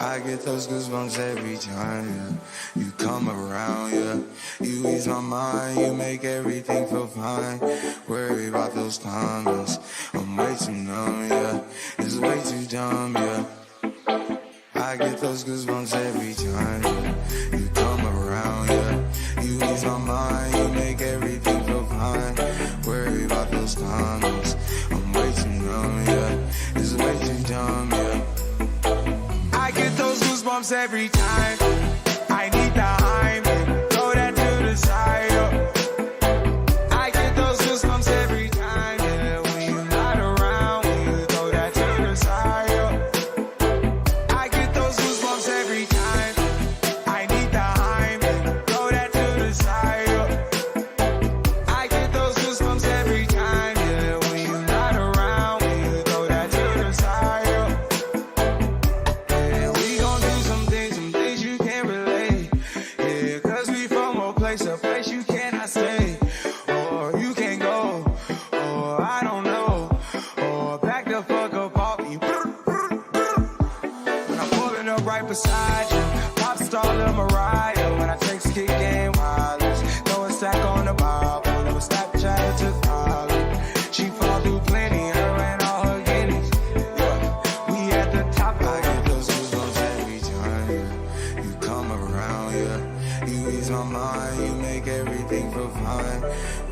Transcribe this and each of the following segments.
I get those goosebumps every time, yeah. You come around, yeah. You ease my mind, you make everything feel fine. Worry about those comments, I'm way too numb, yeah. It's way too dumb, yeah. I get those goosebumps every time, yeah. You come around, yeah. You ease my mind, you make everything feel fine. Worry about those comments, I'm way too numb, yeah. It's way too dumb, yeah. I get those goosebumps every time. I need the hype, throw that to the side. I get those goosebumps every time, yeah. When you're not around, when you throw that to the side. I get those goosebumps every time. I need the hype, throw that to the side. I get those goosebumps every time, yeah. When you're not around, when you throw that to the side. A place you cannot stay, or you can't go, or I don't know, or back the fuck up off me. When I'm pulling up right beside you, pop star Lil Mariah. When I take skit game wireless, throw a stack on the Bible, never Snapchat to college. She fall through plenty, her and all her guineas. Yeah, we at the top. I get those goosebumps every time, yeah. You come around, yeah. You ease my mind, you make everything feel fine.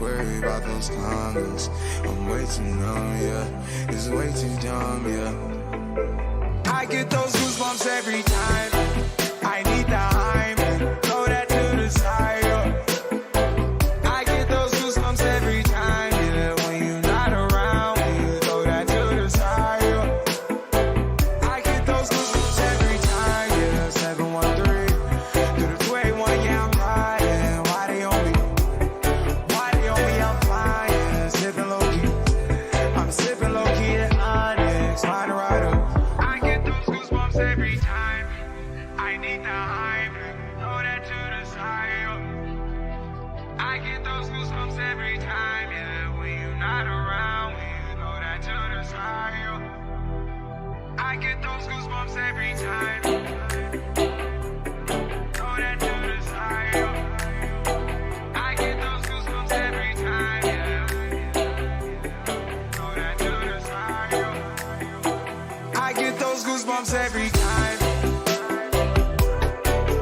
Worry about those comments, I'm way too numb, yeah. It's way too dumb, yeah. I get those goosebumps every time. I need the hype, throw that to the side. I get those goosebumps every time, yeah. When you're not around, when you throw that to the side. I get those goosebumps every time, yeah. 713 through the 281, yeah, I'm riding. Why they on me? Why they on me? I'm flying, sipping low key. I'm sipping low key at Onyx, find a rider. I get those goosebumps every time. I need the hype, throw that to the side. I get those goosebumps every time, yeah. When you're not around, when you throw that to the side. I get those goosebumps every time. Throw that to the side. I get those goosebumps every time, yeah. Throw that to the side. I get those goosebumps every time.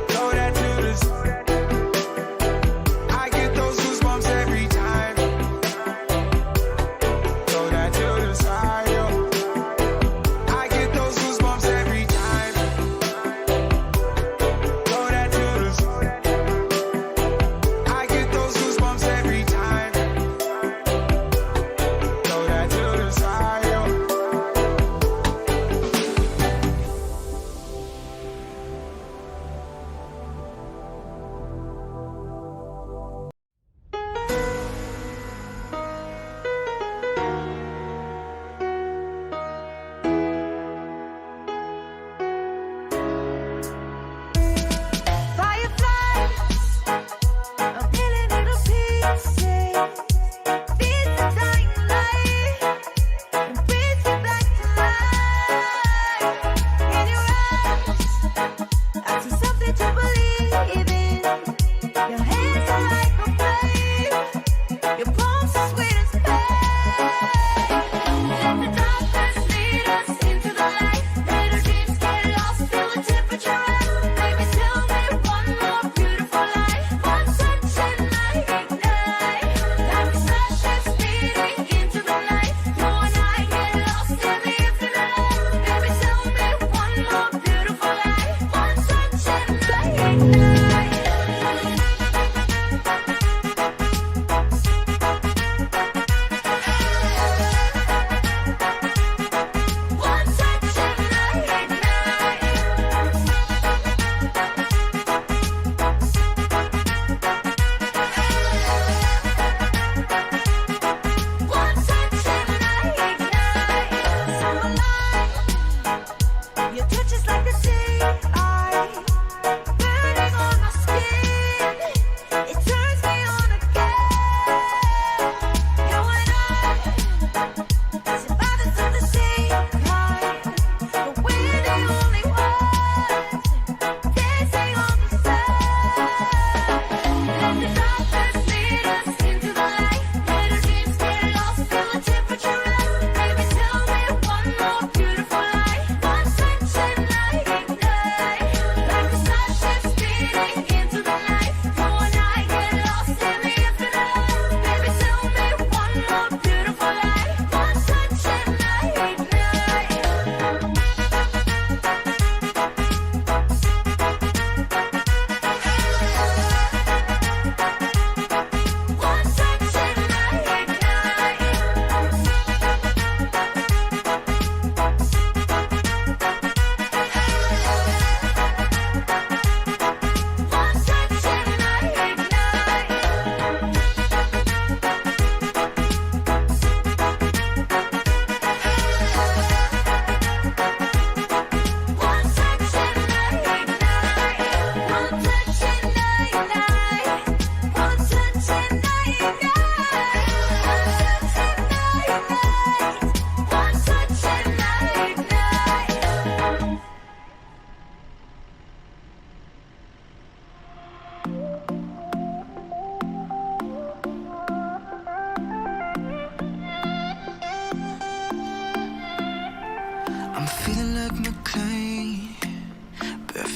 Throw that to the side. I get those goosebumps every time. Throw that to the side. I get those goosebumps every time. Throw that to the side. I get those goosebumps every time. Throw that to the side.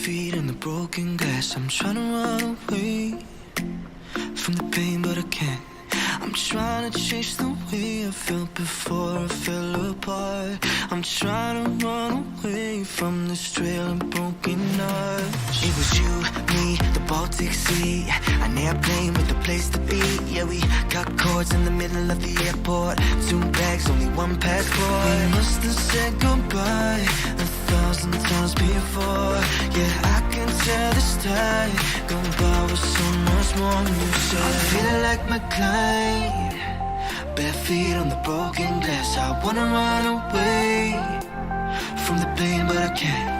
feet in the broken glass. I'm trying to run away from the pain, but I can't. I'm trying to change the way I felt before I fell apart. I'm trying to run away from this trail of broken hearts. It was you, me, the Baltic Sea, an airplane with a place to be. Yeah, we got cords in the middle of the airport. 2 bags, only 1 passport. We must have said goodbye 1,000 times before. Yeah, I can tell this time goodbye was so much more than you said. I'm feeling like McClyde, bare feet on the broken glass. I wanna run away from the pain, but I can't.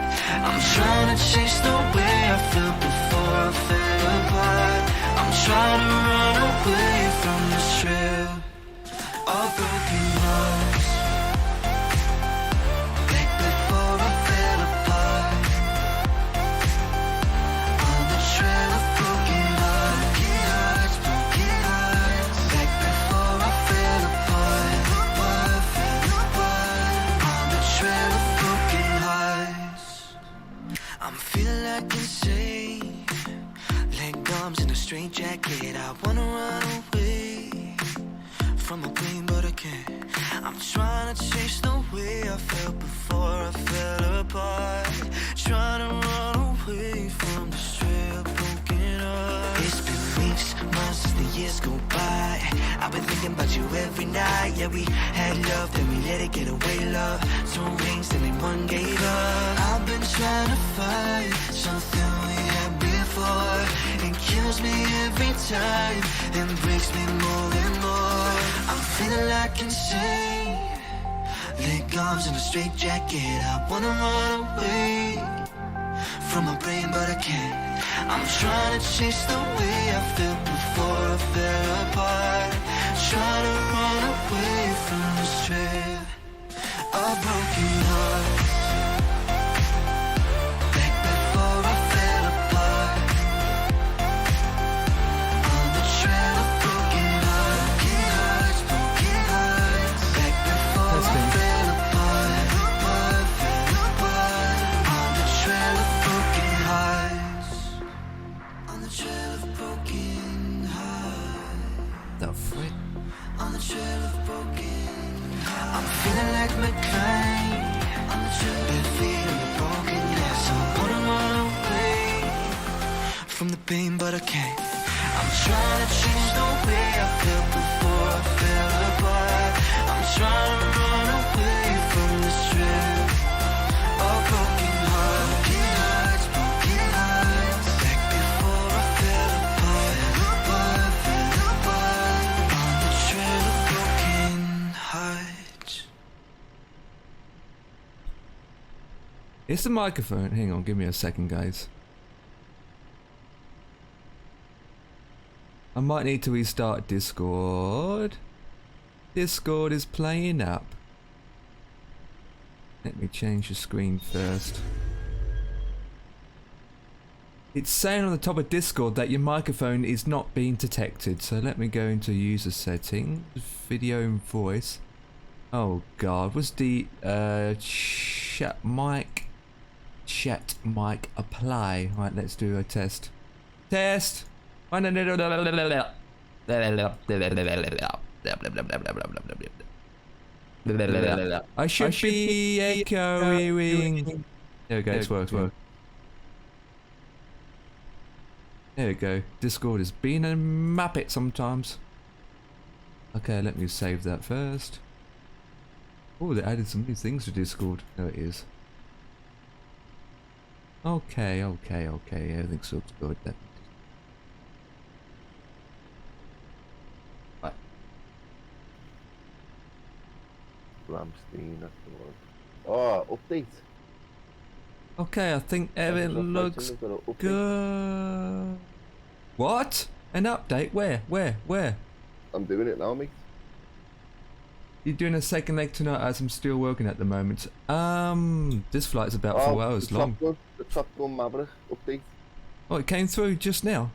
I'm trying to change the way I felt before I fell apart. I'm trying to run away from this trail of broken hearts. Like before I fell apart. On the trail of broken hearts, broken hearts. Like before I fell apart. On the trail of broken hearts. I'm feeling like insane, leg arms in a straight jacket. I wanna run away from the pain, but I can't. I'm trying to change the way I felt before I fell apart. Trying to run away from this trail of broken hearts. It's been weeks, months, as the years go by. I've been thinking about you every night. Yeah, we had love, then we let it get away, love. 2 rings, then one gave up. I've been trying to find something we had before. It kills me every time and breaks me more and more. I'm feeling like insane, leg arms in a straight jacket. I wanna run away from my brain, but I can't. I'm trying to change the way I felt before I fell apart. Trying to run away from this trail of broken hearts. Back before I fell apart. On the trail of broken hearts, broken hearts. Back before I fell apart. On the trail of broken hearts. On the trail of broken hearts. The frick? On the trail of broken hearts. I'm feeling like McClyde. On the trail, bare feet on the broken glass. I wanna run away from the pain, but I can't. I'm trying to change the way I felt before I fell apart. I'm trying to run away from this trail of broken hearts. Broken hearts. Back before I fell apart. On the trail of broken hearts. It's the microphone. Hang on, give me a second, guys. I might need to restart Discord. Discord is playing up. Let me change the screen first. It's saying on the top of Discord that your microphone is not being detected. So let me go into user settings, video and voice. Oh god, what's the chat mic apply? Right, let's do a test. Test. I should be echoing. There we go, it's working. There we go. Discord is being a muppet sometimes. Okay, let me save that first. Oh, they added some new things to Discord. There it is. Okay. Everything looks good. Right. Ramstein, that's the one. Oh, update. Okay, I think everything looks good. What? An update? Where? I'm doing it now, mate. You're doing a second leg tonight as I'm still working at the moment. This flight's about 4 hours long. The Top Gun Maverick update. Oh, it came through just now.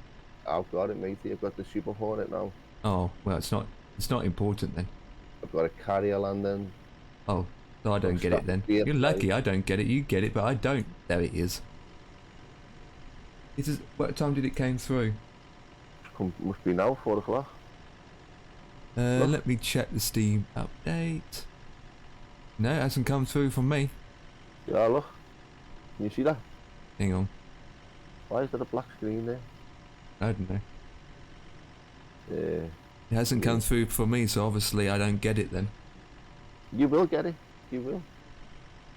I've got it, matey. I've got the Super Hornet now. Oh, well, it's not important then. I've got a carrier landing. Oh, so I don't get it then. You're lucky I don't get it. You get it, but I don't. There it is. What time did it came through? Must be now, 4 o'clock. Look. Let me check the Steam update. No, it hasn't come through from me. Yeah, look. Can you see that? Hang on. Why is there a black screen there? I don't know. Yeah. It hasn't come through for me, so obviously I don't get it then. You will get it. You will.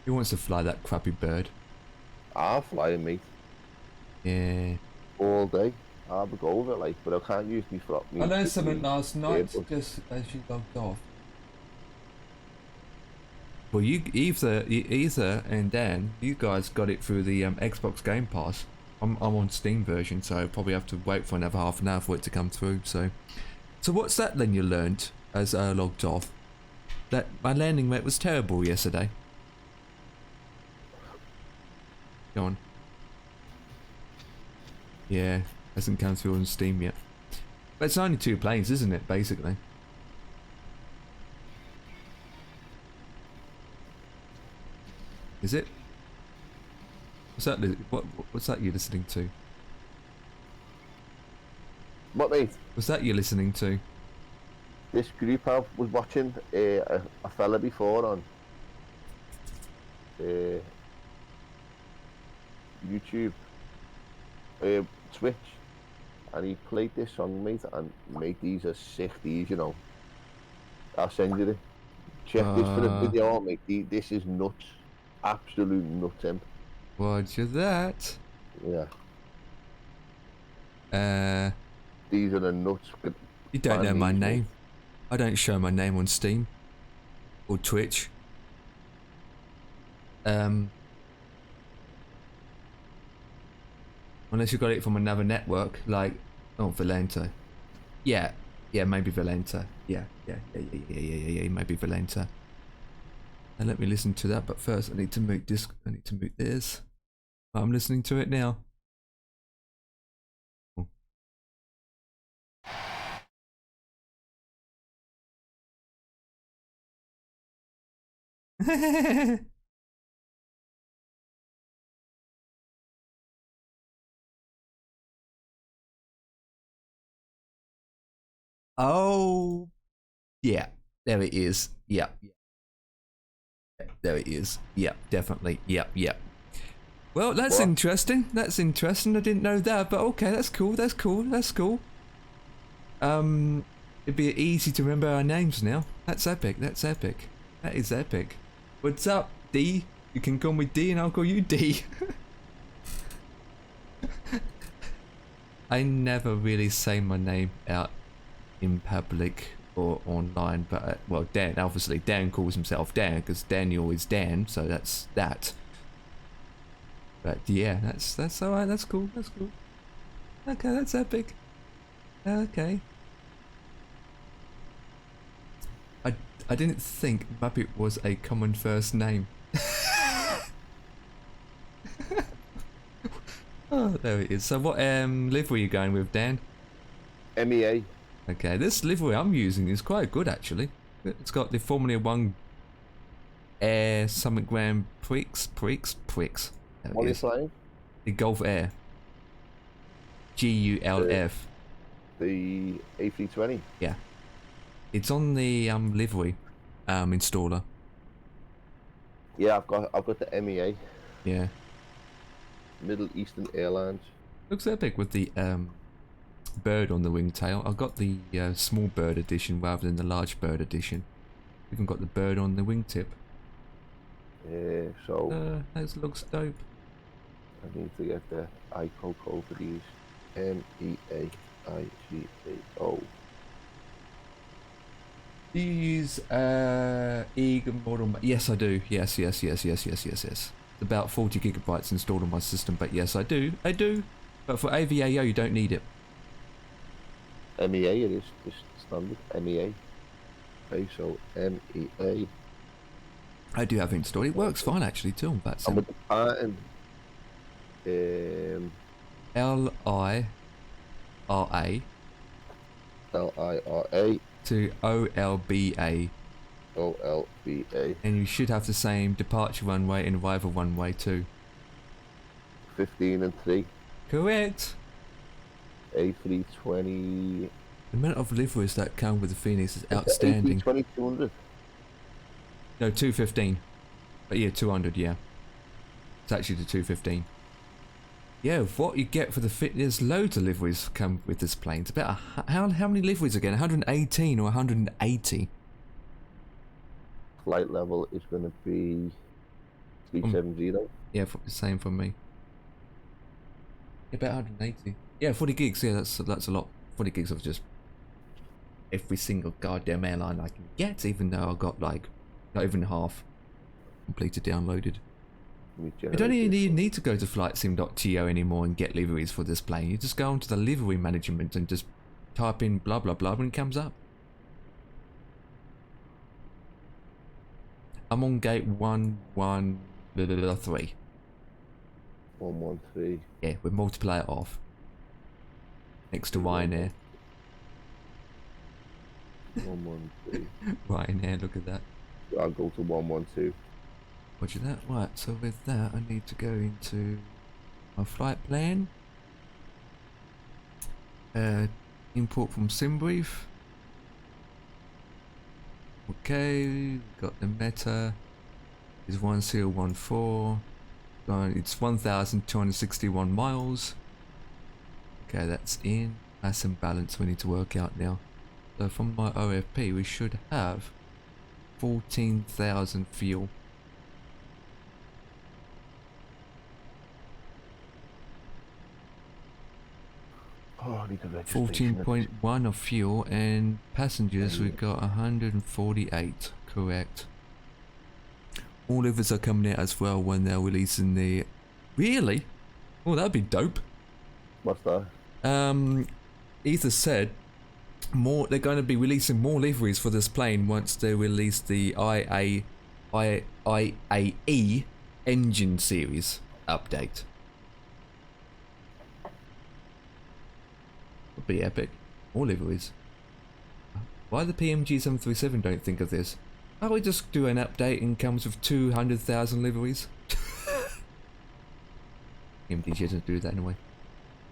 Who wants to fly that crappy bird? I'll fly it, mate. Yeah. All day. I'll go with it, like, but I can't use me for I learned something last night, but- just as you logged off. Well, you either and Dan, you guys got it through the Xbox Game Pass. I'm on Steam version, so I'll probably have to wait for another half an hour for it to come through. So what's that then you learned as I logged off? That my landing rate was terrible yesterday. Go on. Yeah, hasn't come through on Steam yet. But it's only 2 planes, isn't it, basically? Is it? What's that you're listening to? What, mate? What's that you're listening to? This group I was watching a fella before on YouTube, Twitch, and he played this song, mate, and mate, these are sick, these, you know. I'll send you it. Check this for the video, mate. This is nuts. Absolute nuts, him. Roger that. Yeah. Uh, These are the nuts. you don't know my Funny, name. I don't show my name on Steam or Twitch. Unless you got it from another network, like Valenta. Yeah, maybe Valenta. Yeah, maybe Valenta. And let me listen to that, but first I need to mute this. I need to mute this. I'm listening to it now. Oh, yeah, there it is. Yeah, there it is. Yeah, definitely. Yeah. Well, that's interesting. That's interesting. I didn't know that, but okay, that's cool. That's cool. It'd be easy to remember our names now. That's epic. That is epic. What's up, D? You can call me D and I'll call you D. I never really say my name out in public or online, but well, Dan, obviously Dan calls himself Dan because Daniel is Dan, so that's that. But yeah, that's all right. That's cool. Okay, that's epic. Okay. I didn't think Muppet was a common first name. Oh, there it is. So what livery are you going with, Dan? MEA. Okay, this livery I'm using is quite good actually. It's got the Formula 1 Air Summit Grand Prix. What are you flying? The Gulf Air. GULF. The A320. Yeah. It's on the livery installer. Yeah, I've got the MEA. Yeah. Middle Eastern Airlines. Looks epic with the bird on the wingtail. I've got the small bird edition rather than the large bird edition. Even got the bird on the wingtip. Yeah, so That looks dope. I need to get the ICO code for these. MEAIGAO. Do you use Eagle model? Yes, I do. Yes. About 40 gigabytes installed on my system, but yes, I do. But for AVAO, you don't need it. MEA, it is just standard MEA. Okay, so MEA. I do have it installed. It works fine actually too. That's And with the pattern, LIRA LIRA to OLBA, OLBA. and you should have the same departure runway and arrival runway too. 15 and 3. Correct. A320. The amount of liveries that come with the Phoenix is outstanding. A320 200. No, 215. But yeah, 200, yeah. It's actually the 215. Yeah, what you get for the fit, there's loads of liveries come with this plane. It's about how many liveries again? 118 or 180? Flight level is going to be 370. Yeah, same for me. Yeah, about 180. Yeah, 40 gigs. Yeah, that's a lot. 40 gigs of just every single goddamn airline I can get, even though I got like not even half completed downloaded. You don't even need to go to flightsim.to anymore and get liveries for this plane. You just go onto the livery management and just type in blah blah blah when it comes up. I'm on gate 113. 113. Yeah, we multiply it off. Next to Ryanair. 113. Ryanair, look at that. I'll go to 112. Roger that. Right, so with that, I need to go into my flight plan. Import from SimBrief. Okay, got the meta. Is 1014. It's 1,261 miles. Okay, that's in. That's some balance we need to work out now. So from my OFP, we should have 14,000 fuel. Oh, I need the registration. 14.1 of fuel, and passengers we got 148. Correct. All of us are coming out as well when they're releasing the. Really? Oh, that'd be dope. What's that? Ether said they're going to be releasing more liveries for this plane once they release the IAE engine series update. Would be epic. More liveries. Why the PMG 737 don't think of this? Why don't we just do an update and comes with 200,000 liveries? PMG doesn't do that anyway.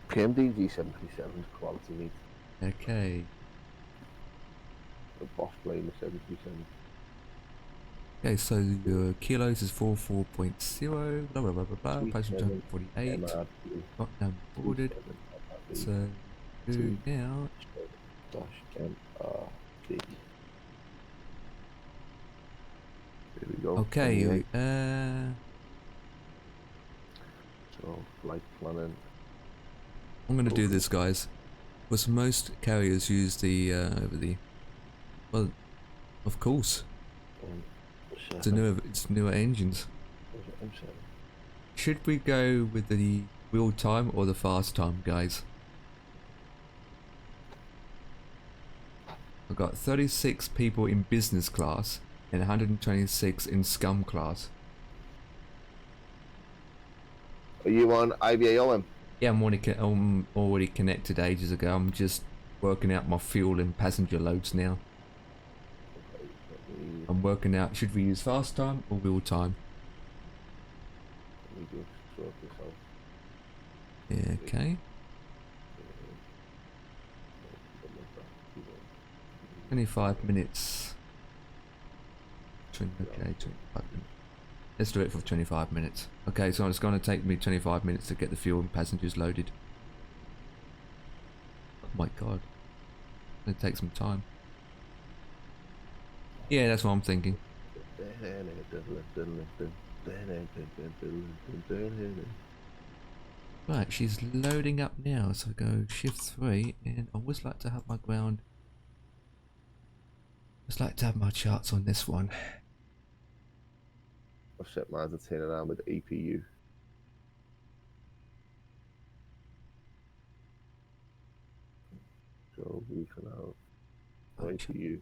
PMDG 737 quality meat. Okay. The boss plane is 737. Okay, so the kilos is 44.0, blah blah blah blah blah, passenger 48, not down boarded, so do now. Dash MRD. There we go. Okay, so flight planning. I'm gonna do this, guys, because most carriers use the well, of course, it's newer engines. Should we go with the real time or the fast time, guys? I've got 36 people in business class and 126 in scum class. Are you on IBAOM? Yeah, I'm already connected ages ago. I'm just working out my fuel and passenger loads now. I'm working out, should we use fast time or real time? Let me just sort this out. Yeah, okay. 25 minutes. Okay, 25 minutes. Let's do it for 25 minutes. Okay, so it's going to take me 25 minutes to get the fuel and passengers loaded. Oh my god. It's going to take some time. Yeah, that's what I'm thinking. Right, she's loading up now, so go shift 3, and I always like to have my ground. Just like to have my charts on this one. I've set mine to turn around with APU. So we can have APU.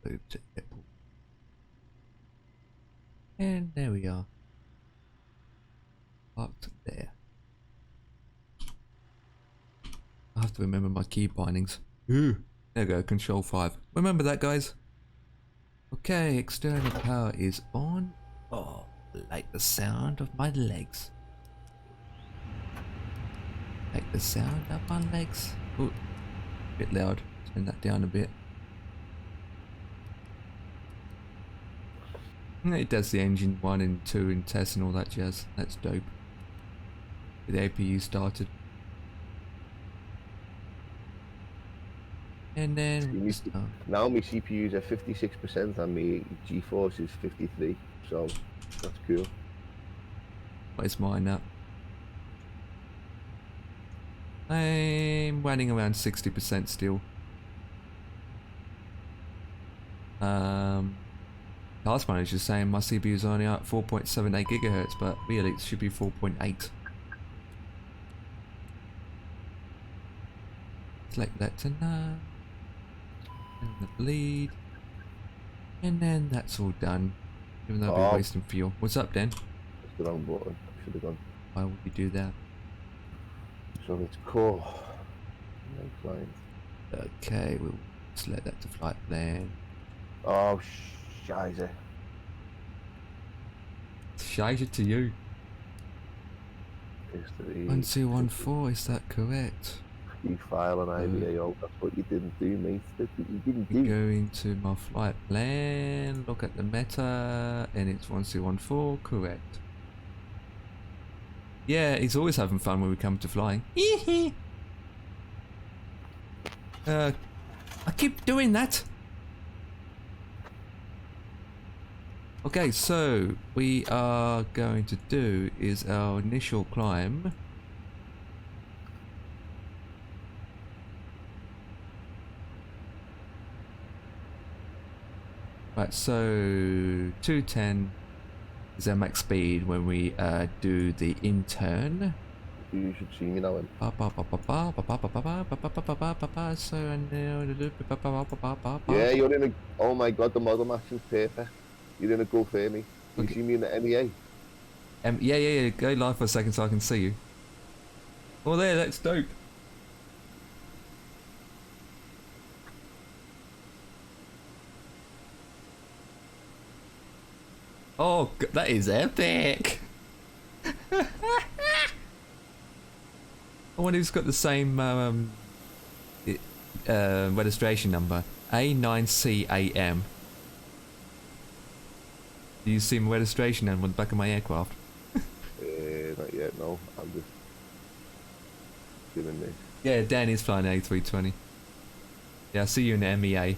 Move to Apple. And there we are. Parked there. I have to remember my key bindings. Ooh. There we go, control 5. Remember that, guys. Okay, external power is on. Oh, like the sound of my legs. Take the sound up my legs. Ooh, bit loud. Turn that down a bit. It does the engine 1 and 2 and tests and all that jazz. That's dope. Get the APU started. And then now my CPU's at 56% and my GeForce is 53, so that's cool. What is mine at? I'm running around 60% still. Task manager's saying my CPU is only at 4.78 gigahertz, but really it should be 4.8. Select that to now. And the bleed. And then that's all done. Even though I'll be wasting fuel. What's up, Dan? That's the wrong button. I should have gone. Why would you do that? So it's core. No client. Okay, we'll select that to flight plan. Oh, scheiße. Scheiße to you. 1214, is that correct? File and IVAO, that's what you didn't do, mate. That's what you didn't do. Go into my flight plan, look at the meta, and it's 1214, correct. Yeah, he's always having fun when we come to flying. I keep doing that. Okay, so we are going to do is our initial climb. Right, so 210 is our max speed when we do the in-turn. You should see me now. So yeah, you're in a. Oh my god, the model matching's perfect. You're in a go for me. You see me in the MEA? Yeah. Go live for a second so I can see you. Oh, there, that's dope. Oh, that is epic. I wonder who's got the same registration number. A9CAM. Do you see my registration number on the back of my aircraft? Not yet, no. I'm just doing this. Yeah, Dan is flying A320. Yeah, I see you in the MEA.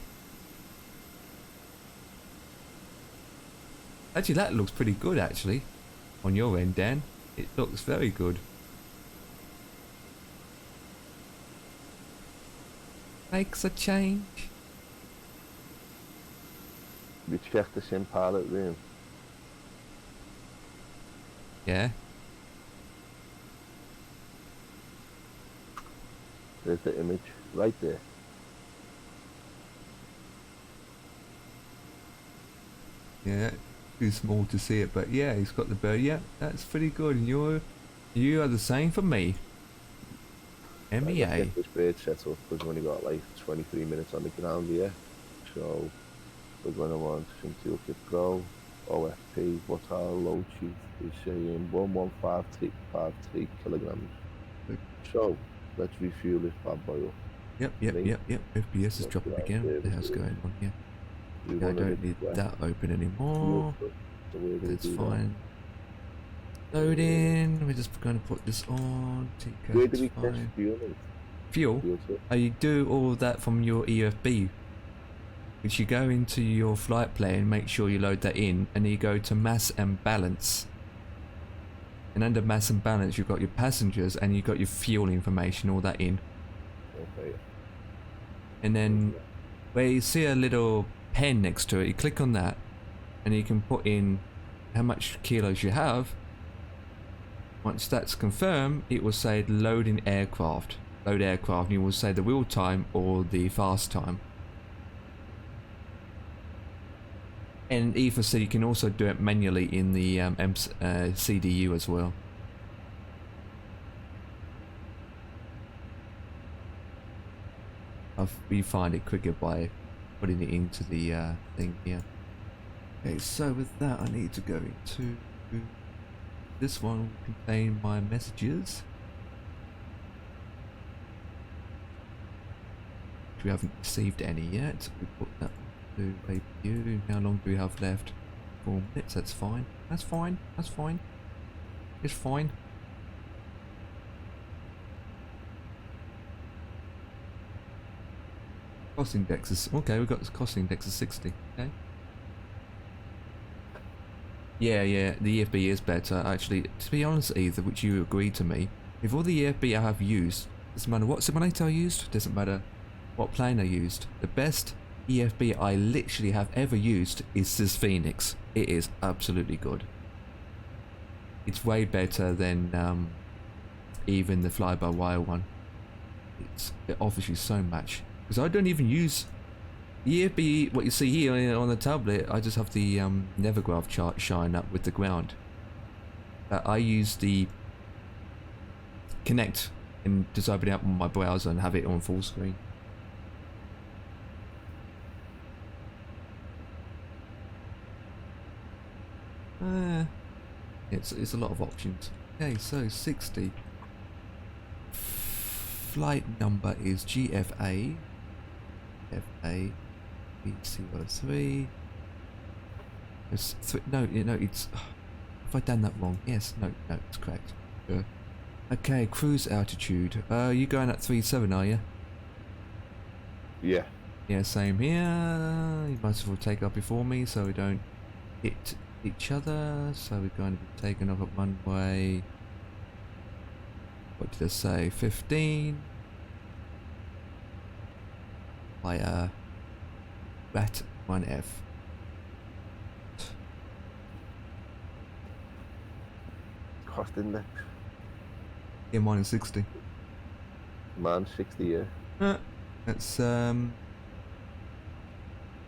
Actually, that looks pretty good, actually. On your end, Dan. It looks very good. Makes a change. We checked the sim pilot room. Yeah. There's the image, right there. Yeah, too small to see it, but yeah, he's got the bird. Yeah, that's pretty good. And you are the same for me. MEA. Get this bird set up because we've only got like 23 minutes on the ground here. So we're going to want some Toolkit Pro, OFP, what our load sheet is saying 11553 kilograms. So let's refuel this bad boy up. Yep. FPS has dropped again. What the hell's going on here? I don't need that open anymore. It's fine. Load in. We're just going to put this on. Where do we test fuel? Fuel? You do all of that from your EFB. Which you go into your flight plan, make sure you load that in, and then you go to mass and balance. And under mass and balance, you've got your passengers and you've got your fuel information, all that in. Okay. And then where you see a little pen next to it, you click on that and you can put in how much kilos you have. Once that's confirmed, it will say loading aircraft. Load aircraft, and you will say the wheel time or the fast time. And either so you can also do it manually in the CDU as well. We find it quicker by putting it into the thing here. Okay, so with that I need to go into this one will contain my messages. we haven't received any yet. We put that to review. How long do we have left? 4 minutes, that's fine. That's fine, that's fine. It's fine. Cost index is, okay, we've got this cost index of 60, okay. Yeah, the EFB is better. Actually, to be honest, either, which you agreed to me, with all the EFB I have used, doesn't matter what simulator I used, doesn't matter what plane I used, the best EFB I literally have ever used is this Phoenix. It is absolutely good. It's way better than even the fly-by-wire one. It offers you so much. Because I don't even use the EFB, what you see here on the tablet, I just have the Nevergraph chart shine up with the ground. I use the Connect and just open it up on my browser and have it on full screen. It's a lot of options. Okay, so 60. Flight number is GFA. FA B03. It's no, it's. Have I done that wrong? Yes, no, it's correct. Yeah. Okay, cruise altitude. You going at 37, are you? Yeah. Yeah, same here. You might as well take up before me so we don't hit each other. So we're going to be taking off at one way. What did I say? 15. By Rat 1F. Cost index. Yeah, mine is 60. Man, 60, yeah. That's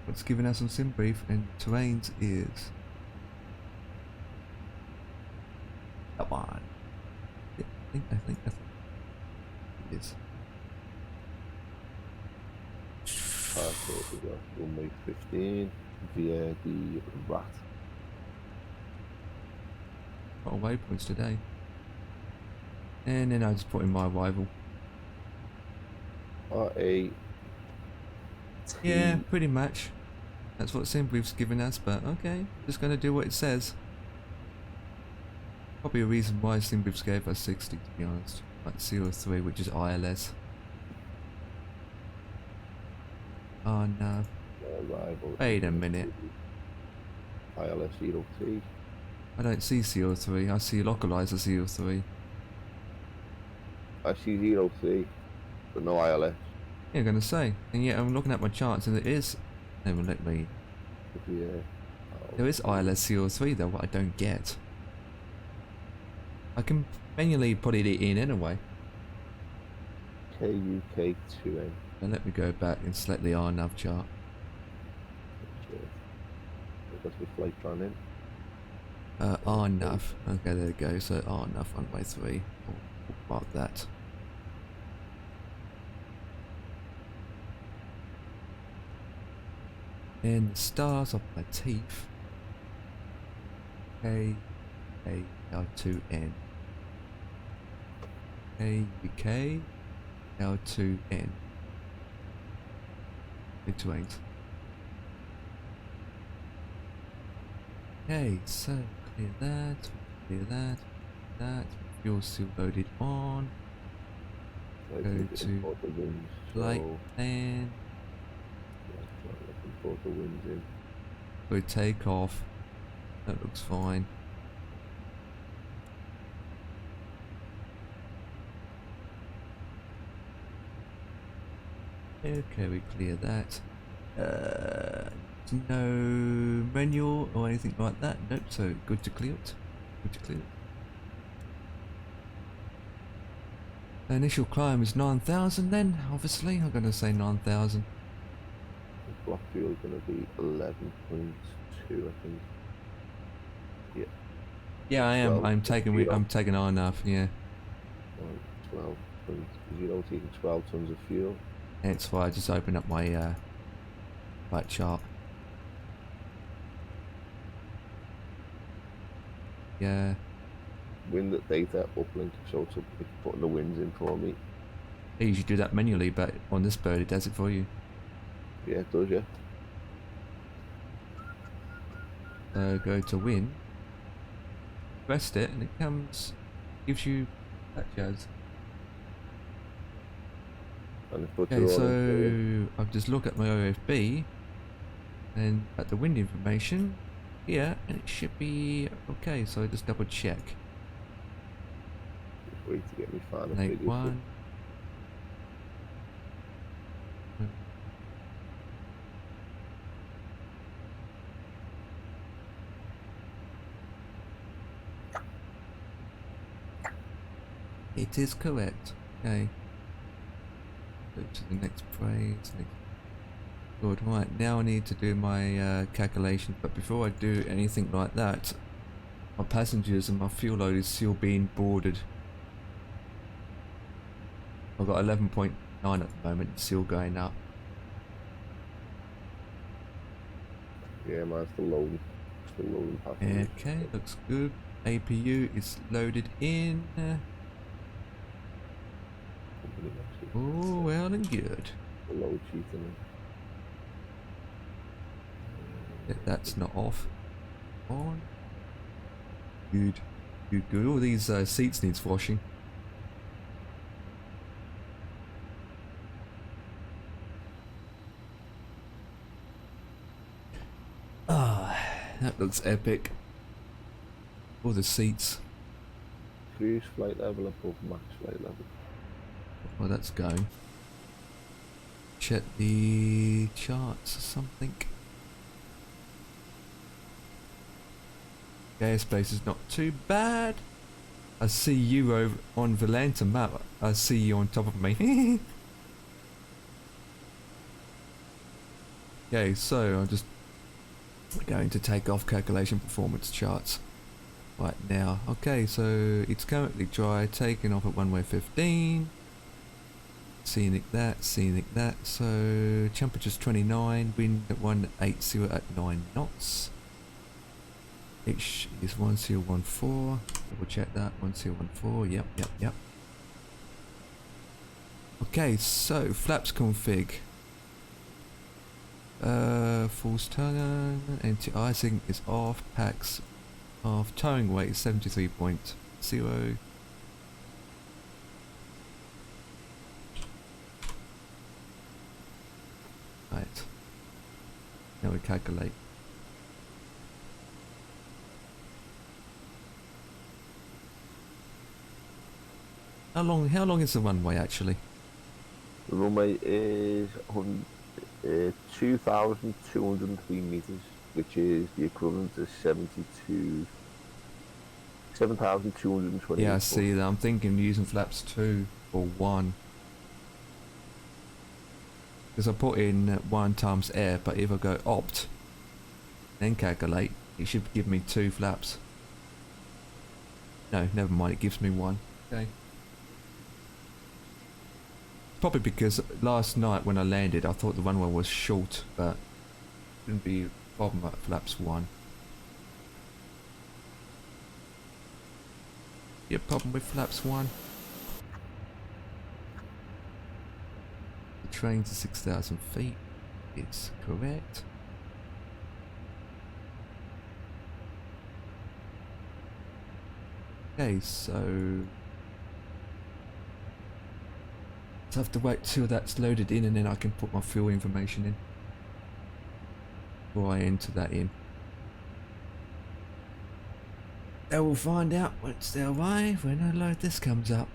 what's giving us some sim brief, and terrains is that one. Yeah, I think it is. Passport, we got runway 15 via the Rat. Got a waypoints today. And then I just put in my arrival. RA. Yeah, pretty much. That's what SimBrief's giving us, but okay, just gonna do what it says. Probably a reason why SimBrief's gave us 60, to be honest. Like CO3, which is ILS. Oh no. Arrival. Wait a minute. ILS 03. I don't see CO3, I see localizer CO3. I see 03, but no ILS. Yeah, I'm gonna say. And yet I'm looking at my charts and it is. They will let me. Yeah. There is ILS CO3 though, what I don't get. I can manually put it in anyway. KUK2N. And let me go back and select the RNAV chart. That's the flight plan in. RNAV. Okay, there we go. So RNAV runway 3. We'll mark that. And the stars of my teeth. L2N. UK L2N. Big twins. Okay, so clear that, that. Fuel still loaded on. Go to flight plan. Import the winds in. Go take off. That looks fine. Okay, we clear that. No manual or anything like that. Nope, so good to clear it. Good to clear it. The initial climb is 9,000 then, obviously. I'm going to say 9,000. Block fuel is going to be 11.2, I think. Yeah. Yeah, I am. I'm taking RNAV, yeah. 12.0, taking 12 tons of fuel. That's why I just opened up my flight chart. Yeah. Wind data uplink, so it's putting the winds in for me. I usually do that manually, but on this bird it does it for you. Yeah, it does, yeah. So go to win, press it, and it gives you that jazz. And it puts Okay, it all in. so I've just looked at my OFB and at the wind information here, and it should be okay. So I just double check. Just wait to get me final Make figures. one. It is correct. Okay. Go to the next phrase. Good. Right. Now I need to do my calculations. But before I do anything like that, my passengers and my fuel load is still being boarded. I've got 11.9 at the moment. It's still going up. Yeah, man, still loading. Still loading passengers. Okay. Looks good. APU is loaded in. Company message. Oh, well and good. The load sheet in it. Yeah, that's not off. On. Good. Good, good. All these seats needs washing. Ah, that looks epic. All the seats. Cruise flight level above max flight level. Well, that's going. Check the charts or something. Airspace is not too bad. I see you over on the lantern map. I see you on top of me. Okay, so I'm just going to take off calculation performance charts right now. Okay, so it's currently dry, taking off at runway 15. Scenic that. So temperature's 29, wind at 180 at 9 knots. H is 1014. Double check that. 1014. Yep. Okay, so flaps config. False turn. Anti-icing is off. Packs off. Towing weight is 73.0. Right. Now we calculate. How long is the runway actually? The runway is 2,203 meters, which is the equivalent to 7,220. Yeah, I see that. I'm thinking using flaps 2 or 1. Because I put in 1 times air, but if I go opt, then calculate, it should give me 2 flaps. No, never mind, it gives me 1. Okay. Probably because last night when I landed, I thought the runway was short, but shouldn't be a problem at flaps 1. Yeah, problem with flaps 1. The train to 6,000 feet. It's correct. Okay, so I have to wait till that's loaded in and then I can put my fuel information in before I enter that in. I will find out once they arrive when I load this comes up.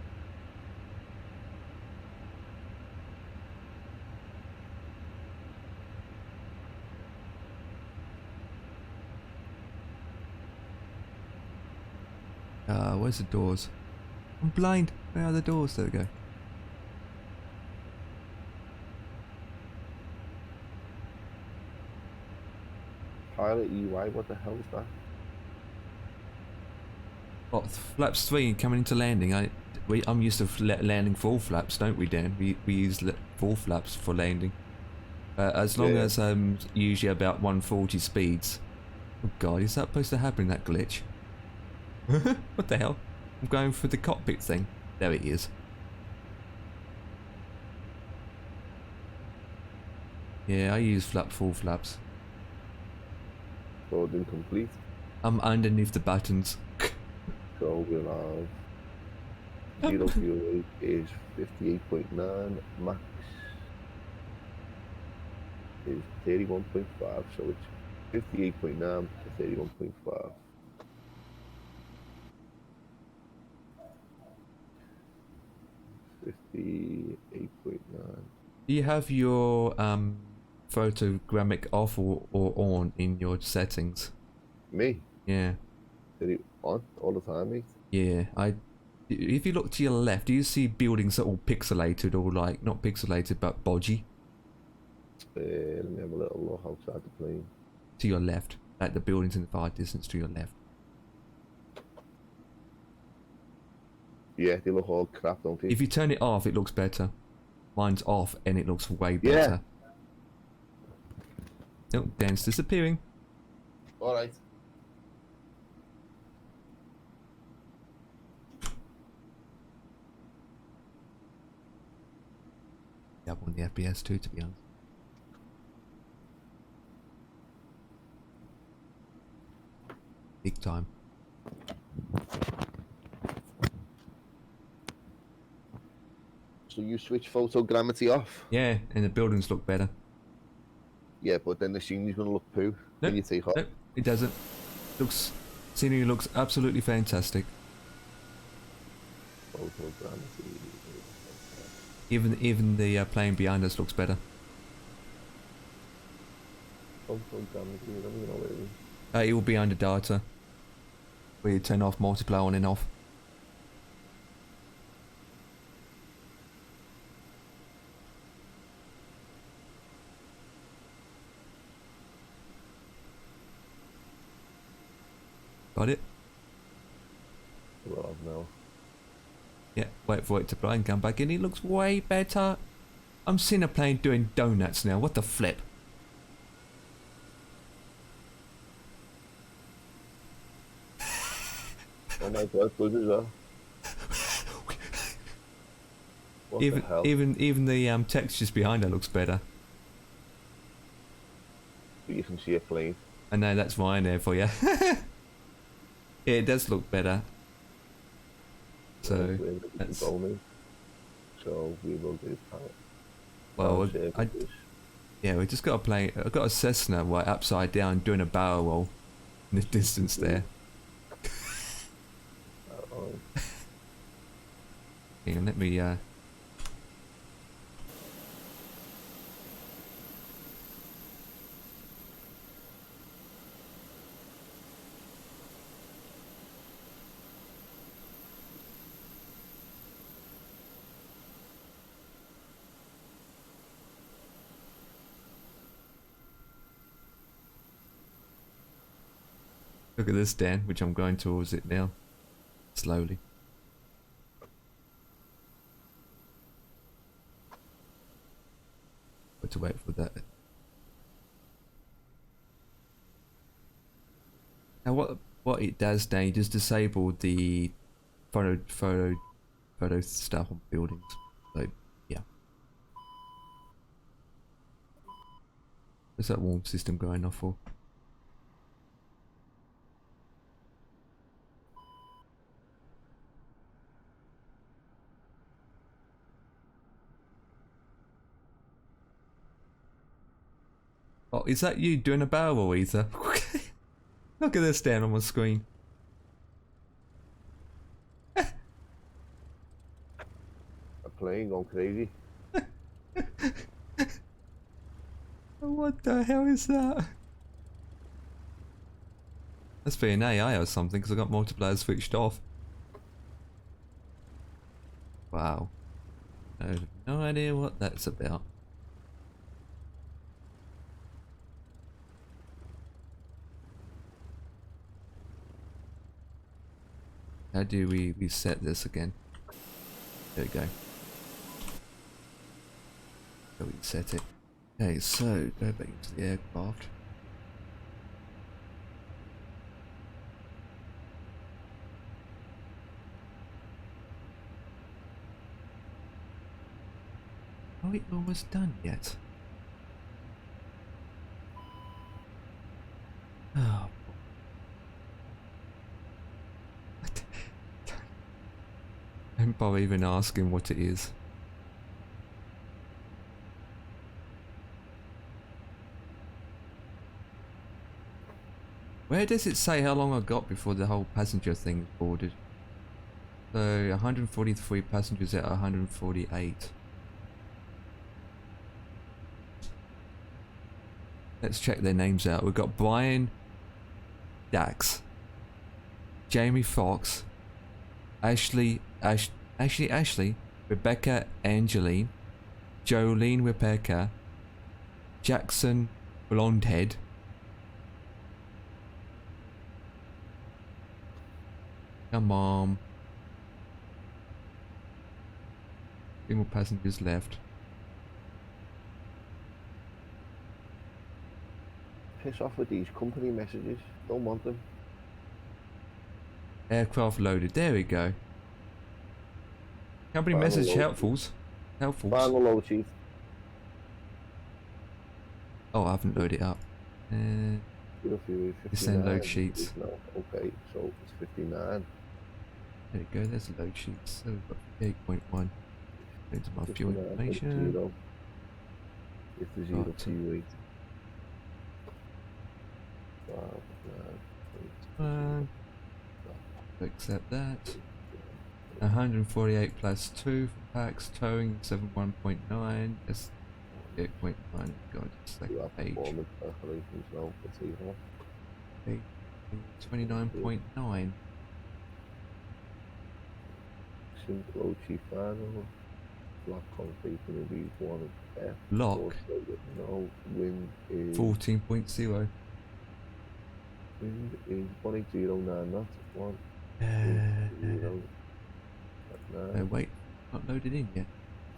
Where's the doors? I'm blind. Where are the doors? There we go. Pilot EY, what the hell is that? What, flaps 3 coming into landing? I'm used to landing full flaps, don't we, Dan? We use full flaps for landing. As long as usually about 140 speeds. Oh god, is that supposed to happen, that glitch? What the hell? I'm going for the cockpit thing. There it is. Yeah, I use full flaps. So incomplete. I'm underneath the buttons. So we'll have 0 fuel weight is 58.9, max is 31.5, so it's 58.9 to 31.5. Do you have your photogrammic off or on in your settings? Me? Yeah. Did it on all the time, mate? Yeah, if you look to your left, do you see buildings that are all pixelated or like, not pixelated, but bodgy? Let me have a little look outside the plane. To your left, like the buildings in the far distance to your left. Yeah, they look all crap, don't they? If you turn it off, it looks better. Mine's off and it looks way Yeah. better. Oh, Dan's disappearing. Alright. Yeah, I want the FPS too, to be honest. Big time. So you switch photogrammetry off? Yeah, and the buildings look better. Yeah, but then the scenery's gonna look poo when you take off. Nope, it doesn't. Scenery looks absolutely fantastic. Photogrammetry. Even the plane behind us looks better. Photogrammetry, I don't even know what it is. It will be under data, where you turn off multiplayer on and off. Got it? Well, no. Yeah, wait for it to play and come back in. It looks way better. I'm seeing a plane doing donuts now. What the flip? Oh my god, good as well. What the hell? Even the textures behind it looks better. But you can see a plane. I know that's mine there for you. Yeah, it does look better. So that's, So we will do pallet. well, yeah, we just got a plane. I got a Cessna right upside down doing a barrel roll in the distance there. Hang on, let me look at this, Dan, which I'm going towards it now. Slowly. Got to wait for that. Now what it does, Dan, you just disable the photo stuff on buildings. So yeah. What's that warm system going off for? Oh, is that you doing a barrel roll, Ether? Look at this down on my screen. A plane going crazy. What the hell is that? Must be an AI or something, because I got multiplier switched off. Wow. I have no idea what that's about. How do we reset this again? There we go. So we set it. Okay, so go back into the aircraft. Oh, it almost done yet. bother even asking what it is. Where does it say how long I got before the whole passenger thing is boarded? So 143 passengers out of 148. Let's check their names out. We've got Brian Dax, Jamie Fox, Ashley, Rebecca Angeline, Jolene Rebecca, Jackson Blondehead, come on. Few more passengers left. Piss off with these company messages. Don't want them. Aircraft loaded. There we go. Company Final message load. helpfuls. Final load sheet. Oh, I haven't loaded it up. Send load sheets. No, okay, so it's 59. There we go. There's the load sheets. So we've got 8.1. Into my fuel information. 0. It's the 0 T Accept that. 148 plus 2 for packs, towing 71.9. That's 8.9. God, it's like page. 29.9. Simple OT final. Block concrete going to be 1 F. Lock. No, wind is 14.0. Wind is 18009 knots. 1. Oh wait, not loaded in yet.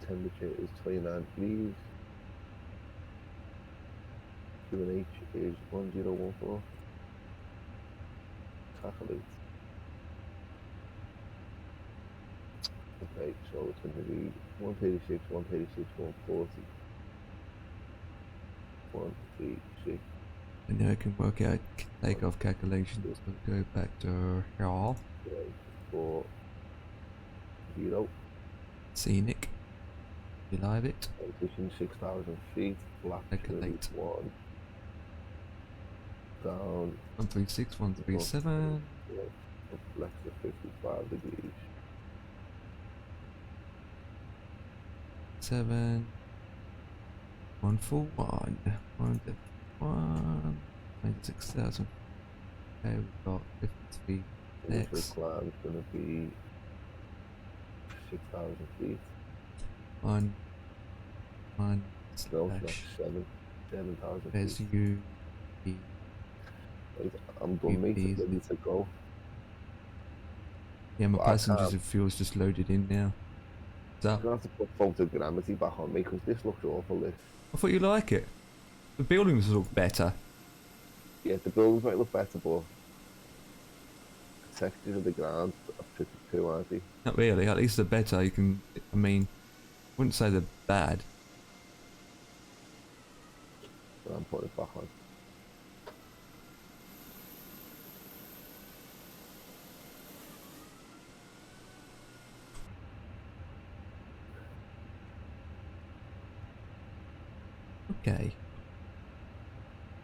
Temperature is 29 degrees. QNH is 1014. Calculate. Okay, so it's going to be 136, 136, 140. 136. And now I can work out takeoff calculations. We'll go back to here. 4 0. Scenic. You live it. Position 6,000 feet. Black Calculate. 1. Down. 136, 137. Less than 55 degrees. 7. 141. 151. 26,000. Okay, we've got 53 Initial next. climb is going to be 6,000 feet. 1. No, it's not Slash. 7,000 There's feet. you. B. Right, I'm done, mate. UPs. Ready to go. Yeah, my But I passengers can't- and fuel's just loaded in now. What's I'm up? going to have to put photogrammetry back on me because this looks awful. This. I thought you like it. The buildings look better. Yeah, the buildings might look better, but the textures of the ground are pretty cool, aren't they? Not really. At least they're better. You can. I mean, I wouldn't say they're bad. So I'm putting it back on. Okay.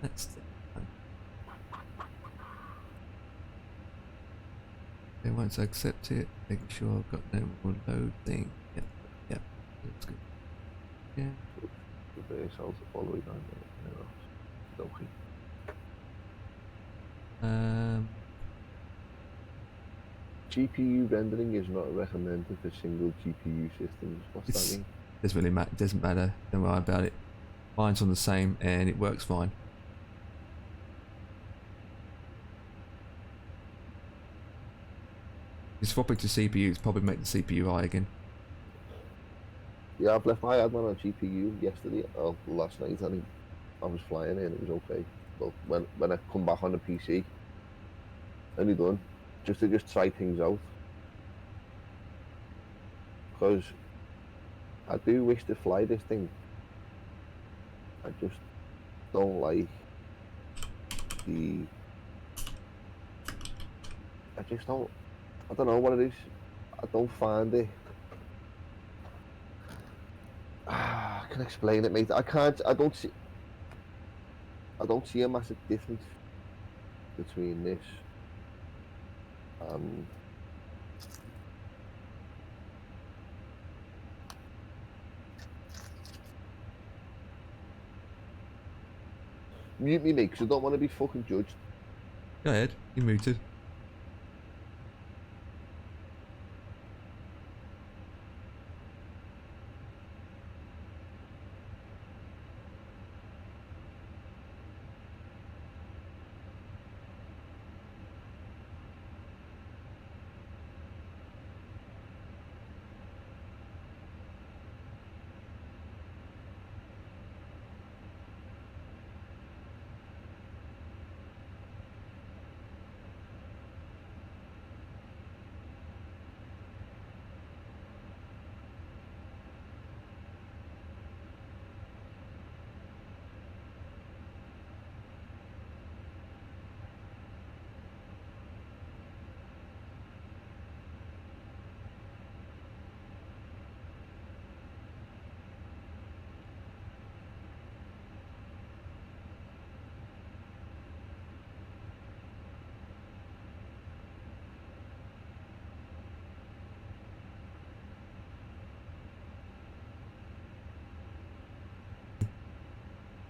That's the one. Okay, once I accept it, making sure I've got no more load thing. Yep, yep, that's good. Yeah. The base house all the way down there. Okay. GPU rendering is not recommended for single GPU systems. What's that mean? Doesn't matter. Don't worry about it. Mine's on the same and it works fine. You swap it to CPUs, probably make the CPU high again. Yeah, I've left. I had one on GPU yesterday, last night, and I was flying and it was okay. But when I come back on the PC, only done just to try things out, because I do wish to fly this thing. I just don't like the. I don't know what it is. I don't find it can explain it, mate. I can't. I don't see. I don't see a massive difference between this and mute me, mate, 'cause I don't want to be fucking judged. Go ahead, you're muted.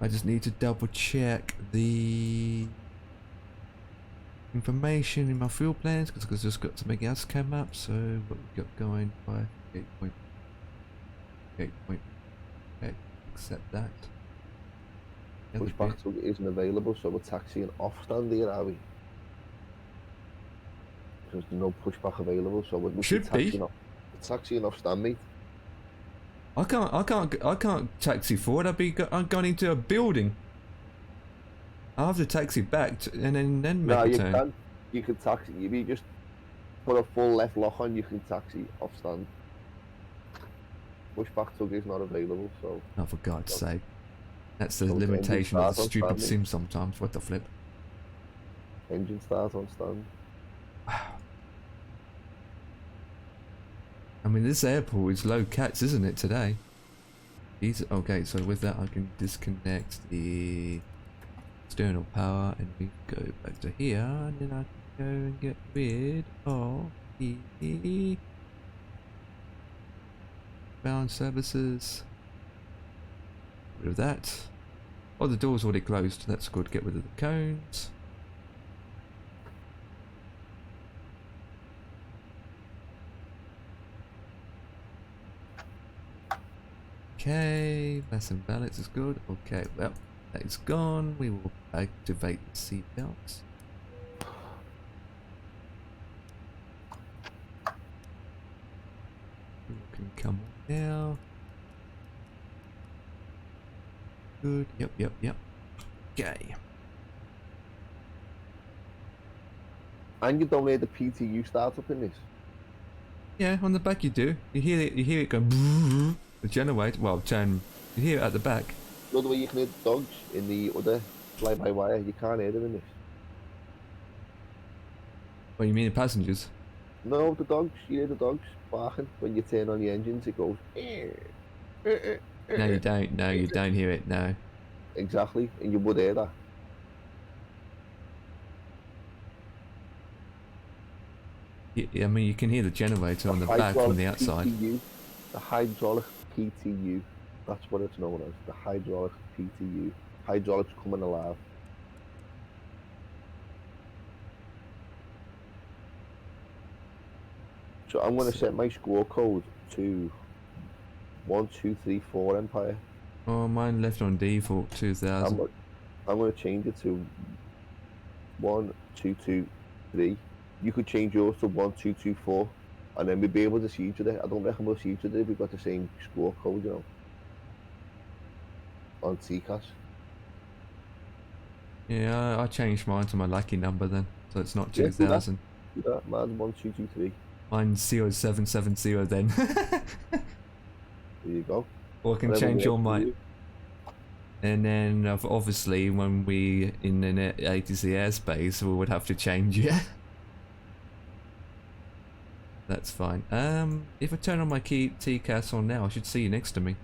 I just need to double check the information in my fuel plans because I've just got something else come up. So what we got going by 8.8. Accept that. Pushback tug isn't available, so we're taxiing off stand here, are we? Because there's no pushback available, so we're Should be. Taxiing off stand, mate. I can't taxi forward. I'm going into a building. I'll have to taxi back and then make No, a you turn. can. You can taxi. If you just put a full left lock on, you can taxi off stand. Pushback tug is not available, so. Oh, for God's sake. That's the So it's limitation of the engine stupid start on sim sometimes. What the flip? Engine start on stand. I mean, this airport is low cats, isn't it, today? Okay, so with that I can disconnect the external power and we go back to here and then I can go and get rid of the ground services. Rid of that. Oh, the door's already closed. That's good. Get rid of the cones. Okay, mass imbalance is good. Okay, well, that is gone. We will activate the seat belts. You can come on now. Good. Yep. Okay. And you don't hear the PTU start up in this. Yeah, on the back you do. You hear it go. The generator. Well, turn. You hear it at the back. The other way you can hear the dogs in the other fly-by-wire. You can't hear them in this. What you mean the passengers? No, the dogs. You hear the dogs barking when you turn on the engines. It goes. No, you don't. No, you don't hear it. No. Exactly, and you would hear that. I mean, you can hear the generator on the back from the outside. PTU, the hydraulic PTU. That's what it's known as. The hydraulic PTU. Hydraulics coming alive. So I'm going to set my score code to 1234 Empire. Oh, mine left on default 2000. I'm going to change it to 1223. You could change yours to 1224, and then we'd be able to see each other. I don't reckon we'll see each other if we've got the same score code, you know, on TCAS. Yeah, I changed mine to my lucky number then, so it's not Yeah, do that. 2000. Do that. Mine's 1223. Mine's 0770 then. There you go. Or I can Whatever change works your for mind. you. And then obviously when we in an ATC airspace, we would have to change it. That's fine. If I turn on my key TCAS on now, I should see you next to me.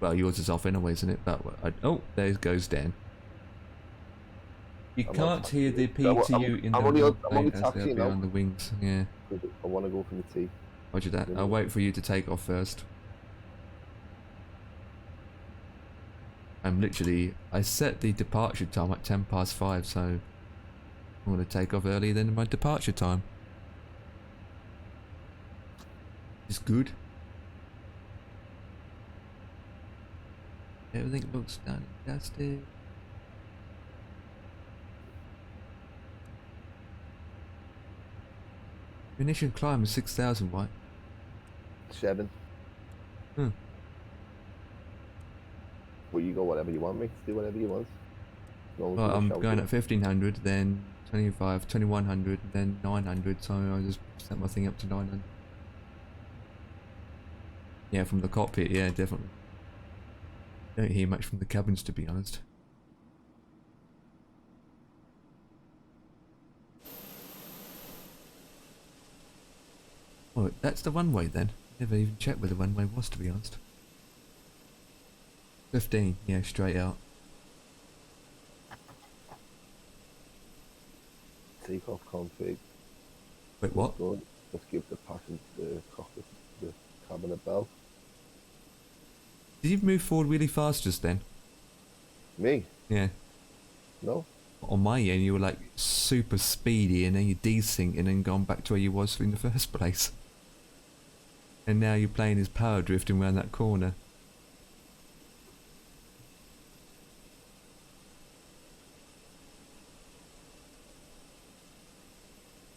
Well, yours is off anyway, isn't it? But oh, there goes Dan. You I'm on can't taxi. hear the PTU in the I'm only plane as taxi they'll be now. on the wings. Yeah, Because I want to go for the tea. roger that. I'll wait for you to take off first. I set the departure time at 5:10, so I'm going to take off earlier than my departure time. It's good. Everything looks fantastic. Your initial climb is 6,000, right? 7. Hmm. Well, you go whatever you want, mate. Do whatever you want. No one's Well, gonna I'm shout going you. at 1,500, then 25, 2,100, then 900, so I just set my thing up to 900. Yeah, from the cockpit, yeah, definitely. Don't hear much from the cabins, to be honest. Oh, that's the runway then. Never even checked where the runway was, to be honest. 15, yeah, straight out. Takeoff config. Wait, what? Good. Let's give the passenger, the cockpit, the cabin a bell. Did you move forward really fast just then? Me? Yeah. No? On my end, you were like super speedy, and then you desynced and then gone back to where you was in the first place. And now you're playing as power drifting around that corner.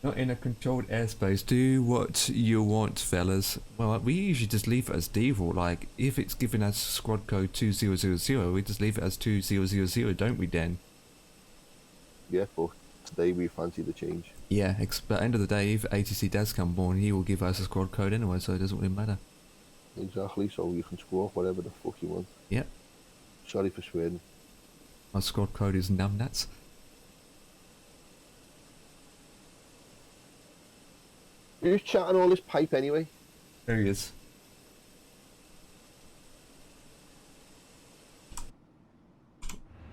Not in a controlled airspace. Do what you want, fellas. Well, we usually just leave it as default. Like, if it's giving us squad code 2000, we just leave it as 2000, don't we, Dan? Yeah, but today we fancy the change. Yeah, but at the end of the day, if ATC does come on, he will give us a squad code anyway, so it doesn't really matter. Exactly, so you can screw up whatever the fuck you want. Yep. Sorry for swearing. My squad code is numbnuts. Who's chatting all this pipe anyway? There he is.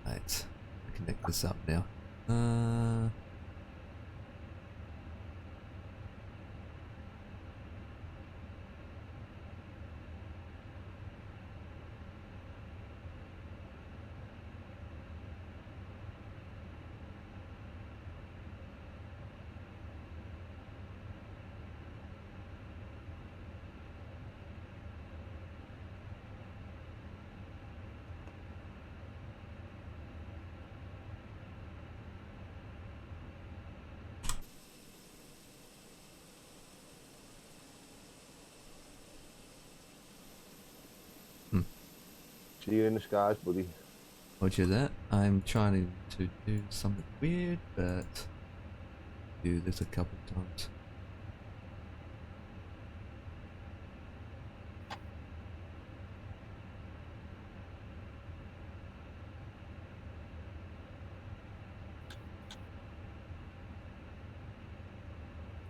Right, connect this up now. See you in the skies, buddy. Roger that. I'm trying to do something weird, but do this a couple of times.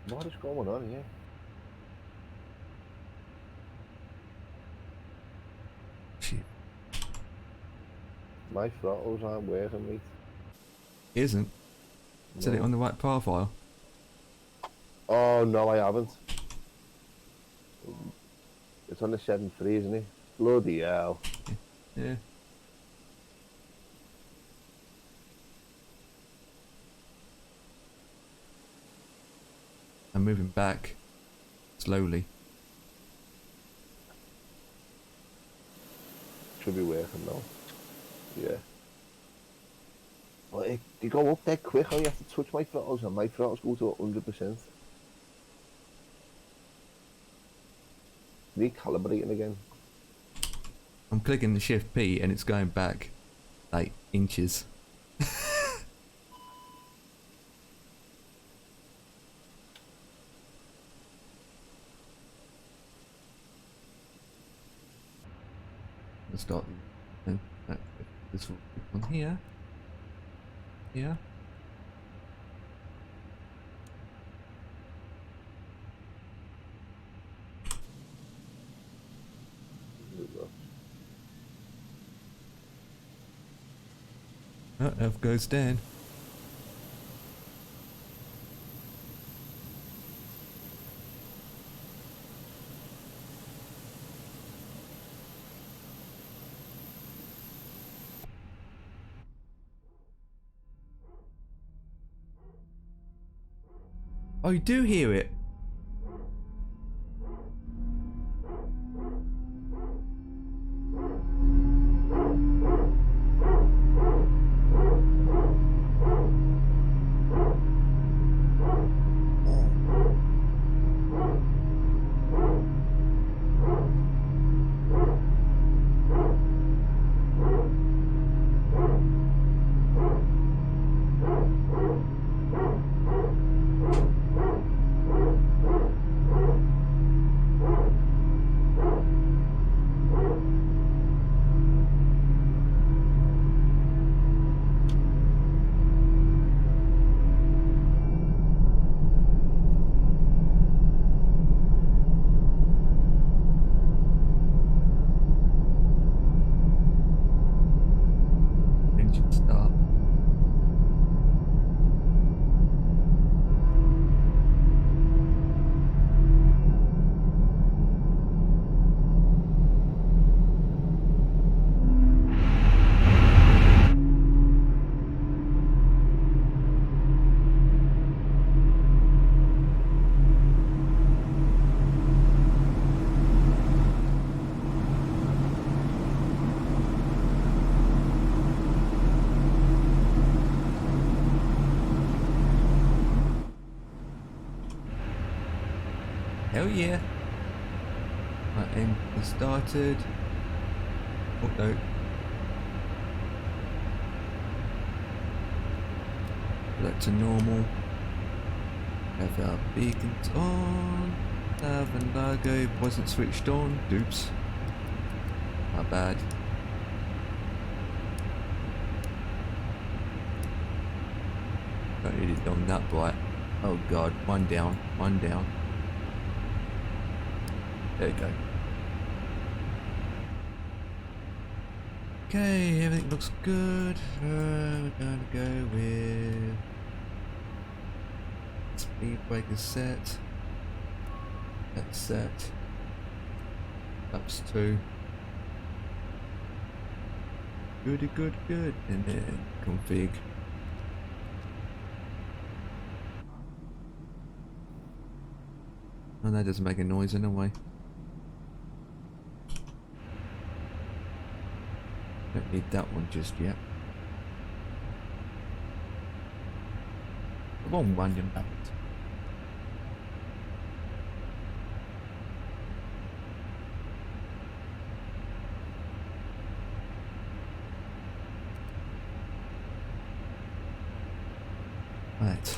What is going on here? Shit. My throttles aren't working, mate. Isn't? Set it No. on the right profile. Oh, no, I haven't. It's on the 7.3, isn't it? Bloody hell. Yeah. I'm moving back slowly. Should be working now. Yeah. Well, they go up dead quick. I have to touch my throttles and my throttles go to 100%. Recalibrating again. I'm clicking the shift P and it's going back like inches. Let's start this one here. Yeah. Oh, F goes Dan. Oh, you do hear it? Engine start. Hell yeah. My engine started. Oh no. Back to normal. Have our beacons on. Have logo wasn't switched on. Oops. My bad. Don't need it on that bright. Oh god, one down, one down. There you go. Okay, everything looks good. We're gonna go with speed breaker set. That's set. That's 2. Goody good, good. And then config. And that doesn't make a noise anyway. Don't need that one just yet. The wrong one, you know. Right.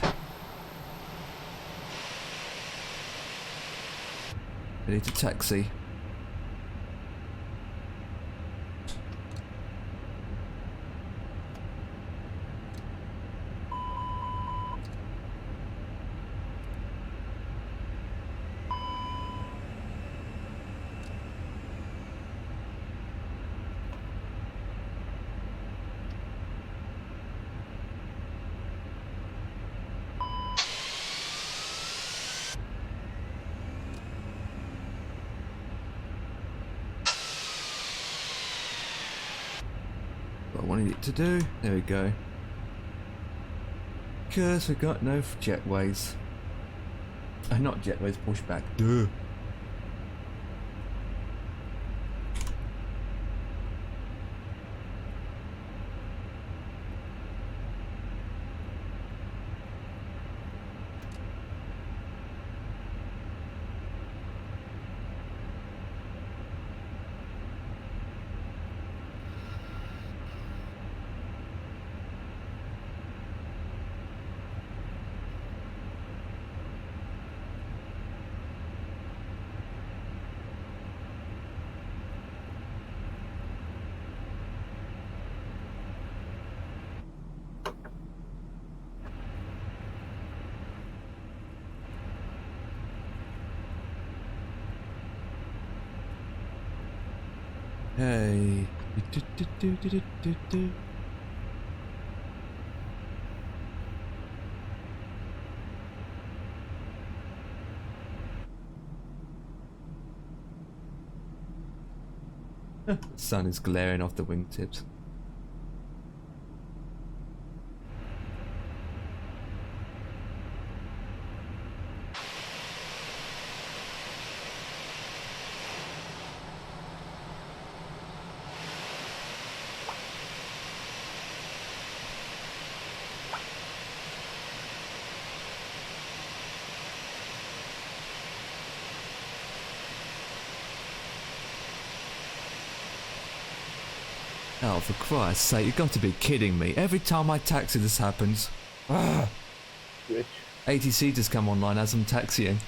Ready to taxi. What I wanted it to do. There we go. Because we got no jetways. Not jetways, pushback. Duh. Hey. The sun is glaring off the wingtips. Oh, for Christ's sake, you've got to be kidding me. Every time I taxi this happens. Ah. Which? ATC just come online as I'm taxiing.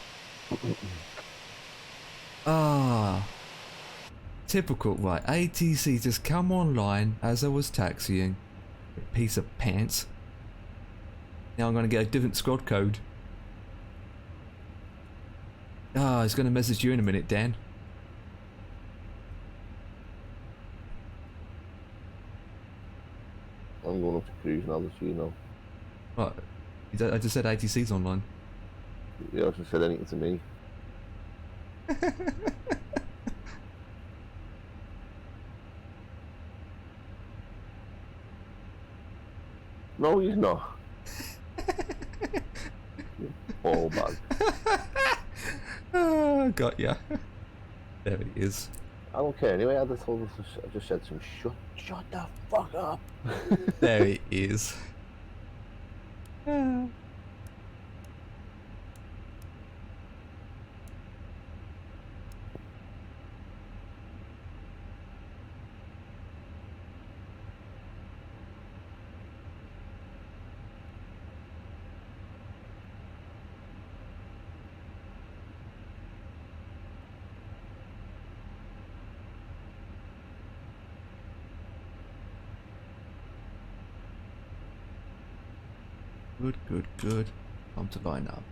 Ah. Typical, right. ATC just come online as I was taxiing. A piece of pants. Now I'm going to get a different squad code. Ah, he's going to message you in a minute, Dan. I'm going up to cruise now, just so you know. What? I just said ATC's online. You hasn't said anything to me. No, he's not. You ball bag. Ah, got ya. There he is. I don't care anyway. I just said some shut the fuck up. There he is. Ah. Good, good, good. Time to line up.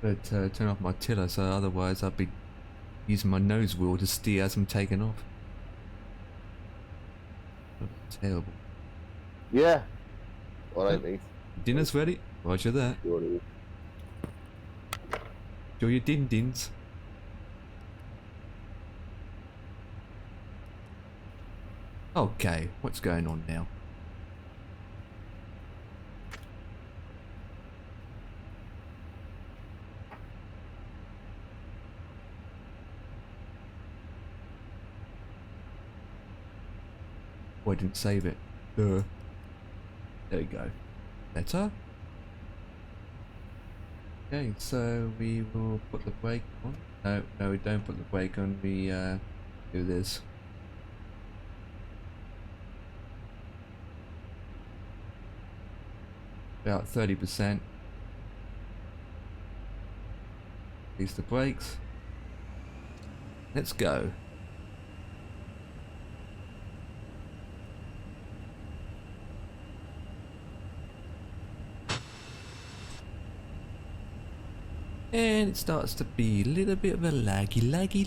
But turn off my tiller, so otherwise I'd be using my nose wheel to steer as I'm taking off. Terrible. Yeah. Alright, mate. Dinner's ready? Roger that. Sure it is. Show your din-dins. Okay, what's going on now? Oh, I didn't save it. There we go. Better. Okay, so we will put the brake on. No, we don't put the brake on. We do this. About 30%. Release the brakes. Let's go. And it starts to be a little bit of a laggy laggy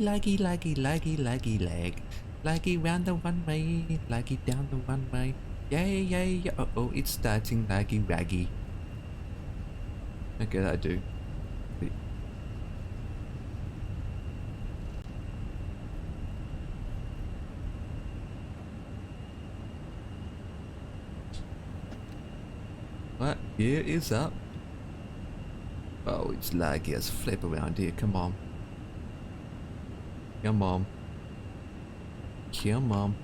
round the runway, laggy down the runway. Yeah. Uh-oh, it's starting laggy raggy. Okay, that'll do. Right, gear is up. Oh, it's laggy as flip around here. Come on. Come on. Come on.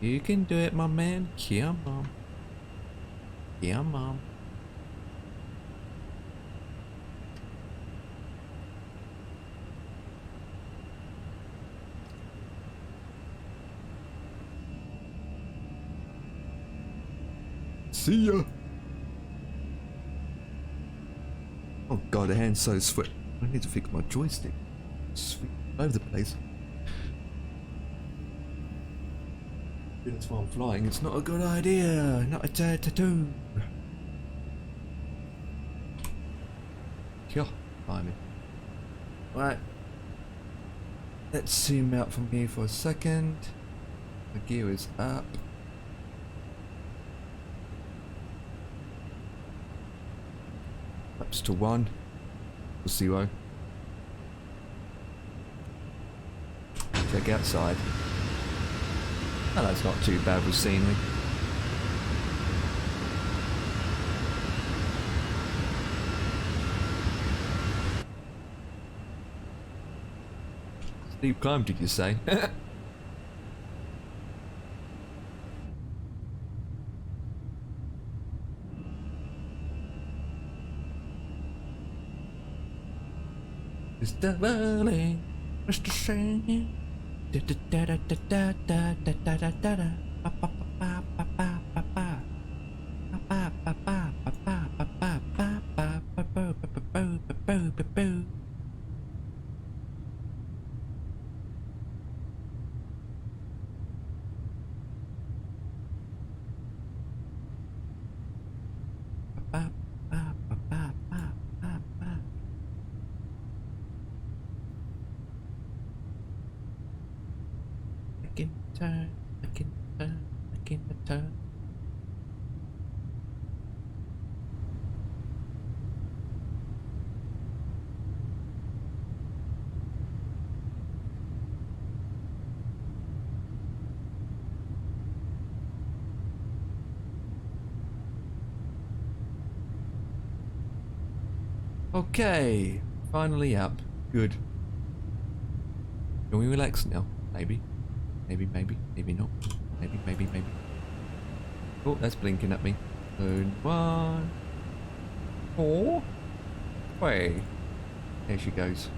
You can do it, my man. Come on. Come on. See ya. Oh god, the hand's so sweat. I need to fix my joystick. Sweet all over the place. That's why I'm flying. It's not a good idea. Not a tattoo. Yeah, climbing. Right. Let's zoom out from here for a second. The gear is up. Ups to 1. We'll see why. Check outside. Oh, that's not too bad with scenery. Steep climb, did you say? Mr. Burley, Mr. Singing. Da da da da da da da da da da da. Pa pa pa pa pa pa pa. Pa pa pa pa pa pa pa pa pa pa pa pa pa pa pa pa pa. I can turn. Okay, finally up. Good. Can we relax now? Maybe. Maybe not. Maybe. Oh, that's blinking at me. Turn 1, 4. Way. There she goes.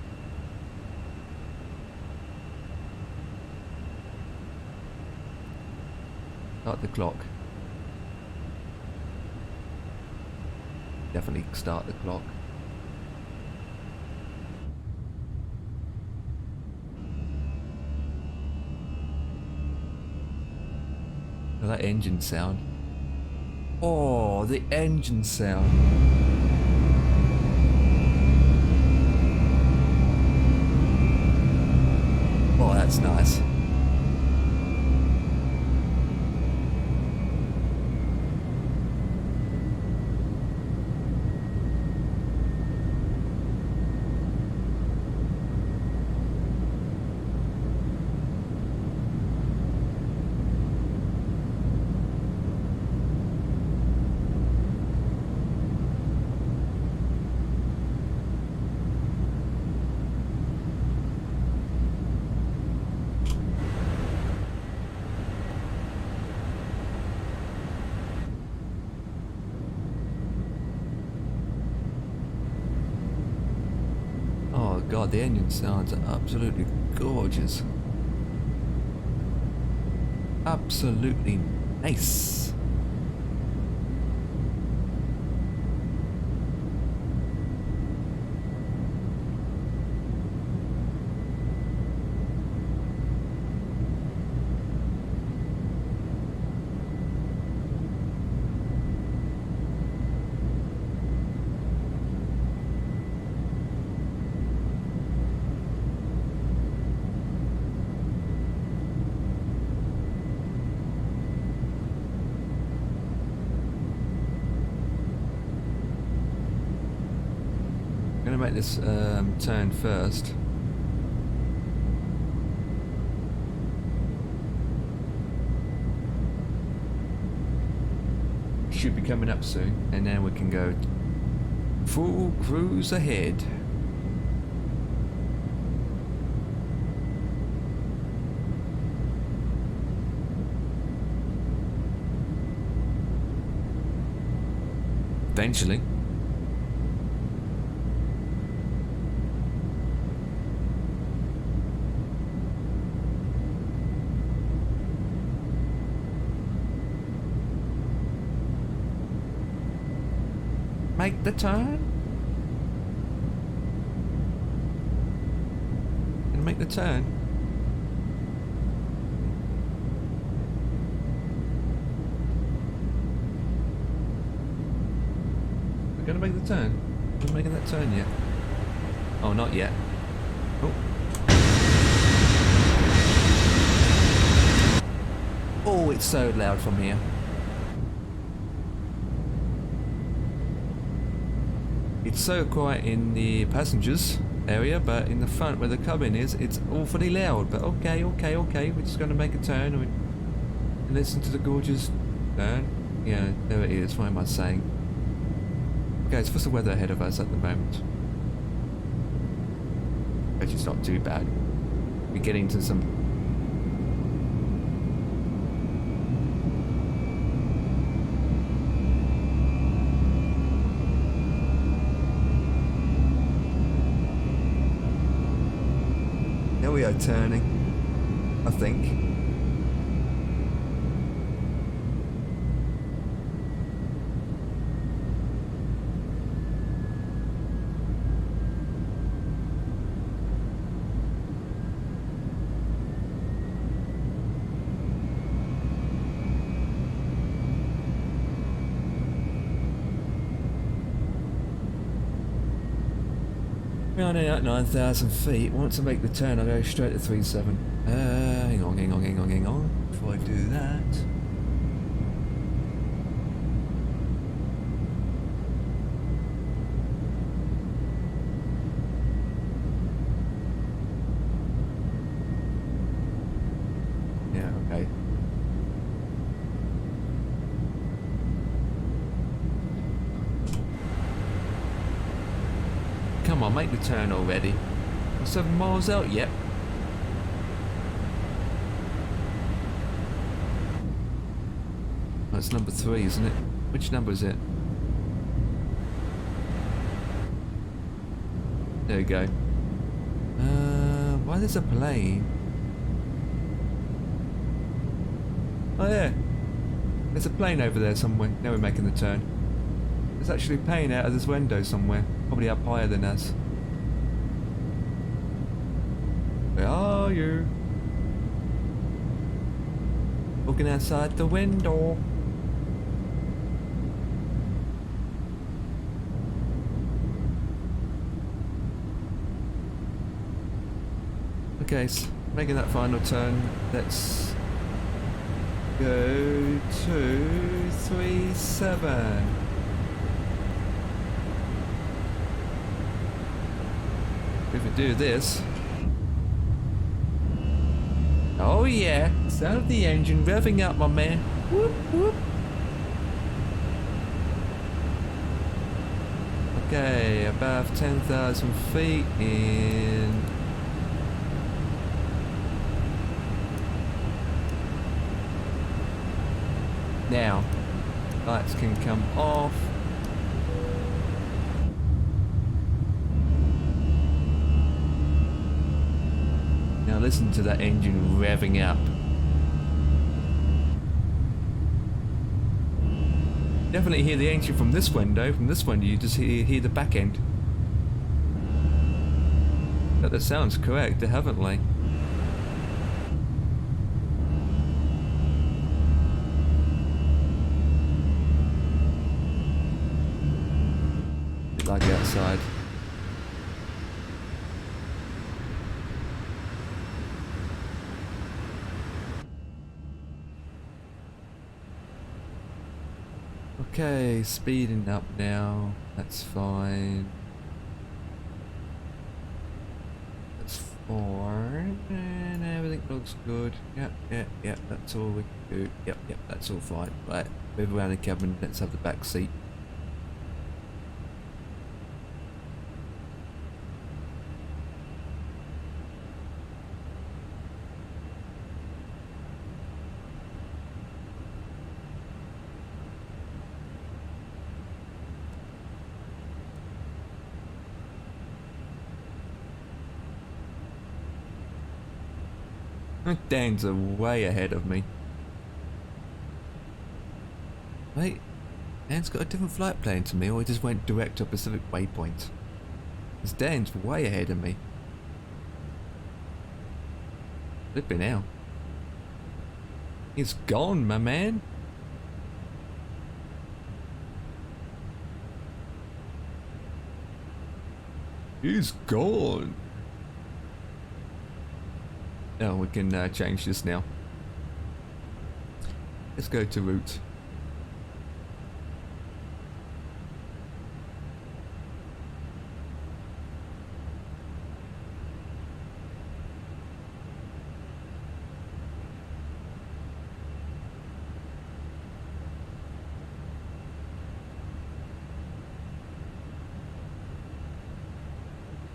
Start the clock. Definitely start the clock. Oh, that engine sound. Oh, the engine sound. Oh, that's nice. God, the engine sounds are absolutely gorgeous. Absolutely nice. Make this turn first. Should be coming up soon, and then we can go full cruise ahead. Eventually. Make the turn. Gonna make the turn. Gonna make the turn? Not making that turn yet. Oh, not yet. Oh. Oh, it's so loud from here. It's so quiet in the passengers area, but in the front where the cabin is, it's awfully loud. But okay, we're just gonna make a turn and listen to the gorgeous turn. Yeah, there it is. What am I saying? Okay, it's what's the weather ahead of us at the moment? Which is not too bad. We're getting to some. There we are turning, I think. We're only at 9,000 feet. Once I make the turn, I'll go straight to 37. Hang on. Before I do that. Yeah, okay. Come on, make the turn already. We're 7 miles out yet. That's number 3, isn't it? Which number is it? There we go. Why there's a plane? Oh yeah. There's a plane over there somewhere. Now we're making the turn. There's actually a plane out of this window somewhere. Probably up higher than us. Where are you? Looking outside the window. Okay, so making that final turn. Let's go 237. If we do this. Oh yeah, sound of the engine revving up, my man. Whoop whoop. Okay, above 10,000 feet in. Now, lights can come off. Now listen to that engine revving up. Definitely hear the engine from this window. From this window you just hear the back end. That sounds correct, definitely. Bit like outside. Okay, speeding up now. That's fine. That's 4. And everything looks good. Yep, that's all we can do. Yep, that's all fine. Right, move around the cabin. Let's have the back seat. Dan's way ahead of me. Wait, Dan's got a different flight plan to me, or he just went direct to a Pacific waypoint. Because Dan's way ahead of me. Flipping out. He's gone, my man. He's gone. Oh, we can change this now. Let's go to route.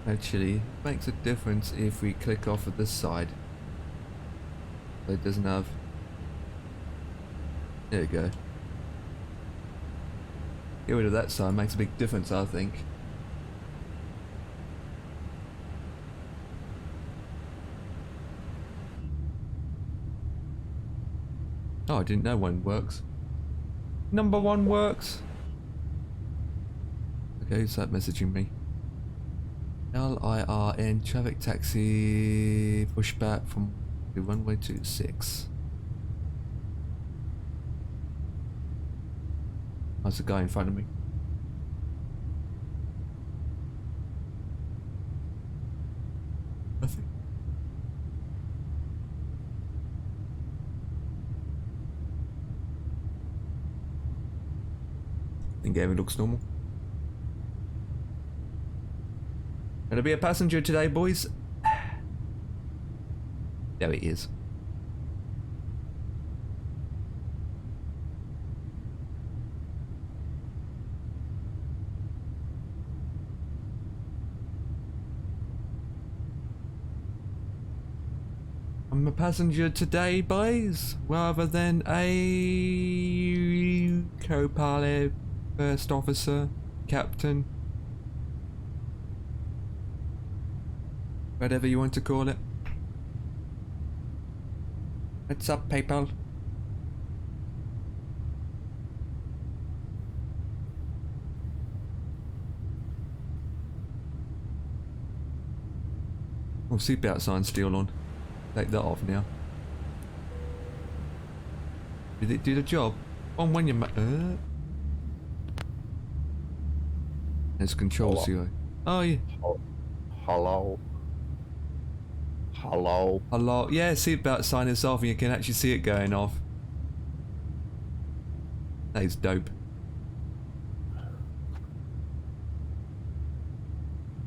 Actually, it makes a difference if we click off at this side. So it doesn't have... There we go. Get rid of that side, makes a big difference, I think. Oh, I didn't know one works. Number one works! Okay, who's that messaging me? LIRN traffic taxi pushback from runway 26. There's a guy in front of me. Nothing. I think everything looks normal. Gonna be a passenger today, boys. There he is. I'm a passenger today, boys, rather than a co-pilot, first officer, captain. Whatever you want to call it. What's up, PayPal? Oh, seatbelt sign still on. Take that off now. Did it do the job? On when you There's control zero. Oh yeah. Hello. Hello. Hello. Yeah, seatbelt sign is off and you can actually see it going off. That is dope.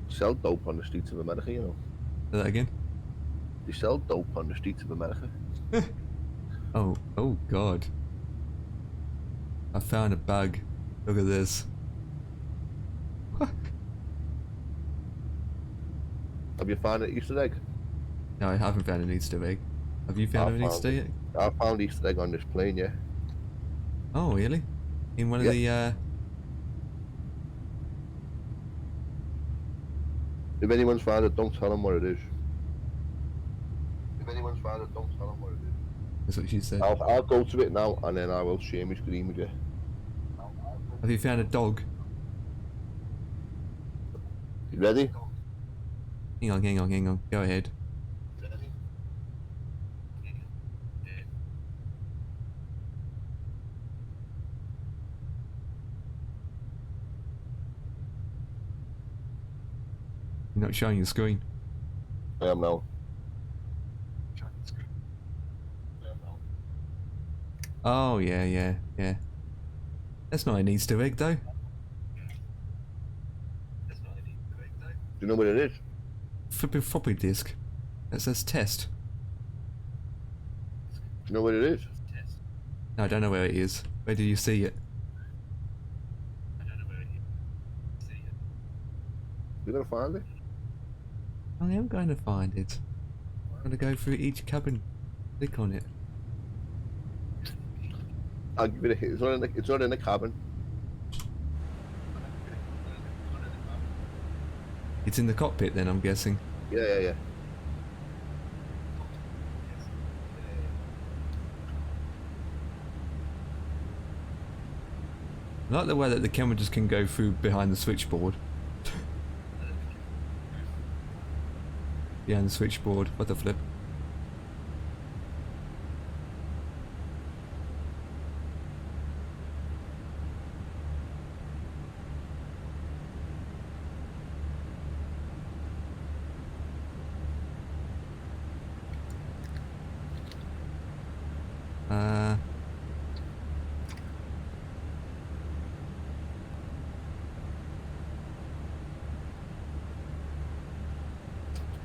Sell dope on the streets of America, you know. Say that again? They sell dope on the streets of America. Oh god. I found a bug. Look at this. Have you found an Easter egg? No, I haven't found an Easter egg. Have you found an Easter egg? I found Easter egg on this plane, yeah. Oh, really? In one of the, If anyone's found it, don't tell them what it is. If anyone's found it, don't tell them what it is. That's what she said. I'll go to it now, and then I will share my screen with you. Have you found a dog? You ready? Hang on. Go ahead. You're not showing your screen. I am now. Oh, yeah. That's not an Easter egg, though. Do you know what it is? Flipping floppy disk. That says test. Do you know what it is? No, I don't know where it is. Where do you see it? You're gonna find it? I am going to find it. I'm going to go through each cabin. Click on it. I'll give it a hit. It's not in the cabin. It's in the cockpit then, I'm guessing. Yeah. I like the way that the camera just can go through behind the switchboard. Behind the switchboard. What the flip?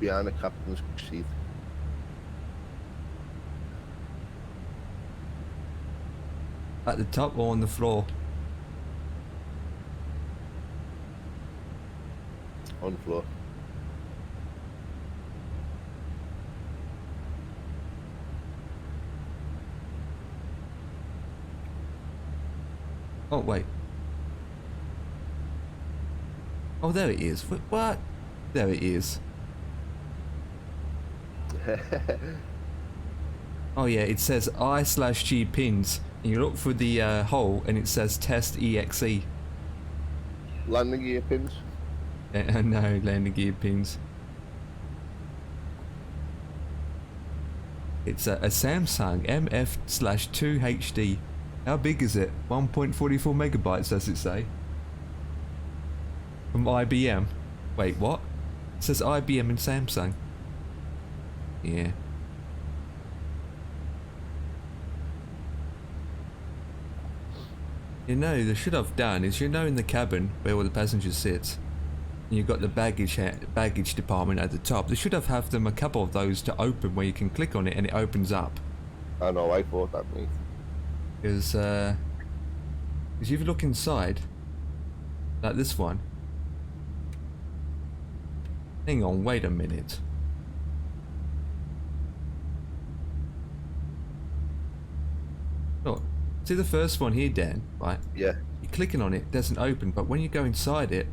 behind the captain's seat. At the top or on the floor? On the floor. Oh, wait. Oh, there it is. What? There it is. Oh, yeah, it says I/G pins. And you look through the hole and it says test EXE. Landing gear pins. No, landing gear pins. It's a Samsung MF/2 HD. How big is it? 1.44 megabytes, does it say? From IBM. Wait, what? It says IBM and Samsung. Yeah. You know, they should have done is, you know, in the cabin where all the passengers sit, and you've got the baggage department at the top. They should have them a couple of those to open where you can click on it and it opens up. I know, I thought that, mate. Because if you look inside, like this one. Hang on, wait a minute. Look, see the first one here, Dan, right? Yeah. You're clicking on it, it doesn't open, but when you go inside it,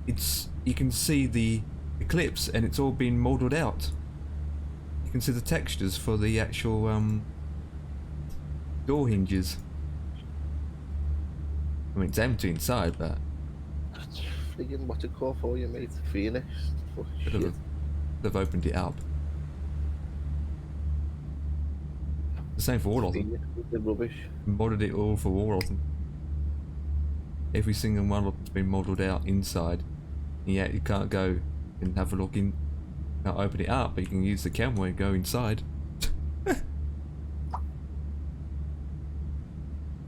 you can see the clips and it's all been modelled out. You can see the textures for the actual door hinges. I mean, it's empty inside, but Friggin' what's it called for you, mate? Phoenix. Oh, shit. they've opened it up. The same for all of them. Phoenix with the rubbish. Modded it all for all of them. Every single one of them's been modelled out inside. And yet you can't go and have a look in. Can't open it up, but you can use the camera and go inside.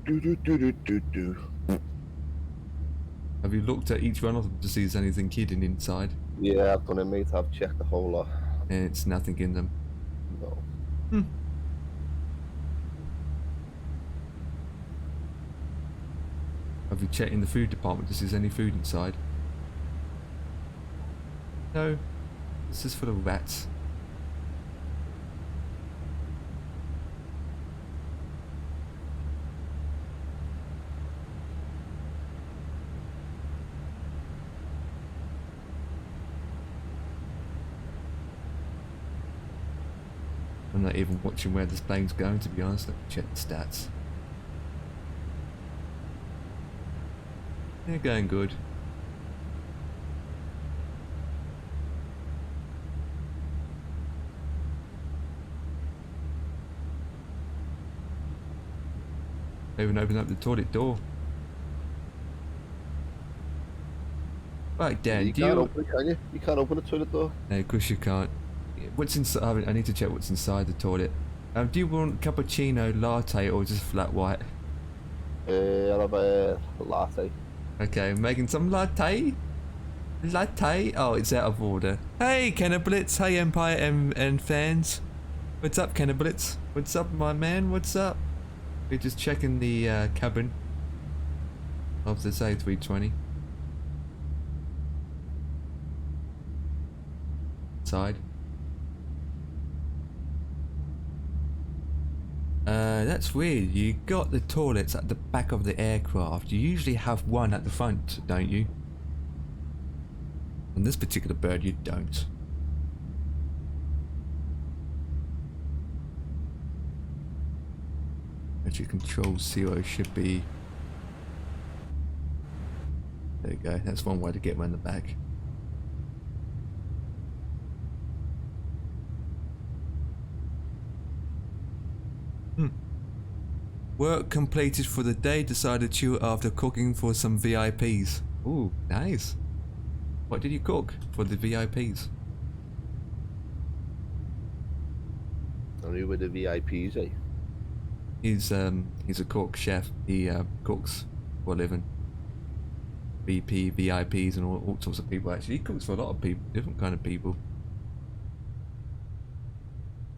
Do. Have you looked at each one of them to see if there's anything hidden inside? Yeah, I've done it, mate. I've checked the whole lot. And it's nothing in them. No. Have you checked in the food department to see if there's any food inside? No. This is full of rats. I'm not even watching where this plane's going, to be honest. Let me check the stats. They're going good. They even opened up the toilet door. Right, Dan, You do can't you... open it, can you? You can't open the toilet door. No, of course you can't. What's inside? I need to check what's inside the toilet. Do you want cappuccino, latte, or just flat white? I'll have a latte. Okay, making some latte. Latte? Oh, it's out of order. Hey, Cannibalits. Hey, Empire and fans. What's up, Cannibalits? What's up, my man? What's up? We're just checking the cabin of this A320. Side. That's weird. You got the toilets at the back of the aircraft. You usually have one at the front, don't you? On this particular bird, you don't. Actually, control 0 should be... There you go. That's one way to get around the back. Work completed for the day. Decided to chill after cooking for some VIPs. Ooh, nice. What did you cook for the VIPs? Only with the VIPs, eh? He's a cook, chef. He cooks for a living. VP, VIPs, and all sorts of people. Actually, he cooks for a lot of people, different kind of people.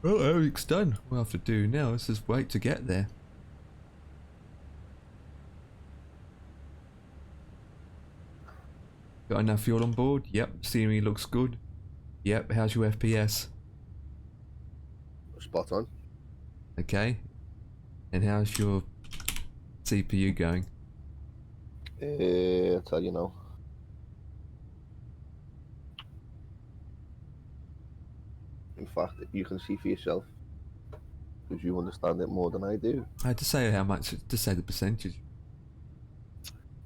Well, Eric's done. What we'll have to do now is just wait to get there. Got enough fuel on board? Yep. Scenery looks good. Yep. How's your FPS? Spot on. Okay. And how's your CPU going? I'll tell you now. In fact, you can see for yourself because you understand it more than I do. I had to say how much, to say the percentage.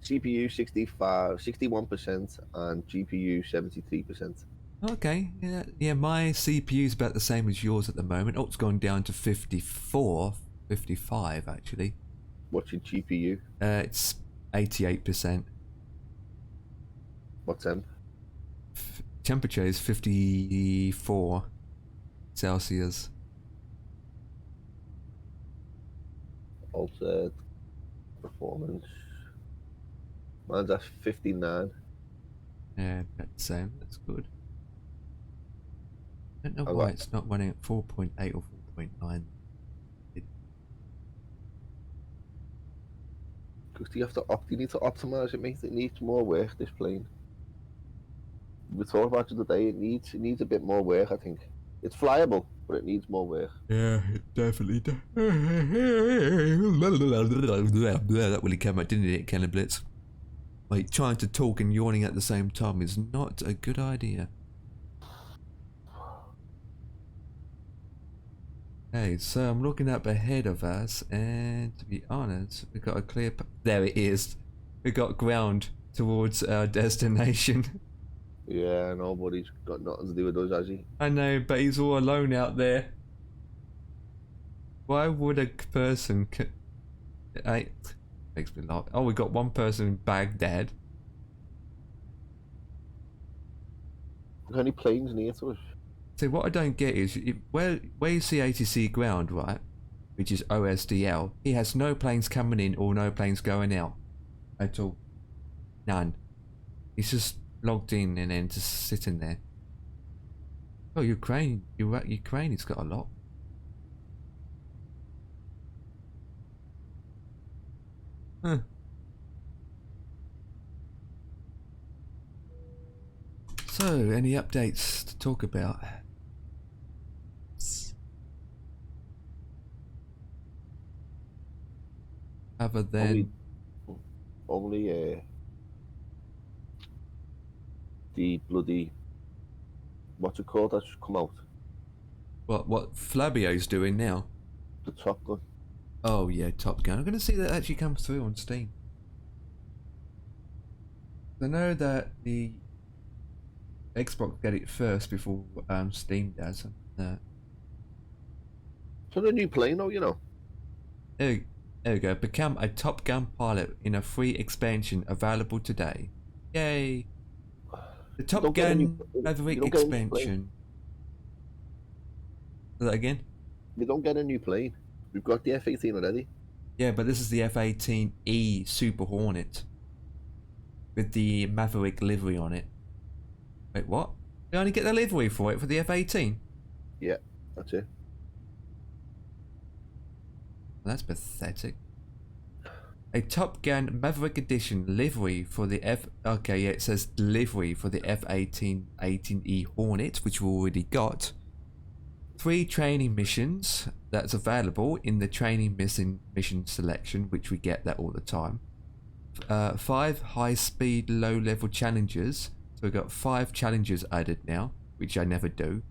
CPU 61% and GPU 73%. Okay, yeah, my CPU is about the same as yours at the moment. Oh, it's gone down to 54, 55 actually. What's your GPU? It's 88%. What temp? Temperature is 54 Celsius. Altered performance. Mine's at 59. Yeah, about the same. That's good. I don't know Oh, why right. it's not running at 4.8 or 4.9. Because you need to optimize it, mate. It needs more work, this plane. We talked about it today, it needs a bit more work, I think. It's flyable, but it needs more work. Yeah, it definitely does. That really came out, didn't it, Ken Blitz? Like, trying to talk and yawning at the same time is not a good idea. Okay, so I'm looking up ahead of us, and to be honest, we got a clear... There it is. We got ground towards our destination. Yeah, nobody's got nothing to do with us, has he? I know, but he's all alone out there. Why would a person... Makes me laugh. Oh, we got one person in Baghdad. There's only planes near to us. See, what I don't get is, where you see ATC ground, right, which is OSDL, he has no planes coming in or no planes going out at all. None. He's just logged in and then just sitting there. Oh, Ukraine. Ukraine's got a lot. Huh. So, any updates to talk about? Other than... Only the bloody... What's it called that's come out? What Flabio's doing now? The Top Gun. Oh yeah, Top Gun. I'm going to see that actually comes through on Steam. I know that the Xbox get it first before Steam does. So the new plane, though, you know. There we go. Become a Top Gun pilot in a free expansion available today. Yay! The Top Gun Maverick expansion. Say that again? We don't get a new plane. We've got the F-18 already. Yeah, but this is the F-18E Super Hornet with the Maverick livery on it. Wait, what? They only get the livery for it for the F-18? Yeah, that's it. That's pathetic. A Top Gun Maverick Edition livery for the Okay, yeah, it says livery for the F-18E Hornet, which we already got. 3 training missions that's available in the training mission selection, which we get that all the time. 5 high-speed, low-level challenges. So we've got 5 challenges added now, which I never do.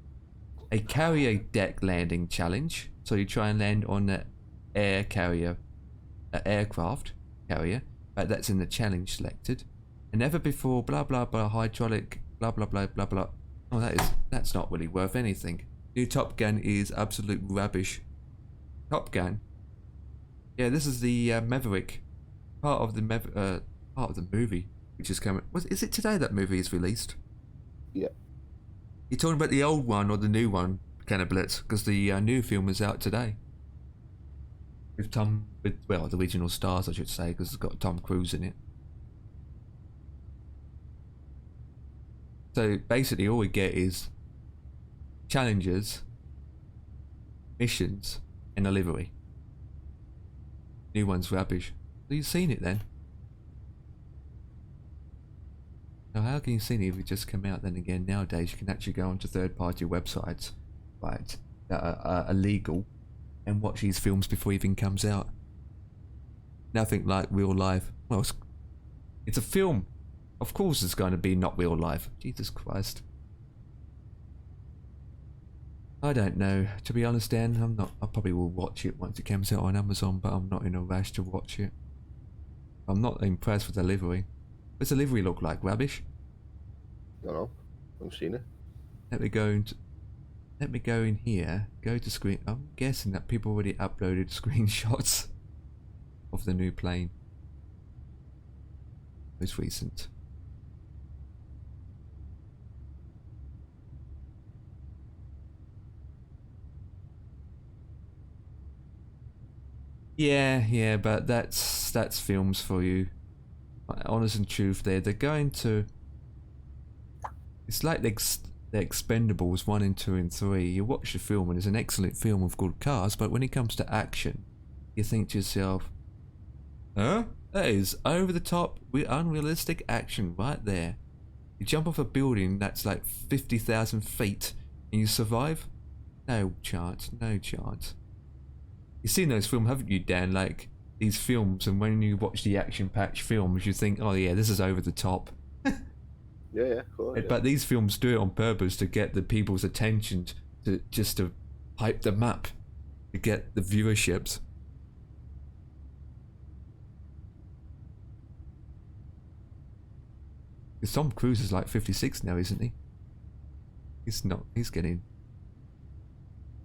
A carrier deck landing challenge. So you try and land on the aircraft carrier, but that's in the challenge selected. And never before, blah blah blah, hydraulic, blah blah blah blah blah. Oh, that's not really worth anything. New Top Gun is absolute rubbish. Top Gun. Yeah, this is the Maverick, part of the movie, which is coming. Is it today that movie is released? Yeah. You talking about the old one or the new one, Ken Blitz? Because the new film is out today. With the original stars, I should say, because it's got Tom Cruise in it. So basically, all we get is challenges, missions in a livery. New one's rubbish. So you've seen it then? Now how can you see it if it just come out? Then again, nowadays you can actually go onto third-party websites, right, that are illegal, and watch these films before it even comes out. Nothing like real life. Well, it's a film. Of course it's going to be not real life. Jesus Christ. I don't know. To be honest, Dan, I probably will watch it once it comes out on Amazon, but I'm not in a rush to watch it. I'm not impressed with the livery. What's the livery look like? Rubbish? Don't know. I've seen it. Let me go in here. Go to screen. I'm guessing that people already uploaded screenshots of the new plane. Most recent. Yeah, but that's films for you. Honest and truth, they're going to. It's like the Expendables 1 and 2 and 3. You watch the film and it's an excellent film with good cars, but when it comes to action, you think to yourself, huh? That is over the top with unrealistic action right there. You jump off a building that's like 50,000 feet and you survive? No chance, no chance. You've seen those films, haven't you, Dan? Like these films, and when you watch the action-packed films, you think, oh yeah, this is over the top. Yeah, cool. Yeah. But these films do it on purpose to get the people's attention, to hype them up, to get the viewerships. Tom Cruise is like 56 now, isn't he? He's not. He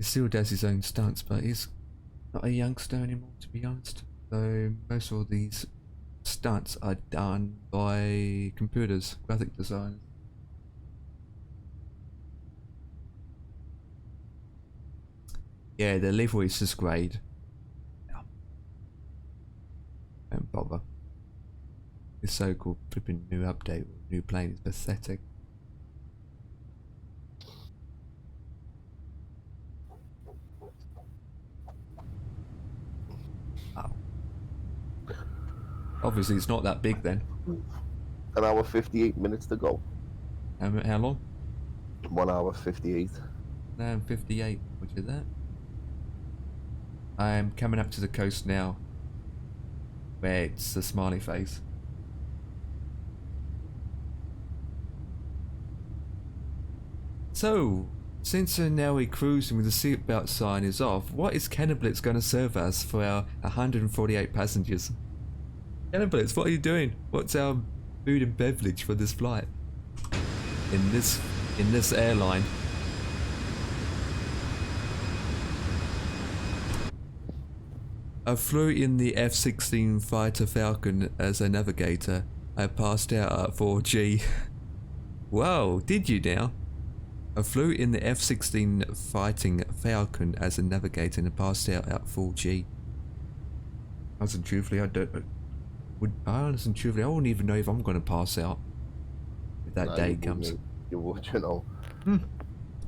still does his own stunts, but he's not a youngster anymore, to be honest. So most of these stunts are done by computers, graphic designers. Yeah, the livery is just great. Yeah. Don't bother. This so-called flipping new update or new plane is pathetic. Oh. Obviously it's not that big then. An hour 58 minutes to go. How long? 1 hour 58. No, I'm 58. Which is that? I'm coming up to the coast now, where it's the smiley face. So, since now we're cruising with the seatbelt sign is off, what is Kenneblitz going to serve us for our 148 passengers? Kenneblitz, what are you doing? What's our food and beverage for this flight? In this airline? I flew in the F-16 Fighter Falcon as a navigator. I passed out at 4G. Whoa, did you now? I flew in the F-16 Fighting Falcon as a navigator and passed out at 4G. Honestly and truthfully, I wouldn't even know if I'm going to pass out if that day comes. You would, you know.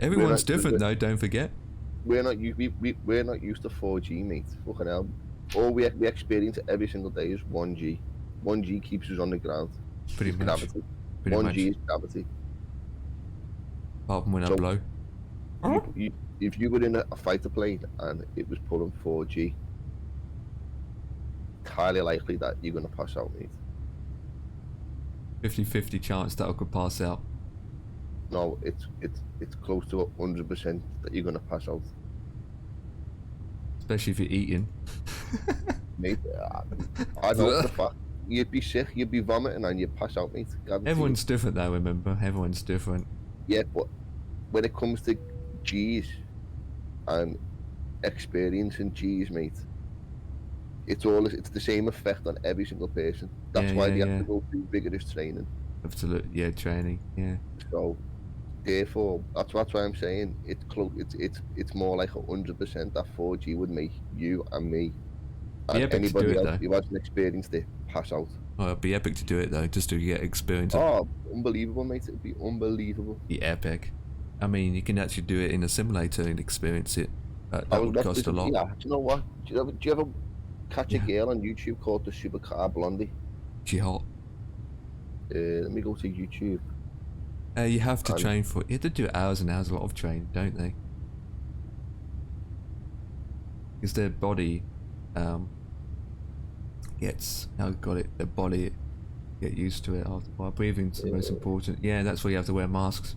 Everyone's different though, don't forget. We're not used to 4G, mate. Fucking hell. All we experience every single day is 1G. 1G keeps us on the ground. Pretty much. Gravity. Pretty 1G much. is gravity. Apart from when I blow. If you were in a fighter plane and it was pulling 4G, it's highly likely that you're going to pass out, mate. 50-50 chance that I could pass out. No, it's close to 100% that you're going to pass out. Especially if you're eating. Mate, I know the fact. You'd be sick, you'd be vomiting, and you'd pass out, mate. Guaranteed. Everyone's different though, remember? Everyone's different. Yeah, but when it comes to G's and experiencing G's, mate, it's the same effect on every single person. That's why they have to go through vigorous training. Absolutely, yeah, training, yeah. So, therefore, that's why I'm saying it's more like 100% that 4G would make you and me and anybody else who hasn't experienced it pass out. Oh, it'd be epic to do it though, just to get experience. Oh, unbelievable, mate! It'd be unbelievable. Be epic. I mean, you can actually do it in a simulator and experience it. That would cost a lot. Yeah, do you know what? Do you ever catch a Yeah. girl on YouTube called the Supercar Blondie? She hot. Let me go to YouTube. You have to And train for it. You have to do hours and hours, a lot of training, don't they? Because their body gets, oh got it, their body get used to it after a while. Breathing's the most important. Yeah, that's why you have to wear masks.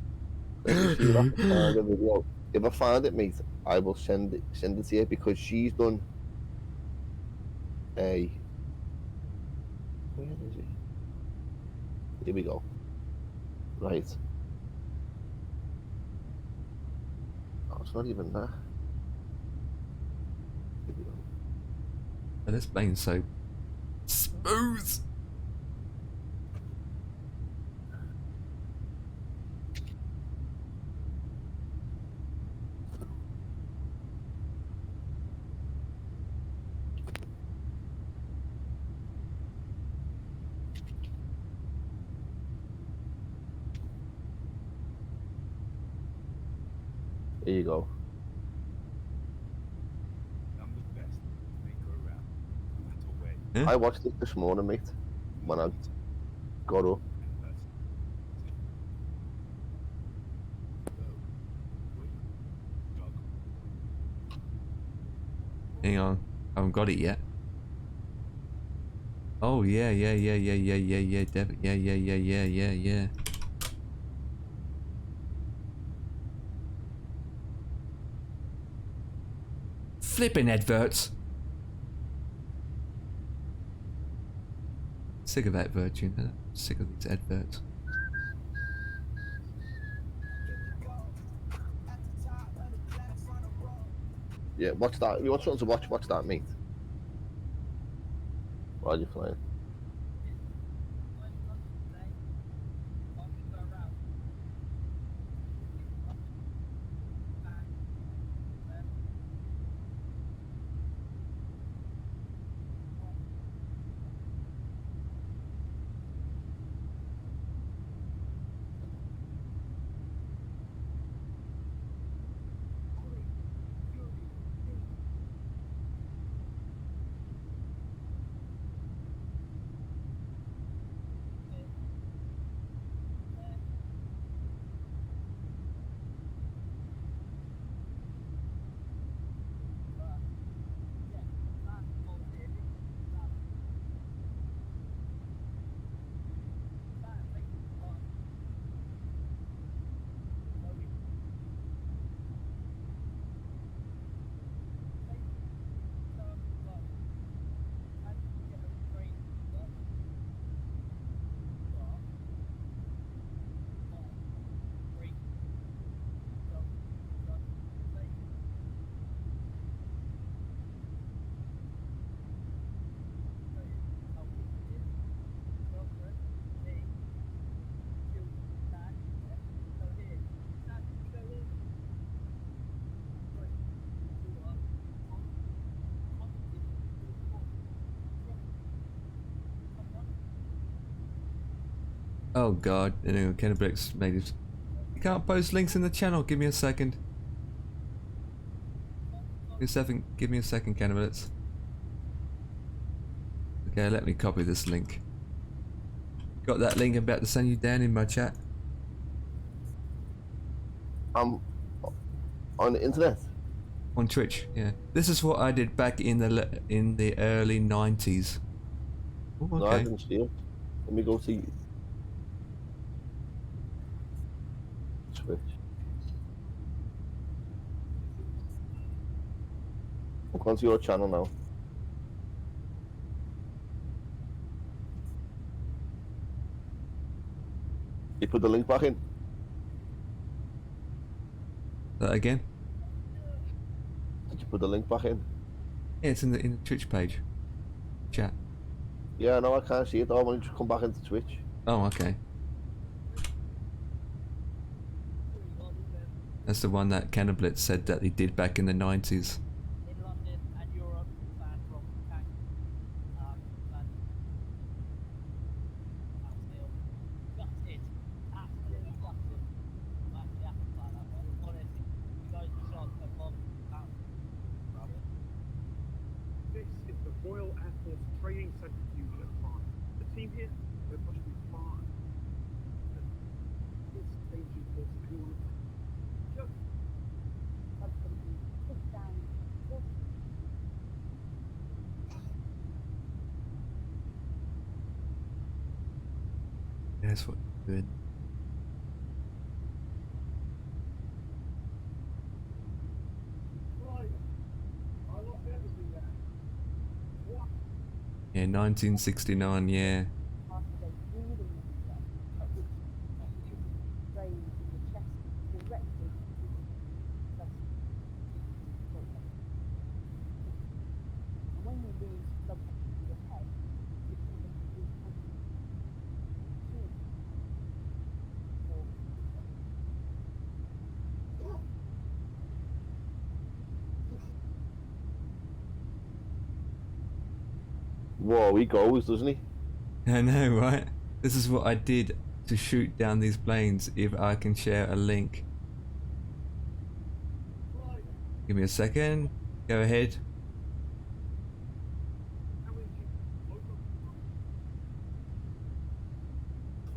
let me see if I can find a video. If I find it, mate, I will send it to you because she's done a. Where is it? Here we go. Right. Oh, it's not even that. Here we go. And this plane's so smooth. Here you go. Yeah? I watched it this morning, mate, when I got up. Hang on, I haven't got it yet. Oh yeah, yeah, yeah. Flipping adverts. Sick of adverts, you know. Sick of these adverts. Yeah, watch that. You want something to watch? Watch that, mate. While you're playing. Oh god, anyway, Kennebricks made it. You can't post links in the channel. Give me a second. Give me a second, Kennebricks. Okay, let me copy this link. Got that link I'm about to send you down in my chat. On the internet. On Twitch, yeah. This is what I did back in the early 90s. Oh, No, I okay. didn't see it. Let me go to Twitch. I'm going to your channel now. You put the link back in. That again? Did you put the link back in? Yeah, it's in the Twitch page. Chat. Yeah, no, I can't see it. I want you to come back into Twitch. Oh, okay. That's the one that Cannablitz said that he did back in the 90s. In London and Europe, fan from gutted, absolutely gutted. I'm actually happy about that one. Honestly, you guys deserve a bomb. Royal Air Force Training Centrifuge at 5. The team here, we're pushing far. This staging course, anyone just That's going to be pushed down. That's what good. right. I lost everything there. What? Yeah, 1969. Yeah. After they breathing at which strains in the chest directly into the chest. And when you lose blood pressure in your head, you can lose Whoa, he goes, doesn't he? I know, right? This is what I did to shoot down these planes. If I can share a link. Give me a second. Go ahead.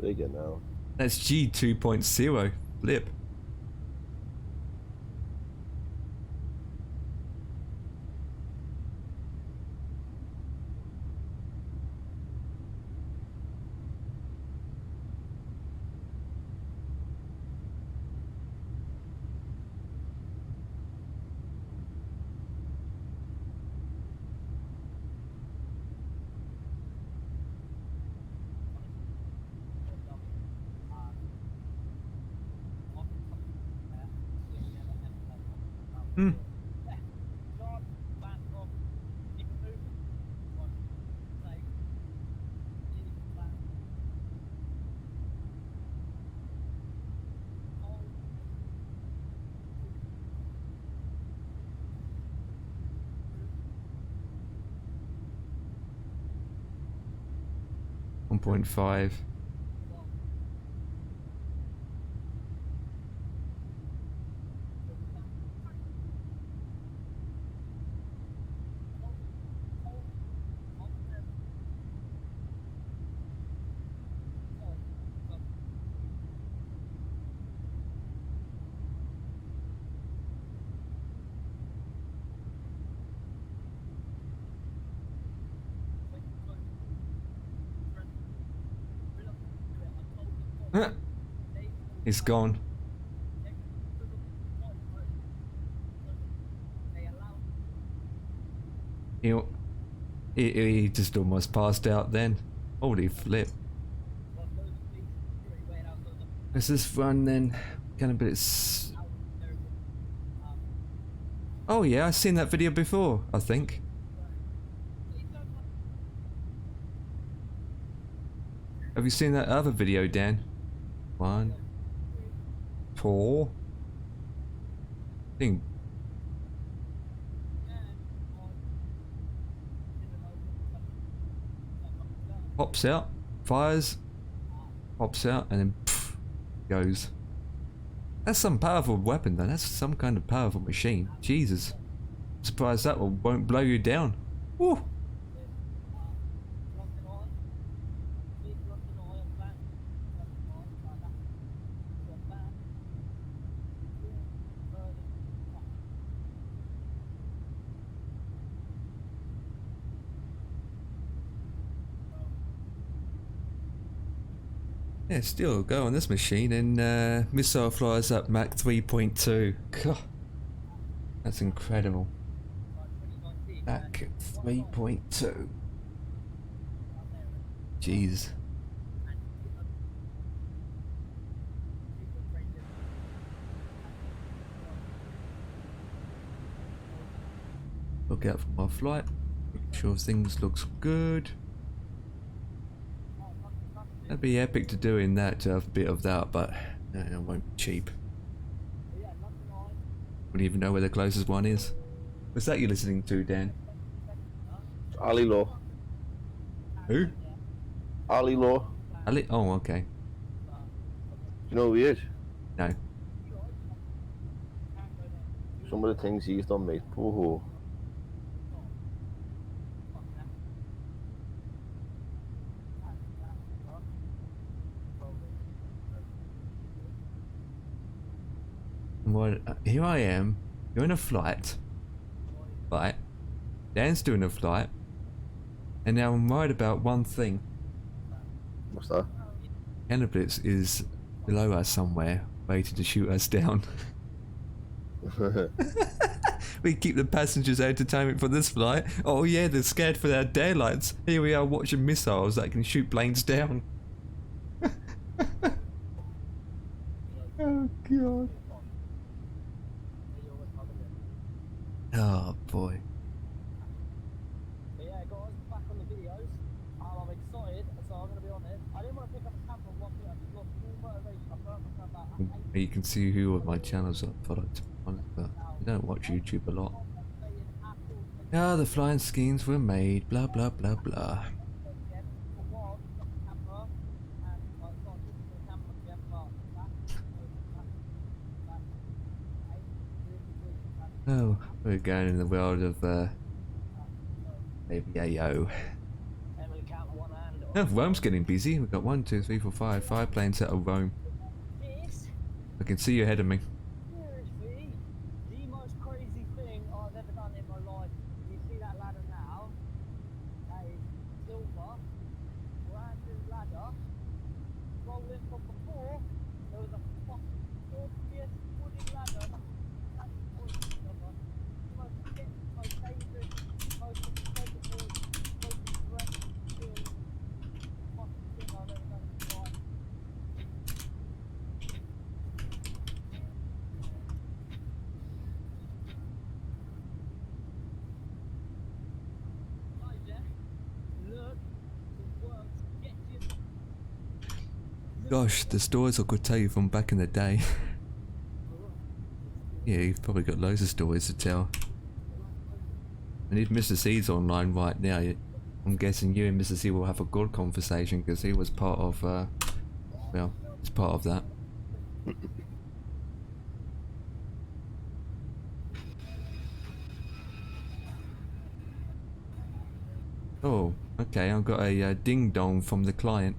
Figure now. That's G 2.0. Flip. Hmm. One 1.5. He's gone. He just almost passed out then. Holy flip. Is this run then gonna be Oh yeah, I've seen that video before, I think. Have you seen that other video, Dan? 1, 4. I think. Pops out, fires, pops out, and then pff, goes. That's some powerful weapon, though. That's some kind of powerful machine. Jesus. I'm surprised that one won't blow you down. Woo! Yeah, still go on this machine, and missile flies up Mach 3.2. God, that's incredible. Mach 3.2. Jeez. Look out for my flight. Make sure things looks good. That'd be epic to do in that, to have a bit of that, but no, it won't be cheap. Wouldn't even know where the closest one is. What's that you're listening to, Dan? Ali Law. Who? Ali Law. Ali? Oh, okay. Do you know who he is? No. Some of the things he's done, mate. Oh. what? Here I am. You're in a flight. Right. Dan's doing a flight. And now I'm worried about one thing. What's that? Cannabis is below us somewhere, waiting to shoot us down. We keep the passengers' entertainment for this flight. Oh yeah, they're scared for their daylights. Here we are watching missiles that can shoot planes down. Oh god. Oh boy. But yeah, guys, back on the videos. I'm excited, so I'm going to be on it. I didn't want to pick up a camera one bit. I just lost all motivation. I burnt myself out. You can see who of my channels are followed on it, but I don't watch YouTube a lot. Ah, the flying schemes were made, blah blah blah blah. Oh, we're going in the world of maybe AO. Oh, Rome's getting busy. We've got 1, 2, 3, 4, 5 planes out of Rome. I can see you ahead of me. Seriously, the most crazy thing I've ever done in my life. You see that ladder now? That is silver, brand new ladder. Rolling from before, there was a fucking obvious wooden ladder. That's the most dangerous, most incredible, most direct fucking thing I've ever done in my life. Gosh, the stories I could tell you from back in the day. Yeah, you've probably got loads of stories to tell. And if Mr. C's online right now, I'm guessing you and Mr. C will have a good conversation because he was part of, well, he's part of that. Oh, okay, I've got a ding dong from the client.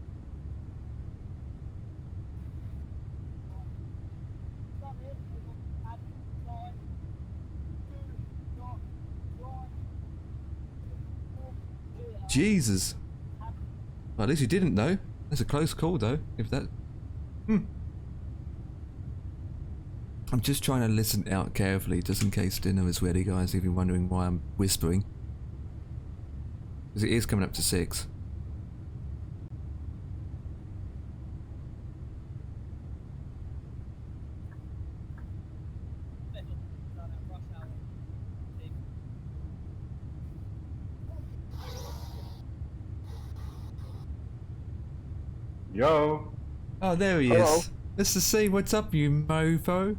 Jesus. Well, at least you didn't know. That's a close call though, if that... I'm just trying to listen out carefully, just in case dinner is ready, guys, if you're wondering why I'm whispering. Because it is coming up to 6. Yo. Oh, there he Hello. is. Mr. C, what's up, you mofo?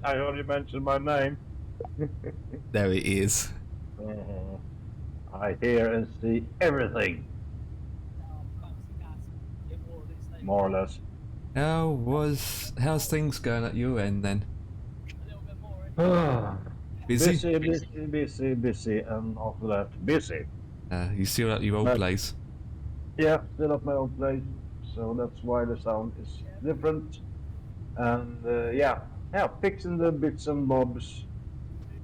I heard you mention my name. There he is. I hear and see everything, more or less. How's things going at your end then? Busy, busy, and after that, busy. You still at your old But- place? Yeah, still at my old place, so that's why the sound is different. And yeah, fixing the bits and bobs.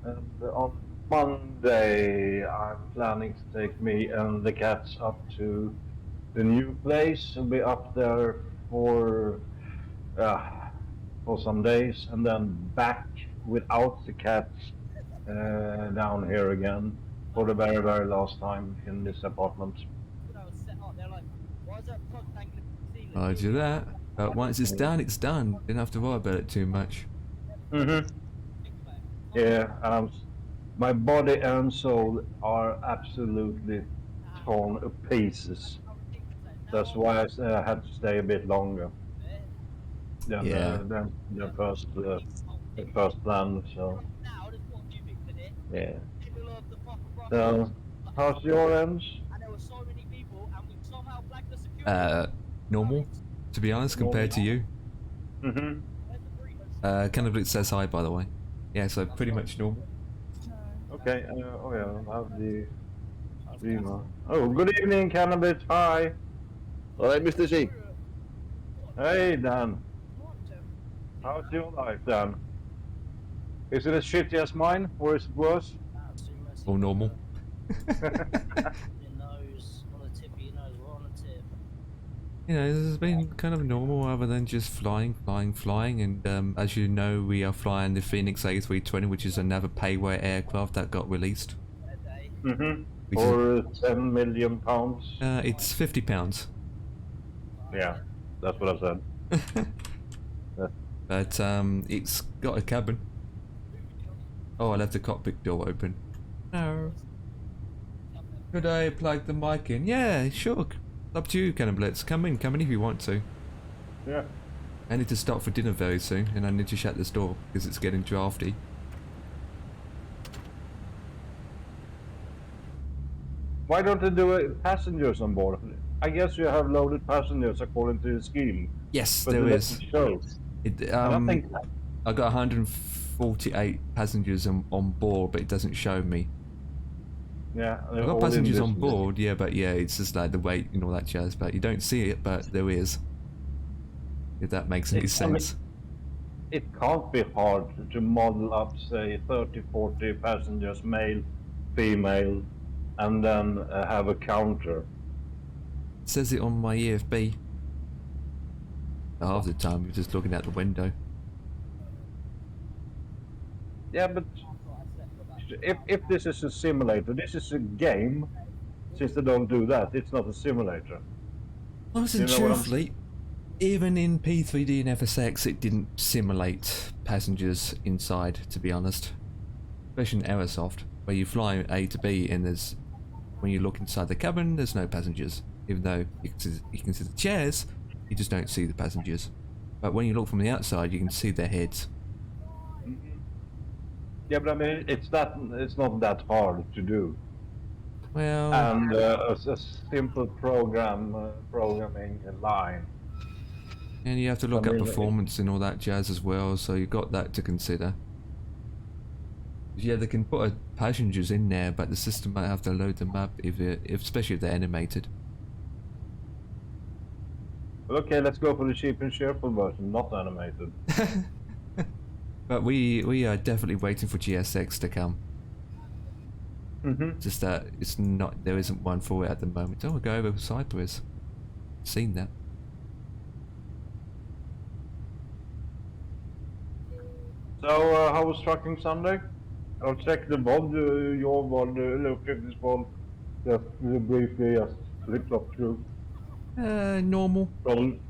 And on Monday, I'm planning to take me and the cats up to the new place. We'll be up there for some days, and then back without the cats down here again for the very, very last time in this apartment. Roger that. But once it's done, it's done. Didn't have to worry about it too much. Yeah, my body and soul are absolutely torn to pieces. That's why I had to stay a bit longer than the first plan. So yeah. So how's your ends? Normal, to be honest, compared to you. Cannabis says hi, by the way. Yeah, so pretty much normal. Okay. Oh yeah, I'll have the streamer. Oh, good evening, Cannabis. Hi. All right, Mr. Z. Hey, Dan. How's your life, Dan? Is it as shitty as mine, or is it worse? All normal. Your nose on the tip of your nose, right on the tip. You know, this has been kind of normal other than just flying. And as you know, we are flying the Phoenix A320, which is another payware aircraft that got released. Mm-hmm. Which is, For 10 million pounds. it's £50. Yeah, that's what I said. But it's got a cabin. Oh, I left the cockpit door open. No. Could I plug the mic in? Yeah, sure. Up to you, Cannonblitz. Come in if you want to. Yeah. I need to stop for dinner very soon, and I need to shut this door because it's getting drafty. Why don't they do passengers on board? I guess you have loaded passengers according to the scheme. Yes, But there it is. doesn't show. It, I don't think I got 148 passengers on board, but it doesn't show me. Yeah, I've got passengers on board, yeah, but yeah, it's just like the weight and all that jazz, but you don't see it, but there is. If that makes any sense. It can't be hard to model up, say, 30, 40 passengers, male, female, and then have a counter. It says it on my EFB. Half the time you're just looking out the window. Yeah, but if this is a simulator, this is a game. Since they don't do that, it's not a simulator. Honestly, You know what I'm- truthfully, even in P3D and FSX, it didn't simulate passengers inside, to be honest. Especially in Aerosoft, where you fly A to B and there's, when you look inside the cabin, there's no passengers. Even though you can see the chairs, you just don't see the passengers. But when you look from the outside, you can see their heads. Yeah, but I mean, it's not that hard to do. Well, And a simple programming line. and you have to look I at mean, performance and all that jazz as well, so you've got that to consider. Yeah, they can put passengers in there, but the system might have to load them up especially if they're animated. Okay, let's go for the cheap and cheerful version, not animated. But we are definitely waiting for GSX to come. Mm-hmm. Just that there isn't one for it at the moment. Oh, we'll go over Cyprus. Seen that. So, how was trucking Sunday? I'll check the VOD, your VOD, look at this VOD. Just briefly, just flip-flop through. Normal. From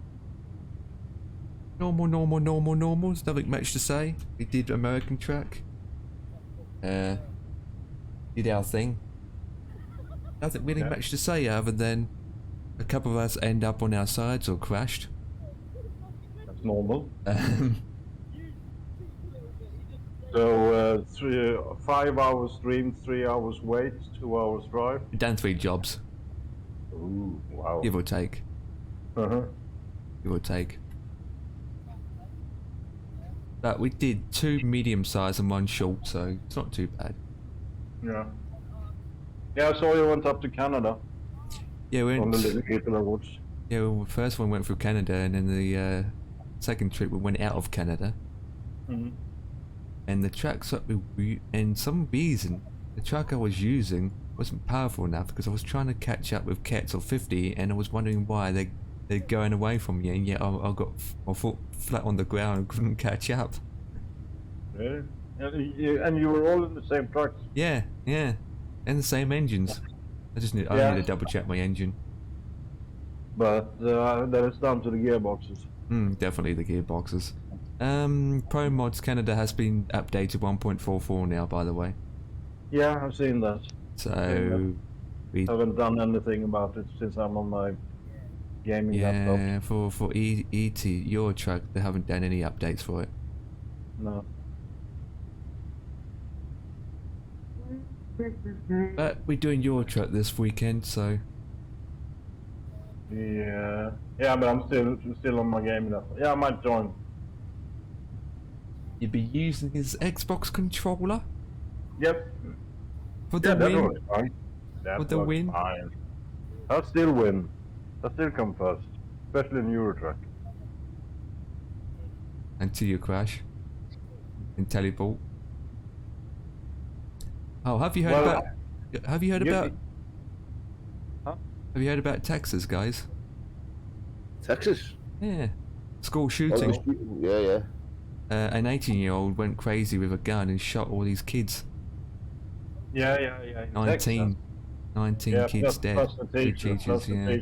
Normal. There's nothing much to say. We did American track. Did our thing. Nothing really much to say other than a couple of us end up on our sides or crashed. That's normal. So, 5 hours stream, 3 hours wait, 2 hours drive. We've done 3 jobs, Ooh, wow. give or take. Uh-huh. Give or take. But we did 2 medium size and 1 short, so it's not too bad. Yeah. Yeah, I saw you went up to Canada Yeah, we on the went. Little Hitler Awards. Yeah, well, the first one went through Canada, and then the second trip we went out of Canada. Mm-hmm. And the tracks that and some reason the track I was using wasn't powerful enough because I was trying to catch up with Kets or 50, and I was wondering why they're going away from me, and yet I got my foot flat on the ground and couldn't catch up. Really? And you were all in the same trucks? Yeah, and the same engines. I need to double check my engine. But that is down to the gearboxes. Definitely the gearboxes. Pro Mods Canada has been updated 1.44 now, by the way. Yeah, I've seen that. So we Haven't done anything about it since I'm on my gaming laptop. yeah for ET your truck they haven't done any updates for it. No. But we're doing your truck this weekend, so Yeah, but I'm still on my gaming laptop. Yeah, I might join. you'd be using his Xbox controller Yep. for the Yeah, that win. works fine. That For the works win. fine. I'll still win. I'll still come first, especially in Eurotruck. until you crash and teleport. Oh, have you heard Well, about? Have you heard you- about? Huh? Have you heard about Texas, guys? Texas. Yeah, school Oh, shooting. yeah, yeah. An 18-year-old went crazy with a gun and shot all these kids. Yeah. In 19, Texas. 19 Yeah, kids dead. plus the Two teacher. teachers, yeah.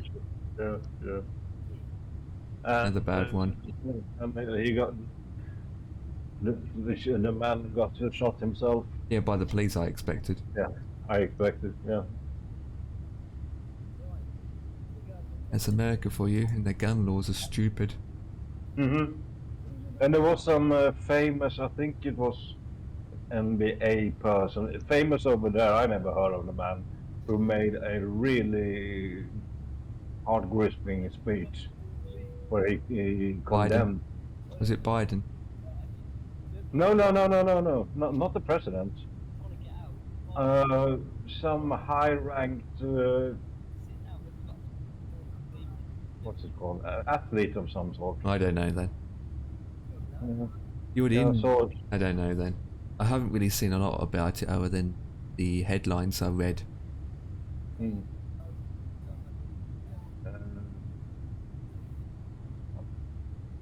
Yeah. Another bad one. And he got the man got shot himself. Yeah, by the police, I expected. Yeah, I expected. Yeah. That's America for you, and their gun laws are stupid. And there was some famous, I think it was NBA person, famous over there. I never heard of the man who made a really hard-gripping speech where he condemned. Was it Biden? No, not the president. Some high-ranked, what's it called, athlete of some sort. I don't know then. You would Yeah, in? so I don't know then. I haven't really seen a lot about it other than the headlines I read. mm.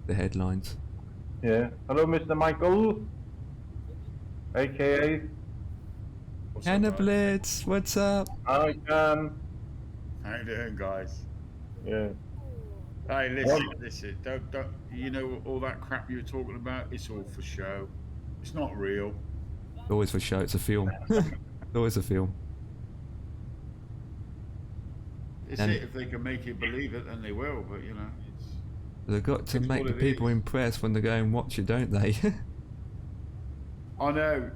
The headlines. Yeah. Hello, Mr. Michael, aka. Anna Blitz, what's up? I can. How you doing, guys? Yeah. Hey, listen. Don't. You know all that crap you were talking about? It's all for show. It's not real. Always for show. It's a film. Always a film. It's And- it. If they can make you believe it, then they will. But you know, it's. They've got to It's make what the it people is. impressed when they go and watch it, don't they? I know.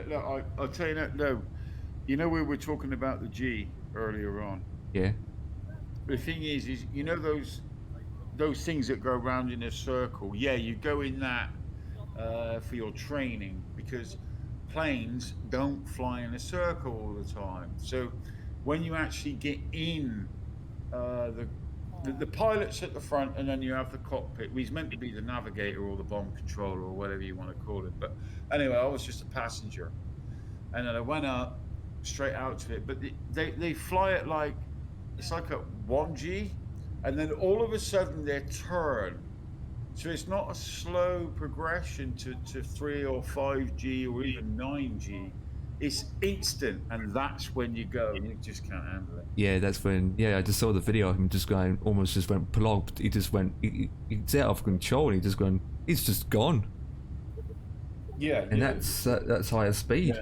Look, I'll tell you that. No, you know we were talking about the G earlier on. Yeah. The thing is you know those things that go around in a circle. Yeah, you go in that for your training because planes don't fly in a circle all the time. So when you actually get in the pilot's at the front, and then you have the cockpit. He's meant to be the navigator or the bomb controller or whatever you want to call it. But anyway, I was just a passenger, and then I went up straight out to it. But they fly it like it's like a 1G, and then all of a sudden they turn. So it's not a slow progression to 3 or 5G or even 9G. It's instant, and that's when you go. You just can't handle it. Yeah, that's when. Yeah, I just saw the video of him just going, almost just went plogged. He just went. He's out of control. And he just gone. He's just gone. Yeah, And that's higher speed.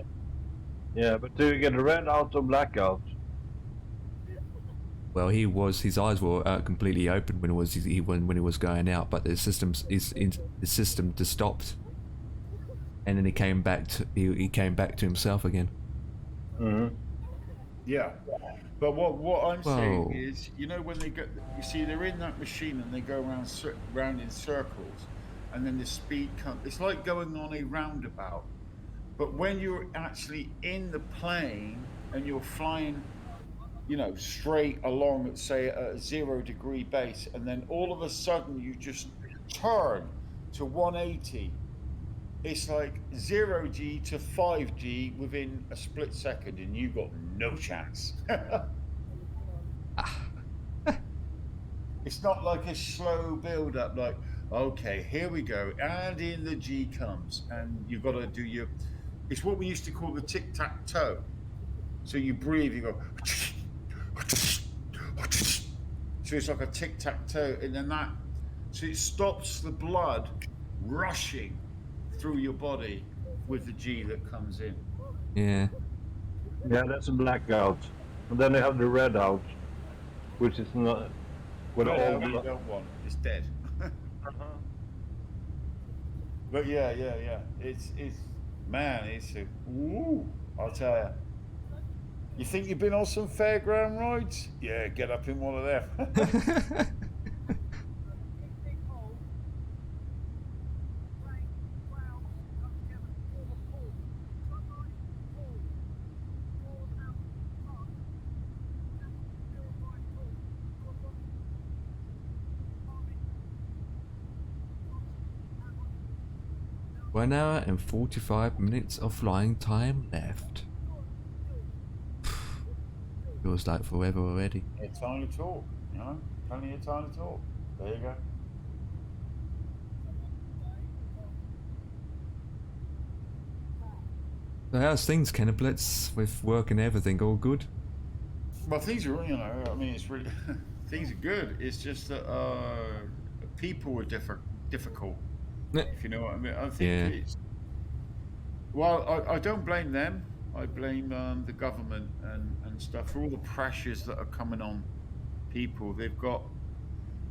Yeah, but do you get a red out or blackout? Well, his eyes were completely open when he was going out, but the system just stopped, and then he came back to himself again. Mm-hmm. Yeah, but what I'm saying Whoa. is, you know, when they go, you see, they're in that machine and they go round in circles, and then the speed comes. It's like going on a roundabout, but when you're actually in the plane and you're flying, you know, straight along at say a 0 degree base, and then all of a sudden you just turn to 180. It's like 0G to 5G within a split second, and you got no chance. It's not like a slow build up, like, okay, here we go, and in the G comes, and you've got to do your, it's what we used to call the tic-tac-toe. So you breathe, you go, so it's like a tic-tac-toe, and then that, so it stops the blood rushing through your body with the G that comes in. Yeah. Yeah, that's a blackout. And then they have the red out, which is not. With all No, the, you don't want, it's dead. But yeah. It's man, it's a, ooh, I'll tell you. You think you've been on some fairground rides? Yeah, get up in one of them. 1 hour and 45 minutes of flying time left. Feels like forever already. Yeah, time to talk, you know? Plenty of time to talk. There you go. So how's things, Kenneblitz, with work and everything? All good? Well, things are, you know, I mean, it's really, things are good. It's just that people are difficult, Yeah. if you know what I mean. I think Yeah. it's, well, I don't blame them. I blame the government and stuff for all the pressures that are coming on people.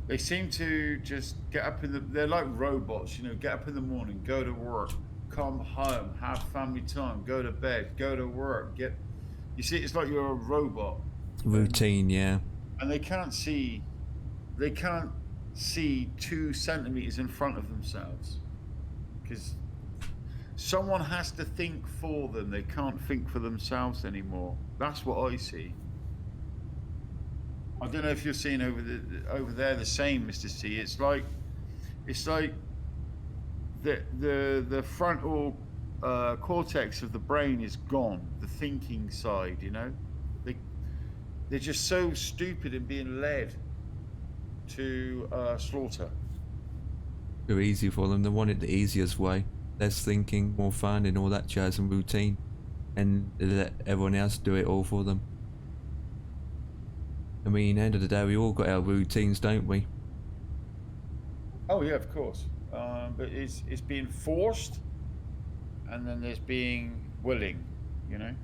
They seem to just get up they're like robots, you know, get up in the morning, go to work, come home, have family time, go to bed, go to work, you see, it's like you're a robot. Routine, yeah. And they can't see 2 centimeters in front of themselves because someone has to think for them. They can't think for themselves anymore. That's what I see. I don't know if you're seeing over there the same, Mr. C. It's like the frontal cortex of the brain is gone. The thinking side, you know, they're just so stupid and being led to slaughter. Too easy for them. They want it the easiest way. Less thinking, more fun and all that jazz and routine. And they let everyone else do it all for them. I mean, end of the day, we all got our routines, don't we? Oh yeah, of course. But it's being forced, and then there's being willing, you know.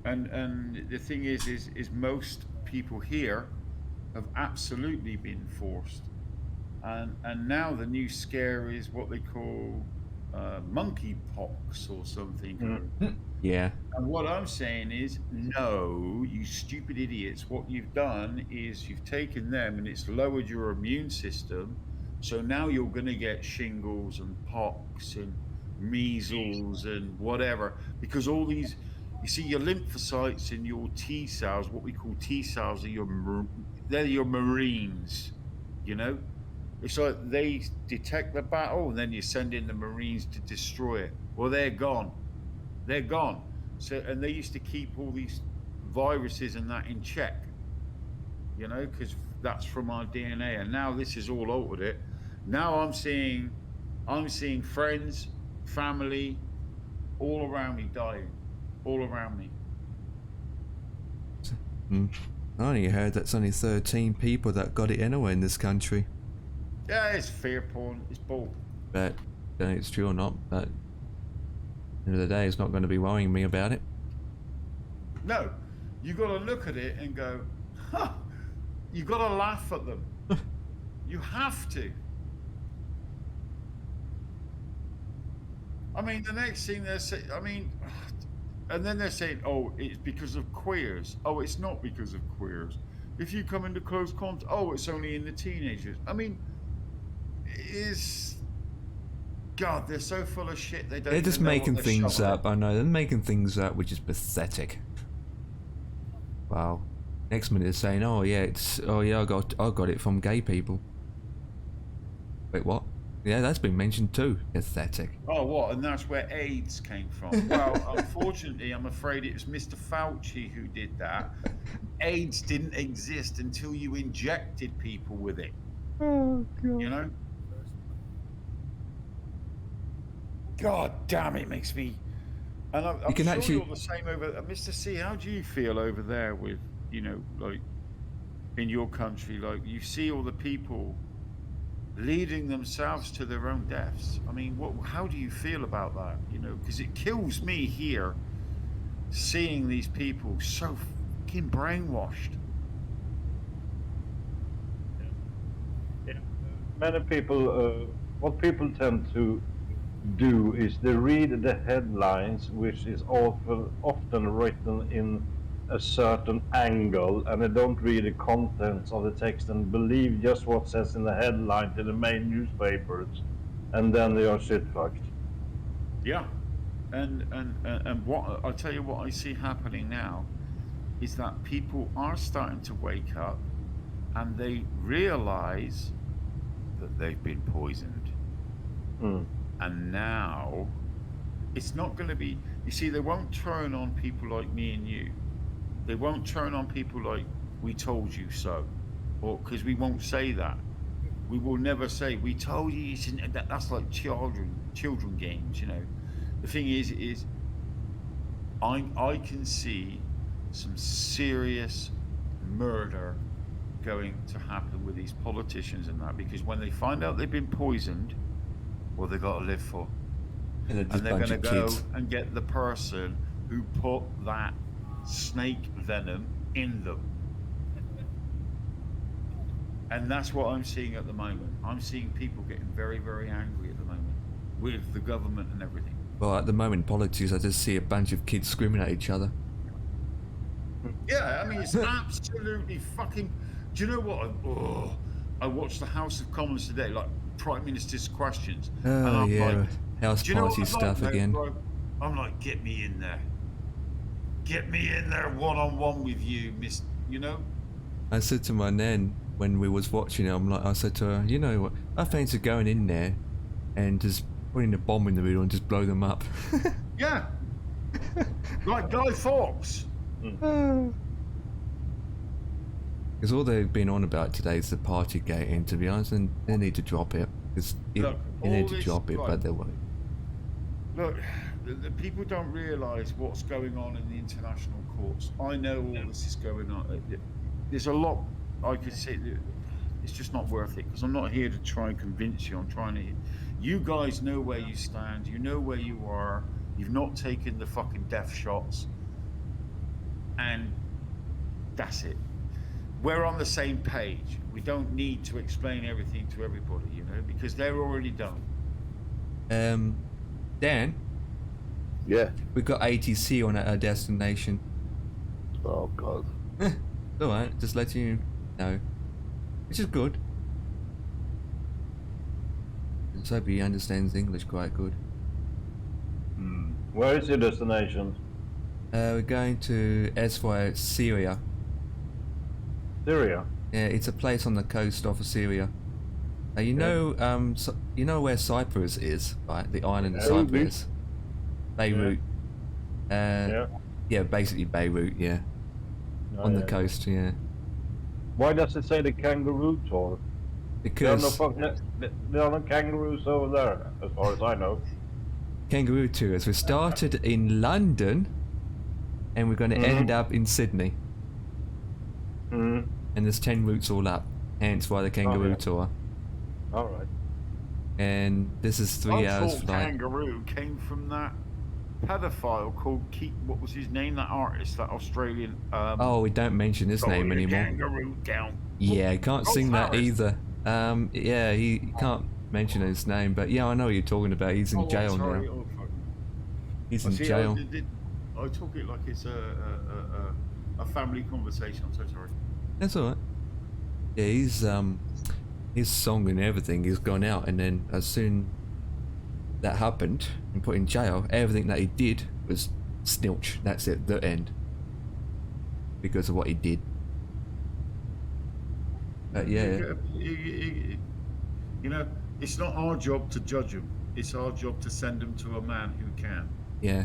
And the thing is most people here have absolutely been forced, and now the new scare is what they call monkeypox or something. Yeah. And what I'm saying is, no, you stupid idiots. What you've done is you've taken them and it's lowered your immune system. So now you're going to get shingles and pox and measles and whatever, because all these, you see, your lymphocytes and your T cells, what we call T cells, they're your Marines, you know? It's like they detect the battle and then you send in the Marines to destroy it. Well, they're gone. They're gone. So, and they used to keep all these viruses and that in check, you know, because that's from our DNA. And now this has all altered it. Now I'm seeing friends, family, all around me dying, all around me. I only heard that's only 13 people that got it anyway in this country. Yeah, it's fear porn. It's bull. But don't know if it's true or not, but at the end of the day, it's not going to be worrying me about it. No, you got to look at it and go, huh, you got to laugh at them. You have to. I mean, the next thing they're saying, and then they're saying, oh, it's because of queers. Oh, it's not because of queers. If you come into close contact, oh, it's only in the teenagers. I mean, God, they're so full of shit. They're just making things up. I know they're making things up, which is pathetic. Wow. Next minute they're saying, "Oh yeah, I got it from gay people." Wait, what? Yeah, that's been mentioned too. Pathetic. Oh, what? And that's where AIDS came from. Well, unfortunately, I'm afraid it was Mr. Fauci who did that. AIDS didn't exist until you injected people with it. Oh God. You know? God damn, it makes me. And I'm You can sure actually- you're the same over. Mr. C, how do you feel over there with, you know, like in your country? Like you see all the people leading themselves to their own deaths. I mean, how do you feel about that? You know, because it kills me here seeing these people so fucking brainwashed. Yeah. Many people, what people tend to do is they read the headlines, which is often written in a certain angle, and they don't read the contents of the text and believe just what says in the headline to the main newspapers, and then they are shit fucked. Yeah, and what I'll tell you, what I see happening now is that people are starting to wake up, and they realize that they've been poisoned. And now it's not going to be, you see, they won't turn on people like me and you. They won't turn on people like we told you so, or because we won't say that. We will never say we told you. That's like children games, you know. The thing is I can see some serious murder going to happen with these politicians and that, because when they find out they've been poisoned, well, they got to live for, And they're just and they're bunch going to of go kids. and get the person who put that snake venom in them. And that's what I'm seeing at the moment. I'm seeing people getting very, very angry at the moment with the government and everything. Well, at the moment, politics, I just see a bunch of kids screaming at each other. Yeah, I mean, it's absolutely fucking. Do you know what? I watched the House of Commons today, like Prime Minister's questions, and Oh, I'm yeah, like, house do you know what party I'm stuff like, again. bro? I'm like, get me in there. Get me in there one-on-one with you, miss. You know? I said to my nan when we was watching it, I said to her, you know what, I fancy going in there and just putting a bomb in the middle and just blow them up. Yeah. Like Guy Fawkes. Because all they've been on about today is the party gate, and to be honest, and they need to drop it. Because Look, they need all to this- drop it, right. but they won't. Look, the people don't realise what's going on in the international courts. I know all this is going on. There's a lot I could say. It's just not worth it, because I'm not here to try and convince you. I'm trying to. You guys know where you stand. You know where you are. You've not taken the fucking death shots, and that's it. We're on the same page. We don't need to explain everything to everybody, you know, because they're already done. Dan, Yeah. we got ATC on at our destination. Oh God. It's alright, just letting you know. Which is good. Let's hope he understands English quite good. Where is your destination? We're going to Syria. Syria. Yeah, it's a place on the coast of Syria. You know, you know where Cyprus is, right? The island of Beirut. Cyprus. Beirut. Yeah. Yeah, basically Beirut. Yeah, Oh, on the yeah. coast. Yeah, Why does it say the Kangaroo Tour? There are no because there are no kangaroos over there, as far as I know. Kangaroo Tours. We started in London, and we're going to end up in Sydney. Mm. And there's 10 routes all up. Hence why the Kangaroo yeah. Tour. All right. And this is 3 I hours thought flight. Kangaroo came from that pedophile called Keith. What was his name? That artist, that Australian. Oh, we don't mention his name throwing a anymore. Kangaroo down. Yeah, I can't Rolf sing that Harris. either. Yeah, he can't mention his name, but yeah, I know what you're talking about. He's in Oh, jail sorry. now. Oh, fuck. He's I in see, jail. I took it like it's a family conversation. I'm so sorry. That's alright. Yeah, he's his song and everything is gone out, and then as soon that happened and put in jail, everything that he did was snilch. That's it, the end. Because of what he did. Yeah. You know, it's not our job to judge him. It's our job to send him to a man who can. Yeah.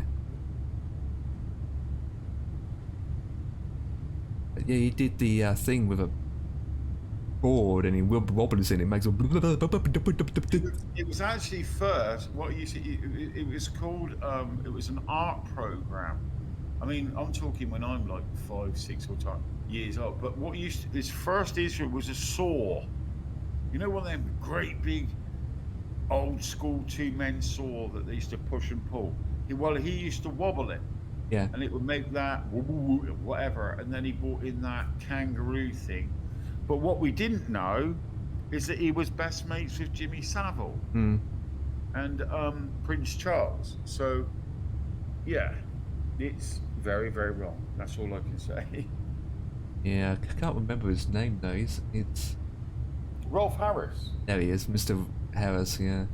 But yeah, he did the thing with a board and he wobbles in it, makes a. It was actually first what you see. It was called. It was an art program. I mean, I'm talking when I'm like 5, 6 or 10 years old. But what used to, his first instrument was a saw. You know, one of them great big, old school 2-men saw that they used to push and pull. He used to wobble it. Yeah. And it would make that whatever. And then he brought in that kangaroo thing. But what we didn't know is that he was best mates with Jimmy Savile and Prince Charles. So, yeah, it's very, very wrong. That's all I can say. Yeah, I can't remember his name though. It's Rolf Harris. there he is, Mr. Harris. Yeah.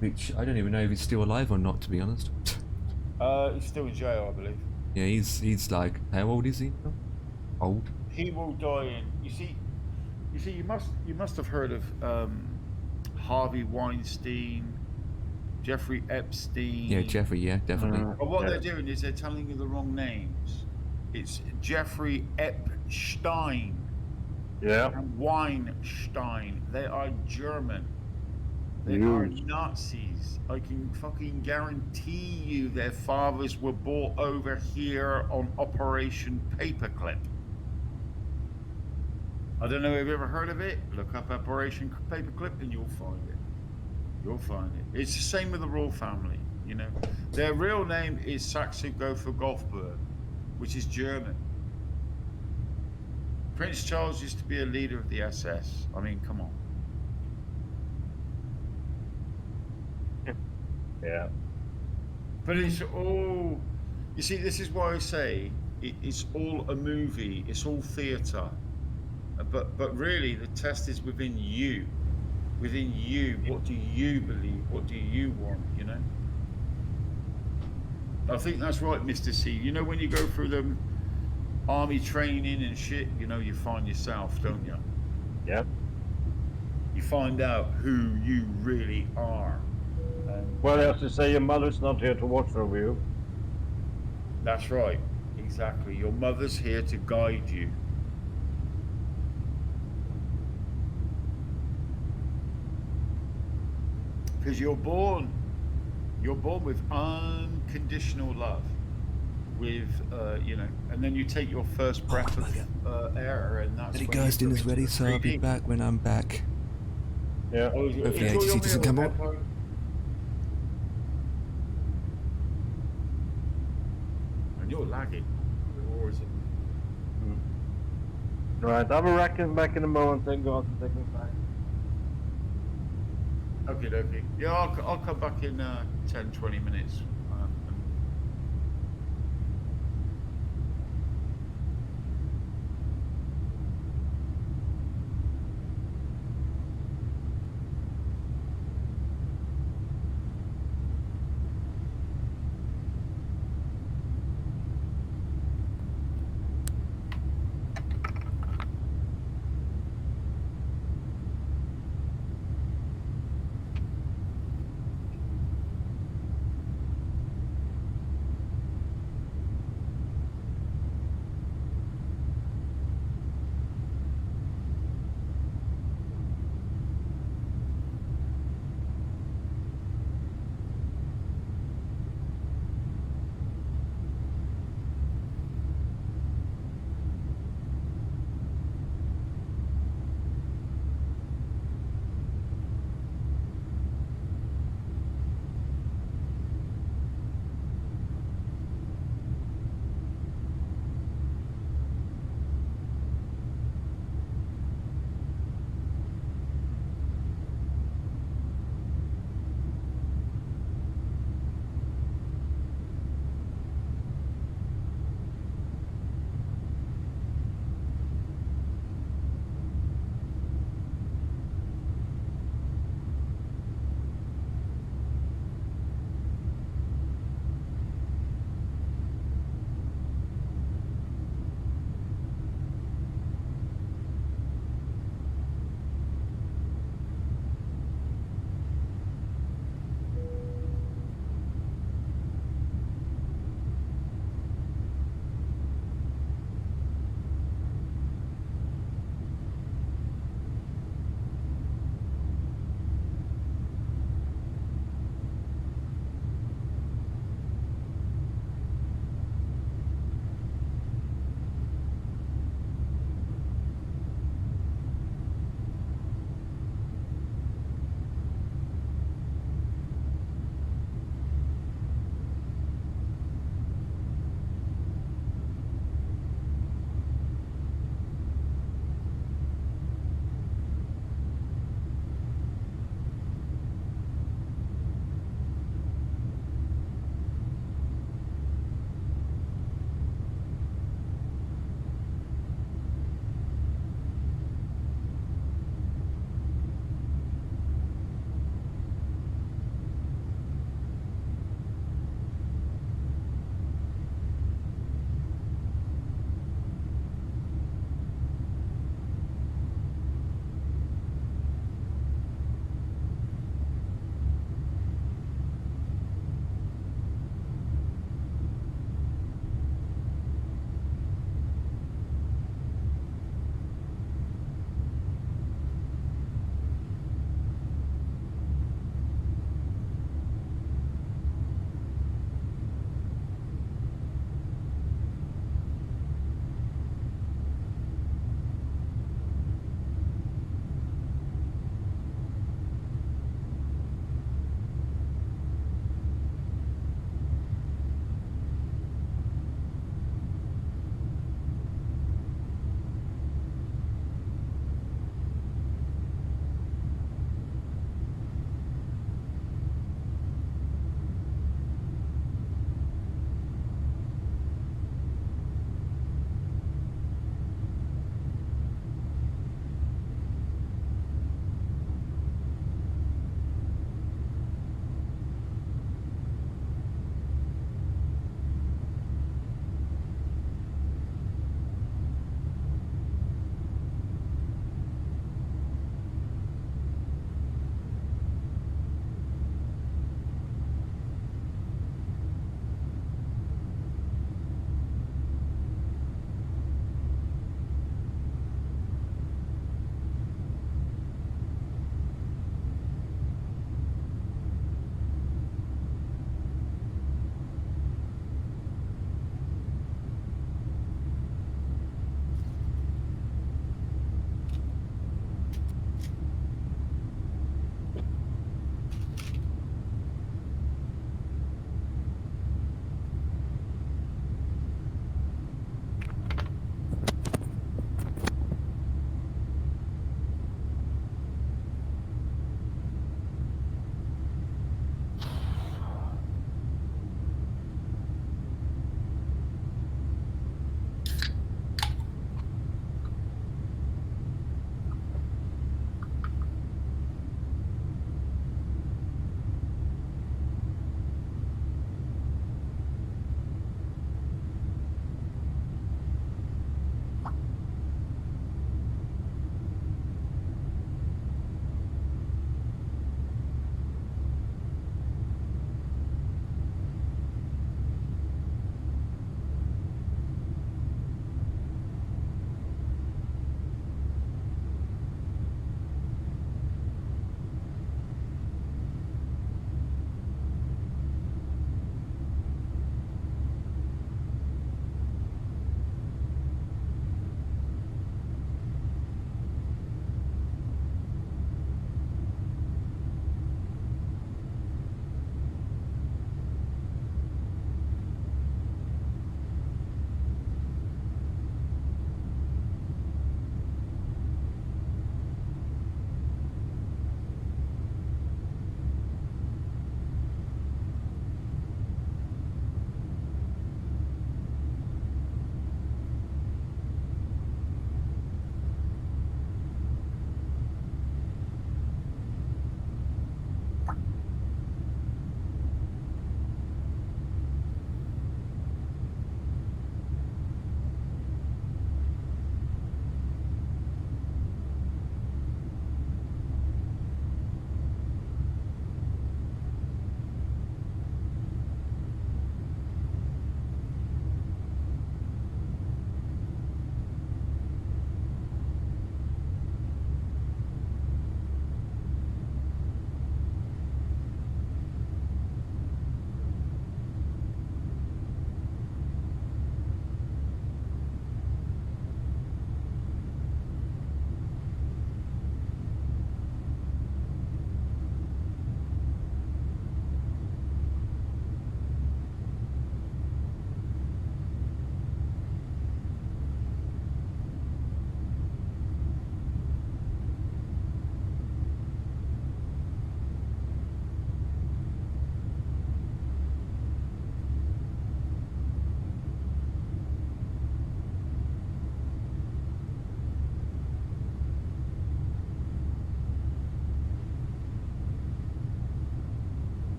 Which I don't even know if he's still alive or not, to be honest. He's still in jail, I believe. Yeah, he's like, how old is he? Old. He will die in. You see, you must have heard of Harvey Weinstein, Jeffrey Epstein. Yeah, Jeffrey. Yeah, definitely. But what Yeah. they're doing is they're telling you the wrong names. It's Jeffrey Epstein Yeah. and Weinstein. They are German. They are Huge. Nazis. I can fucking guarantee you their fathers were brought over here on Operation Paperclip. I don't know if you've ever heard of it. Look up Operation Paperclip and you'll find it. You'll find it. It's the same with the royal family, you know. Their real name is Saxe Gotha Golfberg, which is German. Prince Charles used to be a leader of the SS. I mean, come on. Yeah. But it's all, you see, this is why I say it's all a movie, it's all theatre. But really, the test is within you. Within you, what do you believe? What do you want, you know? I think that's right, Mr. C. You know, when you go through the army training and shit, you know, you find yourself, don't you? Yeah. You find out who you really are. Well, as you say, your mother's not here to watch over you. That's right, exactly. Your mother's here to guide you. Because you're born with unconditional love, with you know, and then you take your first breath of air, and that's Ready, when guys, you dinner's go ready, into so I'll be 3D. back when I'm back. Yeah. Hopefully Enjoy ATC your doesn't meal, come up. Peppo. And you're lagging, or is it? Right, I'll be back in a moment and go out and take a time. Okay. Yeah, I'll come back in 10, 20 minutes.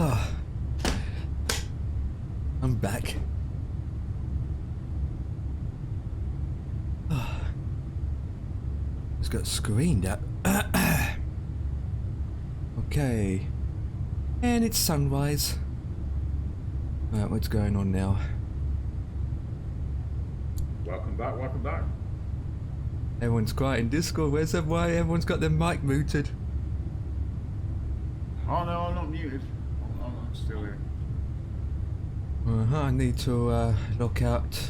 Oh, I'm back. Oh, just got screened at. Okay. And it's sunrise. Right, what's going on now? Welcome back, welcome back. Everyone's quiet in Discord. Where's everyone? Everyone's got their mic muted. Oh no, I'm not muted. I'm still here. I need to look out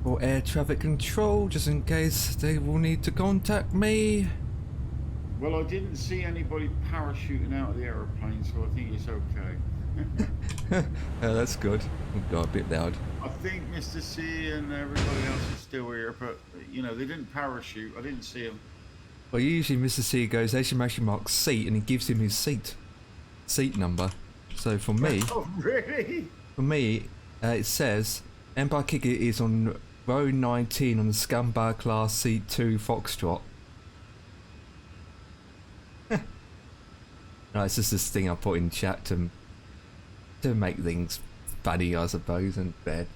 for air traffic control just in case they will need to contact me. Well, I didn't see anybody parachuting out of the aeroplane, so I think it's okay. Oh, that's good. Oh god, a bit loud. I think Mr. C and everybody else is still here, but you know, they didn't parachute. I didn't see them. Well, usually Mr. C goes exclamation mark seat and he gives him his seat number. So for me, Oh, really? it says Empire Kicker is on row 19 on the Scumbar class seat 2 Foxtrot. No, it's just this thing I put in chat to make things funny, I suppose, and bad.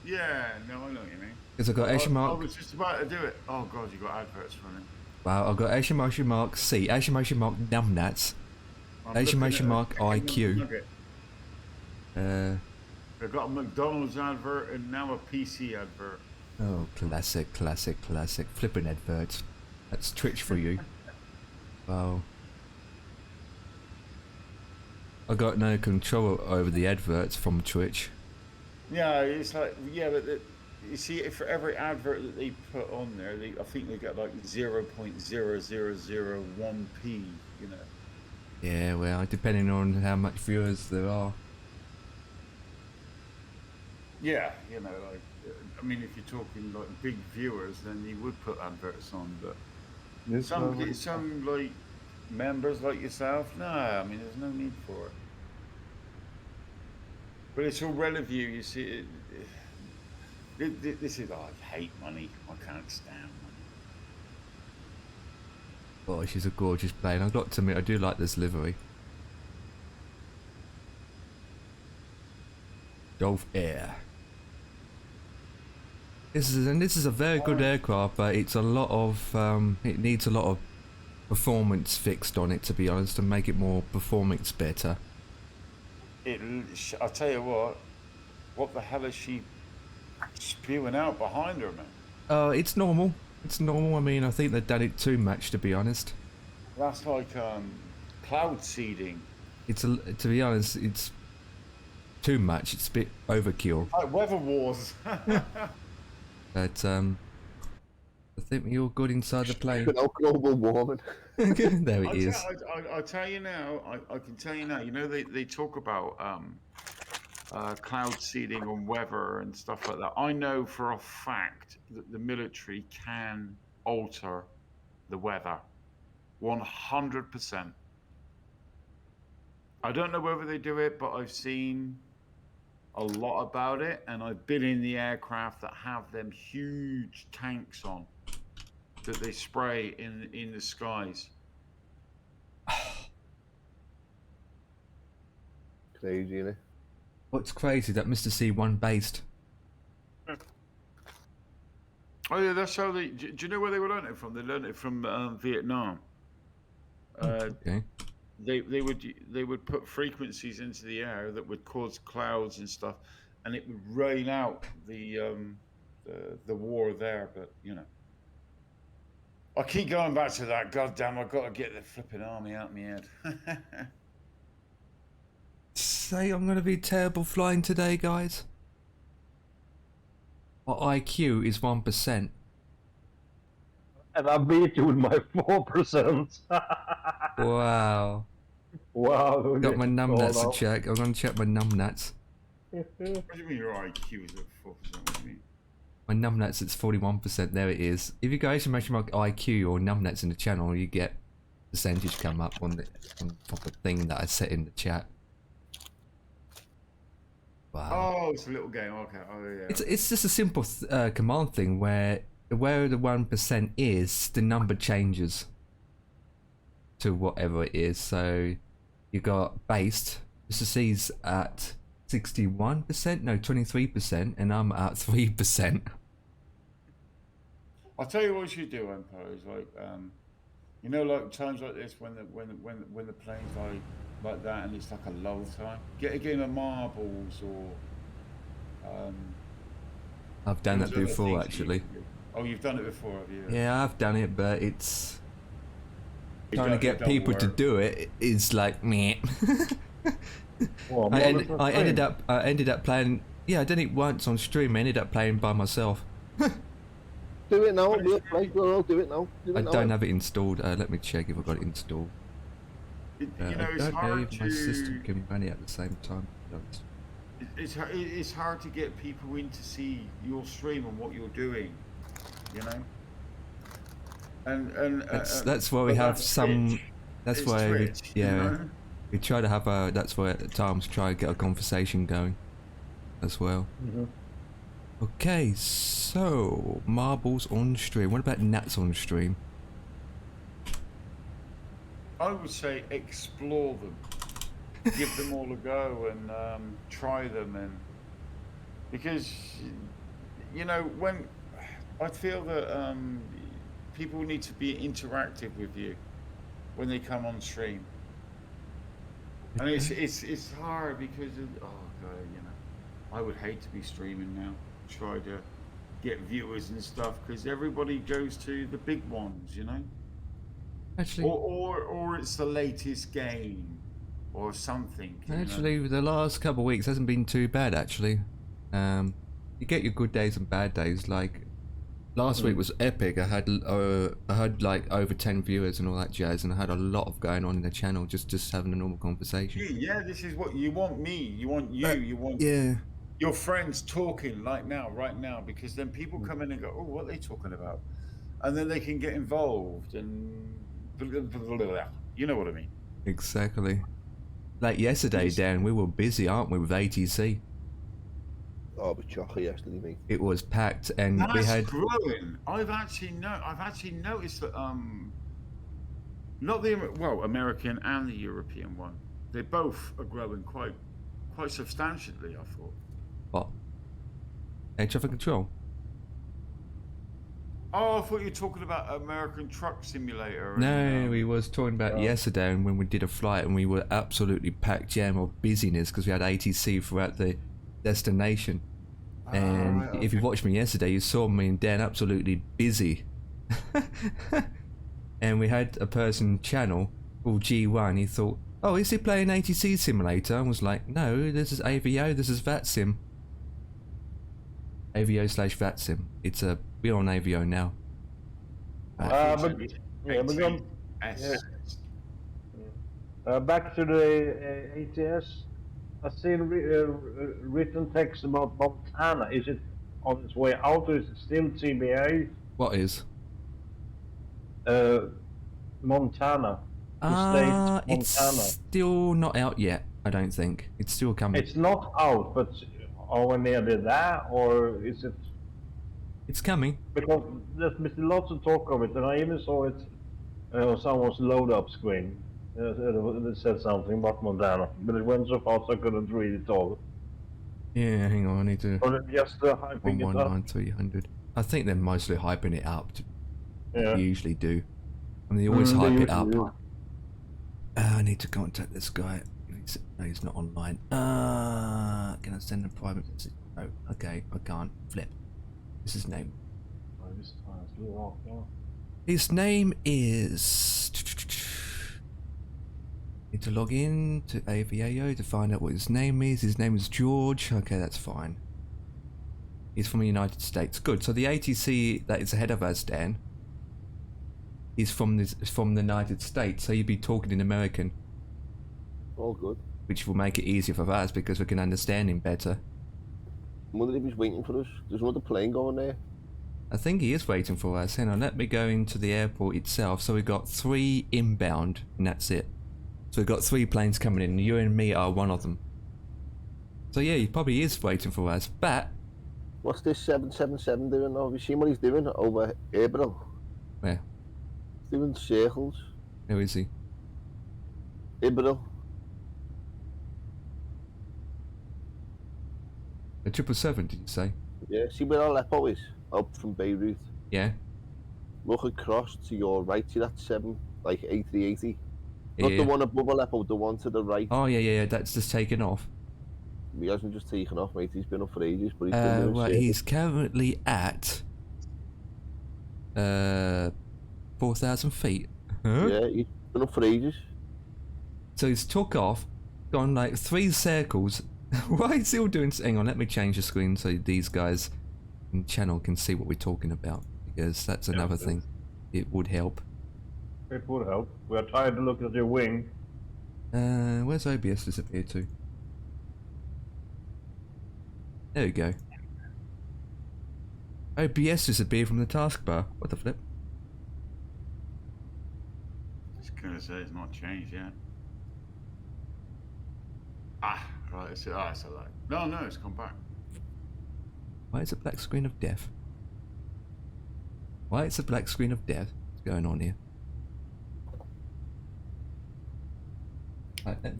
Yeah, no, I know what you mean. Because I've got exclamation I mark. was just about to do it. Oh god, you got adverts running. Wow, I've got exclamation mark C, exclamation mark numbnuts, exclamation mark IQ. I've got a McDonald's advert and now a PC advert. Oh, classic. Flipping adverts. That's Twitch for you. Wow. I got no control over the adverts from Twitch. Yeah, it's like, yeah, but you see, for every advert that they put on there, I think they get like 0.0001p, you know. Yeah, well, depending on how much viewers there are. Yeah, you know, like, I mean, if you're talking like big viewers, then you would put adverts on, but some like members like yourself, no, I mean, there's no need for it. But it's all relative, you see. This is, I hate money. I can't stand money. Oh, she's a gorgeous plane. I've got to admit, I do like this livery. Gulf Air. This is a very good aircraft, but it's a lot of it needs a lot of performance fixed on it, to be honest, to make it more performance better. I'll tell you what the hell is she spewing out behind her, man? It's normal. It's normal. I mean, I think they've done it too much, to be honest. That's like cloud seeding. To be honest, it's too much. It's a bit overkill. Like weather wars. But I think we're all good inside the plane. No global warming. There it is. I'll tell you now. I can tell you now. You know they talk about cloud seeding and weather and stuff like that. I know for a fact that the military can alter the weather, 100%. I don't know whether they do it, but I've seen a lot about it, and I've been in the aircraft that have them huge tanks on that they spray in the skies. Crazy, innit? What's crazy that Mr. C won based. Oh yeah, that's how they. Do you know where they learned it from? They learned it from Vietnam. Okay. They would put frequencies into the air that would cause clouds and stuff, and it would rain out the war there. But you know, I keep going back to that. Goddamn, I've got to get the flipping army out of my head. Say I'm gonna be terrible flying today, guys. My IQ is 1%. And I beat you with my 4%. Wow. Wow. Got my numbnuts to check. I'm gonna check my numbnuts. What do you mean your IQ is at 4%? What do you mean? My numbnuts, it's 41%. There it is. If you go exclamation mark IQ or numbnuts in the channel, you get percentage come up on the thing that I set in the chat. Wow. Oh, it's a little game. Okay. Oh yeah. It's just a simple command thing where the 1% is, the number changes to whatever it is. So You got based. Mr. C's at 61%, no 23%, and I'm at 3%. I'll tell you what you do, Empire, is like, you know, like times like this when the plane's like that and it's like a lull time. Get a game of marbles or I've done there's that other before, things you actually. can do. Oh, you've done it before, have you? Yeah, I've done it, but it's trying to It get don't people to work. do it is like meh. Well, I models ended are up playing. Yeah, I did it once on stream. I ended up playing by myself. Do it now. Do it now. Do it now. I don't have it installed. Let me check if I've got it installed. You I know, it's don't know hard if my system to. can run it at the same time. It's hard to get people in to see your stream and what you're doing, you know. And That's why we but have that's some. Twitch. That's It's why Twitch, you know? we try to have a. That's why at times try to get a conversation going, as well. Mm-hmm. Okay, so marbles on stream. What about gnats on stream? I would say explore them, give them all a go, and try them, and because you know when I feel that people need to be interactive with you when they come on stream, and it's hard because oh god, you know, I would hate to be streaming now, try to get viewers and stuff because everybody goes to the big ones, you know. Actually, Or it's the latest game or something. You know? actually, the last couple of weeks hasn't been too bad. Actually, you get your good days and bad days. Like last week was epic. I had like over 10 viewers and all that jazz, and I had a lot of going on in the channel. Just having a normal conversation. Yeah, this is what you want. You want you want Yeah. your friends talking like now, right now, because then people come in and go, oh, what are they talking about? And then they can get involved and you know what I mean. Exactly. Like yesterday, Dan, we were busy, aren't we, with ATC? Oh, it was chocker yesterday, mate. It was packed, and we That's had. growing. I've actually noticed that not the American and the European one, they both are growing quite substantially. I thought. What? Air traffic control. Oh, I thought you were talking about American Truck Simulator. No, we was talking about yesterday, and when we did a flight, and we were absolutely packed jam of busyness because we had ATC throughout the destination. And right, if you watched me yesterday, you saw me and Dan absolutely busy. And we had a person channel called G1. He thought, "Oh, is he playing ATC Simulator?" I was like, "No, this is AVO. This is VATSIM. AVO/VATSIM. It's a we're on AVO now." But yeah, we're going back to the ATS. I've seen written text about Montana. Is it on its way out, or is it still TBA? What is? Montana. The state Montana. It's still not out yet. I don't think it's still coming. It's not out, but are we nearly there, or is it? It's coming. Because there's been lots of talk of it, and I even saw it on someone's load-up screen. It said something about Montana, but it went so fast I couldn't read it all. Yeah, hang on. I need to. Or just hyping it up. 119,300. I think they're mostly hyping it up. Yeah. They usually do. I mean, they always They hype it usually up. do. I need to contact this guy. No, he's not online. Can I send a private message? No. Okay, I can't. Flip. What's his name? His name is. Need to log in to AVAO to find out what his name is. His name is George. Okay, that's fine. He's from the United States. Good. So the ATC that is ahead of us, Dan, is from the United States. So you'd be talking in American. All good. Which will make it easier for us because we can understand him better. I wonder if he's waiting for us. There's another plane going there. I think he is waiting for us. Hang on, let me go into the airport itself. So we've got 3 inbound, and that's it. So we've got 3 planes coming in, and you and me are one of them. So yeah, he probably is waiting for us, but... What's this 777 doing now? Have you seen what he's doing over April? Where? He's doing circles. Who is he? Iberil. A 777, did you say? Yeah, see where Aleppo is? Up from Beirut. Yeah. Look across to your right, see that 8380? Not Yeah. the one above Aleppo, the one to the right. Oh, yeah. That's just taken off. He hasn't just taken off, mate. He's been up for ages, but he's been doing Right, service. he's currently at 4,000 feet. Huh? Yeah, he's been up for ages. So he's took off, gone like 3 circles. Why is he all doing? Hang on, let me change the screen so these guys in channel can see what we're talking about, because that's another thing. It would help. It would help. We are trying to look at your wing. Where's OBS disappeared to? There we go. OBS disappeared from the taskbar. What the flip? Just gonna say it's not changed yet. Right. It's a light. No, it's come back. Why is a black screen of death? Why is a black screen of death? What's going on here? Right, do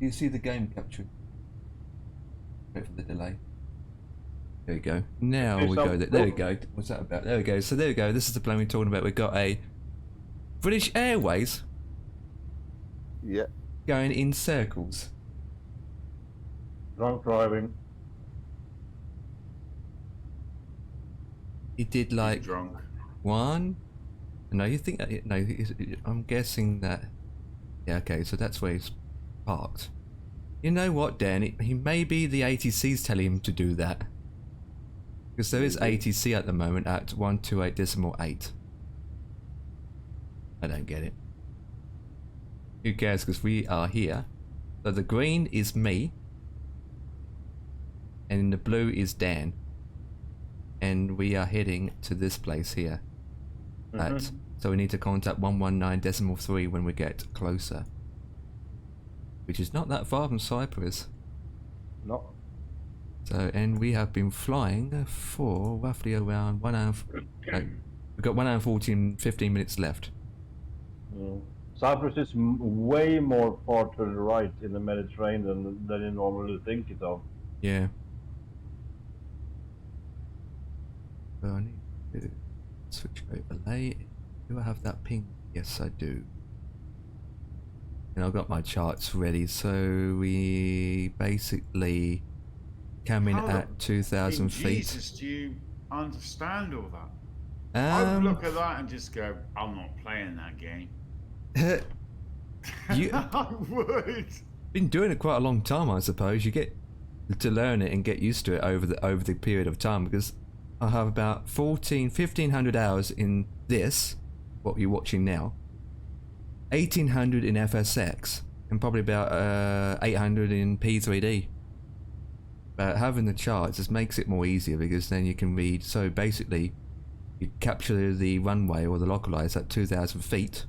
you see the game capture? Wait for the delay. There we go. Now we go. There we go. What's that about? There we go. So there we go. This is the plane we're talking about. We've got a British Airways. Yeah. Going in circles. Drunk driving. He did like Drunk. 1. No, you think that? No, I'm guessing that. Yeah. Okay. So that's where he's parked. You know what, Dan? He maybe the ATC's telling him to do that. Because there is ATC at the moment at 128.8. I don't get it. Who cares? Because we are here. So the green is me. And the blue is Dan. And we are heading to this place here. So we need to contact 119.3 when we get closer. Which is not that far from Cyprus. No. So, and we have been flying for roughly around 1 hour. No, we've got 1 hour 15 minutes left. Cyprus is way more far to the right in the Mediterranean than you normally think it of. Yeah. So I need to switch overlay. Do I have that ping? Yes, I do. And I've got my charts ready. So we basically come in at 2,000 feet. Jesus, do you understand all that? I would look at that and just go, I'm not playing that game. I would. Been doing it quite a long time, I suppose. You get to learn it and get used to it over the period of time, because I have about 1,500 hours in this, what you're watching now, 1,800 in FSX, and probably about 800 in P3D. But having the charts just makes it more easier, because then you can read. So basically, you capture the runway or the localize at 2,000 feet,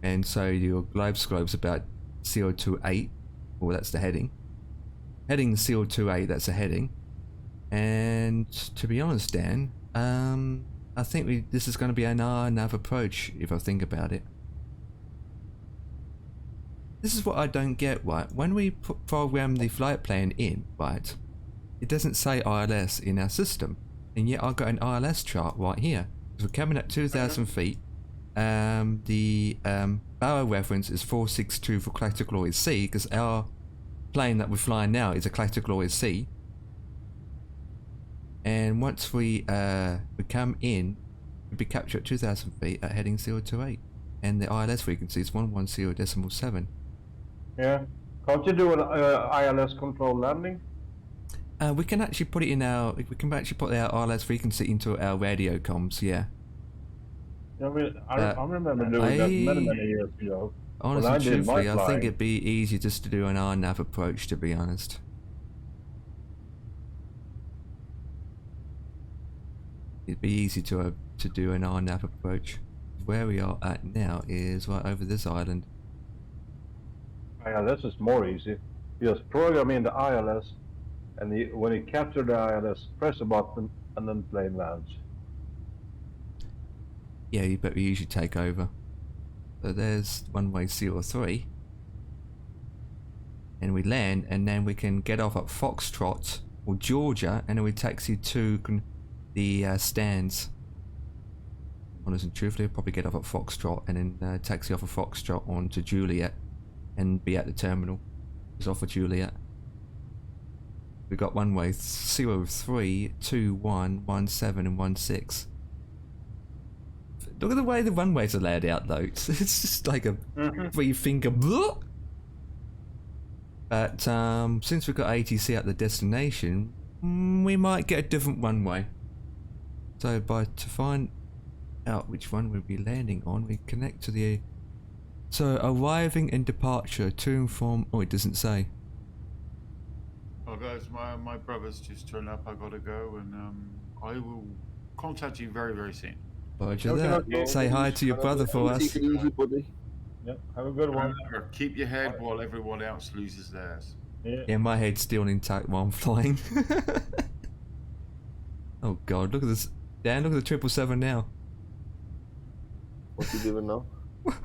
and so your globe scope's about CO28, well, that's the heading. Heading CO28, that's a heading. And to be honest, Dan, I think this is going to be an RNAV approach, if I think about it. This is what I don't get, right? When we program the flight plan in, right, it doesn't say ILS in our system, and yet I've got an ILS chart right here. So we're coming at 2,000 feet. The barrel reference is 462 for Classic Glory C, because our plane that we're flying now is a Classic Glory C. And once we come in, we'll be captured at 2,000 feet at heading 028, and the ILS frequency is 110.7. Yeah. Can't you do an ILS control landing? We can actually put it in our. We can actually put our ILS frequency into our radio comms. Yeah. I mean, I remember doing that many years ago. Honestly, truthfully, I think it'd be easier just to do an RNAV approach, to be honest. It'd be easy to do an RNAV approach. Where we are at now is right over this island. ILS is more easy. You just program in the ILS, and when you capture the ILS, press a button, and then plane lands. Yeah, but we usually take over. So there's runway 03. And we land, and then we can get off at Foxtrot or Georgia, and then we taxi to the stands. Honest and truthfully, I'll probably get off at Foxtrot and then taxi off of Foxtrot on to Juliet and be at the terminal. It's off of Juliet. We got one way 03, 21, 17 and 16. Look at the way the runways are laid out though. It's just like a three finger blah. But since we've got ATC at the destination, we might get a different runway. So to find out which one we'll be landing on, we connect to the... So arriving and departure to and from... Oh, it doesn't say. Oh guys, my brother's just turned up. I gotta go, and I will contact you very, very soon. Roger Okay, that. okay. Say hi to your brother for us. Take it easy, buddy. Yeah, have a good one. Remember, keep your head while everyone else loses theirs. Yeah. Yeah, my head's still intact while I'm flying. Oh god, look at this. Dan, look at the 777 now. What's he doing now?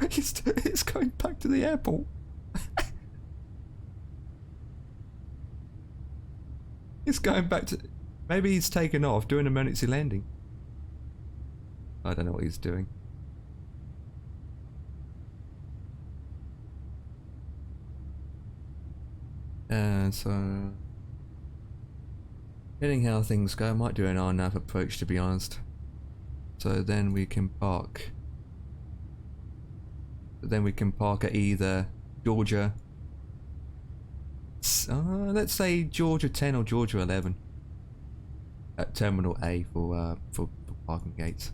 It's going back to the airport. It's going back to... Maybe he's taken off, doing emergency landing. I don't know what he's doing. So... Depending how things go, I might do an RNAV approach to be honest. So then we can park. Then we can park at either Georgia... let's say Georgia 10 or Georgia 11. At Terminal A for parking gates.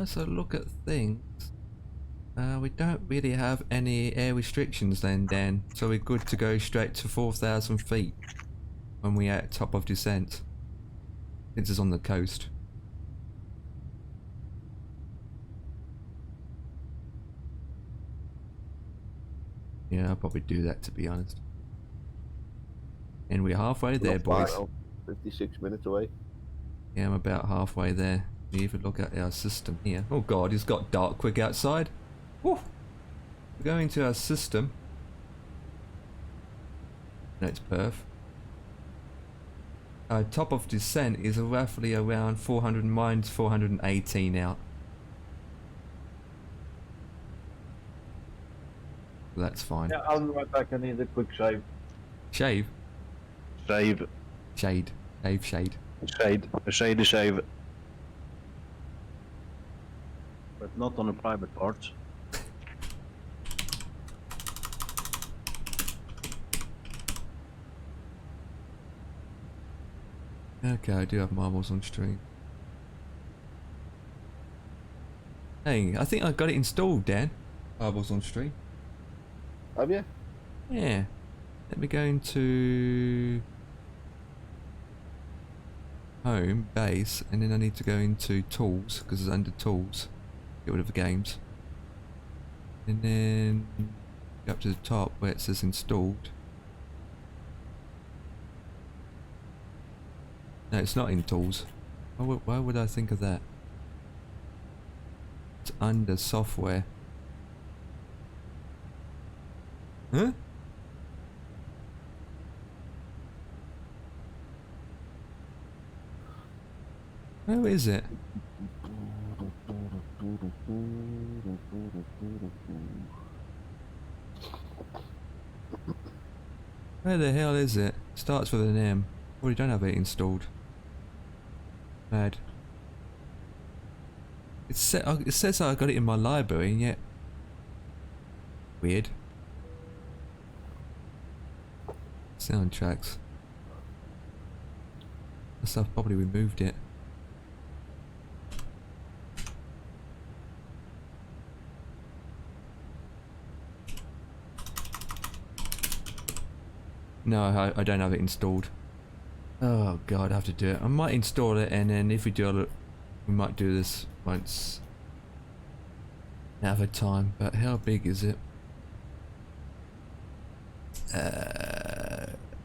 So look at things. We don't really have any air restrictions then, Dan. So we're good to go straight to 4,000 feet when we're at top of descent. This is on the coast. Yeah, I'll probably do that to be honest. And we're halfway there, Not far boys. now, 56 minutes away. Yeah, I'm about halfway there. We even look at our system here. Oh god, it's got dark quick outside. Woo! We're going to our system. That's Perth. Our top of descent is roughly around 400 minus 418 out. That's fine. Yeah, I'll be right back. I need a quick shave. Shave? Shave. Shade. Shade. Shade. A shave. But not on the private parts. Okay, I do have marbles on stream. Hey, I think I got it installed, Dan. Marbles on stream. Have you? Yeah. Let me go into home, base, and then I need to go into tools, because it's under tools. Get rid of the games. And then go up to the top where it says installed. No, it's not in tools. Why would I think of that? It's under software. Huh? Where is it? Where the hell is it? Starts with an M. Already don't have it installed. Mad. It says I got it in my library, and yet weird. Soundtracks. Guess I've probably removed it. No, I don't have it installed. Oh god, I have to do it. I might install it, and then if we do it, we might do this once another time. But how big is it?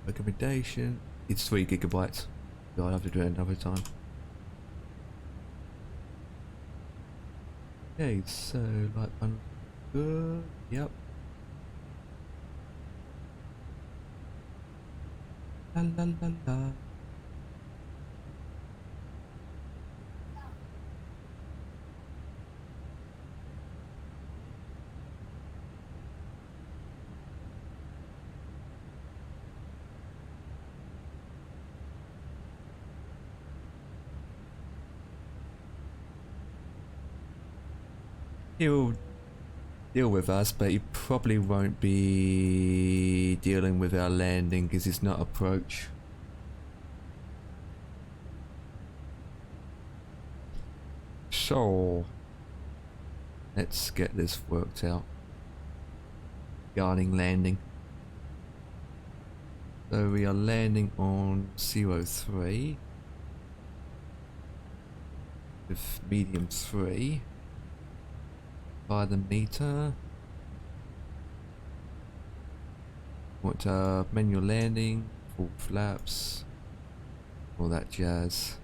Accommodation. It's 3 gigabytes. So I'll have to do it another time. Okay, so light bundle. Good. Yep. La la la la. He'll deal with us, but he probably won't be dealing with our landing because it's not approach. So let's get this worked out. Regarding landing. So we are landing on 03 with medium 3. By the meter. Want manual landing, full flaps, all that jazz.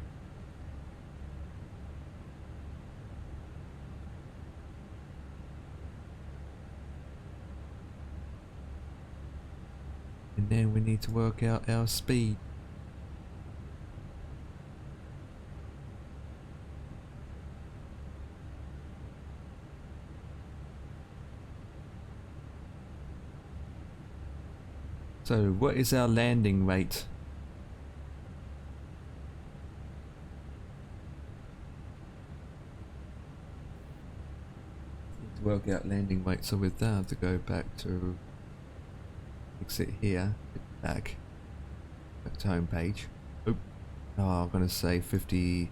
And then we need to work out our speed. So, what is our landing rate? Need to work out landing rate, so with that I have to go back to exit here, back to home page. Oh, I'm gonna say 50.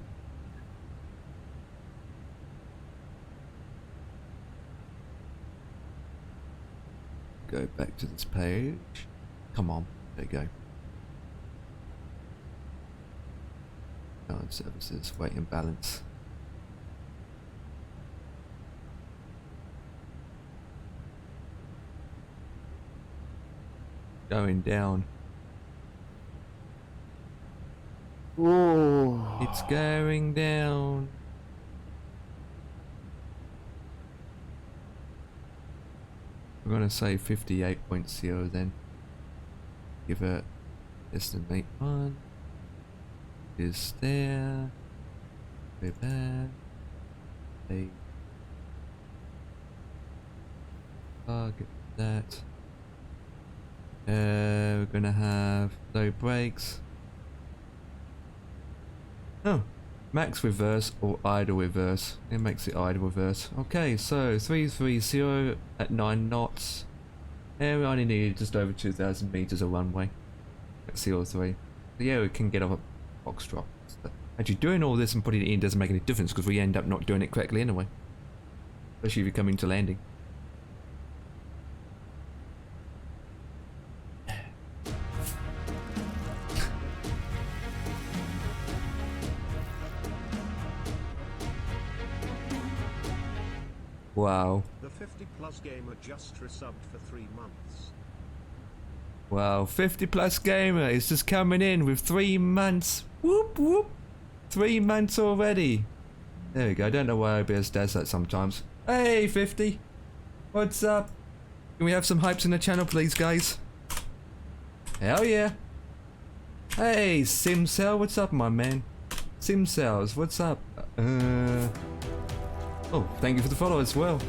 Go back to this page. Come on, there you go. Guard services, weight and balance. Going down. Oh. It's going down. We're gonna say 58.0 then. Give it estimate 1 is there. Go back. Target that. We're gonna have low brakes. Oh, max reverse or idle reverse. It makes it idle reverse. Okay, so 330 at 9 knots. Yeah, we only need just over 2,000 meters of runway at CO3. So yeah, we can get off a Foxtrot. Actually, doing all this and putting it in doesn't make any difference because we end up not doing it correctly anyway. Especially if you come into landing. Wow. The 50 plus gamer just resubbed for 3 months. Wow, 50 plus gamer is just coming in with 3 months. Whoop whoop. 3 months already. There we go. I don't know why OBS does that sometimes. Hey 50. What's up? Can we have some hypes in the channel please guys? Hell yeah. Hey Simcell, what's up my man? Simcells, what's up? Oh, thank you for the follow as well.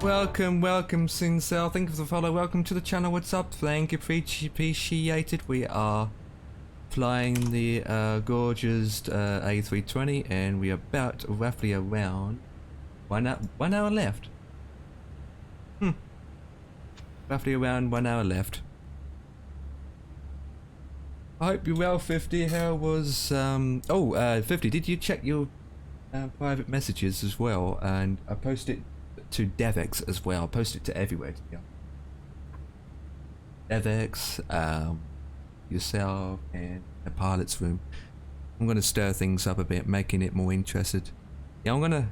Welcome, welcome, Sincel. Thank you for the follow. Welcome to the channel. What's up? Thank you, appreciated. We are flying the gorgeous A320, and we are about roughly around 1 hour left. Roughly around 1 hour left. I hope you're well, 50. How was 50, did you check your private messages as well? And I posted to Devex as well. I posted to everywhere. Yeah. Devex, yourself, and the pilot's room. I'm gonna stir things up a bit, making it more interested. Yeah, I'm gonna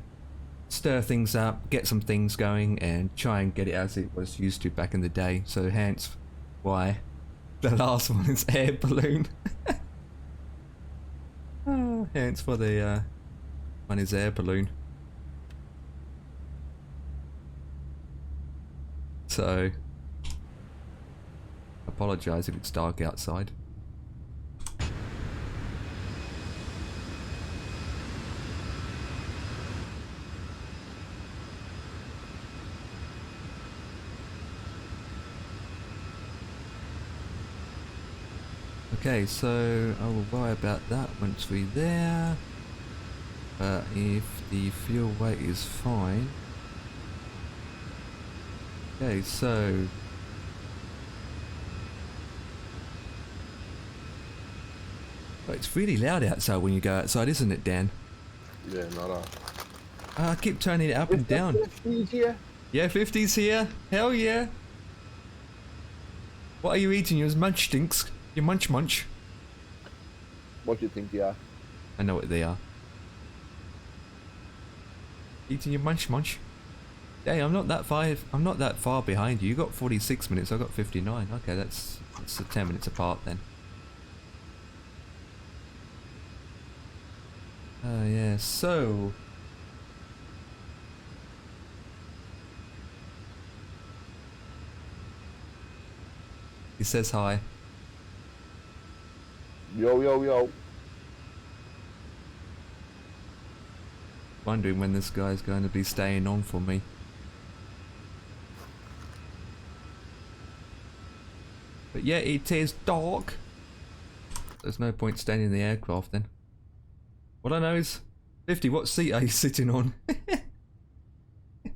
stir things up, get some things going, and try and get it as it was used to back in the day. So hence why the last one is air balloon. Hence why the one is air balloon. So apologise if it's dark outside. Okay, so I will worry about that once we're there. But if the fuel weight is fine. Okay, so but it's really loud outside when you go outside, isn't it, Dan? Yeah, not a. I keep turning it up and down. 50s here? Yeah, 50's here. Hell yeah. What are you eating? Your munch stinks. You munch munch. What do you think they are? I know what they are. Eating your munch munch. Hey, I'm not that far behind you. You got 46 minutes. I got 59. Okay, that's 10 minutes apart then. Yeah. So. He says hi. Yo, yo, yo. Wondering when this guy's going to be staying on for me. But yeah, it is dark. There's no point staying in the aircraft then. What I know is, 50, what seat are you sitting on? I'm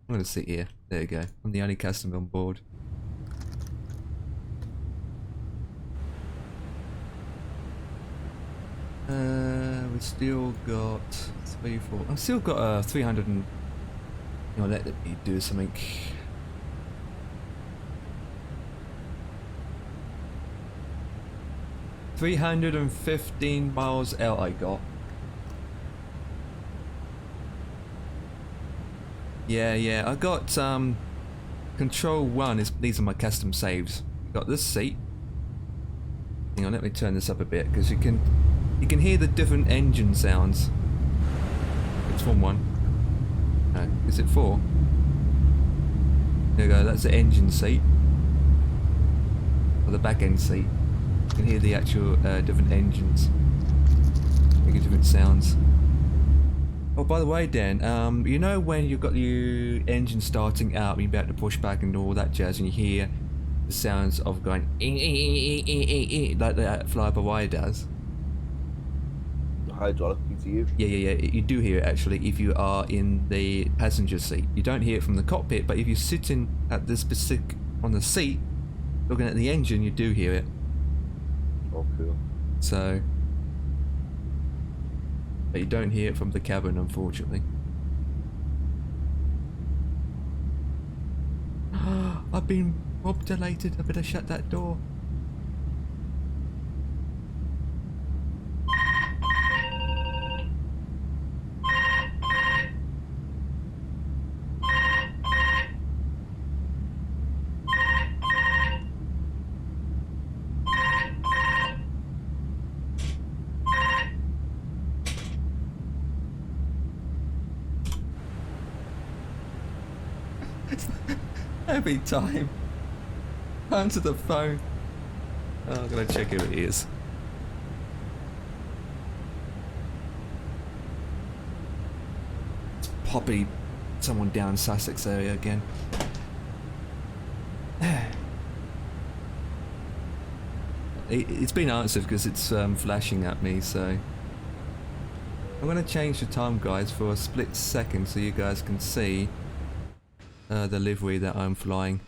going to sit here. There you go. I'm the only customer on board. We've still got 3, 4. I've still got 300 and. You know, let me do something. $315 miles out I got. Yeah, I got control 1 is these are my custom saves. Got this seat. Hang on, let me turn this up a bit because you can hear the different engine sounds. It's from 1. No, is it 4? There you go, that's the engine seat. Or the back end seat. You can hear the actual different engines making different sounds. Oh, by the way, Dan, you know when you've got your engine starting out, you're about to push back and all that jazz, and you hear the sounds of going like that fly-by-wire does? The hydraulic PTU? Yeah, you do hear it actually if you are in the passenger seat. You don't hear it from the cockpit, but if you're sitting at this specific on the seat, looking at the engine, you do hear it. Oh, cool. So, but you don't hear it from the cabin, unfortunately. I've been mob-delated. I better shut that door. Every time. Answer the phone. Oh, I'm gonna check who it is. It's Poppy. Someone down Sussex area again. It's been answered because it's flashing at me, so I'm gonna change the time, guys, for a split second so you guys can see the livery that I'm flying.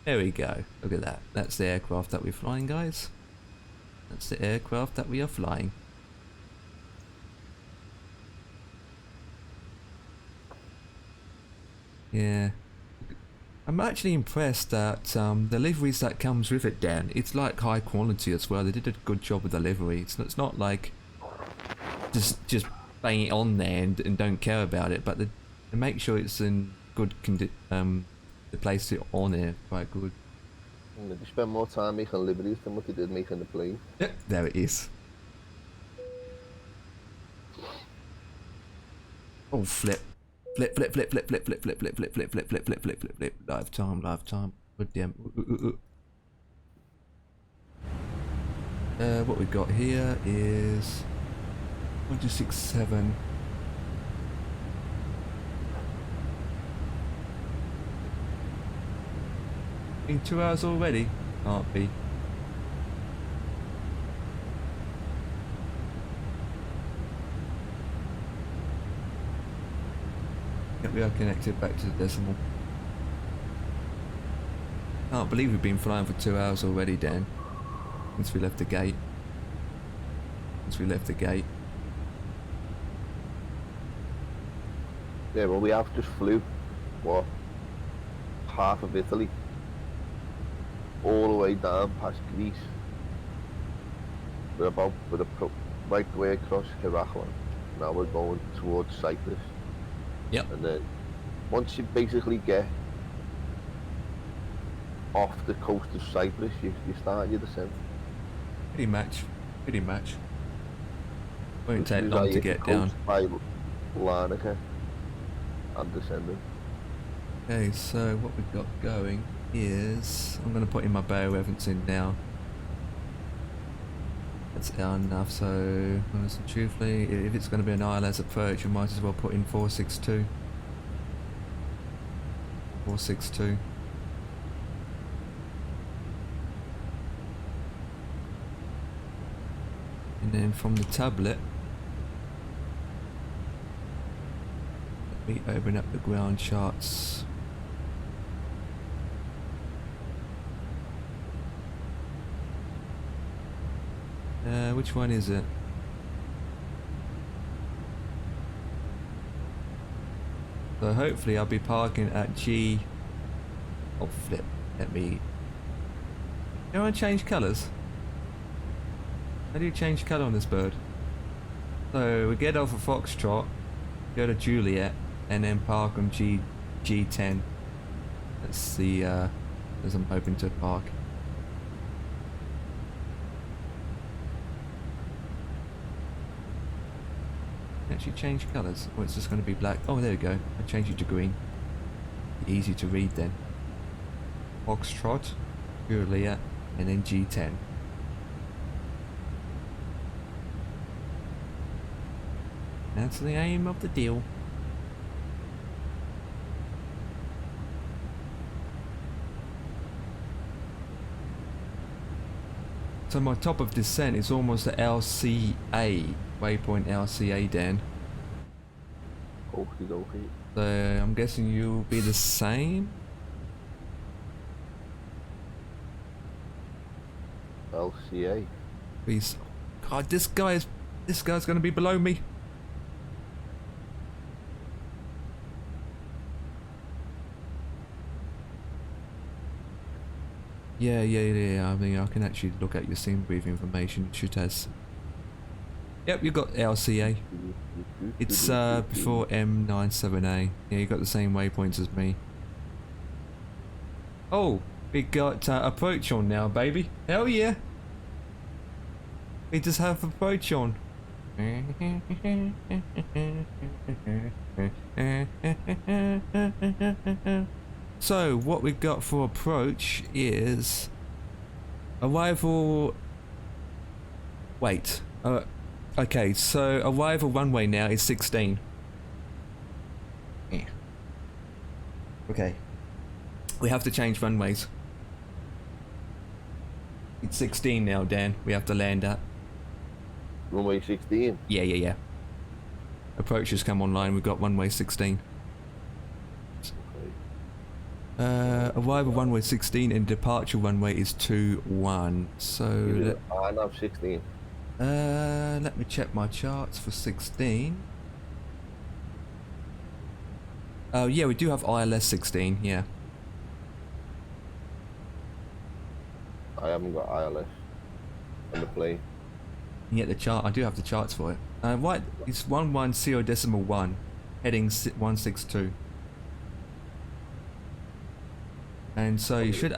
There we go. Look at that. That's the aircraft that we're flying, guys. That's the aircraft that we are flying. Yeah. I'm actually impressed that the liveries that comes with it, Dan, it's like high quality as well. They did a good job with the livery. It's not like just bang it on there and don't care about it, but they make sure it's in good they place it on there quite good. And they spend more time making liveries than what they did making the plane. Yep, there it is. Oh, flip. Flip, flip, flip, flip, flip, flip, flip, flip, flip, flip, flip, flip, flip, flip, flip, flip. Live time, live time. Good damn. What we got here is 167. Been 2 hours already? Can't be. Yep, we are connected back to the decimal. Can't believe we've been flying for 2 hours already, Dan. Since we left the gate. Yeah, well, we have just flew, what, half of Italy, all the way down past Greece. We're right the way across Heraklion. Now we're going towards Cyprus. Yep. And then once you basically get off the coast of Cyprus, you start your descent. Pretty much. Won't take long to get down. By Larnaca and descending. Okay, so what we've got going is I'm going to put in my bioreferencing now. That's enough. So honestly, truthfully, if it's going to be an ILS approach, I might as well put in 462. 462. And then from the tablet, let me open up the ground charts. Which one is it? So hopefully I'll be parking at G. Oh flip! Let me. You want to change colours? How do you change colour on this bird? So we get off of Foxtrot, go to Juliet, and then park on G10. That's the as I'm hoping to park. Actually change colours, or it's just going to be black. Oh, there we go. I changed it to green. Easy to read then. Foxtrot, Juliet, and then G10. That's the aim of the deal. So my top of descent is almost the LCA, waypoint LCA, Dan. Okie dokie. So I'm guessing you'll be the same? LCA. Please. God, this guy's gonna be below me. Yeah. I mean, I can actually look at your sim brief information. It should has. Yep, you got LCA. It's before M97A. Yeah, you got the same waypoints as me. Oh, we got approach on now, baby. Hell yeah. We just have approach on. So what we got for approach is arrival. Wait. Okay, so arrival runway now is 16. Yeah. Okay. We have to change runways. It's 16 now, Dan. We have to land at. Runway 16? Yeah. Approach has come online. We've got runway 16. Arrival runway 16 and departure runway is 21. So I have 16. let me check my charts for 16. Oh yeah, we do have ILS 16. Yeah. I haven't got ILS on the plane. And yet the chart, I do have the charts for it. Right, it's 110.1, heading 162. And so you should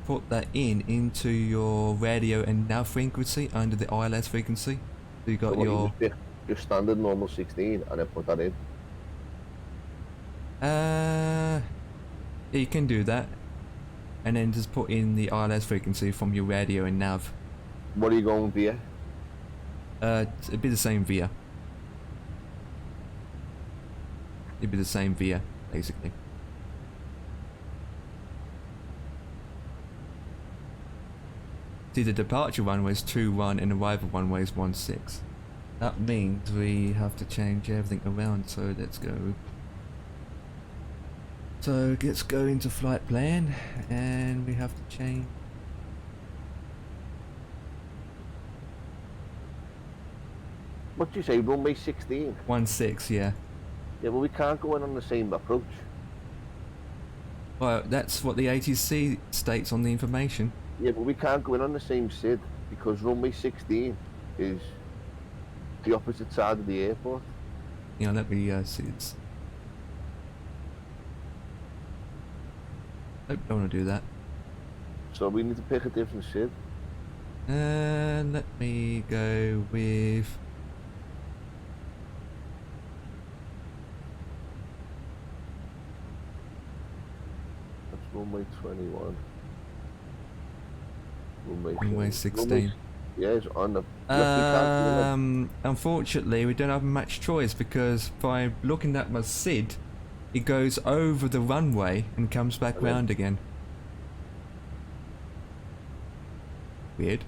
put that into your radio and nav frequency under the ILS frequency. So you got So what, your... you just pick your standard normal 16 and then put that in. Yeah, you can do that. And then just put in the ILS frequency from your radio and nav. What are you going via? It'd be the same via. It'd be the same via, basically. See, the departure runway is 21 and arrival runway is 16. That means we have to change everything around, so let's go. So let's go into flight plan, and we have to change. What do you say, runway 16? 16, yeah. Yeah, well we can't go in on the same approach. Well, that's what the ATC states on the information. Yeah, but we can't go in on the same SID because runway 16 is the opposite side of the airport. You know, let me see. It's... Nope, don't want to do that. So we need to pick a different SID. Let me go with... That's runway 21. Runway 16. Yeah, it's on the... Look, unfortunately, we don't have much choice because by looking at my SID, it goes over the runway and comes back round again. Weird.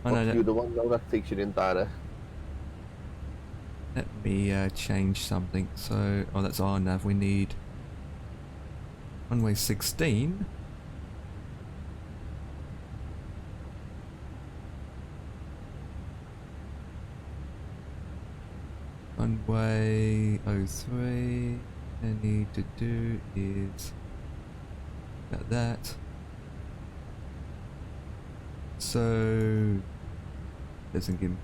I know What's the one though that takes you in direct? Let me change something. So, oh, that's our nav. We need runway 16. Runway 03. I need to do is got that. So doesn't give.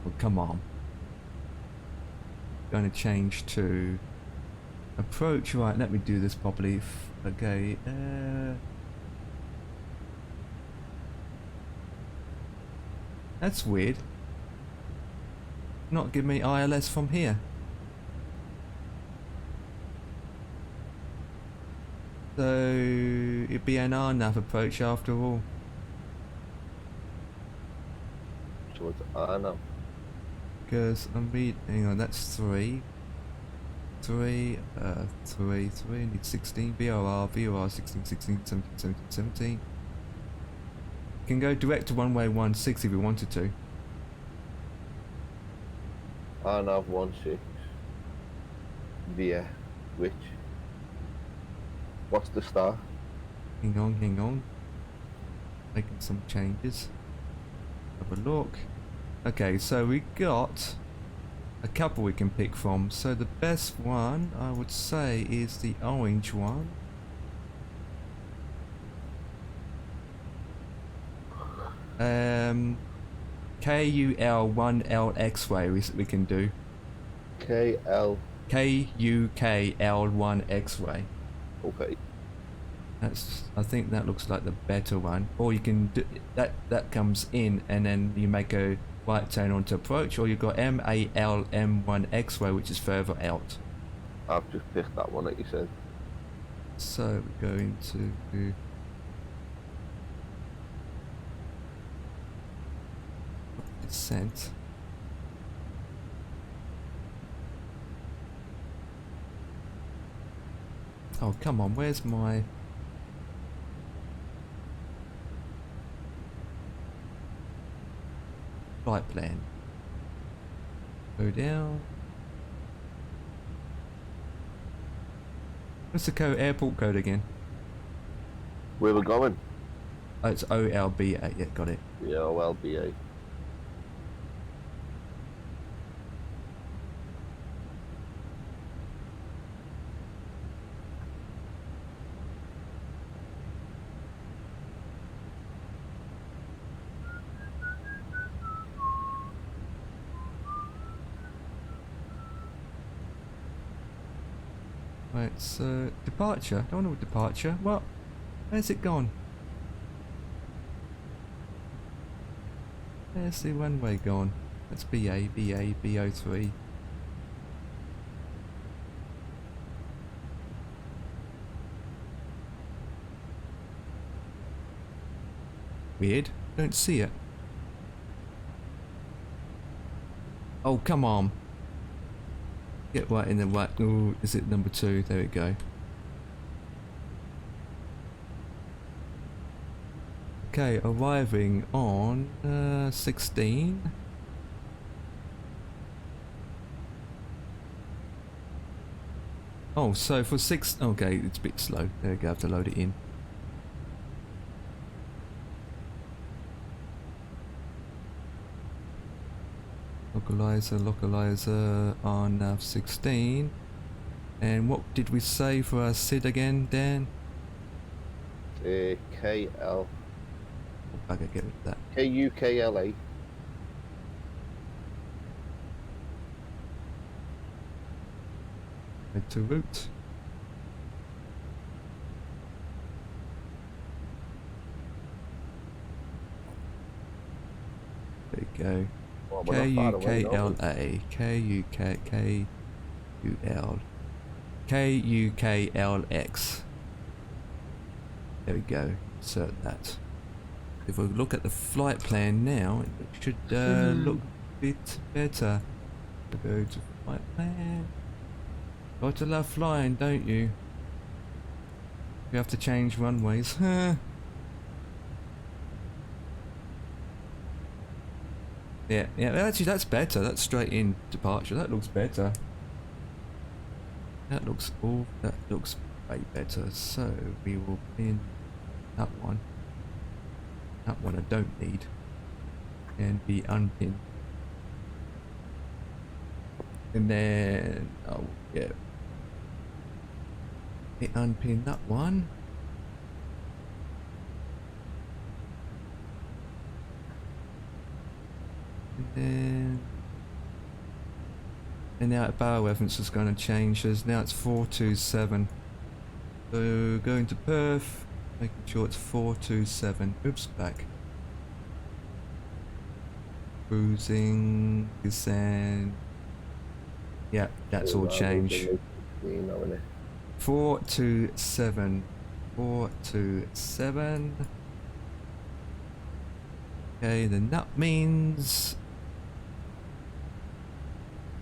Well, come on. Going to change to approach. Right, let me do this properly. Okay. That's weird. Not give me ILS from here. So it'd be an RNAV approach after all. So it's RNAV. Because I'm reading. Hang on, that's 3. 3, 3, need 16. VOR 16, 16, 17, 17, 17. Can go direct to runway 16 if we wanted to. RNAV 16. Via which? What's the star? Hang on. Making some changes. Have a look. Okay, so we got a couple we can pick from. So the best one, I would say, is the orange one. KUL1L X-ray we can do. KL. KUKL1 X-ray. Okay. I think that looks like the better one. Or you can do that comes in and then you make a right turn onto approach, or you've got MALM1 X-ray, which is further out. I've just picked that one that you said. So we're going to do descent. Oh, come on, where's my... flight plan? Go down. What's the airport code again? Where we're going? Oh, it's OLB8, yeah, got it. Yeah, OLBA. Right, so departure. Don't know what departure. What? Where's it gone? Where's the runway gone? That's BA, BA, BO3. Weird. Don't see it. Oh, come on. Get right in the right. Oh, is it number 2? There we go. Okay, arriving on 16. Oh, so for 6. Okay, it's a bit slow. There we go. I have to load it in. Localizer on nav 16. And what did we say for our SID again, Dan? KL. I gotta get rid of that. KUKLA. Head to route. There you go. Well, we're not far away, are we? KUKLA. KUKLX. There we go. Insert that. If we look at the flight plan now, it should look a bit better. Go to flight plan. Got to love flying, don't you? We have to change runways. Yeah, actually that's better. That's straight in departure. That looks better. That looks way better. So we will pin that one. That one I don't need. And be unpinned. And then oh yeah. Unpin that one. And now bow reference is going to change. Now it's 427. So going to Perth, making sure it's 427. Oops, back. Cruising, descent. Yeah, that's all changed. 427. 427. Okay, then that means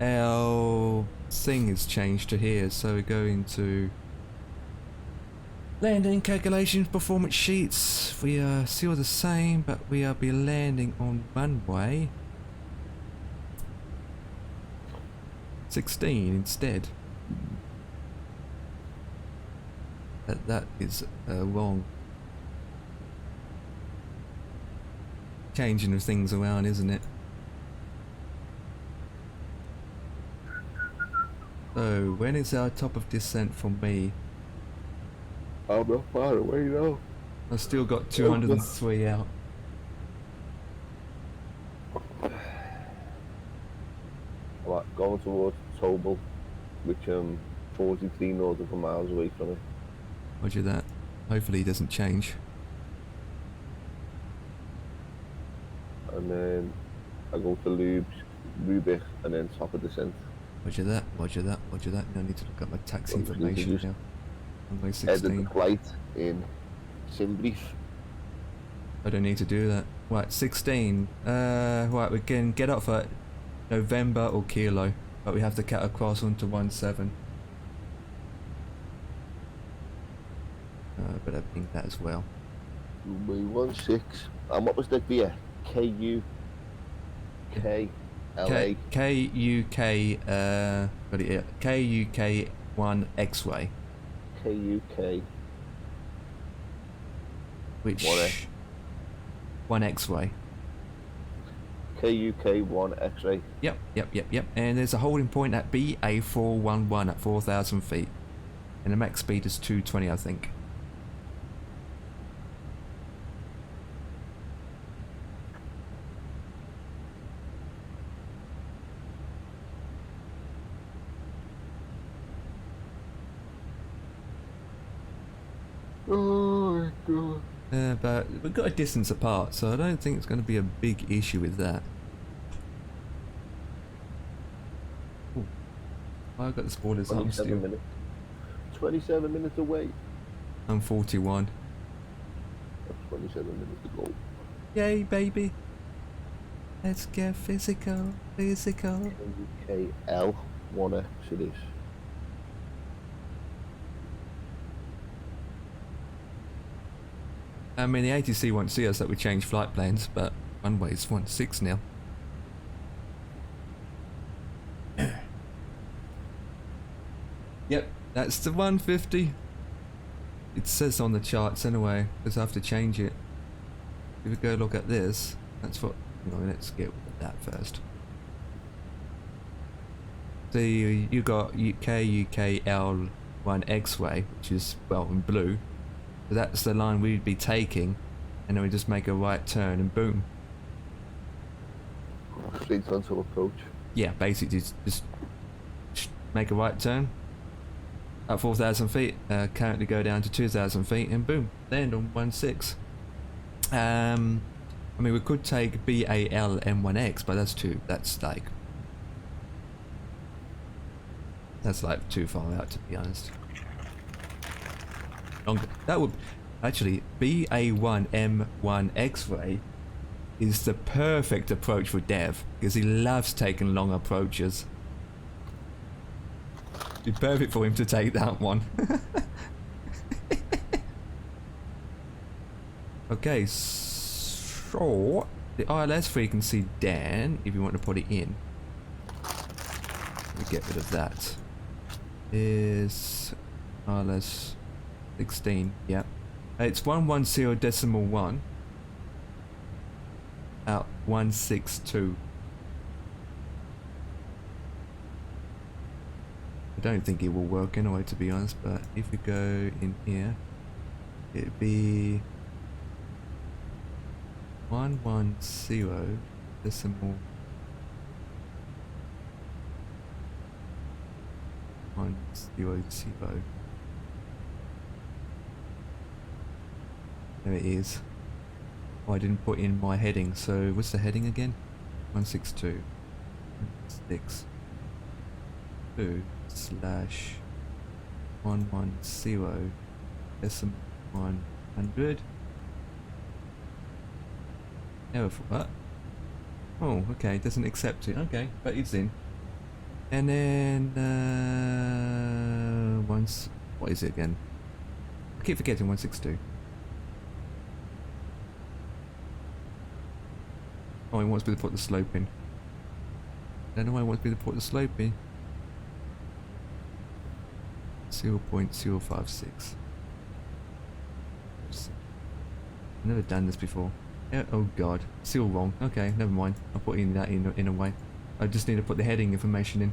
our thing is changed to here, so we're going to landing calculations, performance sheets. We are still the same, but we will be landing on runway 16 instead. That is wrong. Changing of things around, isn't it? So, when is our top of descent for me? I'm not far away now. I've still got 203 out. Right, going towards Tobel, which 43 nautical miles away from it. Roger that. Hopefully it doesn't change. And then I go to Lubich, and then top of descent. Roger that, roger that, roger that. Now I need to look at my taxi information now. Runway Headed 16. the flight in Simbrief. I don't need to do that. Right, 16. Right, we can get up for November or Kilo, but we have to cut across onto 17. But I think that as well. Runway 16. And what was the gear? KUKLA. KUK, got it here. KUK1 X-ray. KUK. Which? 1X. 1 X-ray. KUK1 X-ray. Yep. And there's a holding point at BA411 at 4,000 feet. And the max speed is 220, I think. Oh god. But we've got a distance apart, so I don't think it's going to be a big issue with that. Ooh. I've got the spoilers on 27 still. minutes. 27 minutes away. I'm 41. That's 27 minutes to go. Yay, baby. Let's get physical, physical. KL 1X it is. I mean, the ATC won't see us that we change flight plans, but runway's 16 now. Yep, that's the 150. It says on the charts anyway, because I have to change it. If we go look at this, that's what. No, let's get with that first. So you got UKL1 X-ray, which is, well, in blue. So that's the line we'd be taking, and then we just make a right turn and boom. Straight onto approach. Yeah, basically just make a right turn at 4,000 feet, currently go down to 2,000 feet, and boom, land on 16. I mean, we could take BAL M1X, but that's like too far out, to be honest. Longer. That would actually BA1 M1 X-ray is the perfect approach for Dev, because he loves taking long approaches. It'd be perfect for him to take that one. Okay, so the ILS frequency, Dan, if you want to put it in, we get rid of that, is ILS 16, yeah. It's 110.1 out 162. I don't think it will work anyway, to be honest, but if we go in here, it'd be 110.1. There it is. Oh, I didn't put in my heading, so what's the heading again? 162. 162/110.100. Error for what? Oh, okay, it doesn't accept it. Okay, but it's in. And then what is it again? I keep forgetting 162. Oh, he wants me to put the slope in. I don't know why he wants me to put the slope in. 0.056. I've never done this before. Yeah, oh god, still wrong. Okay, never mind. I'll put in that in a way. I just need to put the heading information in.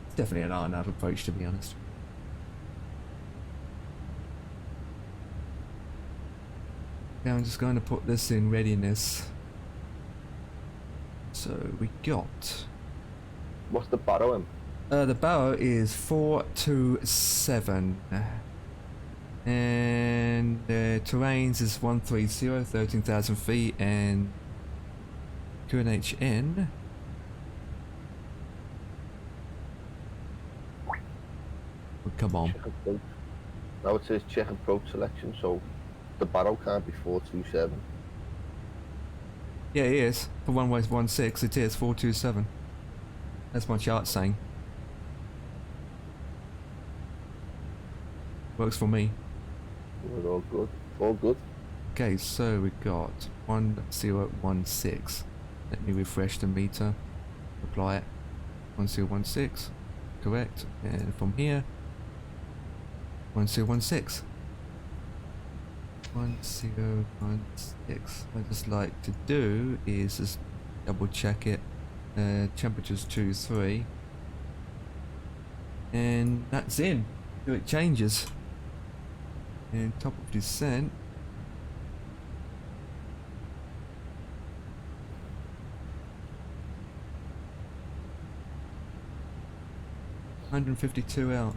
It's definitely an R-nav approach, to be honest. Now I'm just going to put this in readiness. So we got... What's the barrow in? The barrow is 427. And terrains is 130, 13,000 feet, and QNHN. Oh, come on. Now it says check approach selection, so the barrow can't be 427. Yeah, it is. For 116, it is 427. That's my chart saying. Works for me. We're all good. All good. Okay, so we got 1016. Let me refresh the meter. Apply it. 1016. Correct. And from here, 1016. 1016. What I just like to do is just double check it. Temperature's 23. And that's in. So it changes. And top of descent. $152 out.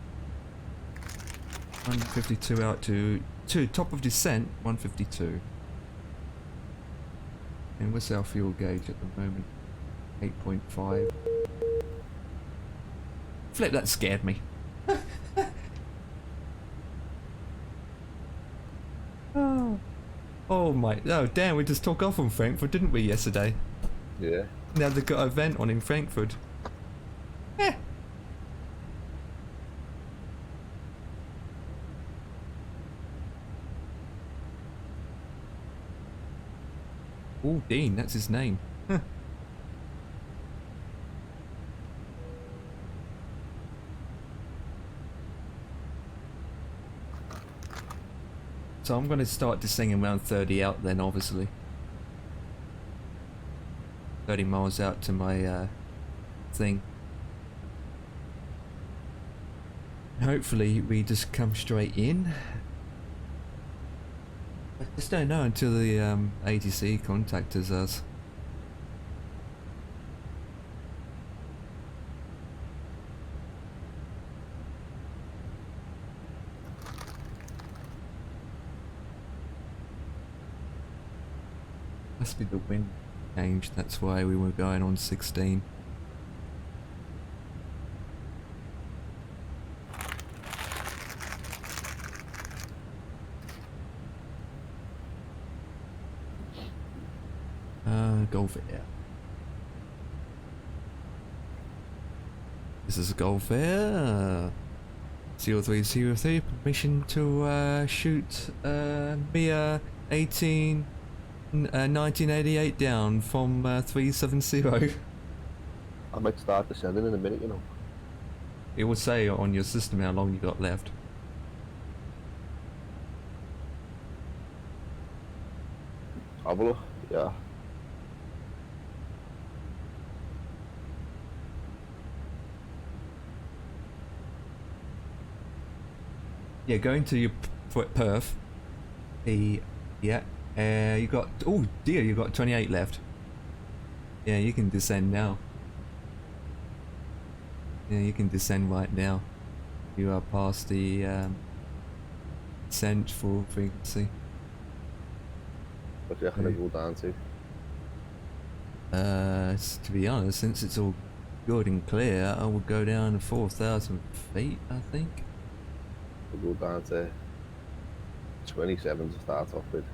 152 out to top of descent, 152. And what's our fuel gauge at the moment? 8.5. Flip, that scared me. Oh my, oh damn, we just took off from Frankfurt, didn't we, yesterday? Yeah. Now they've got an event on in Frankfurt. Eh. Oh, Dean, that's his name. Huh. So I'm going to start descending around 30 out then, obviously. 30 miles out to my thing. Hopefully we just come straight in. I just don't know until the ATC contacts us. Must be the wind change, that's why we were going on 16. Golf Air. This is a Golf Air. 0303, permission to shoot Mia 1988 down from 370. I might start descending in a minute, you know. It will say on your system how long you got left. Have a look, yeah. Yeah, going to your Perth. Yeah. You got, oh dear, you got 28 left. Yeah, you can descend now. Yeah, you can descend right now. You are past the descent full frequency. What do you reckon to go down to? To be honest, since it's all good and clear, I will go down to 4,000 feet, I think. We'll go down to 27 to start off with.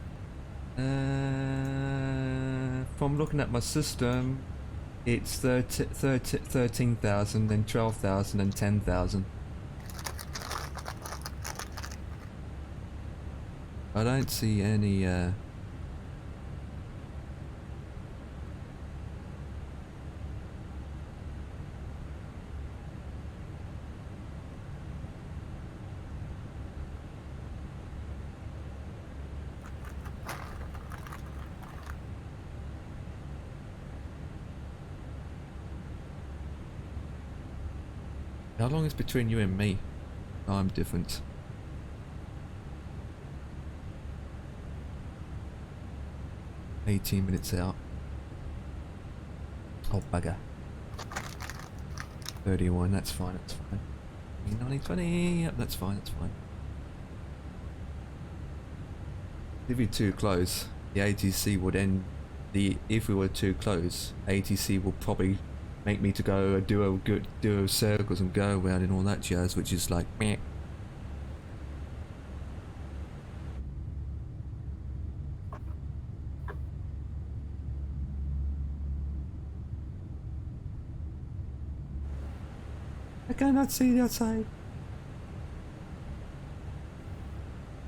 From looking at my system, it's 13,000, then 12,000, and 10,000. I don't see any. How long is between you and me? Time difference. $18 out. Oh bugger. 31, that's fine, that's fine. 20, yep, that's fine, that's fine. If you're too close, the ATC would end if we were too close, ATC will probably make me to go do circles and go around and all that jazz, which is like meh. I cannot see the outside.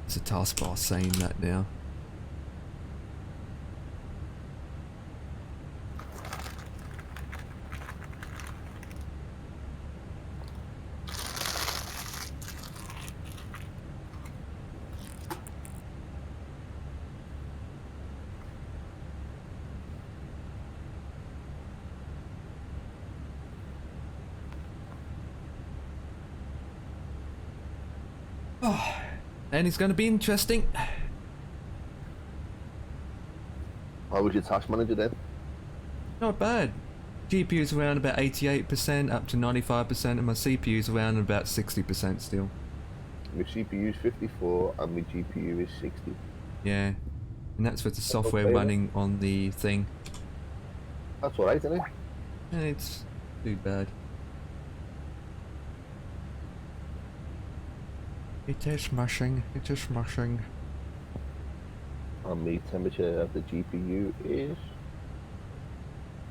It's a taskbar saying that now. And it's going to be interesting. How was your task manager then? Not bad. GPU's around about 88%, up to 95%, and my CPU's around about 60% still. My CPU is 54 and my GPU is 60. Yeah, and that's with the software okay, running on the thing. That's alright, isn't it? And it's too bad. It is smashing. It is smashing. And the temperature of the GPU is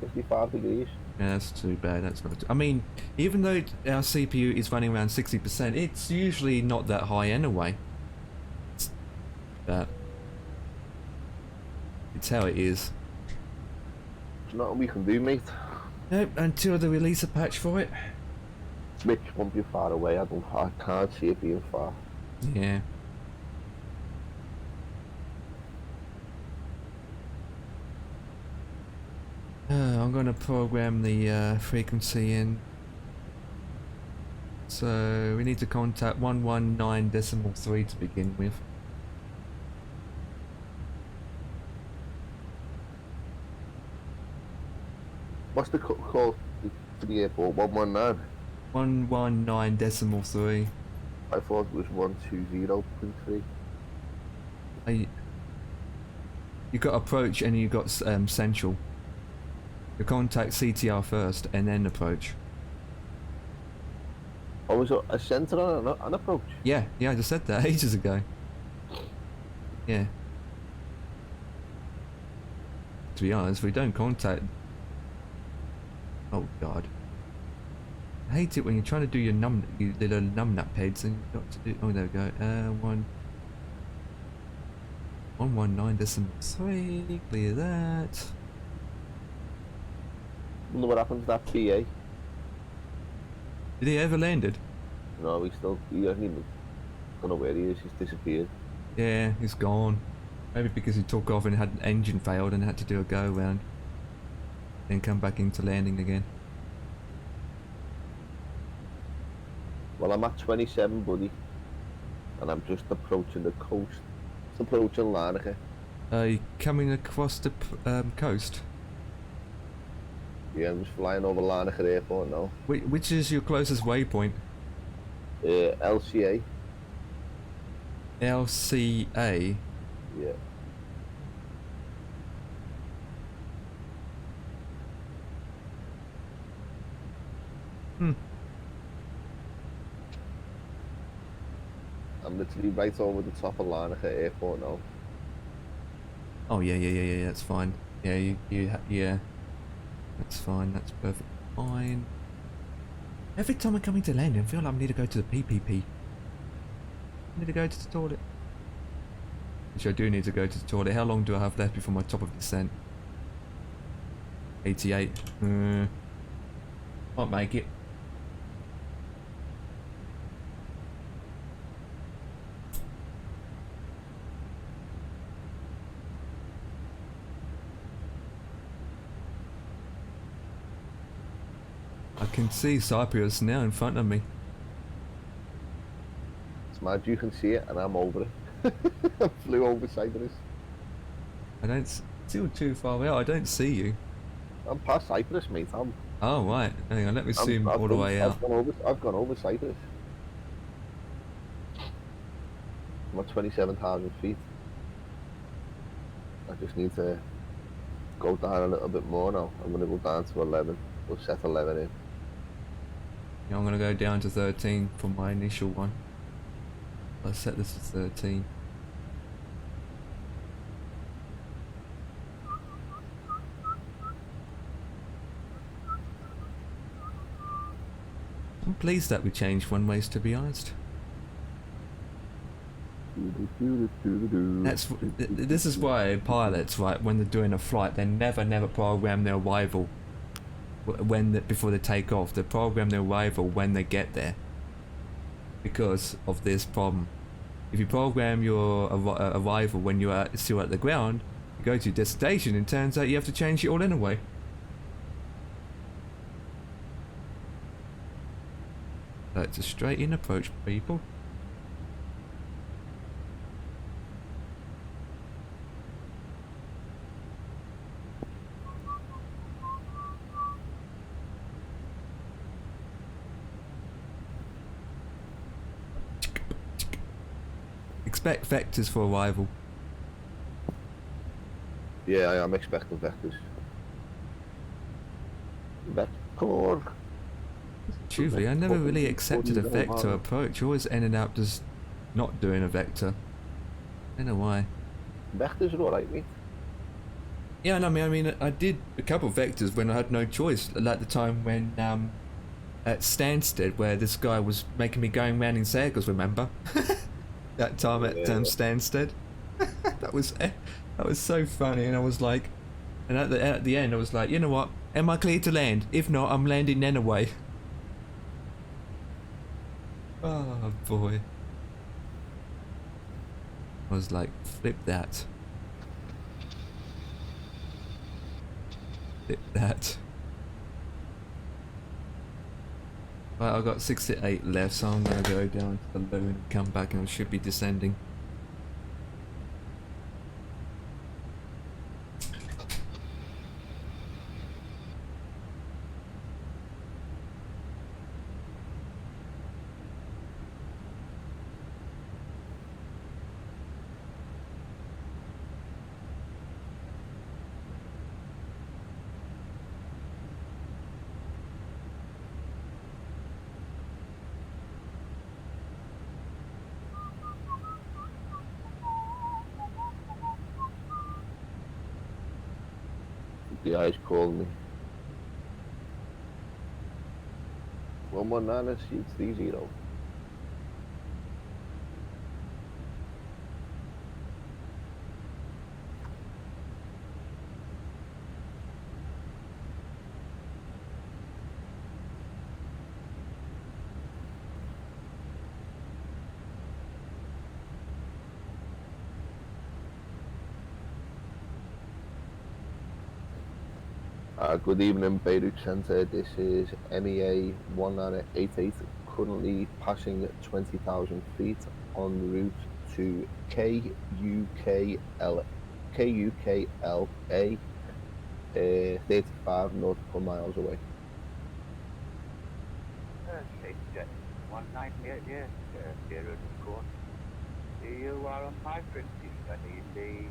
55 degrees. Yeah, that's too bad. That's not. I mean, even though our CPU is running around 60%, it's usually not that high anyway. But it's how it is. There's nothing we can do, mate. Nope, until they release a patch for it. Switch won't be far away. I can't see it being far. Yeah. I'm gonna program the frequency in. So we need to contact 119.3 to begin with. What's the call for the airport? 119? 119.3. I thought it was 120.3. You got approach and you got central. You contact CTR first and then approach. Oh, was it a centre and an approach? Yeah, I just said that ages ago. Yeah. To be honest, we don't contact. Oh God. I hate it when you're trying to do your little numbnut pads and you've got to do. Oh, there we go. 119.3. Clear that. Wonder what happens to that PA. Did he ever landed? No, he hasn't even, don't know where he is, he's disappeared. Yeah, he's gone. Maybe because he took off and had an engine failed and had to do a go around. Then come back into landing again. Well, I'm at 27, buddy. And I'm just approaching the coast. It's approaching Larnaca. You coming across the coast? Yeah, I'm just flying over Larnaca Airport now. Which is your closest waypoint? LCA. LCA? Yeah. I'm literally right over the top of Larnaca Airport now. Oh yeah, that's fine. Yeah, yeah. That's fine, that's perfect. Fine. Every time I'm coming to landing, I feel like I need to go to the PPP. I need to go to the toilet. Which I do need to go to the toilet. How long do I have left before my top of descent? 88. Might make it. I can see Cyprus now in front of me. It's mad, you can see it and I'm over it. I flew over Cyprus. I don't still too far out. I don't see you. I'm past Cyprus, mate. Oh right. Hang on, let me zoom all the way out. I've gone over Cyprus. I'm at 27,000 feet. I just need to go down a little bit more now. I'm going to go down to 11. We'll set 11 in. Yeah, I'm gonna go down to 13 for my initial one. I'll set this to 13. I'm pleased that we changed one ways, to be honest. This is why pilots, right, when they're doing a flight, they never program their arrival before they take off. They program their arrival when they get there, because of this problem. If you program your arrival when you are still at the ground, you go to your destination and it turns out you have to change it all anyway. So it's a straight in approach, people. expect vectors for arrival. Yeah, I am expecting vectors. Vector. Truthfully, I never really accepted a Vector. vector approach. I always ended up just not doing a vector. I don't know why. Vectors are alright, mate. Yeah, no, I mean, I did a couple of vectors when I had no choice. Like the time when at Stansted, where this guy was making me going round in circles. Remember that time at Stansted? that was so funny, and I was like, and at the end, I was like, you know what? Am I clear to land? If not, I'm landing anyway. Oh boy. I was like, flip that. Flip that. Right, I've got 68 left, so I'm gonna go down to the low and come back, and I should be descending. The eyes called me. 119 seats 30. Good evening, Beirut Centre. This is MEA 1988, currently passing 20,000 feet en route to KUKLA, 35 nautical miles away. Jet 198, yes, Beirut, of course. You are on my frequency study, the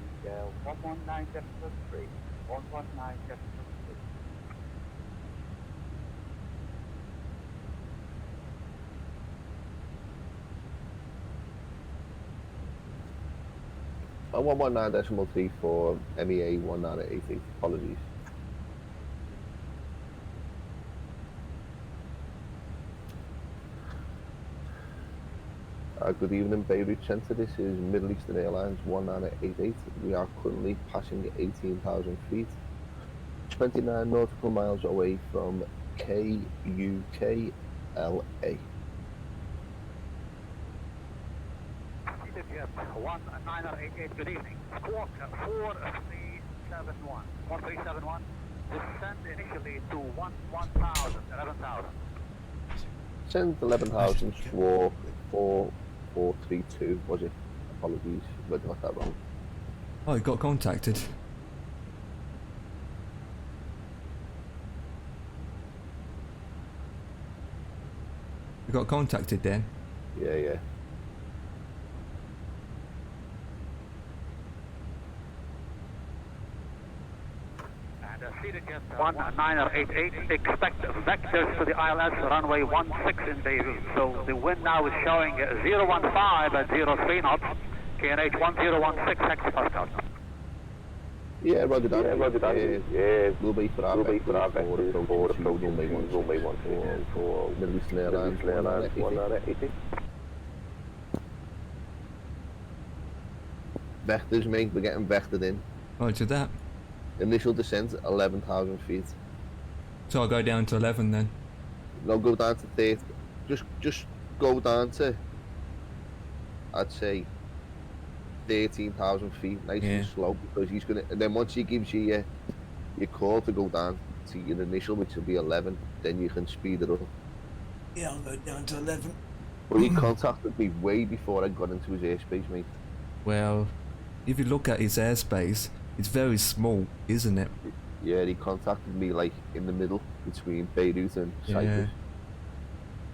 119.3, 119.3. 119.3 for MEA 1988. Apologies. Good evening, Beirut Centre. This is Middle Eastern Airlines 1988. We are currently passing 18,000 feet, 29 nautical miles away from KUKLA. 1988, good evening. Squawk 4371. 4371. Descend initially to 11,000. Send 11,000, squawk 4432, was it? Apologies, I got that wrong. Oh, he got contacted. You got contacted then? Yeah. Seated jet 1988, expect vectors to the ILS runway 16 in Beirut. So the wind now is showing 015 at 03 knots, KNH 1016 hectopascal. Yeah, roger that. Yeah, we'll be for our vectors for approaching runway 16 for Middle Eastern Airlines 1988. Vectors, mate, we're getting vectored in. Roger that. Initial descent 11,000 feet. So I'll go down to 11 then. No, go down to 30. Just go down to, I'd say, 13,000 feet, nice and slow, because he's gonna. And then once he gives you your call to go down to your initial, which will be 11, then you can speed it up. Yeah, I'll go down to 11. But he contacted me way before I got into his airspace, mate. Well, if you look at his airspace, it's very small, isn't it? Yeah, he contacted me like in the middle between Beirut and Cyprus.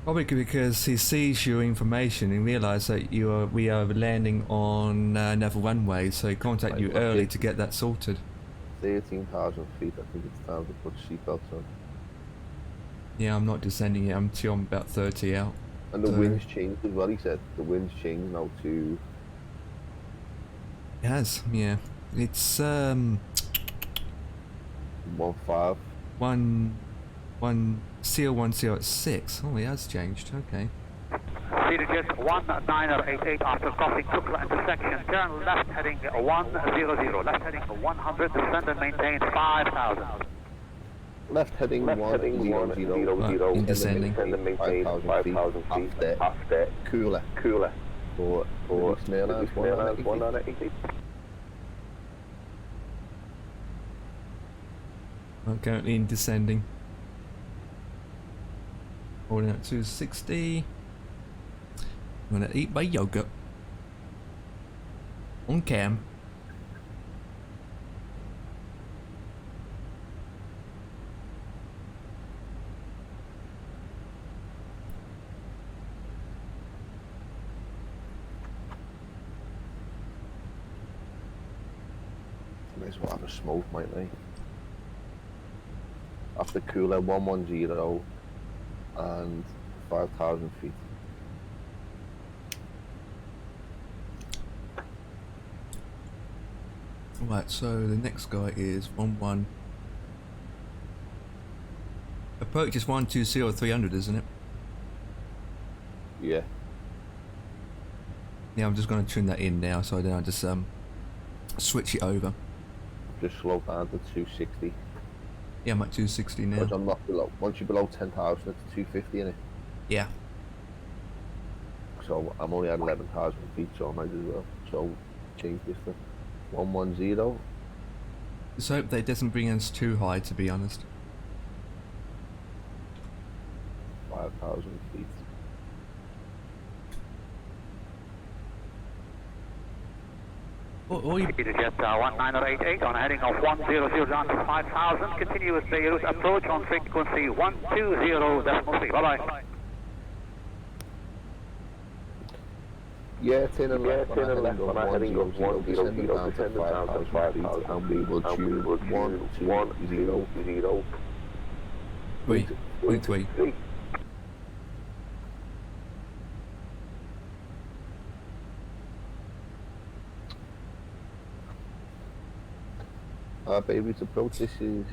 Probably because he sees your information and realises that we are landing on another runway, so he contacted you Right, early okay. to get that sorted. 13,000 feet. I think it's time to put seatbelts on. Yeah, I'm not descending yet until I'm about 30 out. And the So- wind's changed as well, he said. The wind's changed now to... It has, yeah. It's 1.5. CO106. Oh, it has changed. Okay. Cedar Jet 1988 after crossing Kukla intersection. Turn left heading 100. Left heading 100. Descend and maintain 5,000. Left heading 100. In descending. 5,000 feet after cooler for Snellers 188. I'm currently in descending. Holding at 260. I'm gonna eat my yogurt. On cam. May as well have a smoke, might they? After cooler 110 and 5,000 feet. Right, so the next guy is 11. Approach is 120-300, isn't it? Yeah. Yeah, I'm just going to tune that in now, so then I just switch it over. Just slow down to 260. Yeah, I'm at 260 now. Because I'm not below. Once you're below 10,000, it's 250, innit? Yeah. So I'm only at 11,000 feet, so I might as well. So change this to 110. Just hope that it doesn't bring us too high, to be honest. 5,000 feet. Or you, Cedar Jet 1988 on a heading of 100 down to 5,000. Continuous Beirut approach on frequency 120.3. Bye-bye. Yeah, turn and left on a heading of 100, descending down to 5,000 feet, and we will tune 120. wait. Beirut approach, this is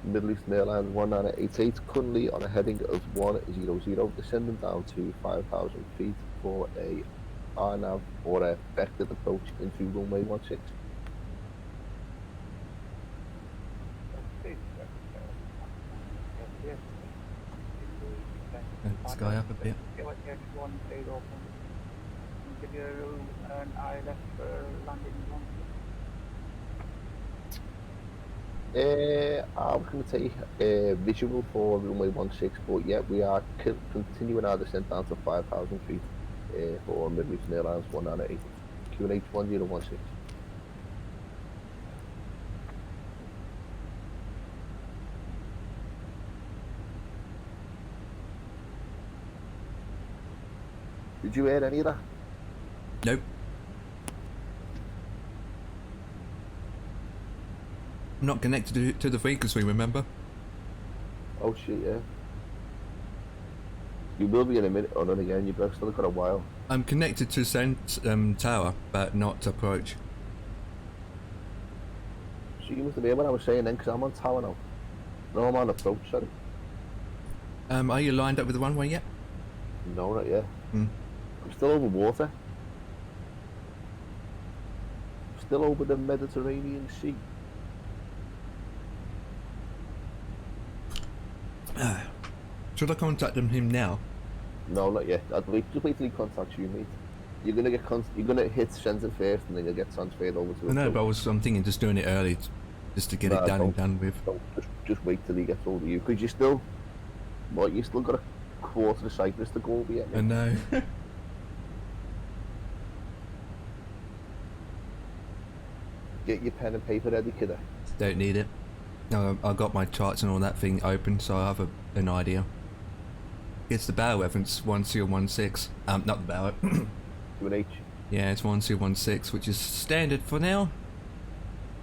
Middle Eastern Airlines 1988, currently on a heading of 100, descending down to 5,000 feet for a RNAV or a vectored approach into runway 16. This guy up a bit. I was going to take visual for runway 16, but yeah, we are continuing our descent down to 5,000 feet for Middle Eastern Airlines 198, QNH 1016. Did you hear any of that? Nope. I'm not connected to the frequency, remember? Oh shit, yeah. You will be in a minute, or then again, you've still got a while. I'm connected to tower, but not to approach. So you must have heard what I was saying then, because I'm on tower now. No, I'm on approach, sorry. Are you lined up with the runway yet? No, not yet. Hmm. I'm still over water. Still over the Mediterranean Sea. Should I contact him now? No, not yet. Just wait till he contacts you, mate. You're gonna hit center first, and then you'll get transferred over to. I know, but I'm thinking just doing it early, just to get it done and done with. Just wait till he gets hold of you, because you still got a quarter of Cyprus to go over yet. I know. Get your pen and paper ready, kiddo. Don't need it. No, I got my charts and all that thing open, so I have an idea. It's the bow reference 1016. Not the bow. To an H. Yeah, it's 1216, which is standard for now.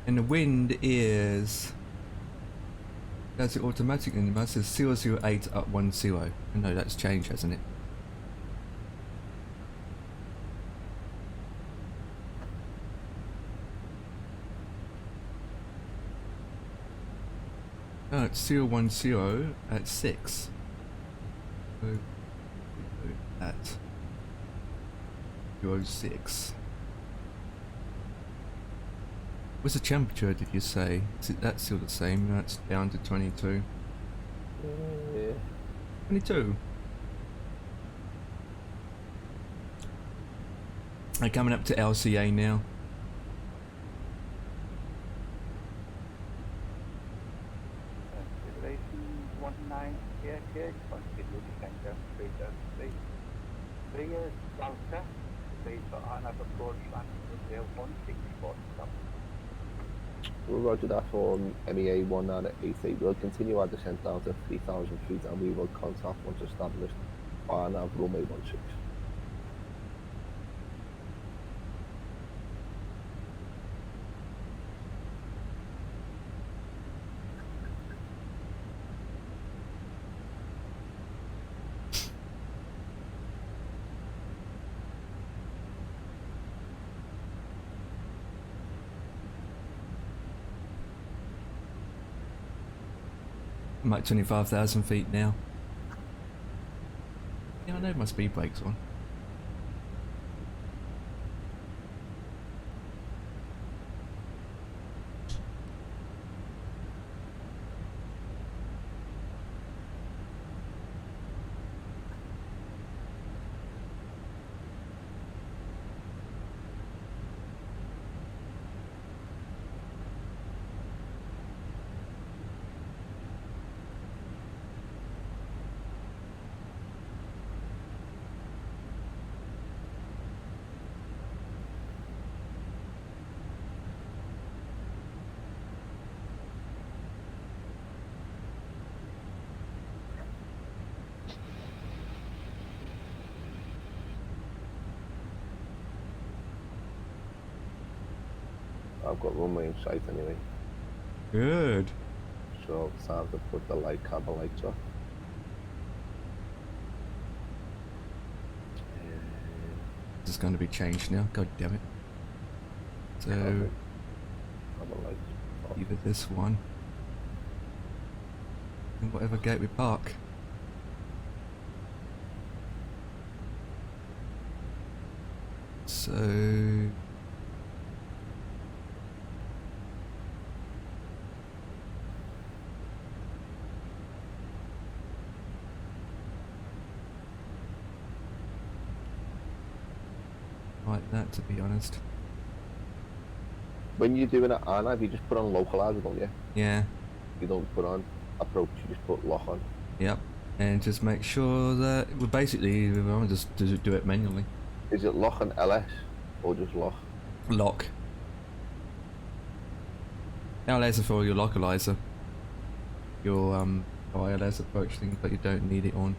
And the wind is. That's it automatically in the map. It says 008 up 10. I know that's changed, hasn't it? No, it's 010 at 6. So, at 06. What's the temperature, did you say? Is it that's still the same? No, it's down to 22. Yeah. 22. I'm coming up to LCA now. Consideration 19 KH, continue descent 333. 3 years Delta, please on up approach land to 1640 stop. We'll roger that for MEA 1988. We'll continue our descent down to 3,000 feet and we will contact once established RNAV runway 16. I'm at 25,000 feet now. Yeah, I know my speed brake's on. I've got runway in sight anyway. Good. So it's time to put the light cabin lights up. This is going to be changed now. God damn it. So Cabin lights off. either this one and whatever gate we park. So like that, to be honest. When you're doing it RNAV, you just put on localizer, don't you? Yeah. You don't put on approach, you just put lock on. Yep. And just make sure that well, basically we want to just do it manually. Is it lock and LS or just lock? Lock. LS is for your localizer. Your ILS approach thing, but you don't need it on.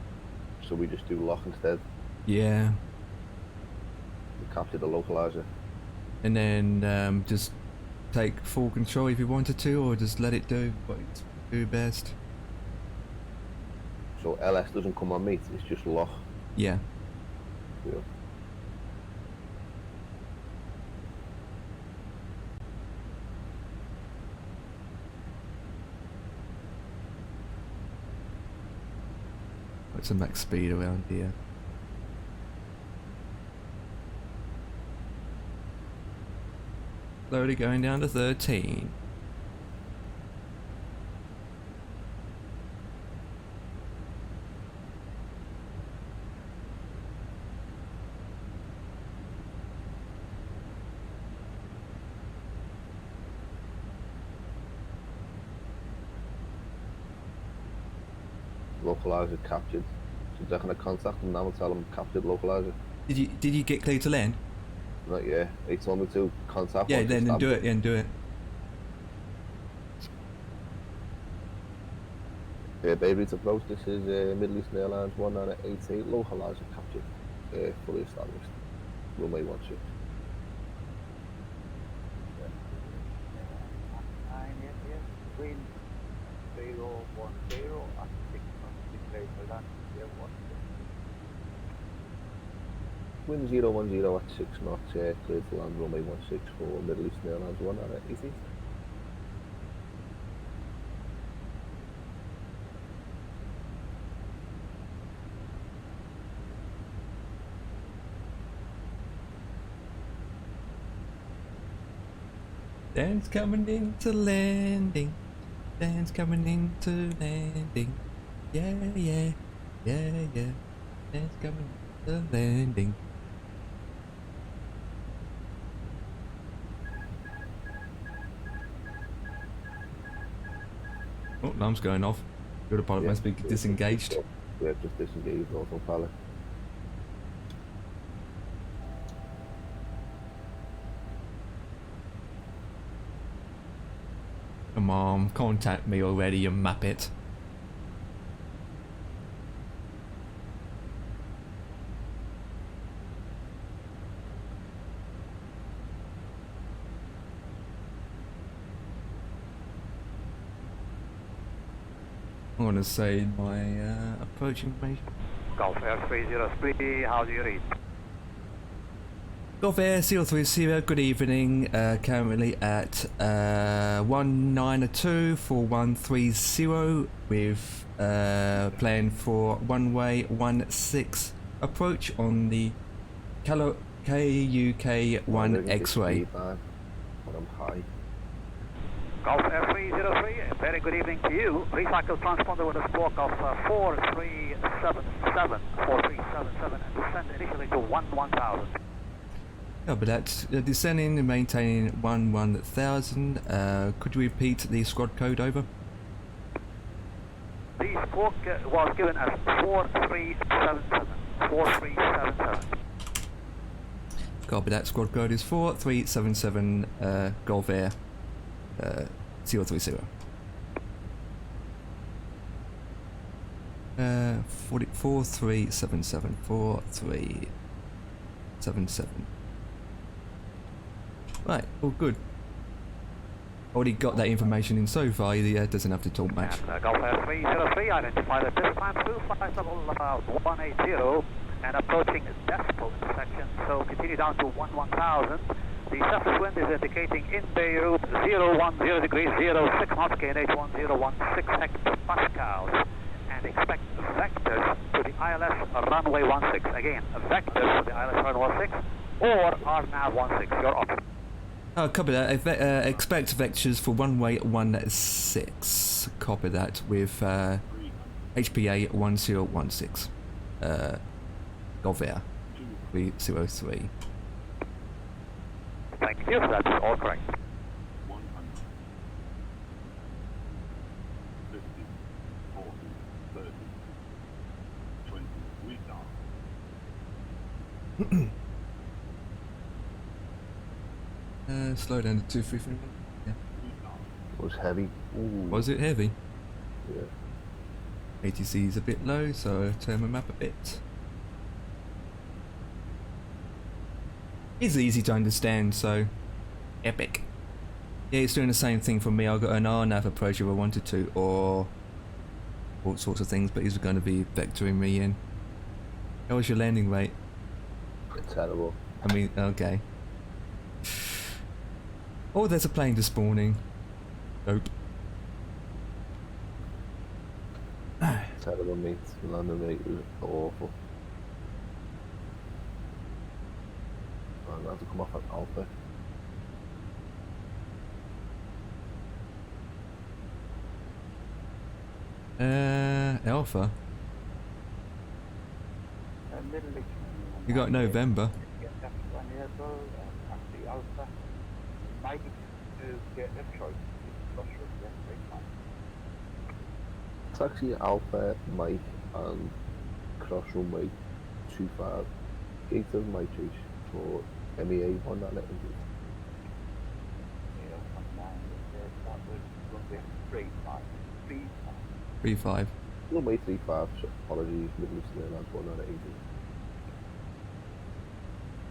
So we just do lock instead. Yeah. We capture the localizer. And then just take full control if you wanted to, or just let it do what it do best. So LS doesn't come on me, it's just lock. Yeah. Yeah. What's the max speed around here? Slowly going down to 13. Localizer captured. So they're gonna contact them now and tell them captured localizer. Did you get clear to land? Not yet. They told me to contact. Yeah, once then do established. it. Yeah, do it. Beirut approach, this is Middle Eastern Airlines 1988, localizer captured, fully established, runway 16. Wind 010 at 6 knots, declare for land, Wind 010 at 6 knots, cleared to land runway 16 for Middle Eastern Airlines 1988. Dan's coming into landing. Dan's coming into landing. Yeah, yeah, yeah, yeah. Dan's coming into landing. Oh, alarm's going off. Your pilot must be disengaged. Yeah, just disengaged autopilot. Come on, contact me already, you muppet. I want to say my approach information. Golf Air 303, how do you read? Golf Air 030, good evening. Currently at 192 for 130 with plan for runway 16 approach on the KUK1 X-ray. I'm high. Golf Air 303, very good evening to you. Recycle transponder with a squawk of 4377, 4377, and descend initially to 1000. Yeah, but that's descending and maintaining 1000. Could you repeat the squad code over? The squawk was given as 4377, 4377. Copy that. Squad code is 4377 Golf Air 030. 4377 4377. Right, all good. Already got that information in so far, he doesn't have to talk much. And Golf Air 303, identified at this time 257 and approaching decimal intersection, so continue down to 1000. The surface wind is indicating in Beirut 010 degrees 06 knots, KNH 1016 hectopascals, and expect vectors to the ILS runway 16. Again, vectors to the ILS runway 16 or RNAV 16. Your option. Copy that. Expect vectors for runway 16. Copy that with HPA 1016. Golf Air 303. Thank you, that's all correct. 100, 50, 40, 30, 20, restart. Slow down to 233. Yeah. It was heavy. Ooh. Was it heavy? Yeah. ATC is a bit low, so turn my map a bit. It's easy to understand, so epic. Yeah, it's doing the same thing for me. I've got an RNAV approach if I wanted to, or all sorts of things, but he's going to be vectoring me in. How was your landing rate? Terrible. I mean, okay. Oh, there's a plane just spawning. Nope. Terrible, mate. Landing rate was awful. I'm going to have to come off at Alpha. Alpha? You got November. Taxi Alpha, Mike, and cross runway 25. Gate of my choice for MEA 198. 35. Runway 35, so apologies, Middle Eastern Airlines 1980.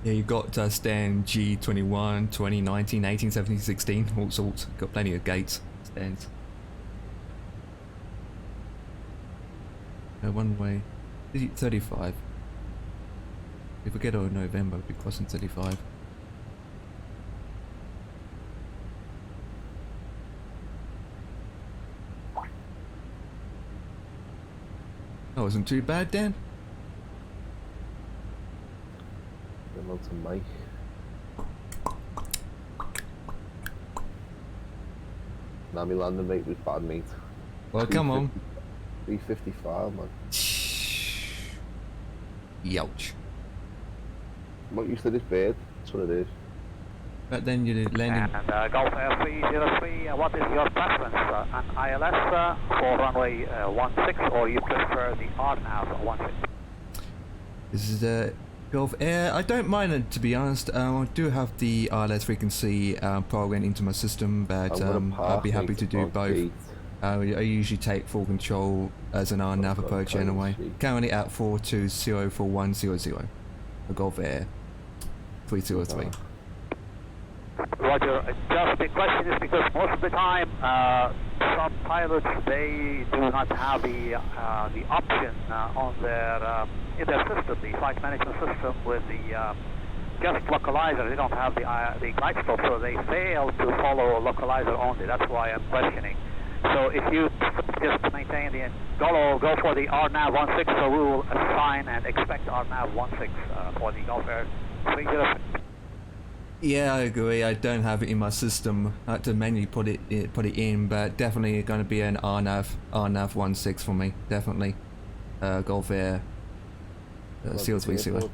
Yeah, you got Stan G21, 20, 19, 18, 17, 16, all sorts. Got plenty of gates, stands. One way, 35. If we get over November, we'll be crossing 35. That wasn't too bad, Dan. Then on to Mike. Now my landing rate was bad, mate. Well, come on. 355, man. Youch. I'm not used to this bird. That's what it is. But then you're landing. And Golf Air 303, what is your preference? An ILS for runway 16, or you prefer the RNAV 16? This is Gulf Air. I don't mind it, to be honest. I do have the ILS frequency programmed into my system, but I'll be happy to do both. I usually take full control as an RNAV approach anyway. Currently at 42041000. A Gulf Air 303. Roger. Just the question is because most of the time some pilots, they do not have the option on their in their system, the flight management system with the just localizer. They don't have the glide slope, so they fail to follow localizer only. That's why I'm questioning. So if you just maintain the go for the RNAV 16, so we will assign and expect RNAV 16 for the Gulf Air 303. Yeah, I agree. I don't have it in my system. I had to manually put it in, but definitely going to be an RNAV 16 for me. Definitely. Gulf Air. CO30.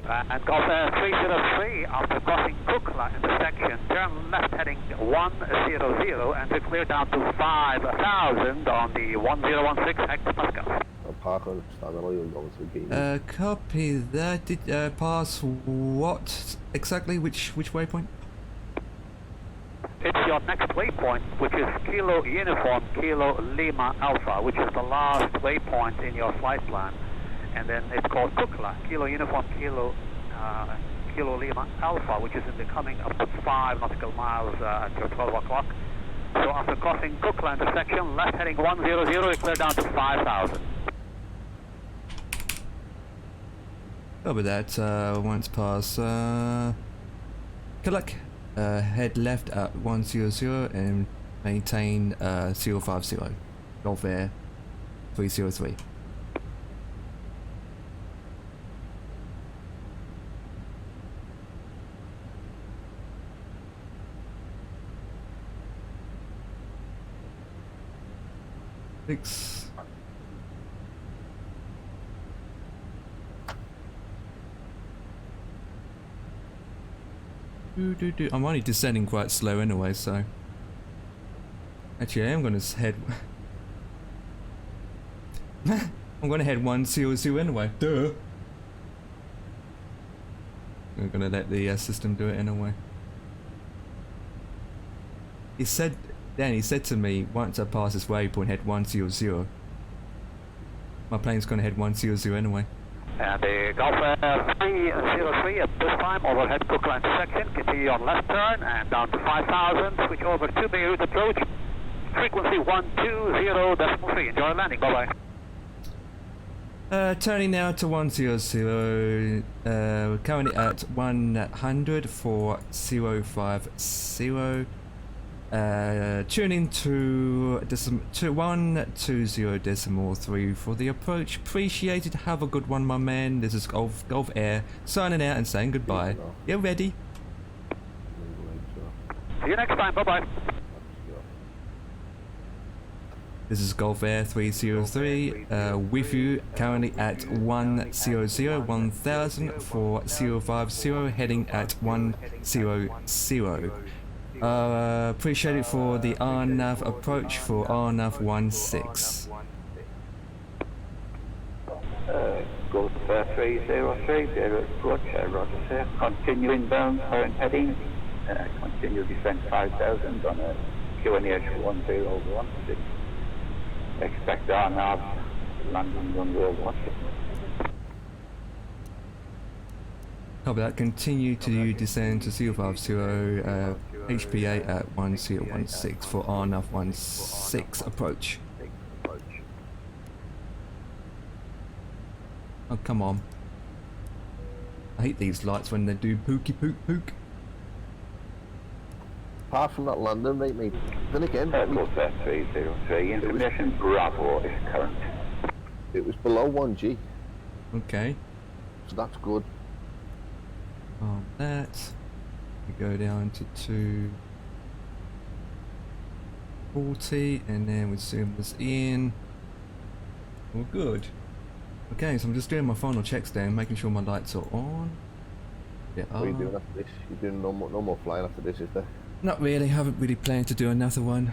And Gulf Air 303, after crossing Kukla intersection, turn left heading 100 and to clear down to 5,000 on the 1016 hectopascal. I'll park on Stanley and go to the gate. Copy that. Did pass what exactly? Which waypoint? It's your next waypoint, which is Kilo Uniform Kilo Lima Alpha, which is the last waypoint in your flight plan. And then it's called Kukla, Kilo Uniform Kilo Lima Alpha, which is in the coming up to 5 nautical miles until 12 o'clock. So after crossing Kukla intersection, left heading 100, you clear down to 5,000. Over that, once past Killick, head left at 100 and maintain 050, Gulf Air 303. I'm only descending quite slow anyway, so actually I am going to head I'm going to head 100 anyway. Duh. I'm going to let the system do it anyway. He said to me, once I pass this waypoint, head 100. My plane's going to head 100 anyway. And the Gulf Air 303 at this time, overhead Kukla intersection, continue on left turn and down to 5,000, switch over to Beirut approach, frequency 120.3, enjoy landing, bye bye. Turning now to 100, we're currently at 100 for 050. Tuning to 120.3 for the approach. Appreciated. Have a good one, my man. This is Gulf Air signing out and saying goodbye. You ready? See you next time. Bye bye. This is Gulf Air 303 with you currently at 100 for 050 heading at 100. Appreciate it for the RNAV approach for RNAV 16. Gulf Air 303, Beirut approach, roger sir. Continue inbound, current heading, continue descent 5,000 on a QNH 1016. Expect RNAV, landing runway 16. Copy that. Continue to descend to 050, HPA at 1016 for RNAV 16 approach. Oh, come on. I hate these lights when they do pooky pook pook. Apart from that landing, right, mate. Then again, Circle 303, information Bravo is current. it was below 1G, Okay. so that's good. That. We go down to 240 and then we zoom this in. All good. Okay, so I'm just doing my final checks down, making sure my lights are on. Yeah. What are you doing after this? You're doing no more flying after this, is there? Not really. Haven't really planned to do another one.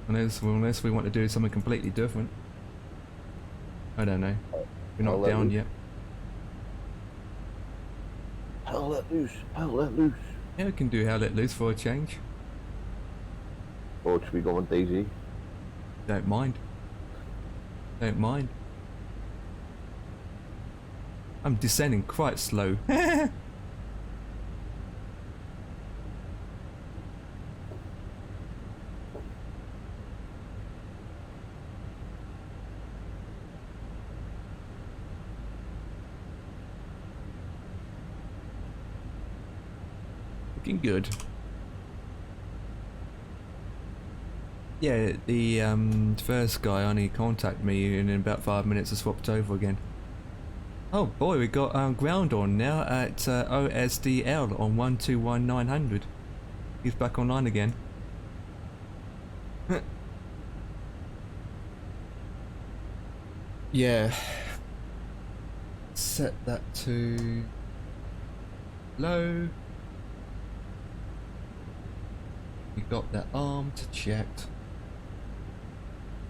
Unless we want to do something completely different. I don't know. We're not down yet. Hell let loose, hell let loose. Yeah, we can do Hell Let Loose for a change. Or should we go on DayZ? Don't mind. Don't mind. I'm descending quite slow. Looking good. Yeah, the first guy only contacted me and in about 5 minutes I swapped over again. Oh boy, we got ground on now at OSDL on 121900. He's back online again. Yeah. Set that to low. We got that arm to checked.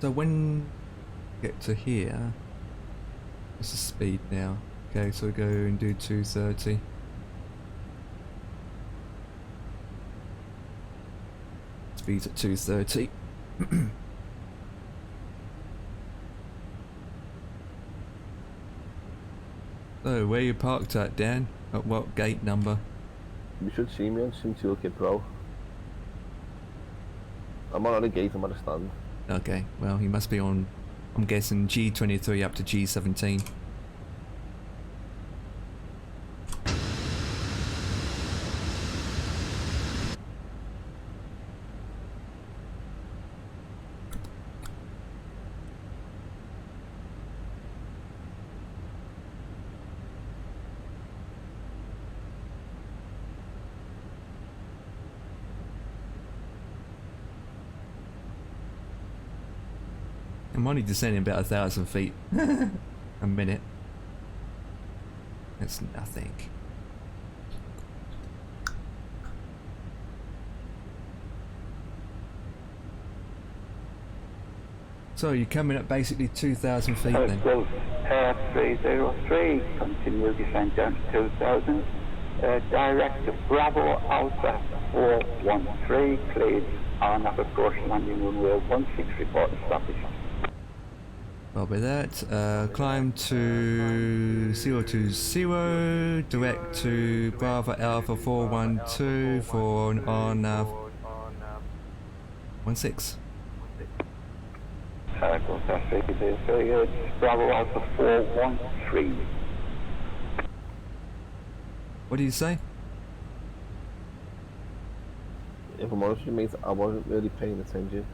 So when we get to here, what's the speed now? Okay, so we go and do 230. Speed's at 230. So where you parked at, Dan? At what gate number? You should see me on Sim Toolkit Pro. I'm not on a gate, I'm at a stand. Okay, well he must be on, I'm guessing G23 up to G17. I'm only descending about 1,000 feet a minute. That's nothing. So you're coming at basically 2,000 feet then? 303, continue descent down to 2,000. Direct to Bravo Alpha 413, cleared RNAV approach landing runway 16, report established. Copy that. Climb to 020, direct to Bravo Alpha 412 for an RNAV 16. Bravo Alpha 413. What did you say? If I'm honest with you, mate, I wasn't really paying attention.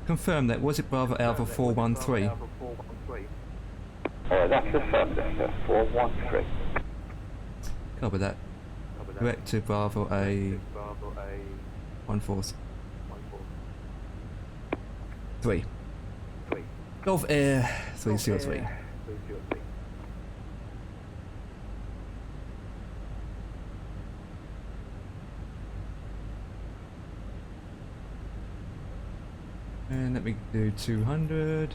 Confirm that. Was it Bravo Alpha 413? That's affirmative, 413. Copy that. Direct to Bravo A 14. 3. Golf Air 303. And let me do 200.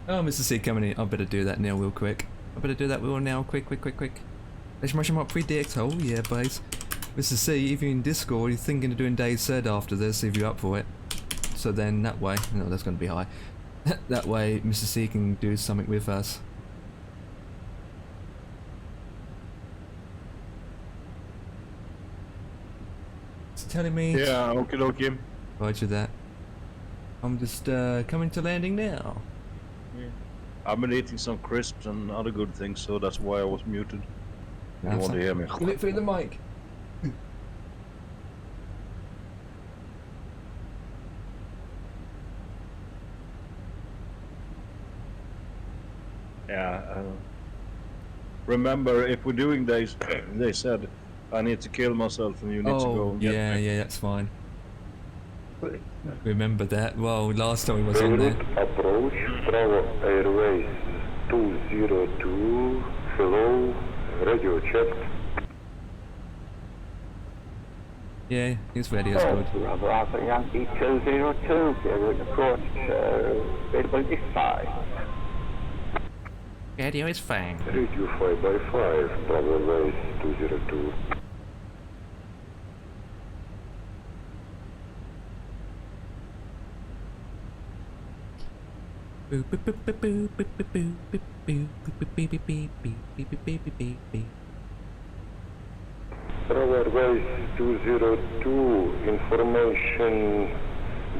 Oh, Mr. C coming in. I better do that now real quick. I better do that real now. Quick. Let's smash him up 3DX. Oh, yeah, boys. Mr. C, if you're in Discord, you're thinking of doing Days Said after this, if you're up for it. So then that way, no, that's going to be high. That way, Mr. C can do something with us. It's telling me. Yeah, okay. Roger that. I'm just coming to landing now. Yeah. I've been eating some crisps and other good things, so that's why I was muted. You don't want to hear me. Give it through the mic. Yeah. Remember, if we're doing days, they said I need to kill myself and you need to go and get me. Yeah, that's fine. Remember that. Well, last time we was on there. Approach Bravo Airways 202. Hello, radio check. Yeah, he's ready. That's good. Bravo Alpha Yankee 202. Clear approach. Availability 5. Radio is fine. Radio 5x5. Bravo Airways 202. Bravo Airways 202, information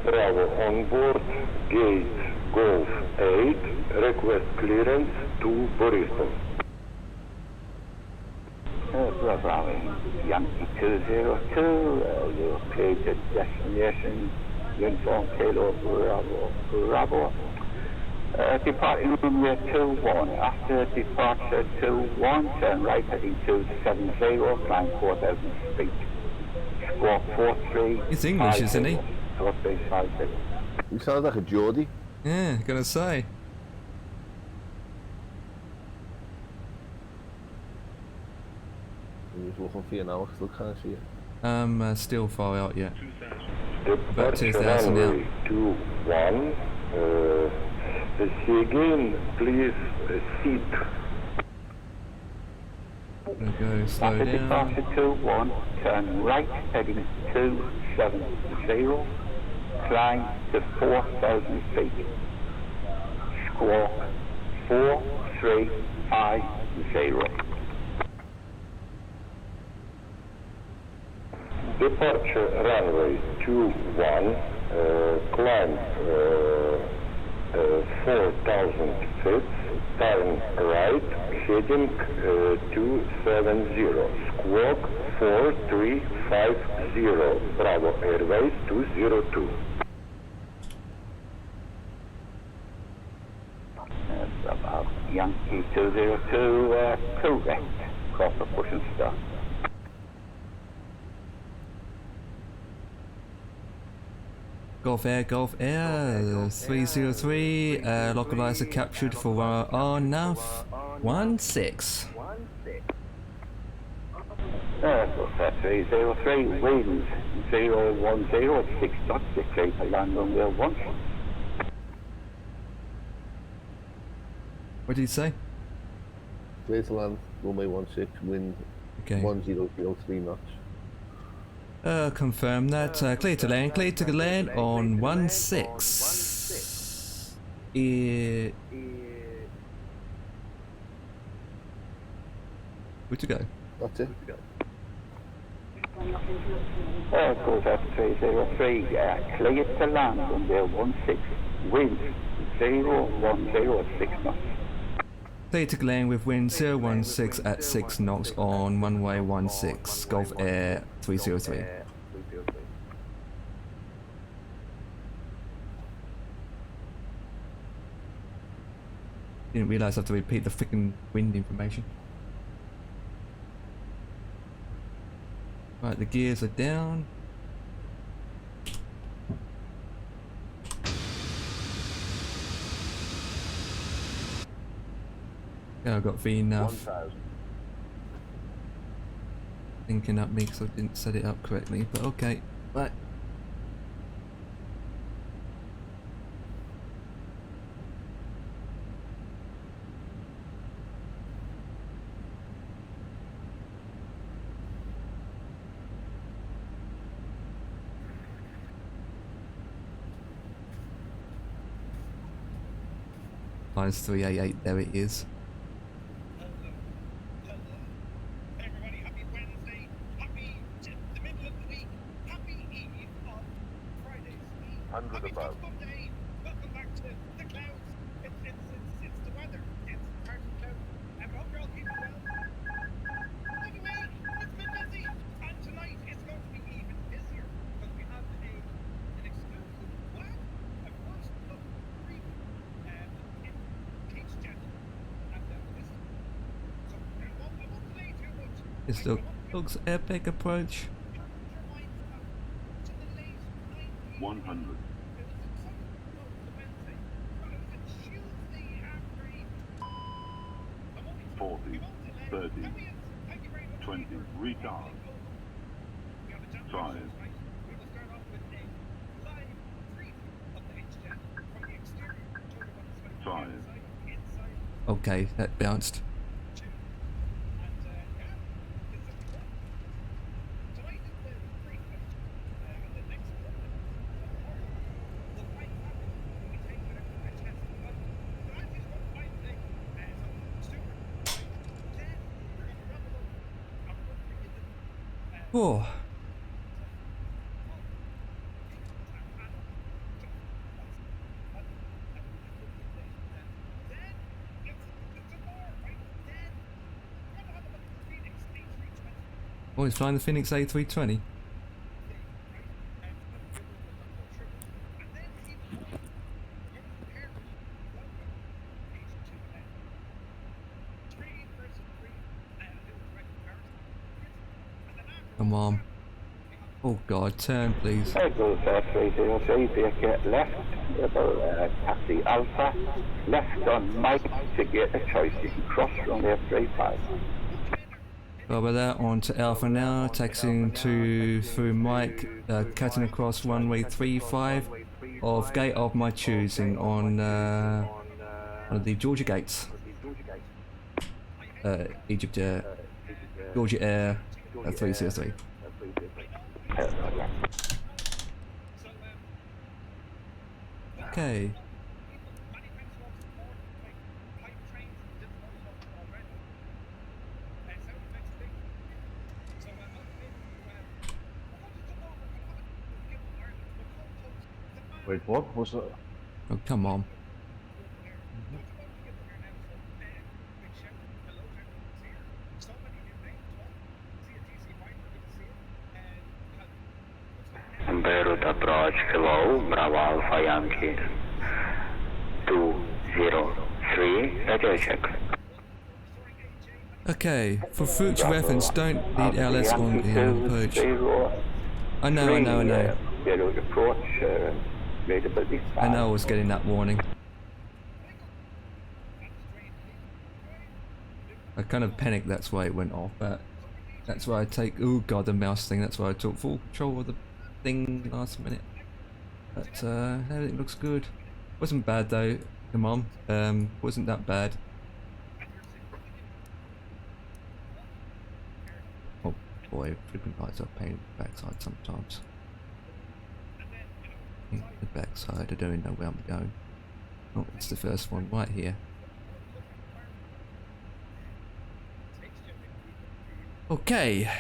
Bravo on board, gate Golf 8, request clearance to Borisov. Bravo Yankee 202, you cleared the destination, uniform Kilo Bravo. Departing runway 21. After departure 21, turn right heading 270, climb 4,000 feet. Squawk 43. He's English, isn't he? 4350. He sounds like a Geordie. Yeah, gonna say. He's looking for you now, I still can't see it. Still far out yet. About 2,000 now. 21. See again, please seat. Gonna go slow After down. departure 21, turn right heading 270, climb to 4,000 feet. Squawk 4350. Departure runway 21, climb 4,000 feet, turn right, heading 270, squawk 4350, Bravo Airways 202. About Yankee 202, correct, cross the push and start. Golf Air, 303, localizer captured for RNAV 16. Golf 303, winds 010 at 6 knots, clear to land runway 1. What did he say? Clear to land, runway 16, wind Okay. 1003 knots. Confirm that. Clear to land on 16. Where to go? That's it. Golf 303, clear to land runway 16, wind 010 at 6 knots. Clear to land with wind 016 at 6 knots on runway 16, Golf Air 303. Didn't realise I have to repeat the freaking wind information. Right, the gears are down. Yeah, I got V enough. 1,000. Thinking up me because I didn't set it up correctly, but okay. Right. Minus 388, there it is. Everybody, happy Wednesday, happy the middle of the week, happy Eve on Friday's Eve. 100 Happy above. football day. Welcome back to the clouds. It's the weather. It's part of the clouds. And I hope you're all keeping well. Anyway, it's been busy, and tonight it's going to be even busier because we have an exclusive a first look preview in Kate's channel. And this. So I won't delay too much. This looks epic approach. 100. 40, 30, 20, retard. 5, five, Okay, that bounced. Oh. Oh, he's flying the Phoenix A320. Come on. Oh God, turn please. Goes 303, get left, about taxi Alpha, left on Mike to get a choice, you can cross runway 35. Well, with that, on to Alpha now, taxiing through Mike, cutting across runway 35 of gate of my choosing on one of the Georgia gates. Egypt Air, Georgia Air 303. Okay. Wait, what was that? Oh, come on. Beirut approach, hello, Bravo Alpha Yankee 203, radio check. Okay, for future reference, don't lead LS on the approach. I know. Beirut approach, I know I was getting that warning. I kind of panicked, that's why it went off, but that's why I take, oh god, the mouse thing, that's why I took full control of the thing last minute. But everything looks good. Wasn't bad though, come on, wasn't that bad. Oh boy, frequent lights are pain in the backside sometimes. The backside, I don't even know where I'm going. Oh, it's the first one right here. Okay.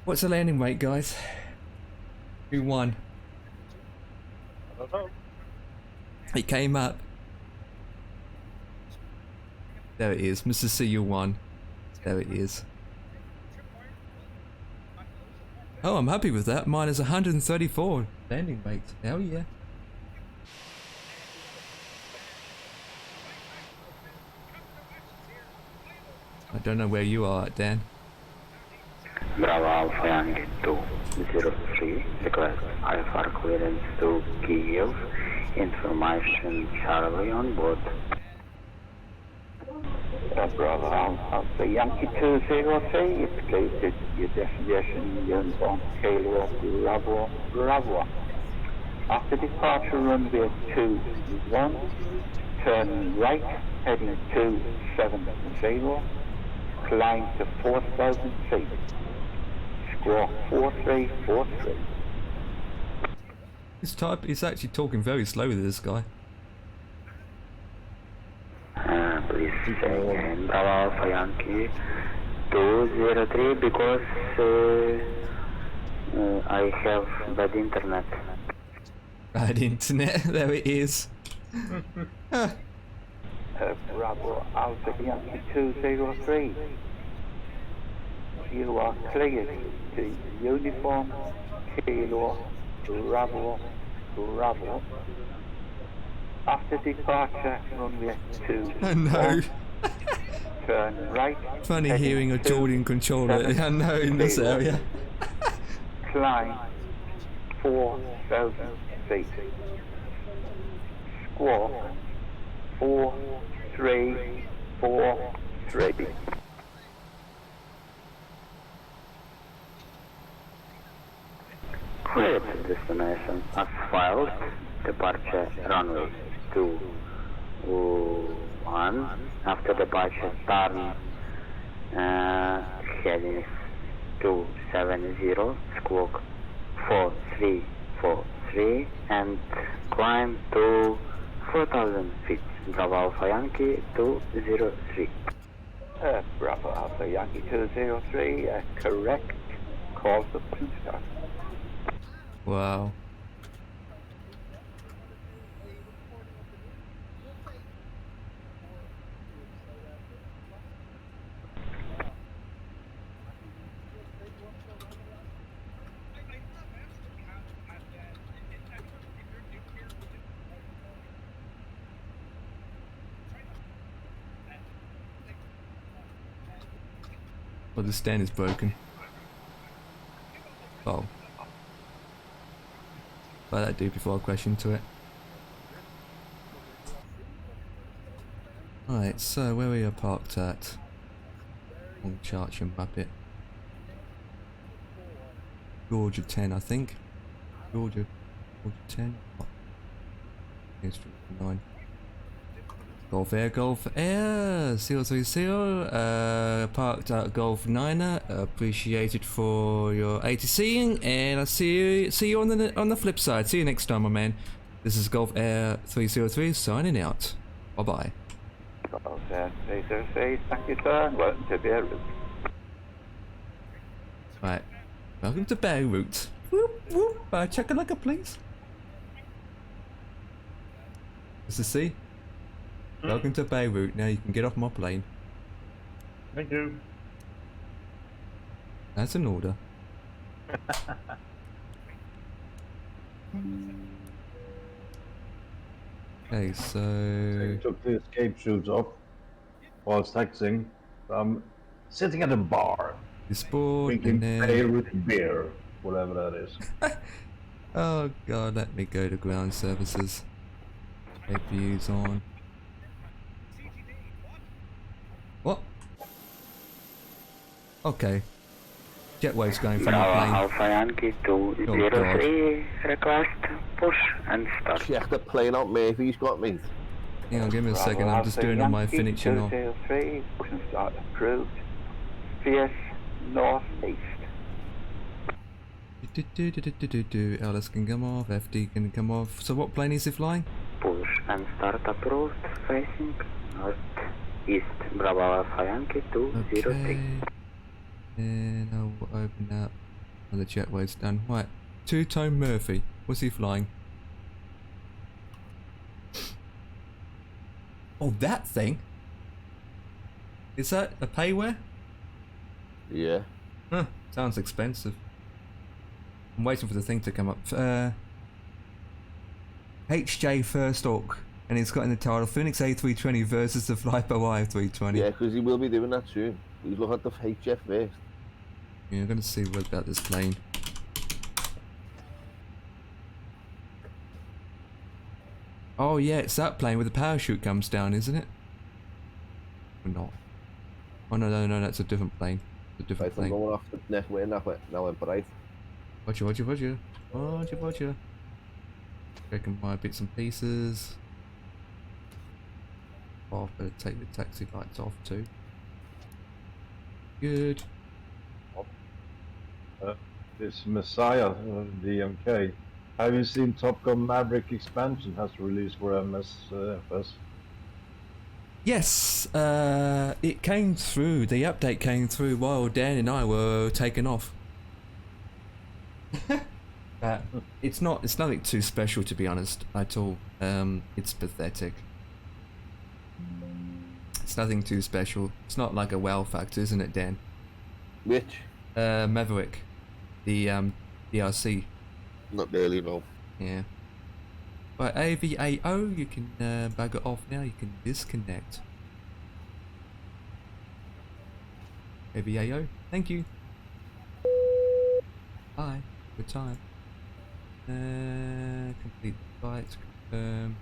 What's the landing rate, guys? Who won? I don't know. He came up. There it is, Mr. C, won. There it is. Oh, I'm happy with that. Mine is 134 landing rate. Hell yeah. I don't know where you are at, Dan. Bravo Alpha Yankee 203, request IFR clearance to Kiev, information Charlie on board. Bravo Alpha Yankee 203, you stated your destination uniform Kilo Bravo. After departure runway 21, turn right, heading 270, climb to 4,000 feet. Squawk 4343. He's actually talking very slowly, this guy. And Bravo Alpha Yankee 203 because I have bad internet. Bad internet, there it is. Bravo Alpha Yankee 203. You are cleared to uniform Kilo Bravo Bravo. After departure, runway 2. I know. Turn right. Funny heading hearing a to Jordan controller, I know, in this 70. area. Climb 4,000 feet. Squawk 4343. Clear to destination as filed. Departure runway 21. After departure, turn heading 270, squawk 4343, and climb to 4,000 feet. Bravo Alpha Yankee 203. Bravo Alpha Yankee 203, correct. Call the point start. Wow. Well, the stand is broken. Oh. What did I do before I crash into it? Alright, so where we are parked at? On Charcham Muppet. Georgia 10, I think. Georgia 10. Oh. It's 9. Golf Air, 030, parked at Golf Niner, appreciated for your ATCing, and I'll see you on the flip side. See you next time, my man. This is Golf Air 303 signing out. Bye bye. Golf Air 303, thank you sir, welcome to Beirut. Right, welcome to Beirut. Whoop whoop, chakalaka please. This is C. Welcome to Beirut. Now you can get off my plane. Thank you. That's an order. Okay, so I took the escape shoes off whilst taxiing. I'm sitting at a bar, you sport drinking and then. Beirut beer, whatever that is. Oh god, let me go to ground services. APU's on. What? Okay. Jetwave's going from my plane. Alpha Yankee 203, request push and start. Check the plane out, Murphy's got me. Hang on, give me a second, I'm just doing all my finishing off. 203, push and start approved. Fierce northeast. LS can come off, FD can come off. So what plane is he flying? Push and start approved, facing northeast. Bravo Alpha Yankee 203. Okay. And I'll open up. And the jetwave's done. Right. Two-tone Murphy. What's he flying? Oh, that thing? Is that a payware? Yeah. Huh. Sounds expensive. I'm waiting for the thing to come up. HJ First Orc. And it's got in the title Phoenix A320 versus the Flypo I320. Yeah, because he will be doing that soon. He's looking at the HF first. Yeah, I'm going to see what about this plane. Oh yeah, it's that plane where the parachute comes down, isn't it? Or not? Oh no, that's a different plane. It's a different Right, I'm plane. going off the next way, now I'm bright. Watcha. Checking my bits and pieces. Oh, I better take the taxi lights off too. Good. This Messiah, DMK. Have you seen Top Gun Maverick expansion has released for MSFS? Yes, it came through. The update came through while Dan and I were taking off. It's nothing too special, to be honest, at all. It's pathetic. It's nothing too special. It's not like a wow factor, isn't it, Dan? Which? Maverick, the DRC. Not really, no. Yeah. Right, AVAO, you can bugger off now. You can disconnect. AVAO, thank you. Bye. Good time. Complete the flight. Confirm.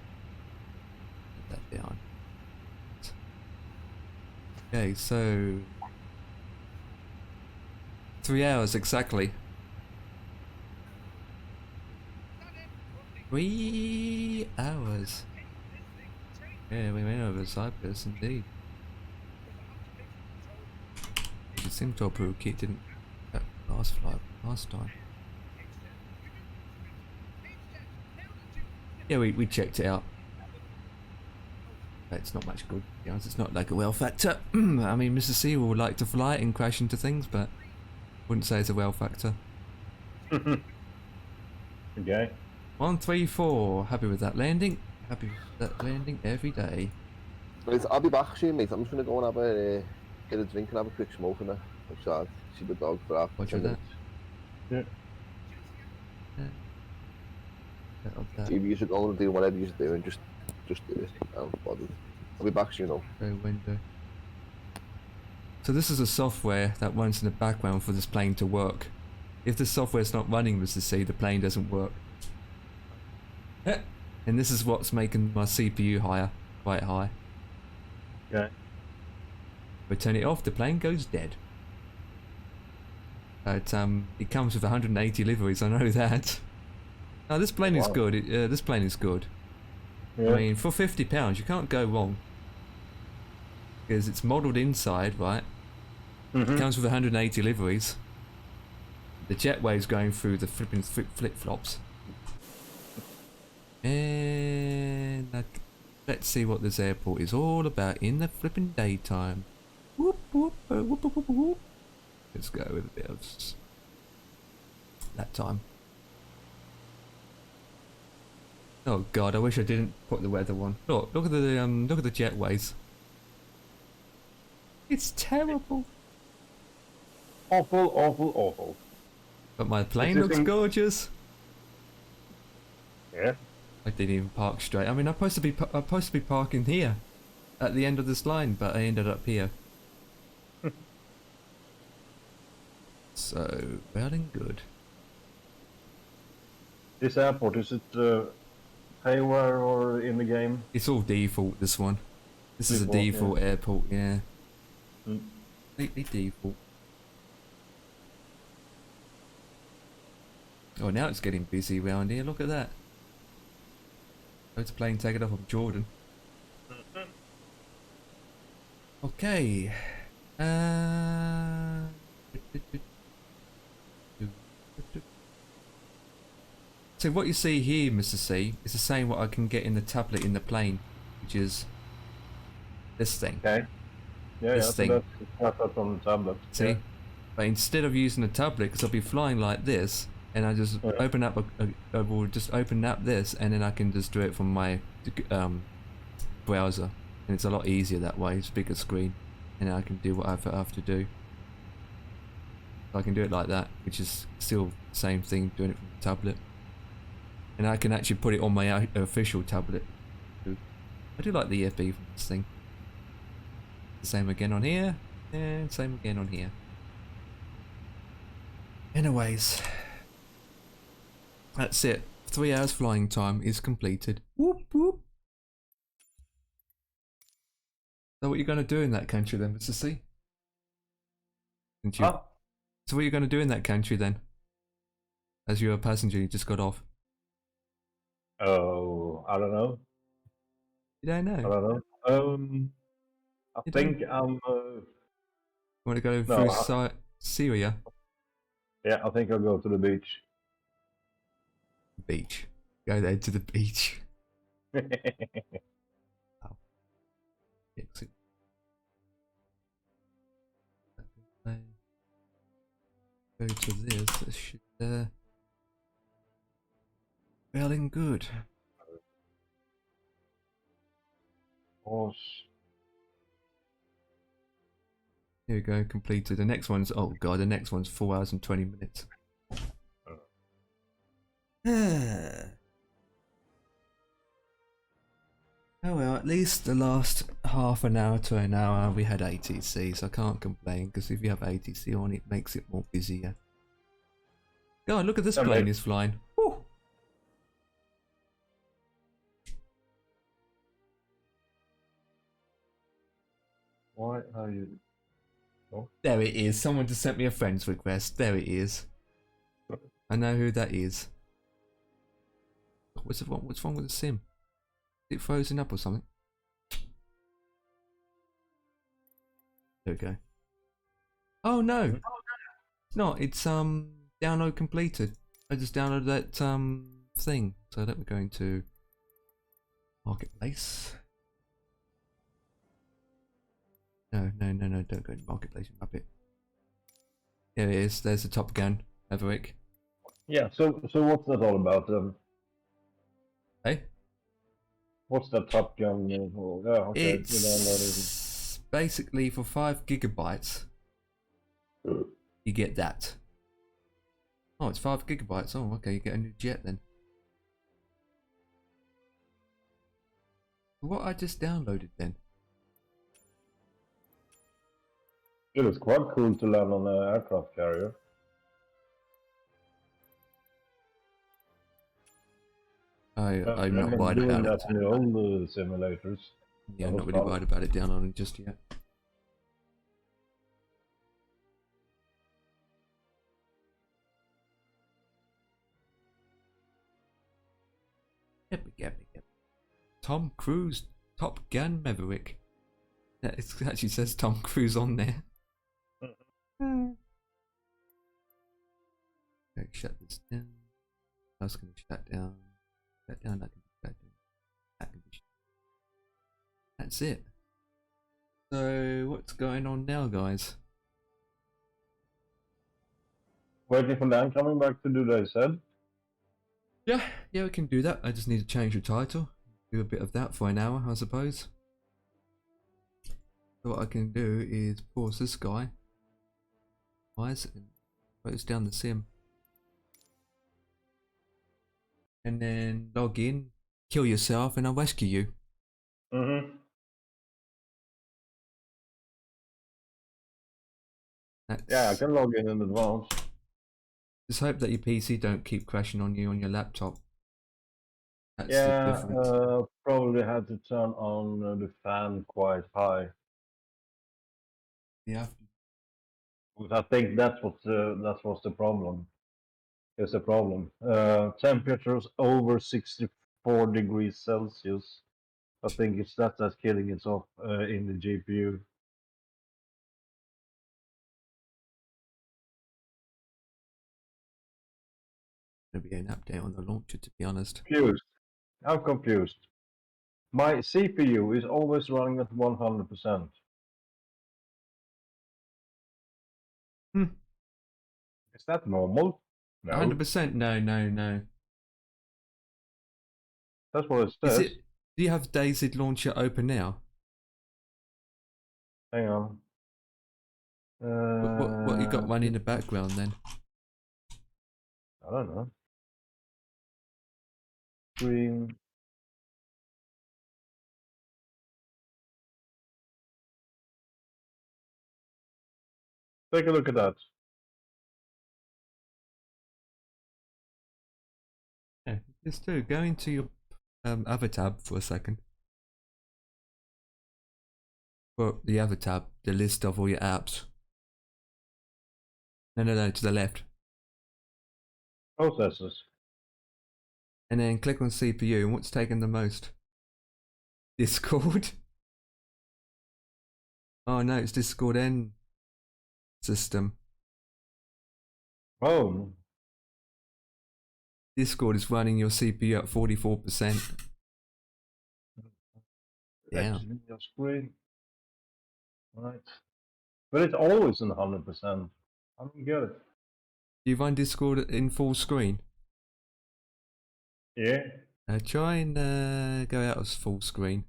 Put that down. Okay, so 3 hours exactly. 3 hours. Yeah, we went over Cyprus indeed. The Simtor Pro kit didn't last flight last time. Yeah, we checked it out. It's not much good, to be honest. It's not like a well factor. I mean, Mr. C would like to fly it and crash into things, but wouldn't say it's a well factor. Okay. 134. Happy with that landing. Happy with that landing every day. Right, I'll be back soon, mate. I'm just gonna go and have a get a drink and have a quick smoke in there outside. See the dog for after 10 minutes. Yeah. If you should go and do whatever you're doing, just do it. I'm bothered. I'll be back soon, though. Go window. So this is a software that runs in the background for this plane to work. If the software's not running, Mr. C, the plane doesn't work. And this is what's making my CPU quite high. Okay. If I turn it off, the plane goes dead. But it comes with 180 liveries, I know that. Now this plane is good. This plane is good. Yeah. I mean, for £50, you can't go wrong. Because it's modelled inside, right? It comes with 180 liveries. The jetway's going through the flipping flip-flops. And let's see what this airport is all about in the flipping daytime. Whoop, whoop, whoop, whoop, whoop, whoop. Let's go with a bit of that time. Oh god, I wish I didn't put the weather on. Look at the jetways. It's terrible. Awful, awful, awful. But my plane looks gorgeous. Yeah. I didn't even park straight. I mean, I'm supposed to be parking here, at the end of this line, but I ended up here. So well and good. This airport, is it payware or in the game? It's all default. This one. This is a default airport. Yeah. Completely default. Oh, now it's getting busy around here. Look at that. Loads of plane taking off of Jordan. Okay. So what you see here, Mr. C, is the same what I can get in the tablet in the plane, which is this thing. Okay. Yeah, this thing. So that's on the tablet. See? Yeah. But instead of using a tablet, because I'll be flying like this, and I just open up I will just open up this, and then I can just do it from my browser, and it's a lot easier that way. It's a bigger screen, and I can do what I have to do. So I can do it like that, which is still the same thing, doing it from the tablet. And I can actually put it on my official tablet. I do like the EFB from this thing. The same again on here, and same again on here. Anyways, that's it. 3 hours flying time is completed. Whoop whoop. So what are you going to do in that country then, Mr. C? So what are you going to do in that country then? As you're a passenger, you just got off. Oh, I don't know. You don't know? I don't know. I think I'm... You want to go through Syria? Yeah, I think I'll go to the beach. Beach. Go there to the beach. Exit. Go to this. This should feeling good. Pause. Here we go, completed. The next one's, oh god, the next one's 4 hours and 20 minutes. Oh well, at least the last half an hour to an hour we had ATC, so I can't complain, because if you have ATC on, it makes it more busier. God, look at this plane is flying. Woo. Why are you... Oh. There it is. Someone just sent me a friend's request. There it is. I know who that is. What's wrong with the sim? Is it frozen up or something? There we go. Oh no! It's not. It's download completed. I just downloaded that thing. So let me go into Marketplace. No, don't go to Marketplace, you muppet. There it is. There's the Top Gun, Maverick. Yeah. So what's that all about? Hey. What's that Top Gun? Oh, yeah, okay. It's basically for 5 gigabytes. You get that. Oh, it's 5 gigabytes. Oh, okay. You get a new jet then. What I just downloaded then? It was quite cool to land on an aircraft carrier. I'm not worried about it. In the old simulators. Yeah, I'm not really worried about it downloading just yet. Yep. Tom Cruise, Top Gun Maverick. Yeah, it actually says Tom Cruise on there. Okay, shut this down. I was going to shut down. Shut down. That can be shut down. That can be shut down. That's it. So what's going on now, guys? Waiting for Dan coming back to do what I said. Yeah, we can do that. I just need to change the title. Do a bit of that for an hour, I suppose. So what I can do is pause this guy. And close down the sim. And then log in, kill yourself, and I'll rescue you. Yeah, I can log in advance. Just hope that your PC don't keep crashing on you on your laptop. That's the Yeah, difference. probably had to turn on the fan quite high. Yeah. Because I think that's what's the problem. It's a problem. Temperatures over 64 degrees Celsius. I think it's that's killing it off in the GPU. There'll be an update on the launcher, to be honest. Confused. I'm confused. My CPU is always running at 100%. Is that normal? No. 100%? No. That's what it says. Do you have Daisy Launcher open now? Hang on. What you got running in the background then? I don't know. Screen. Take a look at that. Yeah, just do. Go into your other tab for a second. Well, the other tab, the list of all your apps. No, to the left. Processors. And then click on CPU, and what's taking the most? Discord? Oh no, it's Discord N system. Oh. Discord is running your CPU at 44%. Yeah. Your screen. Right. But it's always in 100%. I don't get it. You find Discord in full screen? Yeah. Try and go out as full screen.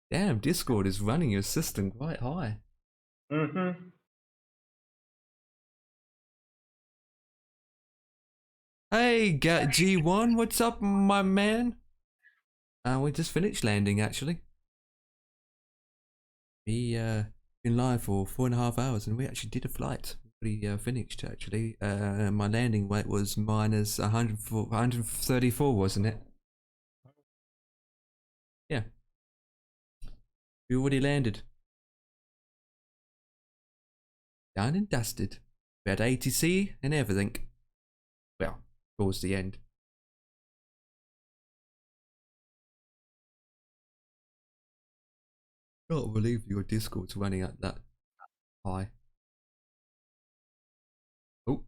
Damn, Discord is running your system quite high. Mm-hmm. Hey, G1, what's up, my man? We just finished landing, actually. We been live for 4.5 hours, and we actually did a flight. We finished, actually. My landing weight was minus 134, wasn't it? Yeah. We already landed. Done and dusted. We had ATC and everything. Well, towards the end. Can't believe your Discord's running at that high. Oh.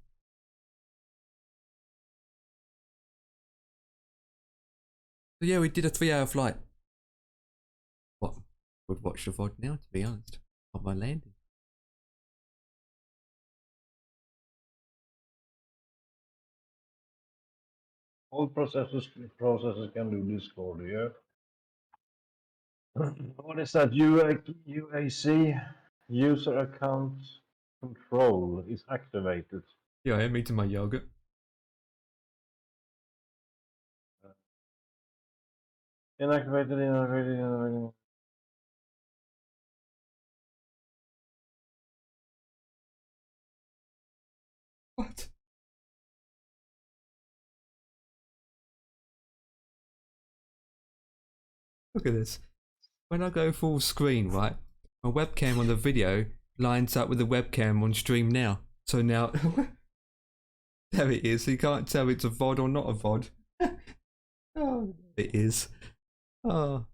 So yeah, we did a 3-hour flight. What? Would watch the VOD now, to be honest. On my landing. All processors can do Discord, yeah. What is that? UAC user account control is activated. Yeah, I am eating my yogurt. Inactivated. What? Look at this. When I go full screen, right, my webcam on the video lines up with the webcam on stream now. So now, there it is. You can't tell it's a VOD or not a VOD. Oh, it is. Oh.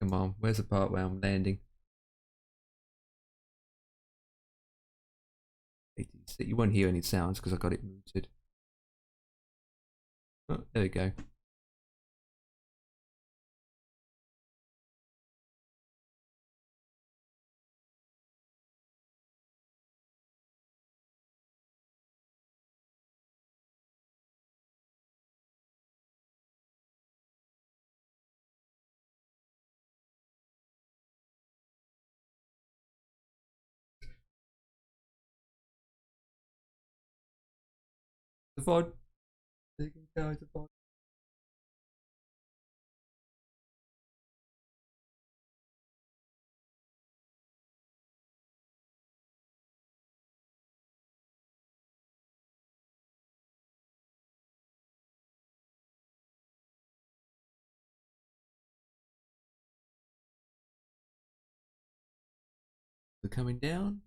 Come on, where's the part where I'm landing? You won't hear any sounds because I got it muted. Oh, there we go. The VOD. You can tell it's a VOD. They're coming down.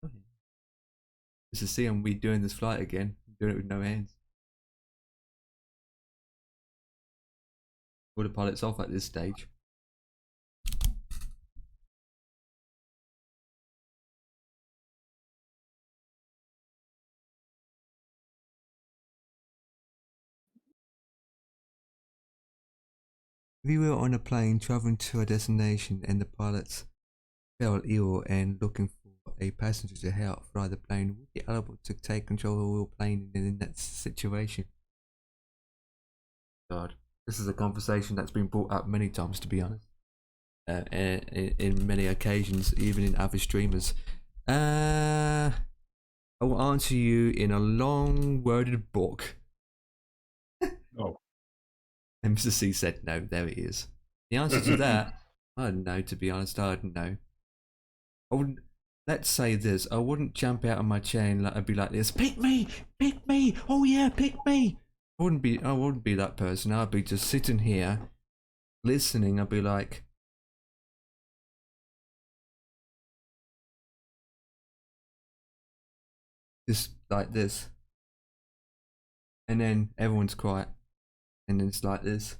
Okay. Just to see I'm doing this flight again. I'm doing it with no hands. All the pilots off at this stage. We were on a plane traveling to a destination and the pilots fell ill and looking for a passenger to help fly the plane. Would be able to take control of the plane in that situation? God, this is a conversation that's been brought up many times, to be honest. In many occasions, even in other streamers. I will answer you in a long worded book. Oh. And Mr. C said no, there it is. The answer to that, I don't know, to be honest, I don't know. I wouldn't, let's say this, I wouldn't jump out of my chair and I'd be like this, pick me, oh yeah, pick me. I wouldn't be that person. I'd be just sitting here, listening. I'd be like, just like this. And then everyone's quiet. And then it's like this.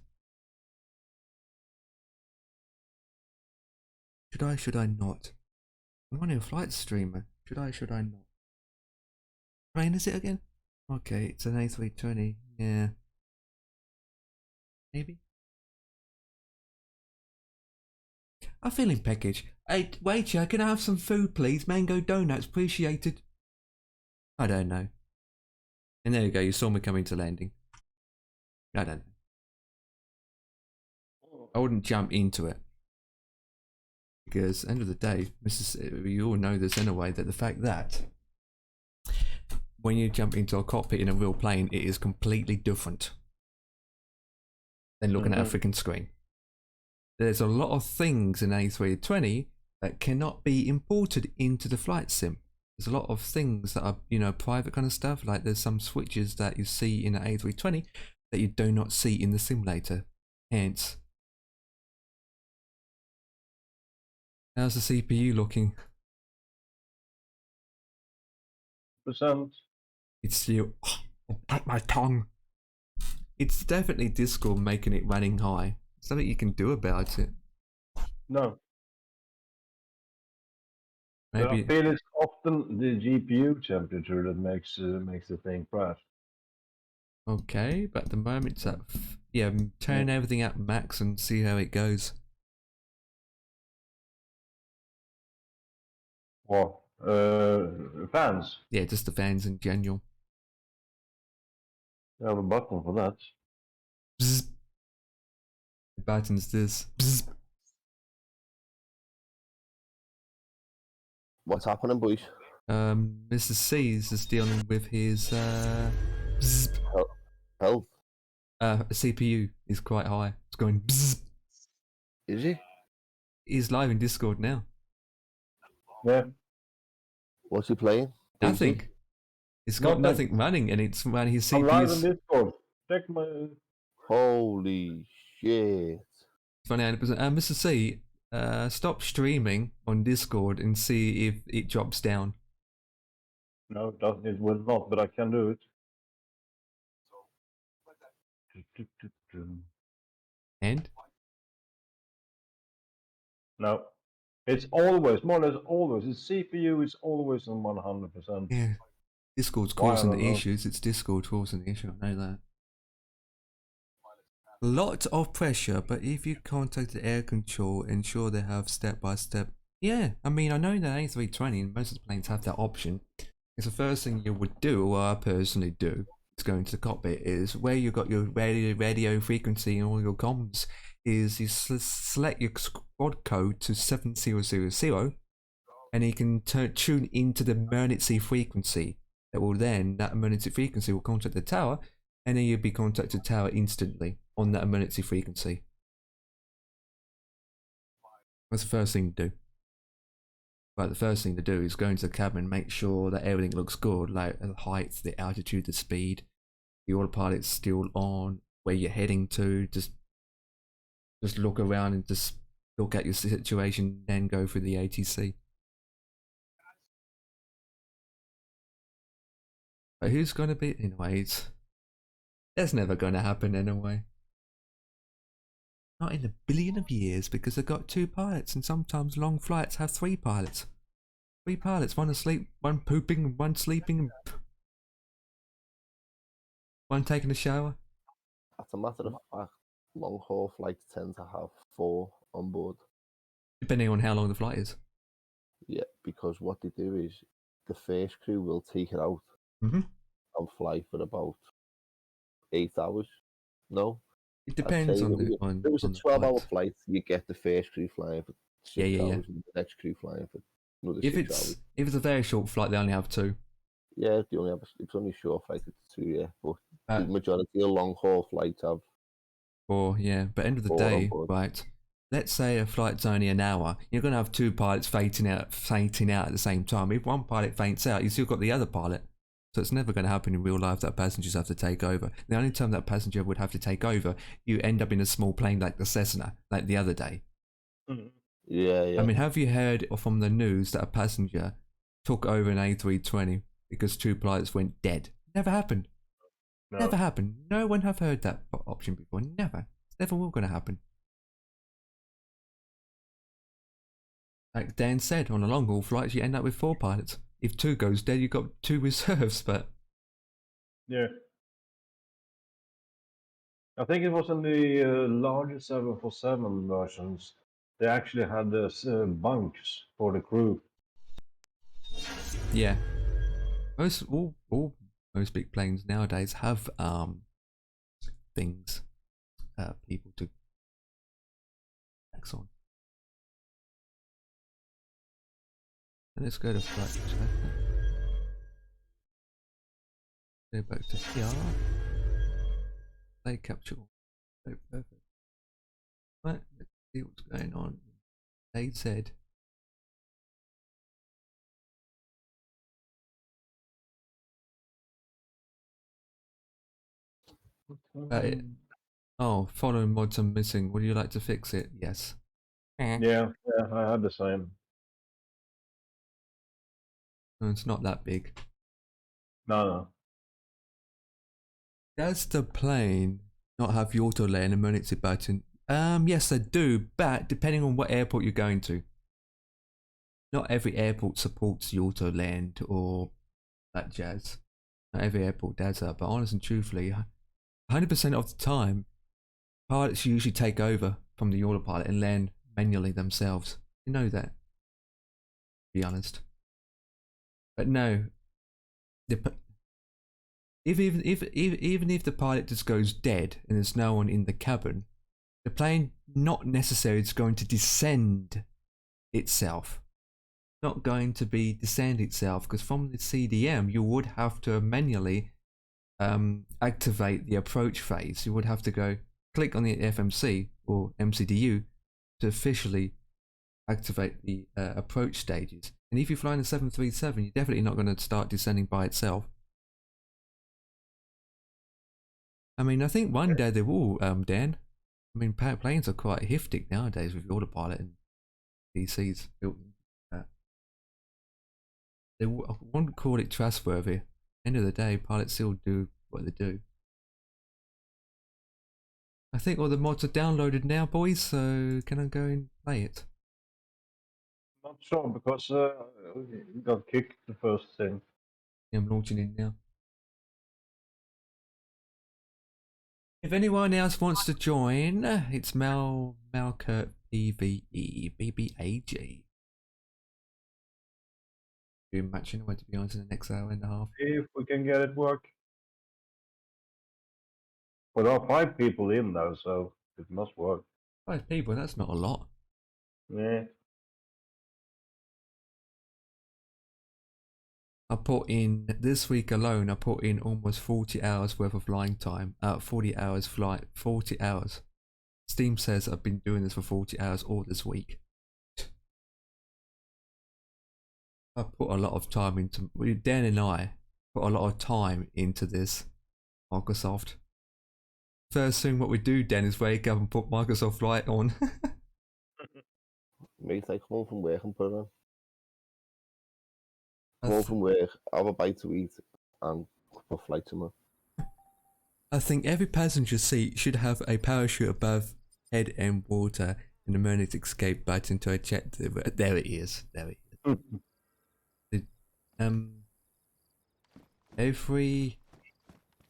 Should I not? I'm on a flight streamer. Should I not? Plane is it again? Okay, it's an A320. Yeah. Maybe? I'm feeling package. Hey, waiter, can I have some food, please? Mango donuts, appreciated. I don't know. And there you go, you saw me coming to landing. I don't know. I wouldn't jump into it. Because, end of the day, you all know this anyway, that the fact that when you jump into a cockpit in a real plane, it is completely different than looking at a freaking screen. There's a lot of things in A320 that cannot be imported into the flight sim. There's a lot of things that are, you know, private kind of stuff, like there's some switches that you see in an A320 that you do not see in the simulator. Hence, how's the CPU looking? Percent. It's still, I'll bite my tongue. It's definitely Discord making it running high. Something you can do about it. No. Maybe. I feel it's often the GPU temperature that makes the thing crash. Okay, but at the moment it's at yeah. Turn everything at max and see how it goes. What? Fans? Yeah, just the fans in general. I have a button for that. Bzz. The button's this. Bzz. What's happening, boys? Mr. C is just dealing with his bzz. Health. CPU is quite high. It's going bzz. Is he? He's live in Discord now. Yeah. What's he playing? Nothing. It's got nothing running, and it's running his CPU. I'm live in Discord. Check my. Holy shit! Funny 100%. Mr. C, stop streaming on Discord and see if it drops down. No, it will not, but I can do it. And? No. It's always, more or less always, the CPU is always on 100%. Yeah. Discord's causing the issues. It's Discord causing the issue. I know that. Lot of pressure, but if you contact the air control, ensure they have step-by-step. Yeah, I mean, I know that A320 and most of the planes have that option. It's the first thing you would do, or I personally do, is go into the cockpit, is where you got your radio frequency and all your comms, is you select your squad code to 7000, and you can tune into the emergency frequency. That emergency frequency will contact the tower, and then you'll be contacted tower instantly on that emergency frequency. That's the first thing to do. But the first thing to do is go into the cabin, make sure that everything looks good, like the height, the altitude, the speed, the autopilot's still on, where you're heading to. Just look around and just look at your situation, then go for the ATC. But who's going to be? Anyways, that's never going to happen anyway. Not in a billion of years, because they've got 2 pilots, and sometimes long flights have 3 pilots. 3 pilots, one asleep, one pooping, and one sleeping, and one taking a shower. As a matter of fact, long haul flights tend to have 4 on board. Depending on how long the flight is. Yeah, because what they do is the first crew will take it out and fly for about 8 hours. No? It depends on the If it was a 12-hour flight, you get the first crew flying for 6 hours and the next crew flying for another 6 hours. If it's a very short flight, they only have 2. Yeah, it's only a short flight, it's 2, yeah. But the majority of long haul flights have 4, yeah. But end of the day, right? Let's say a flight's only an hour. You're going to have 2 pilots fainting out at the same time. If one pilot faints out, you still got the other pilot. So it's never going to happen in real life that passengers have to take over. The only time that passenger would have to take over, you end up in a small plane like the Cessna, like the other day. Yeah. I mean, have you heard from the news that a passenger took over an A320 because 2 pilots went dead? Never happened. No. Never happened. No one have heard that option before. Never. It's never will going to happen. Like Dan said, on a long haul flights, you end up with 4 pilots. If 2 goes dead, you've got 2 reserves, but... Yeah. I think it was in the larger 747 versions. They actually had bunks for the crew. Yeah. Most big planes nowadays have things, people to relax on. And let's go to flight check. Go back to PR. Play capture. So perfect. Right, let's see what's going on. AZ. Oh, following mods are missing. Would you like to fix it? Yes. Yeah, I had the same. No, it's not that big. No. Does the plane not have the auto land emergency button? Yes, they do, but depending on what airport you're going to. Not every airport supports the auto land or that jazz. Not every airport does that, but honestly and truthfully, 100% of the time, pilots usually take over from the autopilot and land manually themselves. You know that. To be honest. But no, even if the pilot just goes dead and there's no one in the cabin, the plane not necessarily is going to descend itself. Not going to be descend itself, because from the CDM you would have to manually activate the approach phase. You would have to go click on the FMC or MCDU to officially activate the approach stages. And if you're flying a 737, you're definitely not going to start descending by itself. I mean, I think one day they will, Dan. I mean, planes are quite hiftic nowadays with autopilot and PCs built into that. I wouldn't call it trustworthy. End of the day, pilots still do what they do. I think all the mods are downloaded now, boys, so can I go and play it? Not sure, because we got kicked the first thing. Yeah, I'm launching it now. If anyone else wants to join, it's Malkurt PVE BBAG. Be matching away, to be honest, in the next hour and a half. If we can get it work. Well, there are 5 people in though, so it must work. 5 people, that's not a lot. Yeah. I put in, this week alone, I put in almost 40 hours worth of flying time. 40 hours flight, 40 hours. Steam says I've been doing this for 40 hours all this week. I put a lot of time into, Dan and I put a lot of time into this, Microsoft. First thing what we do, Dan, is wake up and put Microsoft Flight on. Mate, I come home from work and put it on. Come home from work, have a bite to eat, and put flight tomorrow. I think every passenger seat should have a parachute above head and water and an emergency escape button to check. There it is. There it is. Every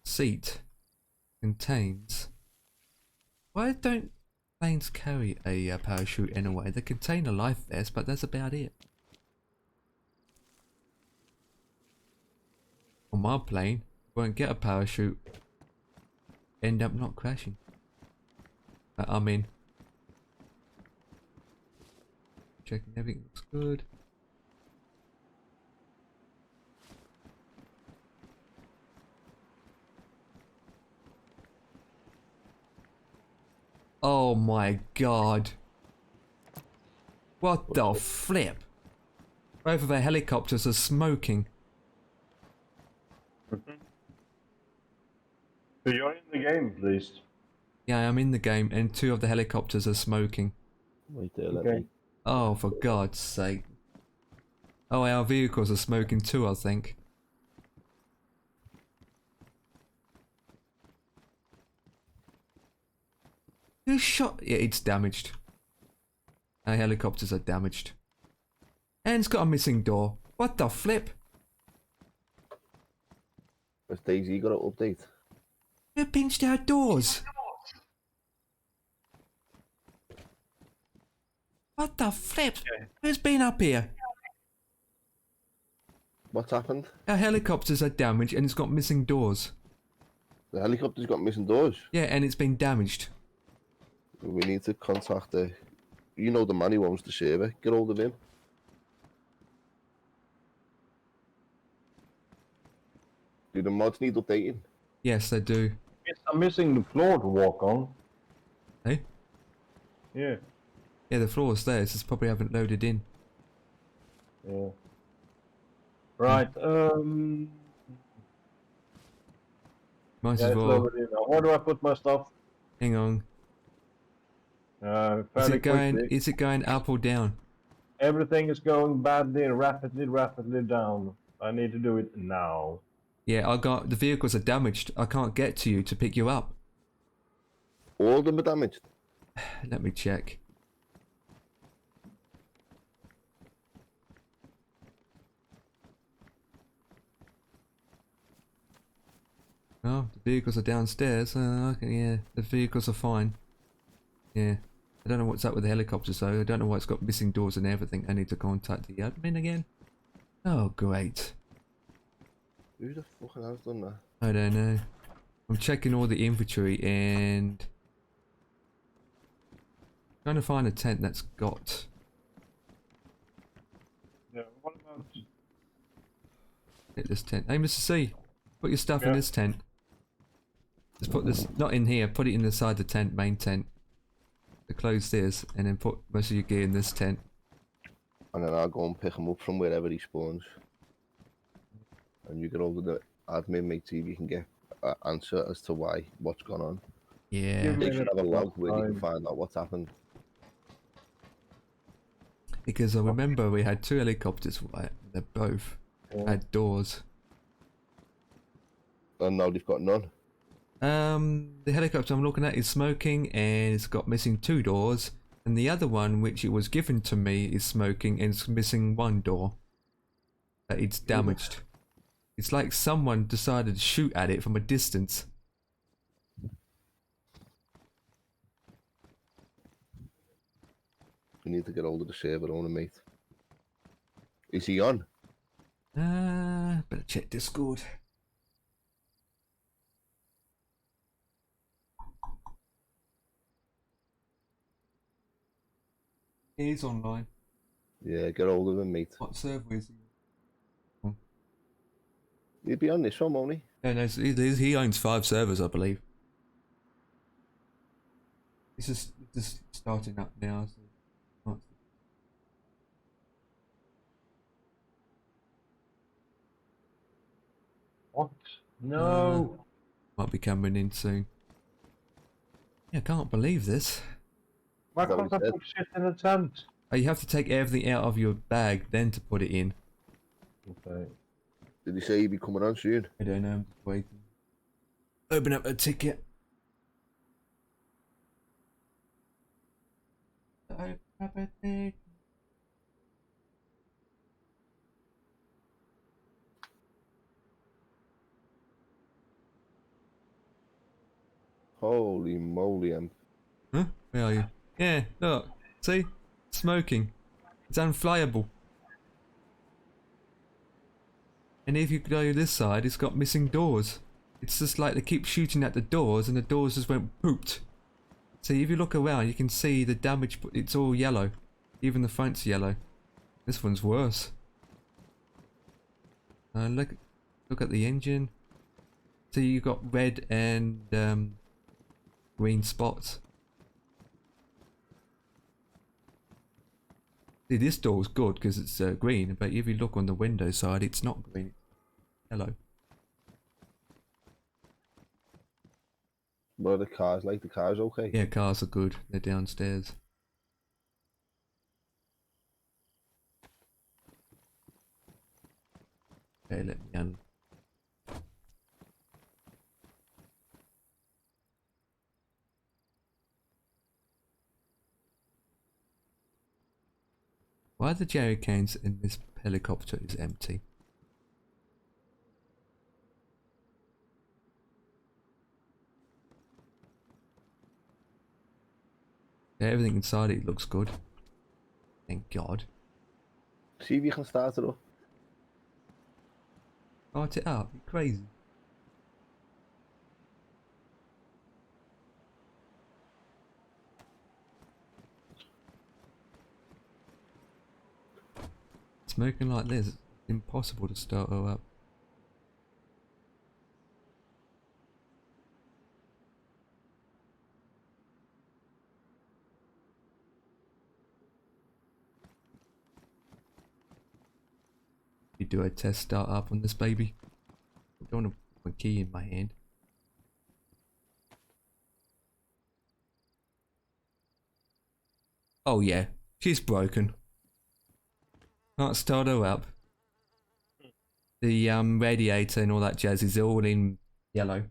seat contains. Why don't planes carry a parachute anyway? They contain a life vest, but that's about it. On my plane, won't get a parachute. End up not crashing. I mean, checking everything looks good. Oh my god. What the flip? Both of our helicopters are smoking. So you're in the game, at least. Yeah, I'm in the game and 2 of the helicopters are smoking. Wait there, let Okay. me. Oh, for God's sake. Oh, our vehicles are smoking too, I think. Who shot? Yeah, it's damaged. Our helicopters are damaged. And it's got a missing door. What the flip? Has Daisy got to update? Who pinched our doors? What the flip? Who's been up here? What's happened? Our helicopters are damaged and it's got missing doors. The helicopter's got missing doors. Yeah, and it's been damaged. We need to contact the, you know, the man who owns the server. Get hold of him. Do the mods need updating? Yes, they do. Yes, I'm missing the floor to walk on. Hey? Yeah. Yeah, the floor's there. It's just probably haven't loaded in. Yeah. Right. Might Yeah, as it's well. loaded in now. Where do I put my stuff? Hang on. Is Fairly it going? quickly. Is it going up or down? Everything is going badly, rapidly down. I need to do it now. Yeah, the vehicles are damaged. I can't get to you to pick you up. All of them are damaged. Let me check. Oh, the vehicles are downstairs. Okay, yeah, the vehicles are fine. Yeah. I don't know what's up with the helicopters though. I don't know why it's got missing doors and everything. I need to contact the admin again. Oh, great. Who the fucking has done that? I don't know. I'm checking all the inventory and trying to find a tent that's got. Yeah, what about... Get this tent. Hey, Mr. C, put your stuff in this tent. Just put this, not in here, put it in the side of the tent, main tent. So close this, and then put most of your gear in this tent. And then I'll go and pick him up from wherever he spawns. And you get hold of the admin, mate, see if you can get an answer as to what's gone on. Yeah. They should have a log where you can find out what's happened. Because I remember we had 2 helicopters, right? They both had doors. And now they've got none. The helicopter I'm looking at is smoking and it's got missing 2 doors. And the other one, which it was given to me, is smoking and it's missing 1 door. But it's damaged. It's like someone decided to shoot at it from a distance. You need to get hold of the server owner, mate. Is he on? Better check Discord. He's online. Yeah, get hold of him, mate. What server is he? He'll be on this one, won't he? Yeah, no, he owns 5 servers, I believe. It's just starting up now. So What? No. Might be coming in soon. Yeah, I can't believe this. Why can't I put shit in a tent? Oh, you have to take everything out of your bag, then to put it in. Okay. Did he say he'd be coming on soon? I don't know, I'm just waiting. Open up a ticket. Open up a ticket. Holy moly, Huh? Where are you? Yeah, look. See? Smoking. It's unflyable. And if you go this side, it's got missing doors. It's just like they keep shooting at the doors and the doors just went pooped. See, if you look around, you can see the damage, it's all yellow. Even the front's yellow. This one's worse. Look at the engine. See, you got red and green spots. See, this door's good because it's green, but if you look on the window side, it's not green, it's yellow. What are the cars like? The cars okay? Yeah, cars are good. They're downstairs. Okay, let me Why are the jerry cans in this helicopter is empty? Yeah, everything inside it looks good. Thank God. See if you can start it up. Start it up. You're crazy. Smoking like this, it's impossible to start her up. You do a test start up on this baby. I don't want to put a key in my hand. Oh yeah, she's broken. Can't start her up. The radiator and all that jazz is all in yellow.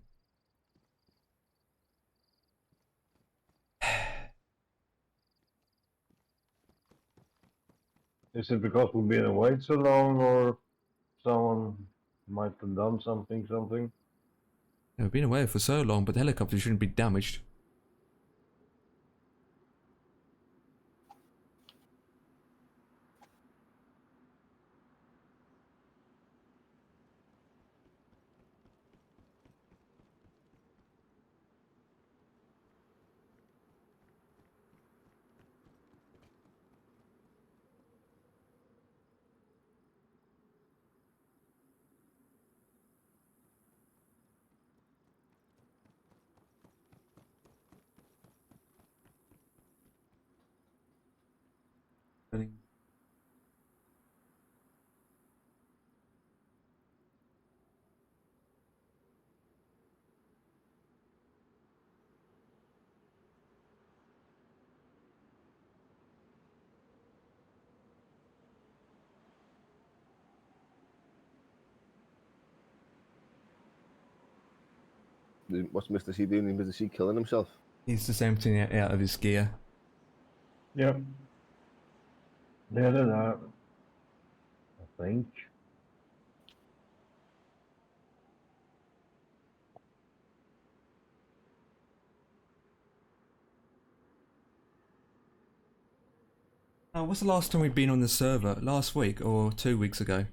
Is it because we've been away so long, or someone might have done something? We've been away for so long, but the helicopter shouldn't be damaged. What's Mr. C doing? Is Mr. C killing himself? He's just emptying it out of his gear. Yep. Yeah, that. I think. What's the last time we've been on the server? Last week or 2 weeks ago?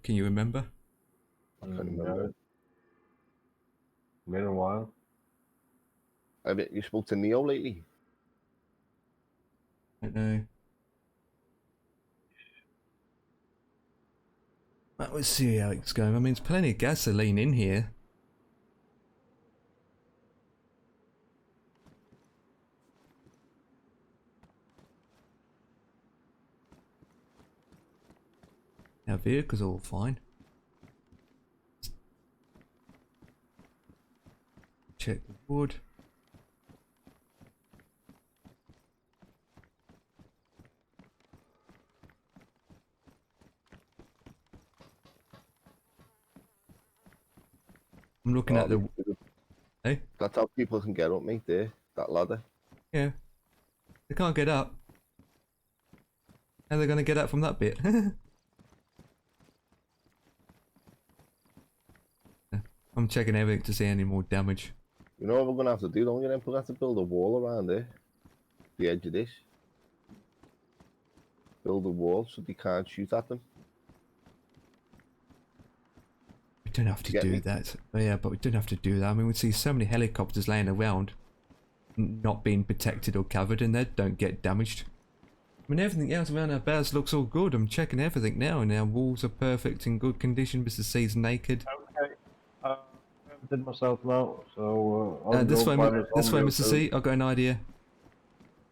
Can you remember? I can't remember. Been a while. I bet you spoke to Neo lately. I don't know. Well, let's see how it's going. I mean, there's plenty of gasoline in here. Our vehicle's all fine. Check the wood. I'm looking at the... Hey? That's how people can get up, mate, there. That ladder. Yeah. They can't get up. How are they going to get up from that bit? I'm checking everything to see any more damage. You know what we're going to have to do, don't you? Then we're going to have to build a wall around there. The edge of this. Build a wall so they can't shoot at them. We don't have to do that. Yeah, but we don't have to do that. I mean, we see so many helicopters laying around, not being protected or covered, and they don't get damaged. I mean, everything else around our base looks all good. I'm checking everything now, and our walls are perfect, in good condition. Mr. C's naked. Okay. I did myself now, so I'll this go way, find this way, audio Mr. C. I've got an idea.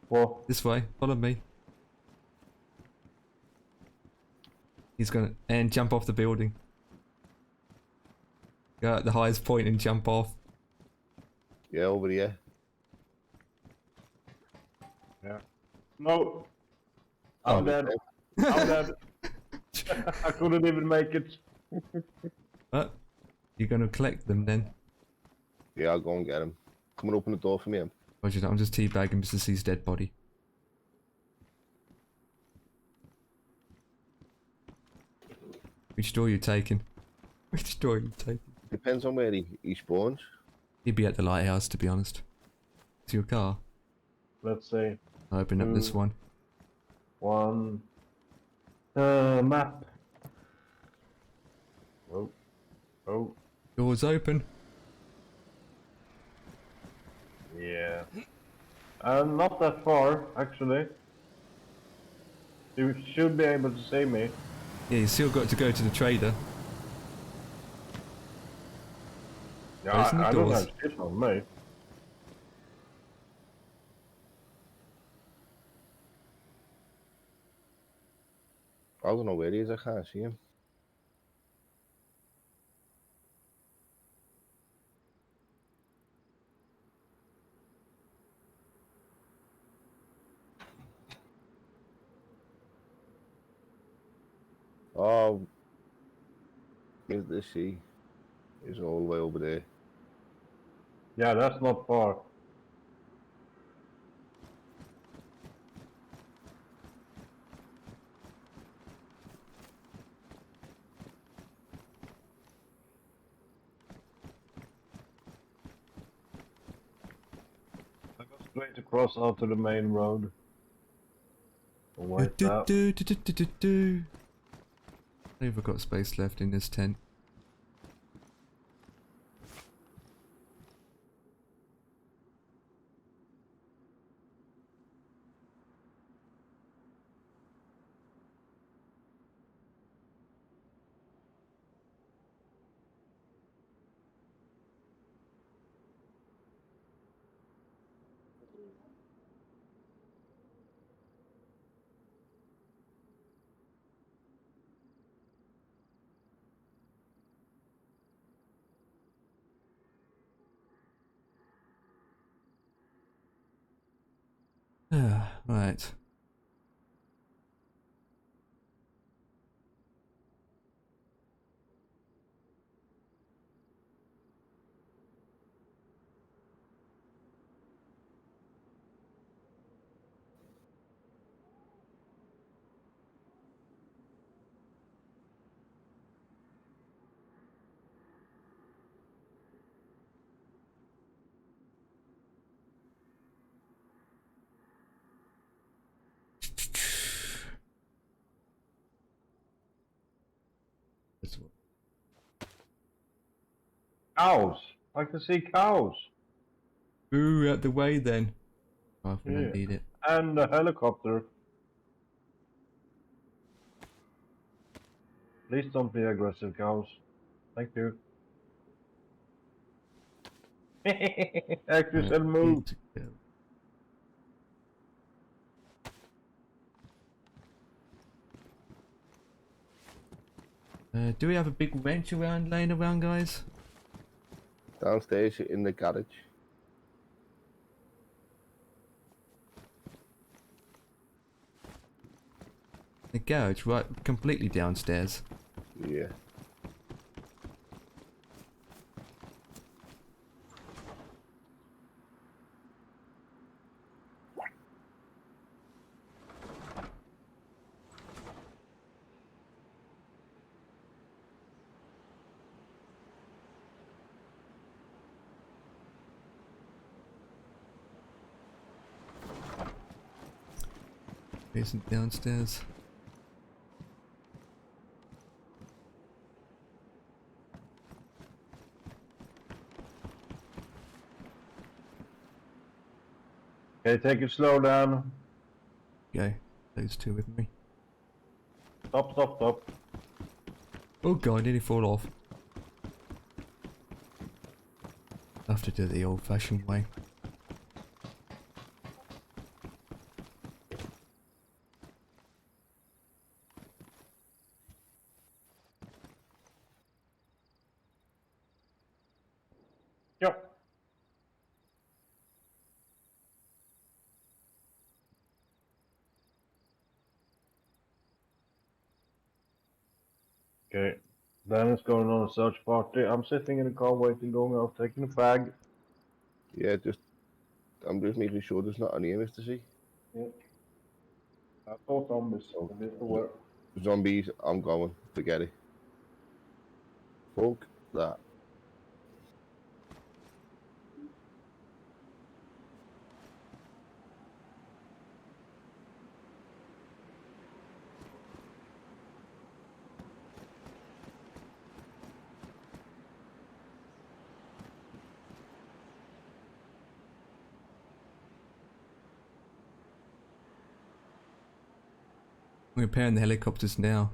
What? This way. Follow me. He's gonna and jump off the building. Go at the highest point and jump off. Yeah, over here. Yeah. No. I'm dead. I'm dead. I couldn't even make it. You're gonna collect them then? Yeah, I'll go and get him. Come and open the door for me. Roger that, I'm just teabagging Mr. C's dead body. Which door are you taking? Which door are you taking? Depends on where he spawns. He'd be at the lighthouse, to be honest. It's your car. Let's see. I'll open up this one. 1. Map. Oh. Oh. Door's open. Yeah. Not that far, actually. You should be able to see me. Yeah, you still got to go to the trader. Yeah, Open the I don't doors. have shit on me. I don't know where he is, I can't see him. Oh, here's the sea. He's all the way over there. Yeah, that's not far. I go straight across out to the main road. Wait up. I think I've got space left in this tent. Right. Cows! I can see cows! Ooh, out the way then. Oh, if we don't need it. And a helicopter. Please don't be aggressive, cows. Thank you. Actually, shall move. Do we have a big wrench around, laying around, guys? Downstairs in the garage. The garage, right, completely downstairs. Yeah. Isn't downstairs. Okay, take it slow down. Okay, those two with me. Stop, stop, stop. Oh god, did he fall off? I have to do it the old fashioned way. Yep. Okay. Dan is going on a search party. I'm sitting in the car waiting, going out, taking a bag. Yeah, just I'm just making sure there's not any here, Mr. C. Yeah. I thought zombies. Oh, But if there were. zombies, I'm going. Forget it. Fuck that. We're repairing the helicopters now.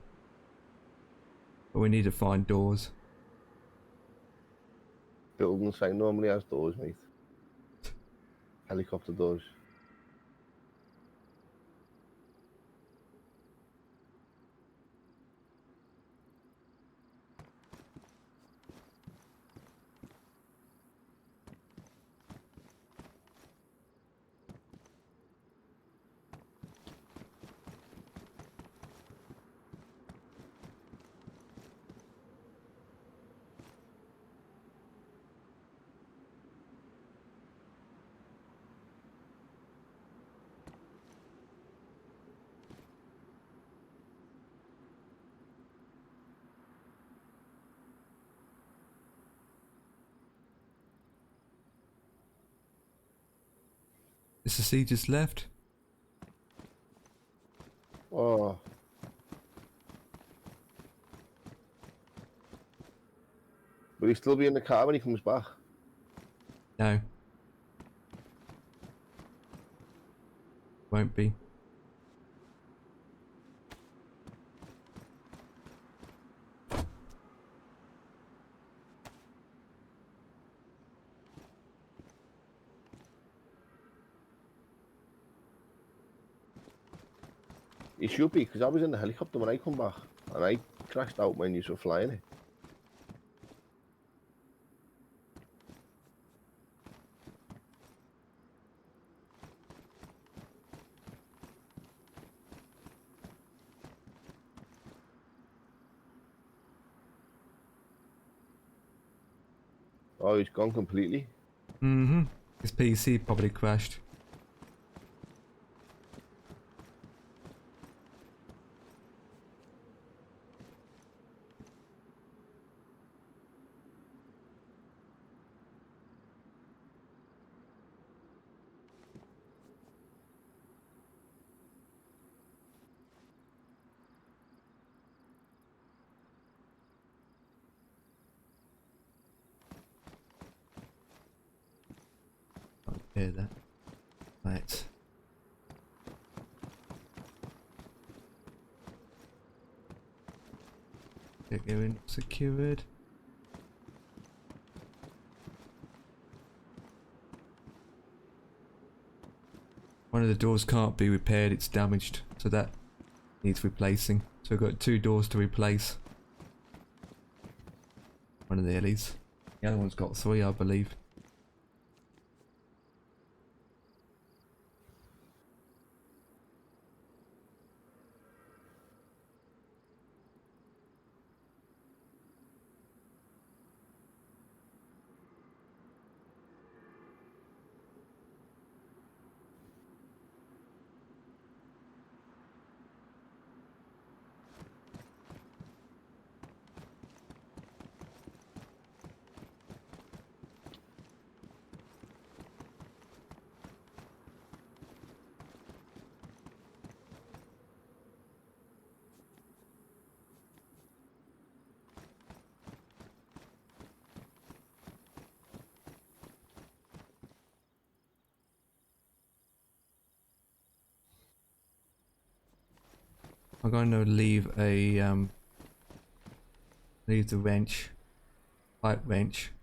But we need to find doors. Building site normally has doors, mate. Helicopter doors. Mr. C just left. Oh. Will he still be in the car when he comes back? No. Won't be. He should be, because I was in the helicopter when I come back, and I crashed out when you were flying it. Oh, he's gone completely. Mm-hmm. His PC probably crashed. Can't hear that. Right. Get going. Secured. One of the doors can't be repaired, it's damaged, so that needs replacing. So we've got 2 doors to replace. One of the Ellies. The other one's got 3, I believe. I'm going to leave a leave the wrench, pipe wrench,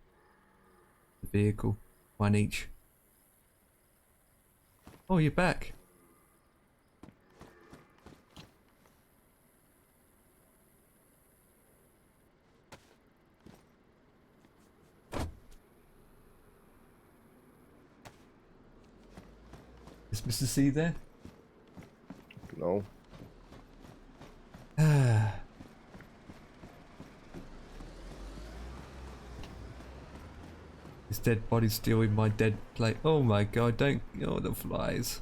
the vehicle, one each. Oh, you're back. Is Mr. C there? No. His dead body's still in my dead plate. Oh my god, don't... Oh, the flies.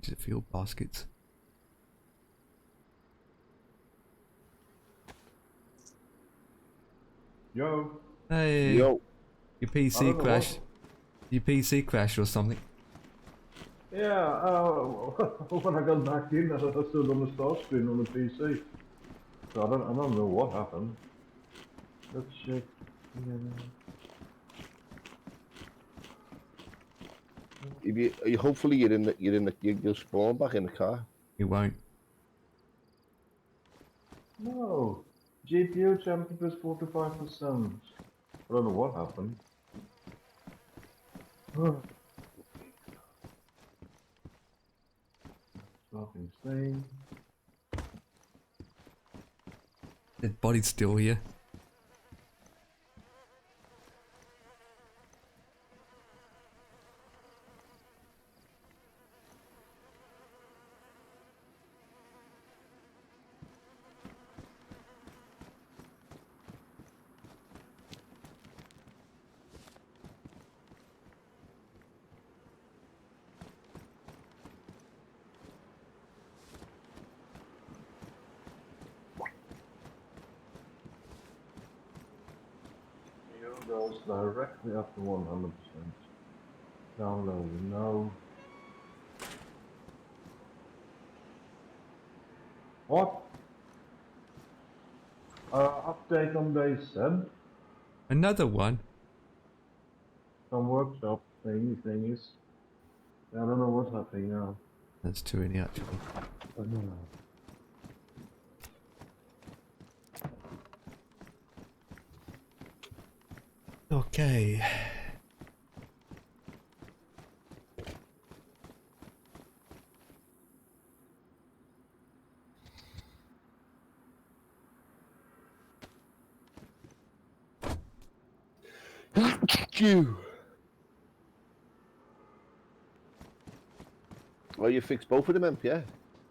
Does it feel baskets? Yo. Hey. Yo. Your PC crashed. Your PC crashed or something. Yeah, when I got back in, I stood on the start screen on the PC. So I don't know what happened. Let's check. If you hopefully you'll spawn back in the car. You won't. No. GPU temperature is 45%. I don't know what happened. Nothing same. Dead body's still here. Goes directly up to 100%. Download no. What? Update on Bayside. Another one? Some workshop thingies. I don't know what's happening now. That's two in the actual. Okay. Oh, you fixed both of them, yeah?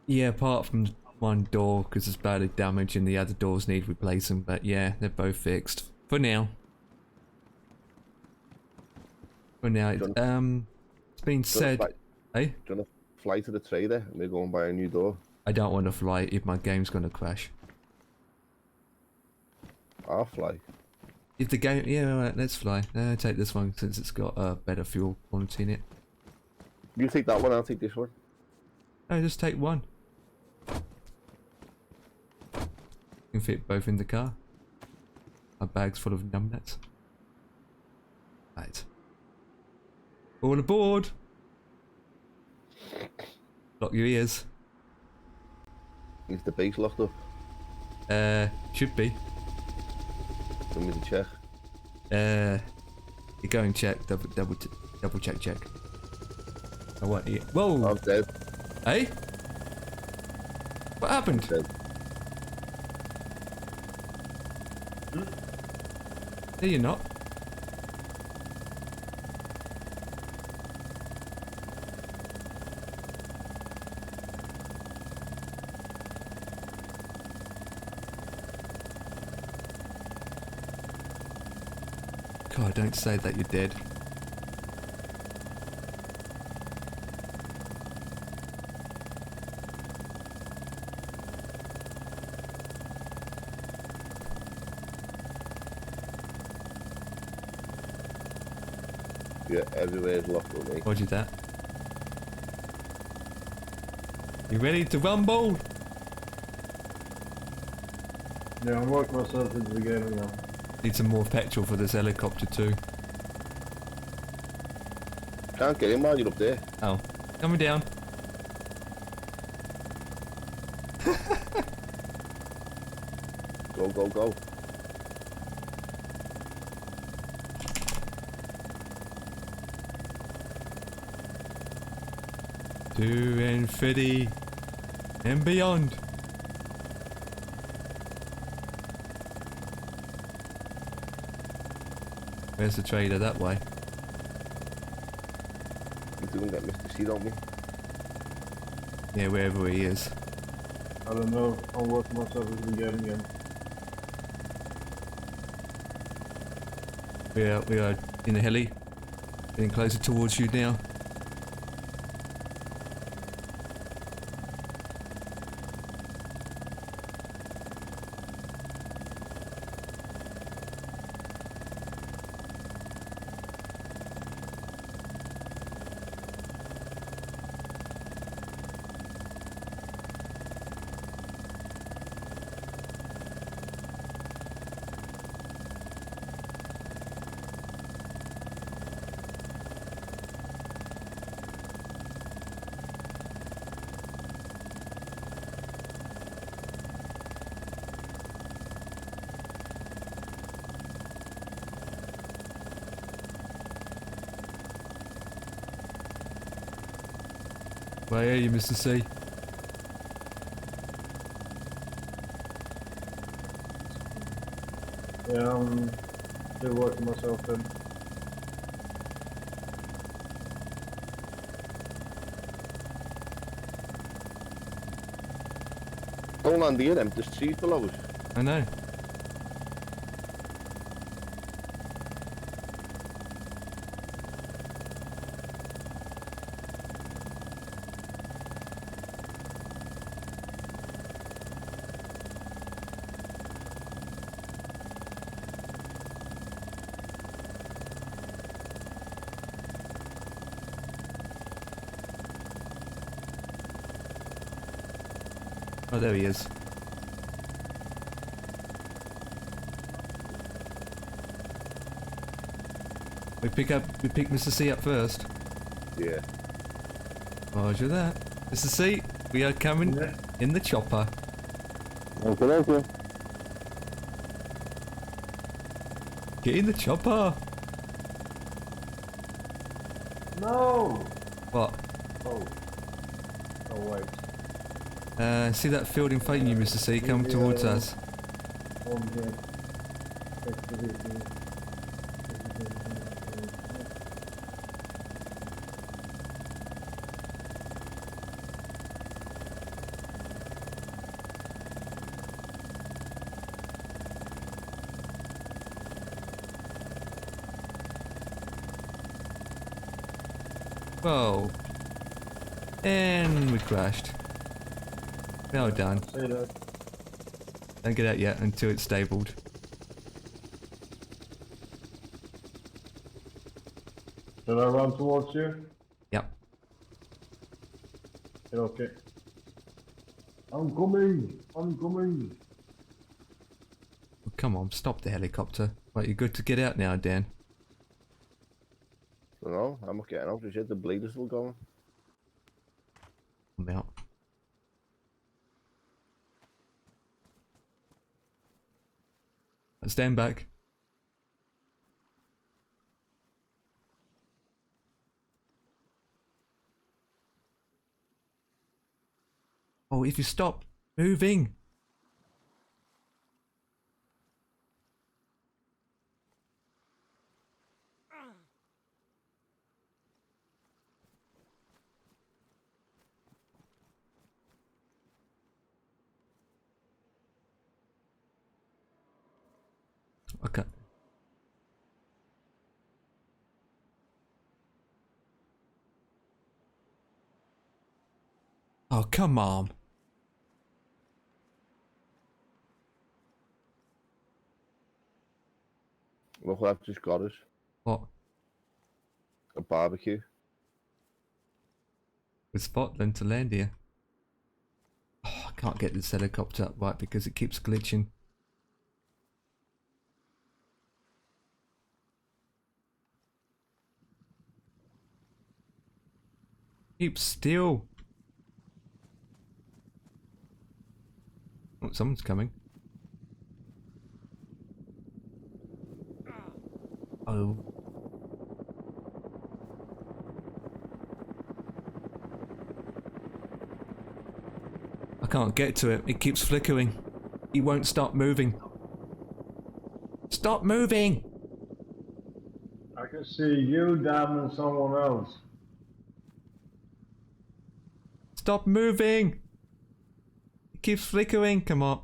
Yeah, apart from one door because it's badly damaged and the other doors need replacing. But yeah, they're both fixed for now. For now, it's been said. Hey, do you want to fly to the trader and we're going by a new door? I don't want to fly if my game's gonna crash. I'll fly. If the game, yeah, alright, let's fly. Take this one since it's got better fuel quality in it. You take that one, I'll take this one. No, just take one. You can fit both in the car. Our bag's full of numbnuts. Right. All aboard! Lock your ears. Is the base locked up? Should be. Let me check. You go and check. Double check. I want you. Whoa! I'm dead. Hey? What happened? Dead. No, you're not. God, don't say that you're dead. Yeah, everywhere's locked up, mate. Roger that. You ready to rumble? Yeah, I'm working myself into the game now. Need some more petrol for this helicopter too. Can't get in while you're up there. Oh, coming down. Go. To infinity and beyond. Where's the trader? That way. We do get Mr. C, don't we? Yeah, wherever he is. I don't know. I'll work myself as we get again. We are in the heli. Getting closer towards you now. Where are you, Mr. C? Yeah, I'm still working myself in. Don't land here, them. There's trees below us. I know. Oh, there he is. We pick Mr. C up first. Yeah. Roger that. Mr. C, we are coming in the chopper. Okay. Get in the chopper. No! What? Oh. Oh, wait. See that field in front of you, Mr. C, come towards us. One here. Expedition. Whoa. And we crashed. Well done. Say that. Don't get out yet until it's stabled. Should I run towards you? Yep. Yeah, okay. I'm coming! I'm coming! Oh, come on, stop the helicopter. Right, you're good to get out now, Dan. No, I'm not getting out. You said the blade is still going. I'm out. Stand back. Oh, if you stop moving. Okay. Oh, come on. Look what I've just got us. What? A barbecue. Good spot then to land here. Oh, I can't get this helicopter up right because it keeps glitching. Keep still. Oh, someone's coming. Oh. can't get to it. It keeps flickering. He won't stop moving. Stop moving! I can see you, Dan, and someone else. Stop moving! It keeps flickering. Come on.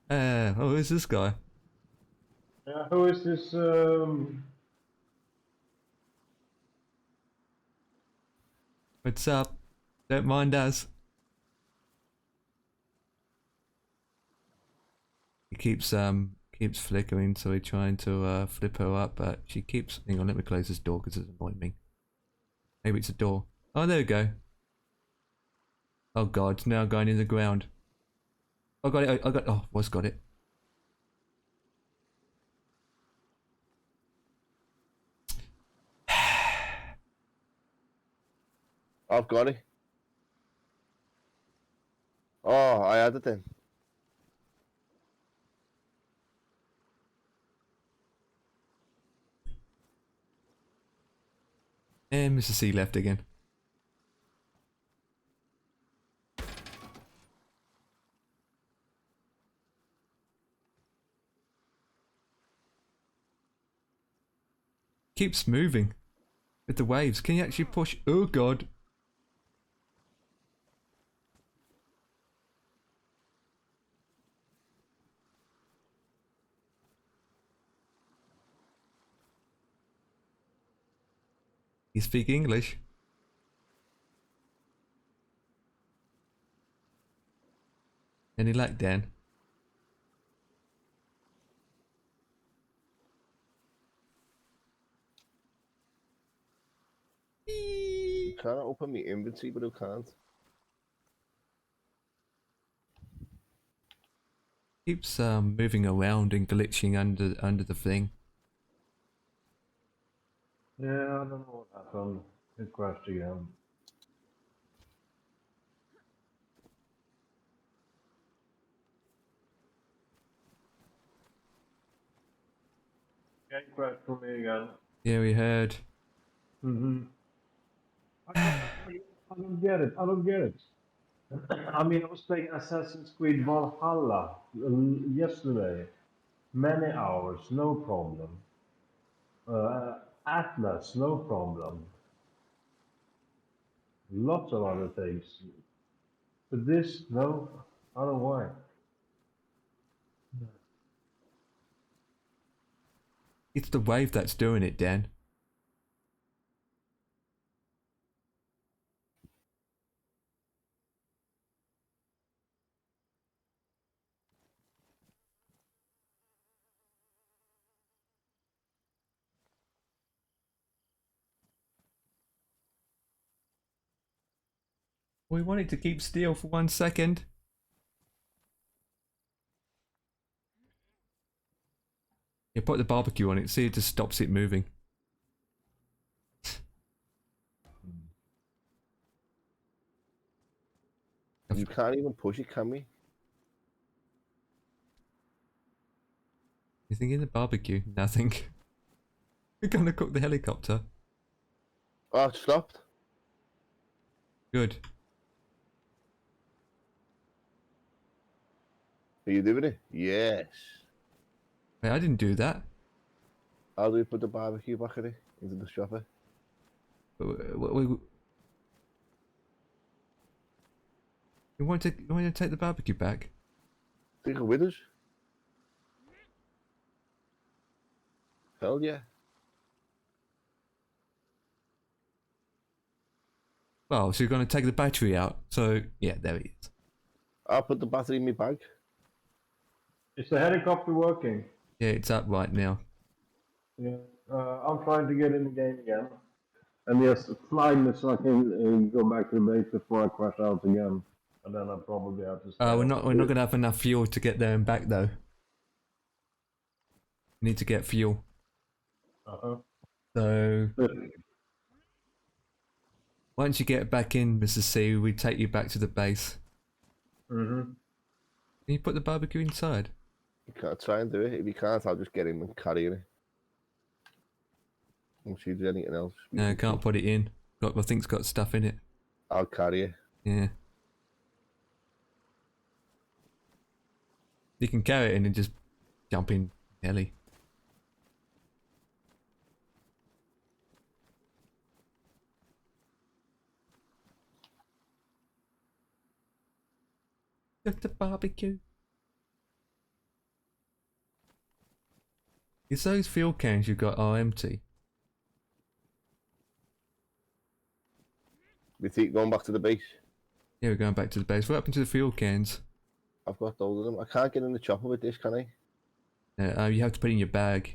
Oh, who's this guy? Who is this? What's up? Don't mind us. It keeps flickering, so we're trying to flip her up, but she keeps. Hang on, let me close this door because it's annoying me. Maybe it's a door. Oh, there we go. Oh god, it's now going in the ground. I got it. I got. Oh, what's got it? I've got it. Oh, I had it then. And Mr. C left again. Keeps moving with the waves. Can you actually push? Oh god. You speak English? Any luck, Dan? I'm trying to open my inventory, but I can't. Keeps moving around and glitching under the thing. Yeah, I don't know what happened. It crashed again. Game crashed for me again. Yeah, we heard. I don't get it. I don't get it. I mean, I was playing Assassin's Creed Valhalla yesterday. Many hours, no problem. Atlas, no problem. Lots of other things. But this, no, I don't know why. It's the wave that's doing it, Dan. We wanted to keep still for 1 second. You put the barbecue on it, see it just stops it moving. You can't even push it, can we? You thinking the barbecue? Nothing. We're gonna cook the helicopter. Oh, it stopped. Good. Are you doing it? Yes. Wait, I didn't do that. How do we put the barbecue back in it? Into the shopper? You want to take the barbecue back? Take it with us? Hell yeah. Well, so you're going to take the battery out. So, yeah, there it is. I'll put the battery in my bag. Is the helicopter working? Yeah, it's up right now. Yeah. I'm trying to get in the game again. And just flying this so I can go back to the base before I crash out again. And then I'll probably have to stay. We're not going to have enough fuel to get there and back, though. We need to get fuel. So... once you get back in, Mr. C, we take you back to the base. Can you put the barbecue inside? You can't try and do it. If you can't, I'll just get him and carry it. Won't you do anything else? No, I can't put it in. I think it's got stuff in it. I'll carry it. Yeah. You can carry it in and just jump in heli. Just a barbecue. Is those fuel cans you got are empty? We think going back to the base. Yeah, we're going back to the base. What happened to the fuel cans? I've got those of them. I can't get in the chopper with this, can I? You have to put it in your bag.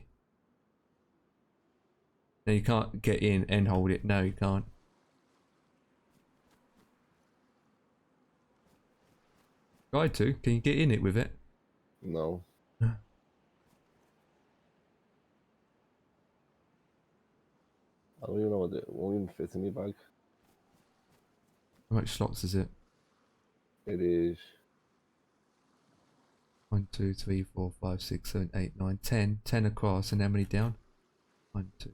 No, you can't get in and hold it. No, you can't. Try to. Can you get in it with it? No. Huh. I don't even know what it won't even fit in my bag. How much slots is it? It is 1, 2, 3, 4, 5, 6, 7, 8, 9, 10. 10 across, and how many down? 1, 2.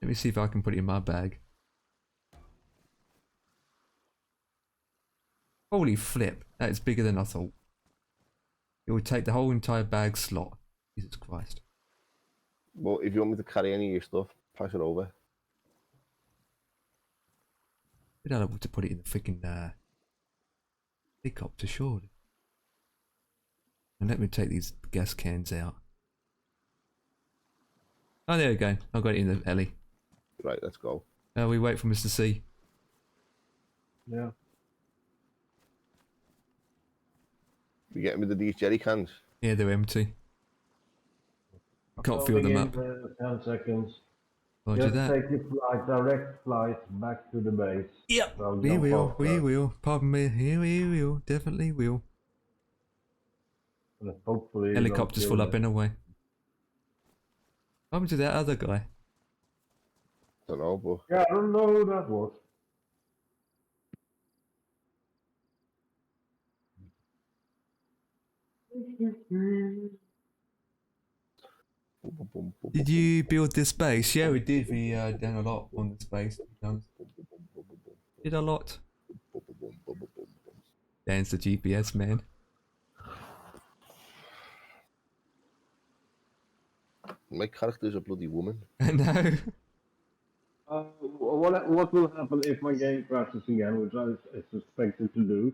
Let me see if I can put it in my bag. Holy flip, that is bigger than I thought. It would take the whole entire bag slot. Jesus Christ. well, if you want me to carry any of your stuff, pass it over. We're not able to put it in the freaking helicopter, surely. And let me take these gas cans out. Oh, there we go. I got it in the heli. Right, let's go. We wait for Mr. C. Yeah. You getting rid of these jerry cans? Yeah, they're empty. Can't fill them up. 10 seconds. Roger Just that. take your flight, direct flight back to the base. Yep. So We jump will. off We first. will. Pardon me. Here we will. Definitely will. And hopefully you don't Helicopter's kill full up them. anyway. What happened to that other guy? Don't know, but Yeah, I don't know who that was. Did you build this base? Yeah, we did. We done a lot on the space. Did a lot. Dan's the GPS man. my character's a bloody woman. I know. What will happen if my game crashes again, which I suspected to do,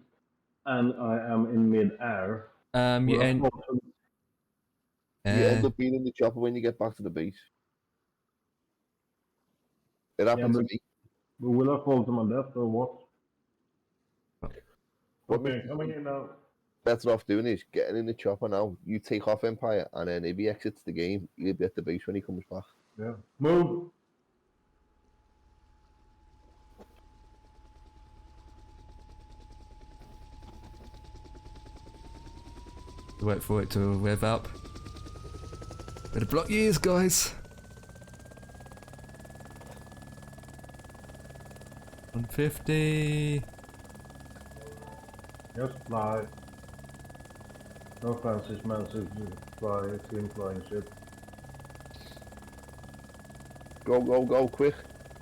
and I am in mid-air? You end. You end up being in the chopper when you get back to the base. It happened to me. Will I fall to my death or what? What Okay, coming in now. better off doing is getting in the chopper now. You take off Empire, and then if he exits the game, you'll be at the base when he comes back. Yeah. Move. Wait for it to rev up. Better block your ears, guys. 150. Just fly. No fancy schmancy fly, team flying ship. Go, go, go, quick.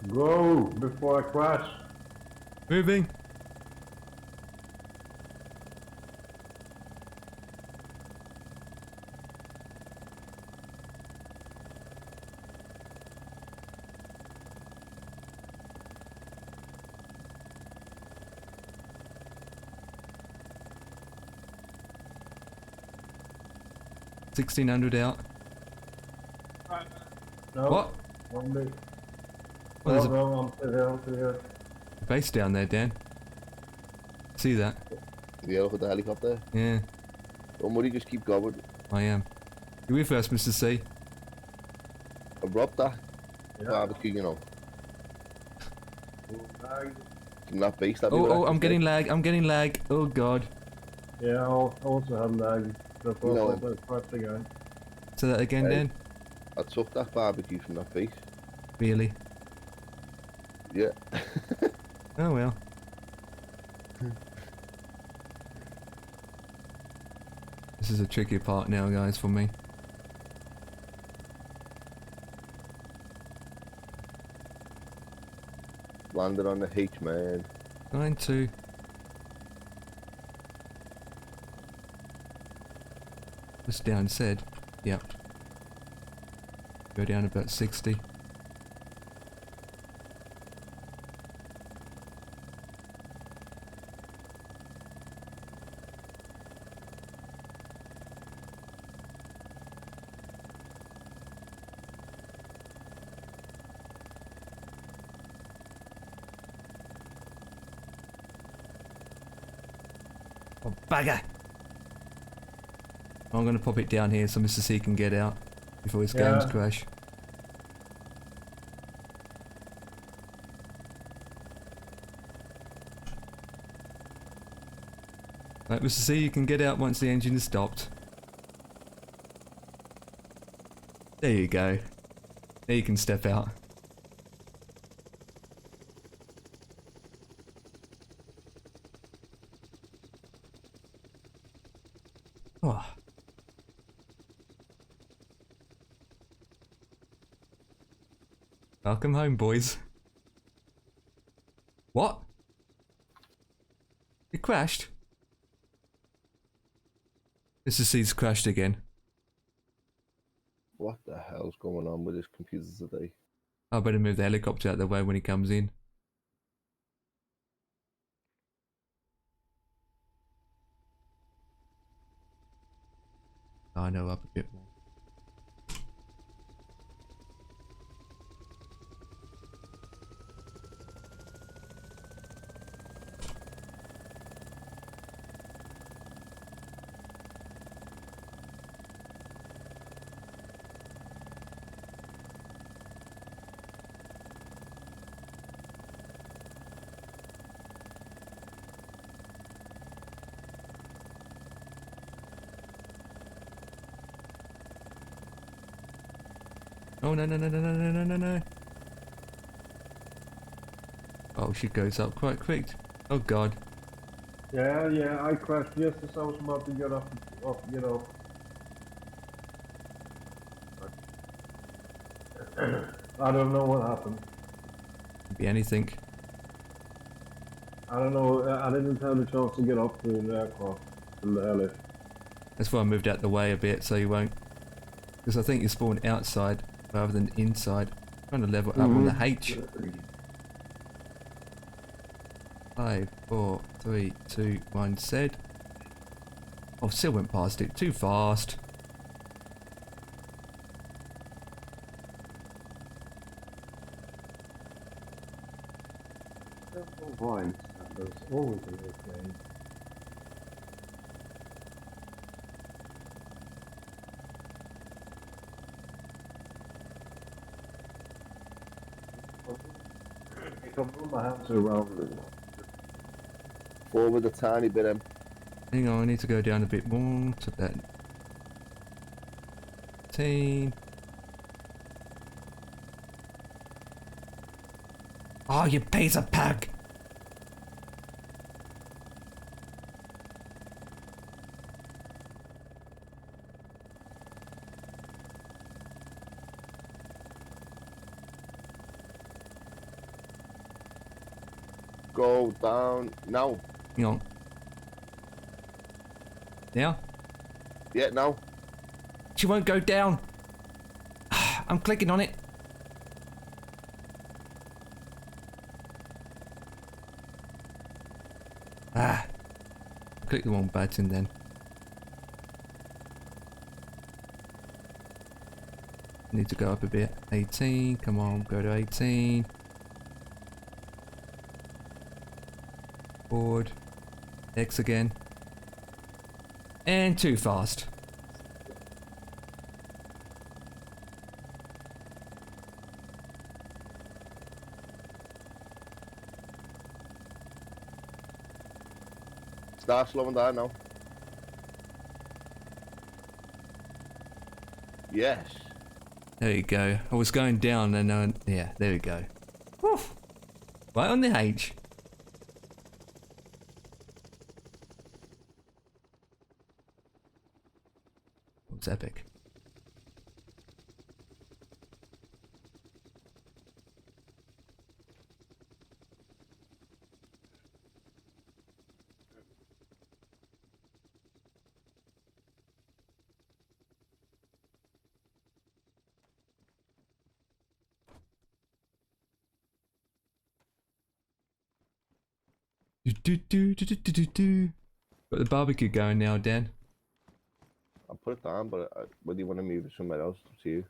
Go before I crash. Moving. $1,600 out. No. What? Only. Well, there's I'm here. a base down there, Dan. See that? Yeah, look at the helicopter. Yeah, Don't worry, just keep going. I am. You with us, Mr. C? I robbed that Yeah. barbecue, you know. Lag. From that base that we Oh, were oh, at I'm today. getting lag. I'm getting lag. Oh, God. Yeah, I also had lag. That's You know also that's part again. Say that again, Hey. Dan. I took that barbecue from that base. Really? Yeah. Oh, well. This is a tricky part now, guys, for me. landed on the H, man. 9-2. Was down said. Yep. Go down about 60. Oh, bugger! I'm going to pop it down here so Mr. C can get out before his games crash. Right, Mr. C, you can get out once the engine is stopped. There you go. There you can step out. Oh. Welcome home, boys. What? It crashed? Mr. C's crashed again. What the hell's going on with his computer today? I better move the helicopter out of the way when he comes in. I know up a bit more. Oh no no no no no no no no no. Oh, she goes up quite quick. Oh god. Yeah, I crashed just as I was about to get off, get off. I don't know what happened. Could be anything. I don't know, I didn't have the chance to get up to the aircraft, to the heli. That's why I moved out the way a bit so you won't. Because I think you spawn outside rather than inside. Trying to level up on the H. 5, 4, 3, 2, 1, said. Oh, still went past it. Too fast. Vines, that was always a nice game. If I move my hands around, forward a tiny bit, Hang on, I need to go down a bit more to that. 10. Oh, you piece of pug! Go down now. Hang on. Now? Yeah, now. She won't go down. I'm clicking on it. Ah. Click the wrong button then. Need to go up a bit. 18. Come on, go to 18. Forward. X again. And too fast. Start slowing down now. Yes. There you go. I was going down and yeah, there we go. Whew. Right on the H. It's epic. Got the barbecue going now, Dan. I'll put it down, but whether you want to move it somewhere else, it's up to you.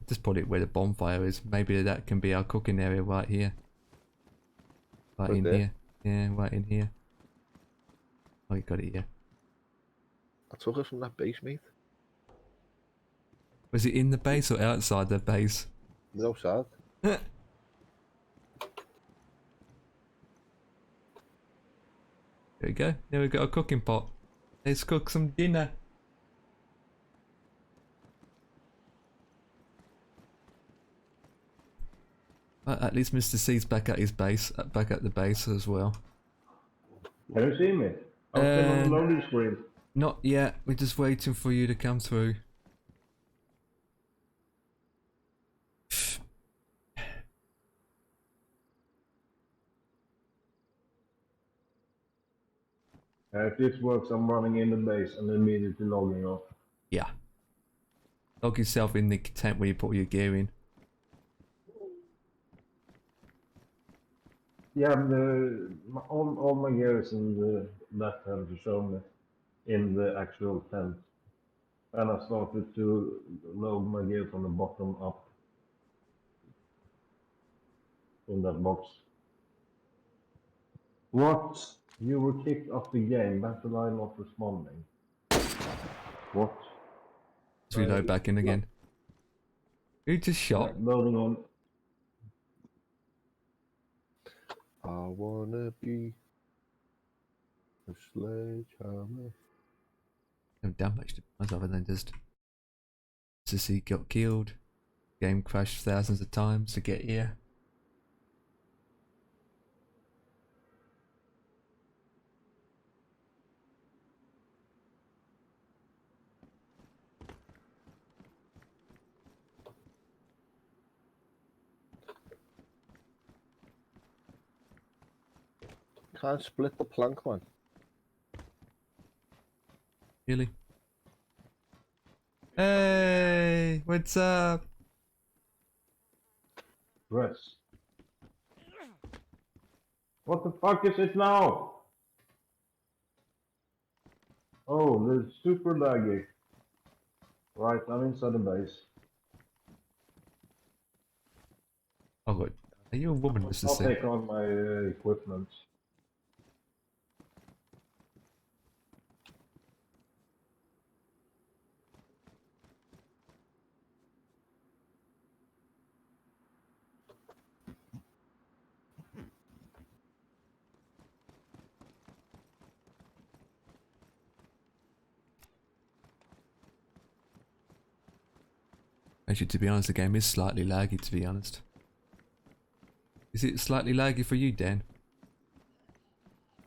Just put it where the bonfire is. Maybe that can be our cooking area right here. Right in here. Yeah, right in here. Oh, you got it here. I took it from that base, mate. Was it in the base or outside the base? It's outside. There we go. Now we've got a cooking pot. Let's cook some dinner. At least Mr. C's back at his base, back at the base as well. Can you see me? I'm still on the loading screen. Not yet. We're just waiting for you to come through. If this works, I'm running in the base and immediately logging off. Yeah. Log yourself in the tent where you put your gear in. Yeah, all my gear is in the left hand to show me in the actual tent. And I started to load my gear from the bottom up in that box. What? You were kicked off the game, battle line not responding. What? Let's reload back in again. Who just shot? Loading on. I wanna be a sledgehammer. Haven't done much to us other than just Sissy got killed. Game crashed thousands of times to get here. Can't split the plank, man. Really? Hey, what's up? Press. What the fuck is it now? Oh, there's super laggy. Right, I'm inside the base. Oh good. Are you a woman, Mr. I'll C? take on my equipment. Actually, to be honest, the game is slightly laggy, to be honest. Is it slightly laggy for you, Dan?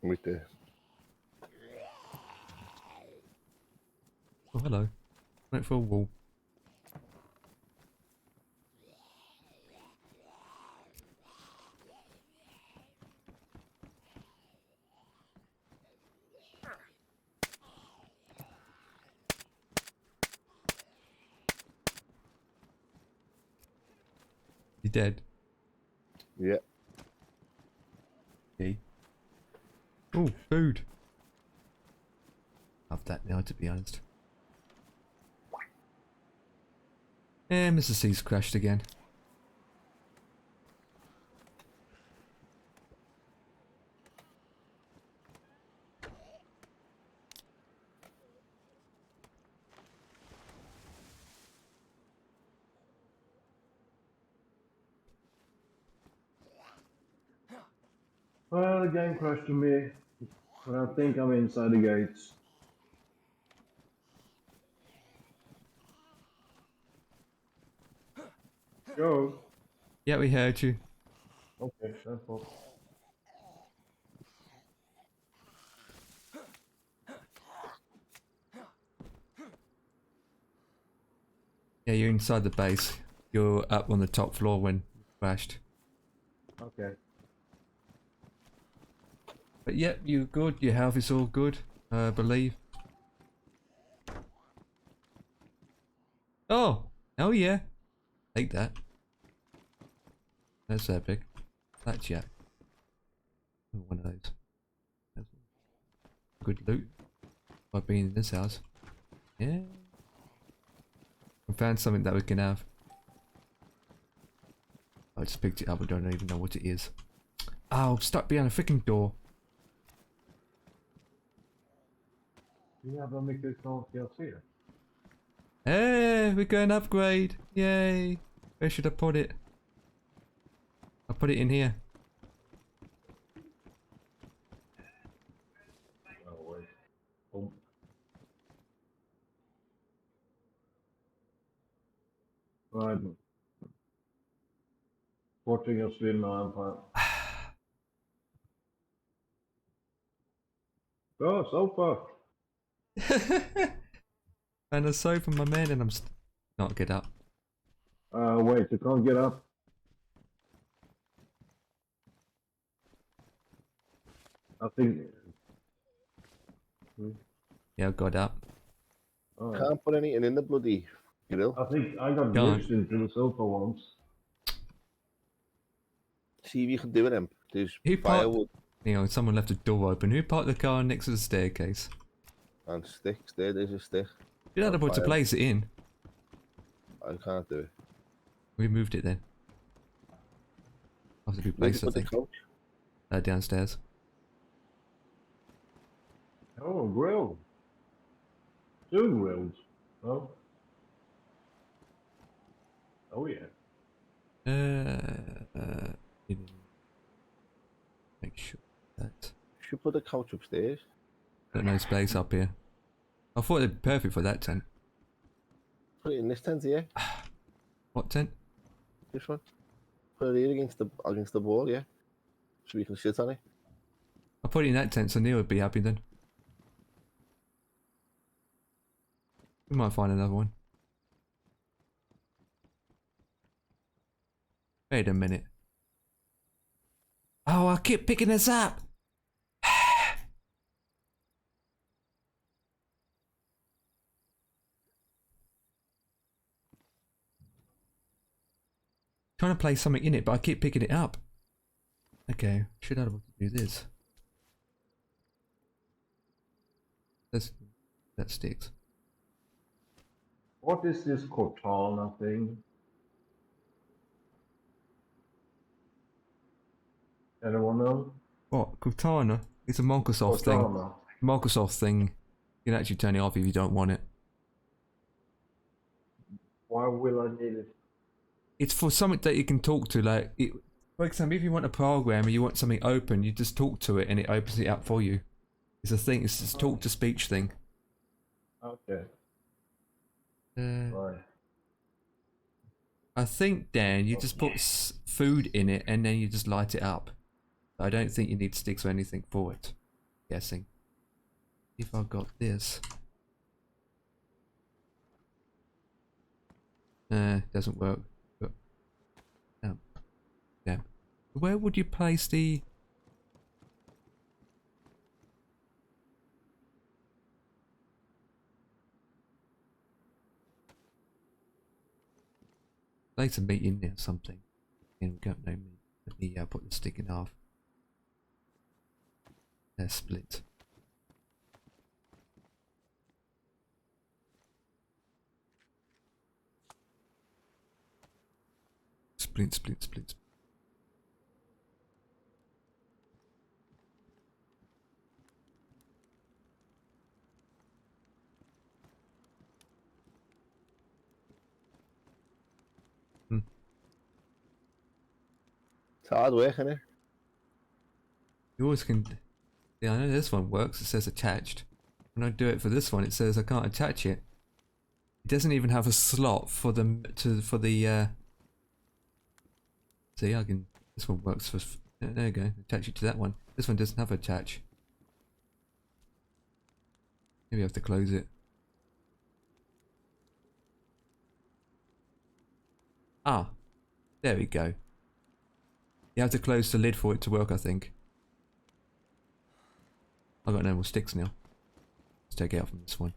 Right there. Oh, hello. Went for a wall. You dead? Yeah. Okay. Oh, food. Love that now, to be honest. And Mr. C's crashed again. Well, the game crashed to me, but I think I'm inside the gates. Go. Yeah, we heard you. Okay, that's all. Yeah, you're inside the base. You're up on the top floor when you crashed. Okay. But yep, you're good. Your health is all good, I believe. Oh! Oh yeah! Take that. That's epic. That's yeah. One of those. good loot by being in this house. Yeah. We found something that we can have. I just picked it up, I don't even know what it is. Oh, I'm stuck behind a freaking door. Jävla mycket snart jag ser. Hey, we got an upgrade. Yay. Where should I put it? I'll put it in here. Oh, wait. Oh. Right. Sporting och svimma i alla fall. Bra, sofa! And a sofa, my man, and I'm not get up. Wait, you can't get up. I think... Yeah, I got up. Can't put anything in the bloody grill. I think I got glitched into the sofa once. See if you can do it, Imp. There's Who firewood You know, someone left a door open. Who parked the car next to the staircase? and sticks. There's a stick. You'd have to Fire. place it in. I can't do it. We moved it then. Have to be placed, I think. Downstairs. Oh, grill. 2 grills. Oh. Oh yeah. Make sure that. Should put the couch upstairs. Got no space up here. I thought it'd be perfect for that tent. Put it in this tent here. What tent? This one. Put it here against the wall, yeah. So we can sit on it. I'll put it in that tent so Neil would be happy then. We might find another one. Wait a minute. Oh, I keep picking this up. Trying to place something in it, but I keep picking it up. Okay, should I be able to do this? That sticks. What is this Cortana thing? Anyone know? What? Cortana? It's a Microsoft thing. Cortana. Microsoft thing. You can actually turn it off if you don't want it. Why will I need it? It's for something that you can talk to, like, for example, if you want a program and you want something open, you just talk to it and it opens it up for you. It's a thing, it's this talk to speech thing. Okay. Right. I think, Dan, you just put food in it and then you just light it up. I don't think you need sticks or anything for it. Guessing. If I got this. Doesn't work. But, damn. Where would you place the... Place a meat in there or something. And we got no meat. Let me put the stick in half. They're split. Split, split, split. It's hard work, isn't it? You always can... Yeah, I know this one works. It says attached. When I do it for this one, it says I can't attach it. It doesn't even have a slot for the... See, I can... This one works for... There you go. Attach it to that one. This one doesn't have attach. Maybe I have to close it. Ah. There we go. You have to close the lid for it to work, I think. I've got no more sticks now. Let's take it out from this one.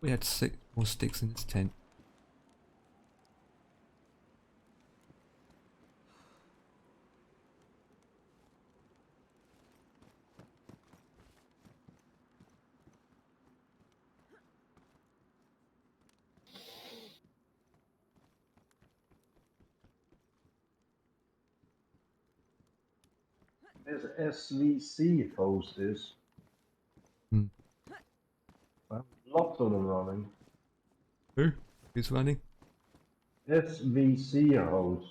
We had 6 more sticks in this tent. This SVC host is. Hmm. Lots of them running. Who? Who's running? SVC host.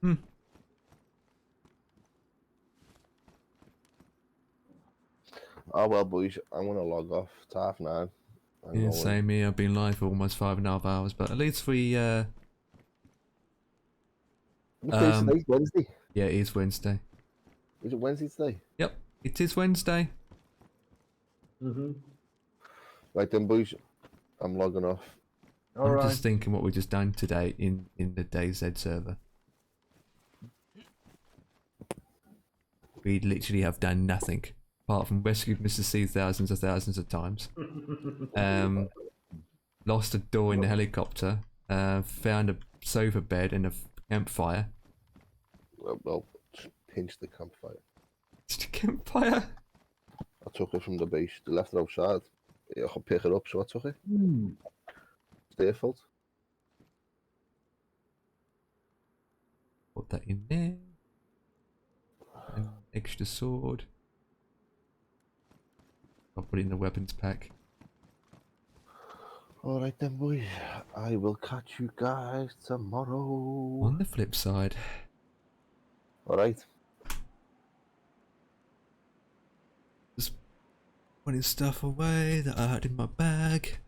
Hmm. Oh well, boys, I'm gonna log off. It's 9:30. I'm Yeah, going. same here. I've been live for almost 5.5 hours, but at least we What day is today? Wednesday. Yeah, it is Wednesday. Is it Wednesday today? Yep, it is Wednesday. Right then, boys, I'm logging off. I'm just thinking what we just done today in the DayZ server. We literally have done nothing apart from rescued Mr. C thousands of times. Lost a door in the helicopter. Found a sofa bed and a campfire. Well, just pinched the campfire. Just a campfire? I took it from the base. They left it outside. I could pick it up, so I took it. It's their fault. Put that in there. An extra sword. I'll put it in the weapons pack. Alright then, boys. I will catch you guys tomorrow. On the flip side. Alright. Just putting stuff away that I had in my bag.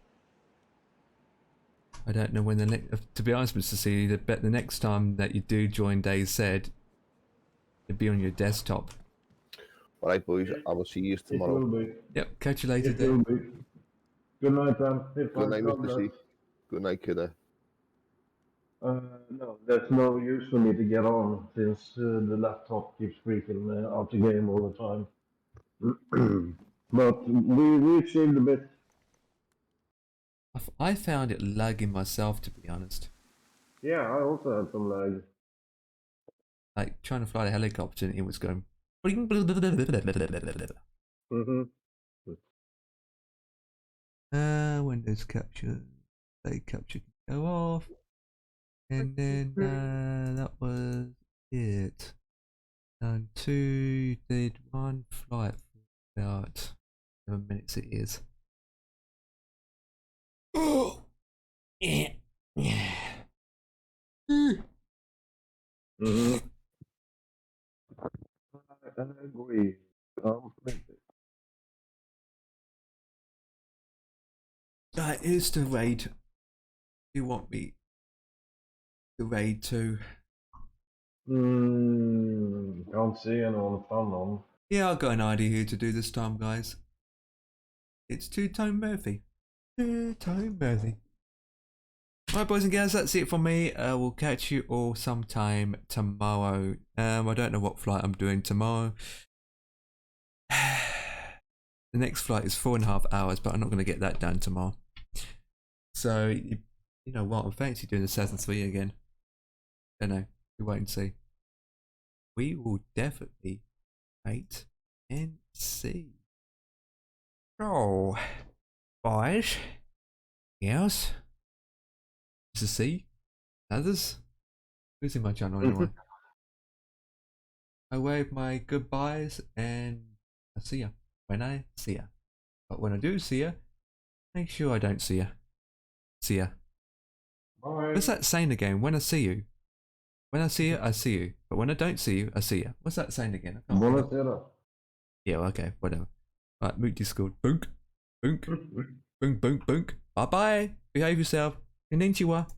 I don't know when the next. To be honest, Mr. C, the next time that you do join DayZ, it'll be on your desktop. Alright, boys. I will see you tomorrow. It will be. Yep. Catch you later. It will be. Good night, man. Good night, Mr. C. Good night, kiddo. No, there's no use for me to get on since the laptop keeps freaking out the game all the time. But we achieved a bit. I found it lagging myself, to be honest. Yeah, I also had some lag. Like trying to fly the helicopter and it was going. Windows capture. They capture can go off. And then that was it. Done 2, did 1 flight for about 7 minutes it is. Oh yeah. I agree. That is the raid. You want me to raid too? Can't see anyone fun on. Yeah, I've got an idea who to do this time, guys. It's Two-Tone Murphy. Two-Tone Murphy. Alright, boys and girls, that's it for me. We'll catch you all sometime tomorrow. I don't know what flight I'm doing tomorrow. The next flight is 4.5 hours, but I'm not going to get that done tomorrow. So, you know what? I fancy doing the 7-3 again. Don't know. We wait and see. We will definitely wait and see. So, boys, girls, Mr. C, others, who's in my channel anyway? I wave my goodbyes and I see ya when I see ya. But when I do see ya, make sure I don't see ya. See ya. Bye. What's that saying again? When I see you. When I see you, I see you. But when I don't see you, I see you. What's that saying again? Yeah, okay, whatever. Right, moot Discord. Bunk. Bunk. Bunk, bunk, bunk. Bye bye. Behave yourself. Konnichiwa.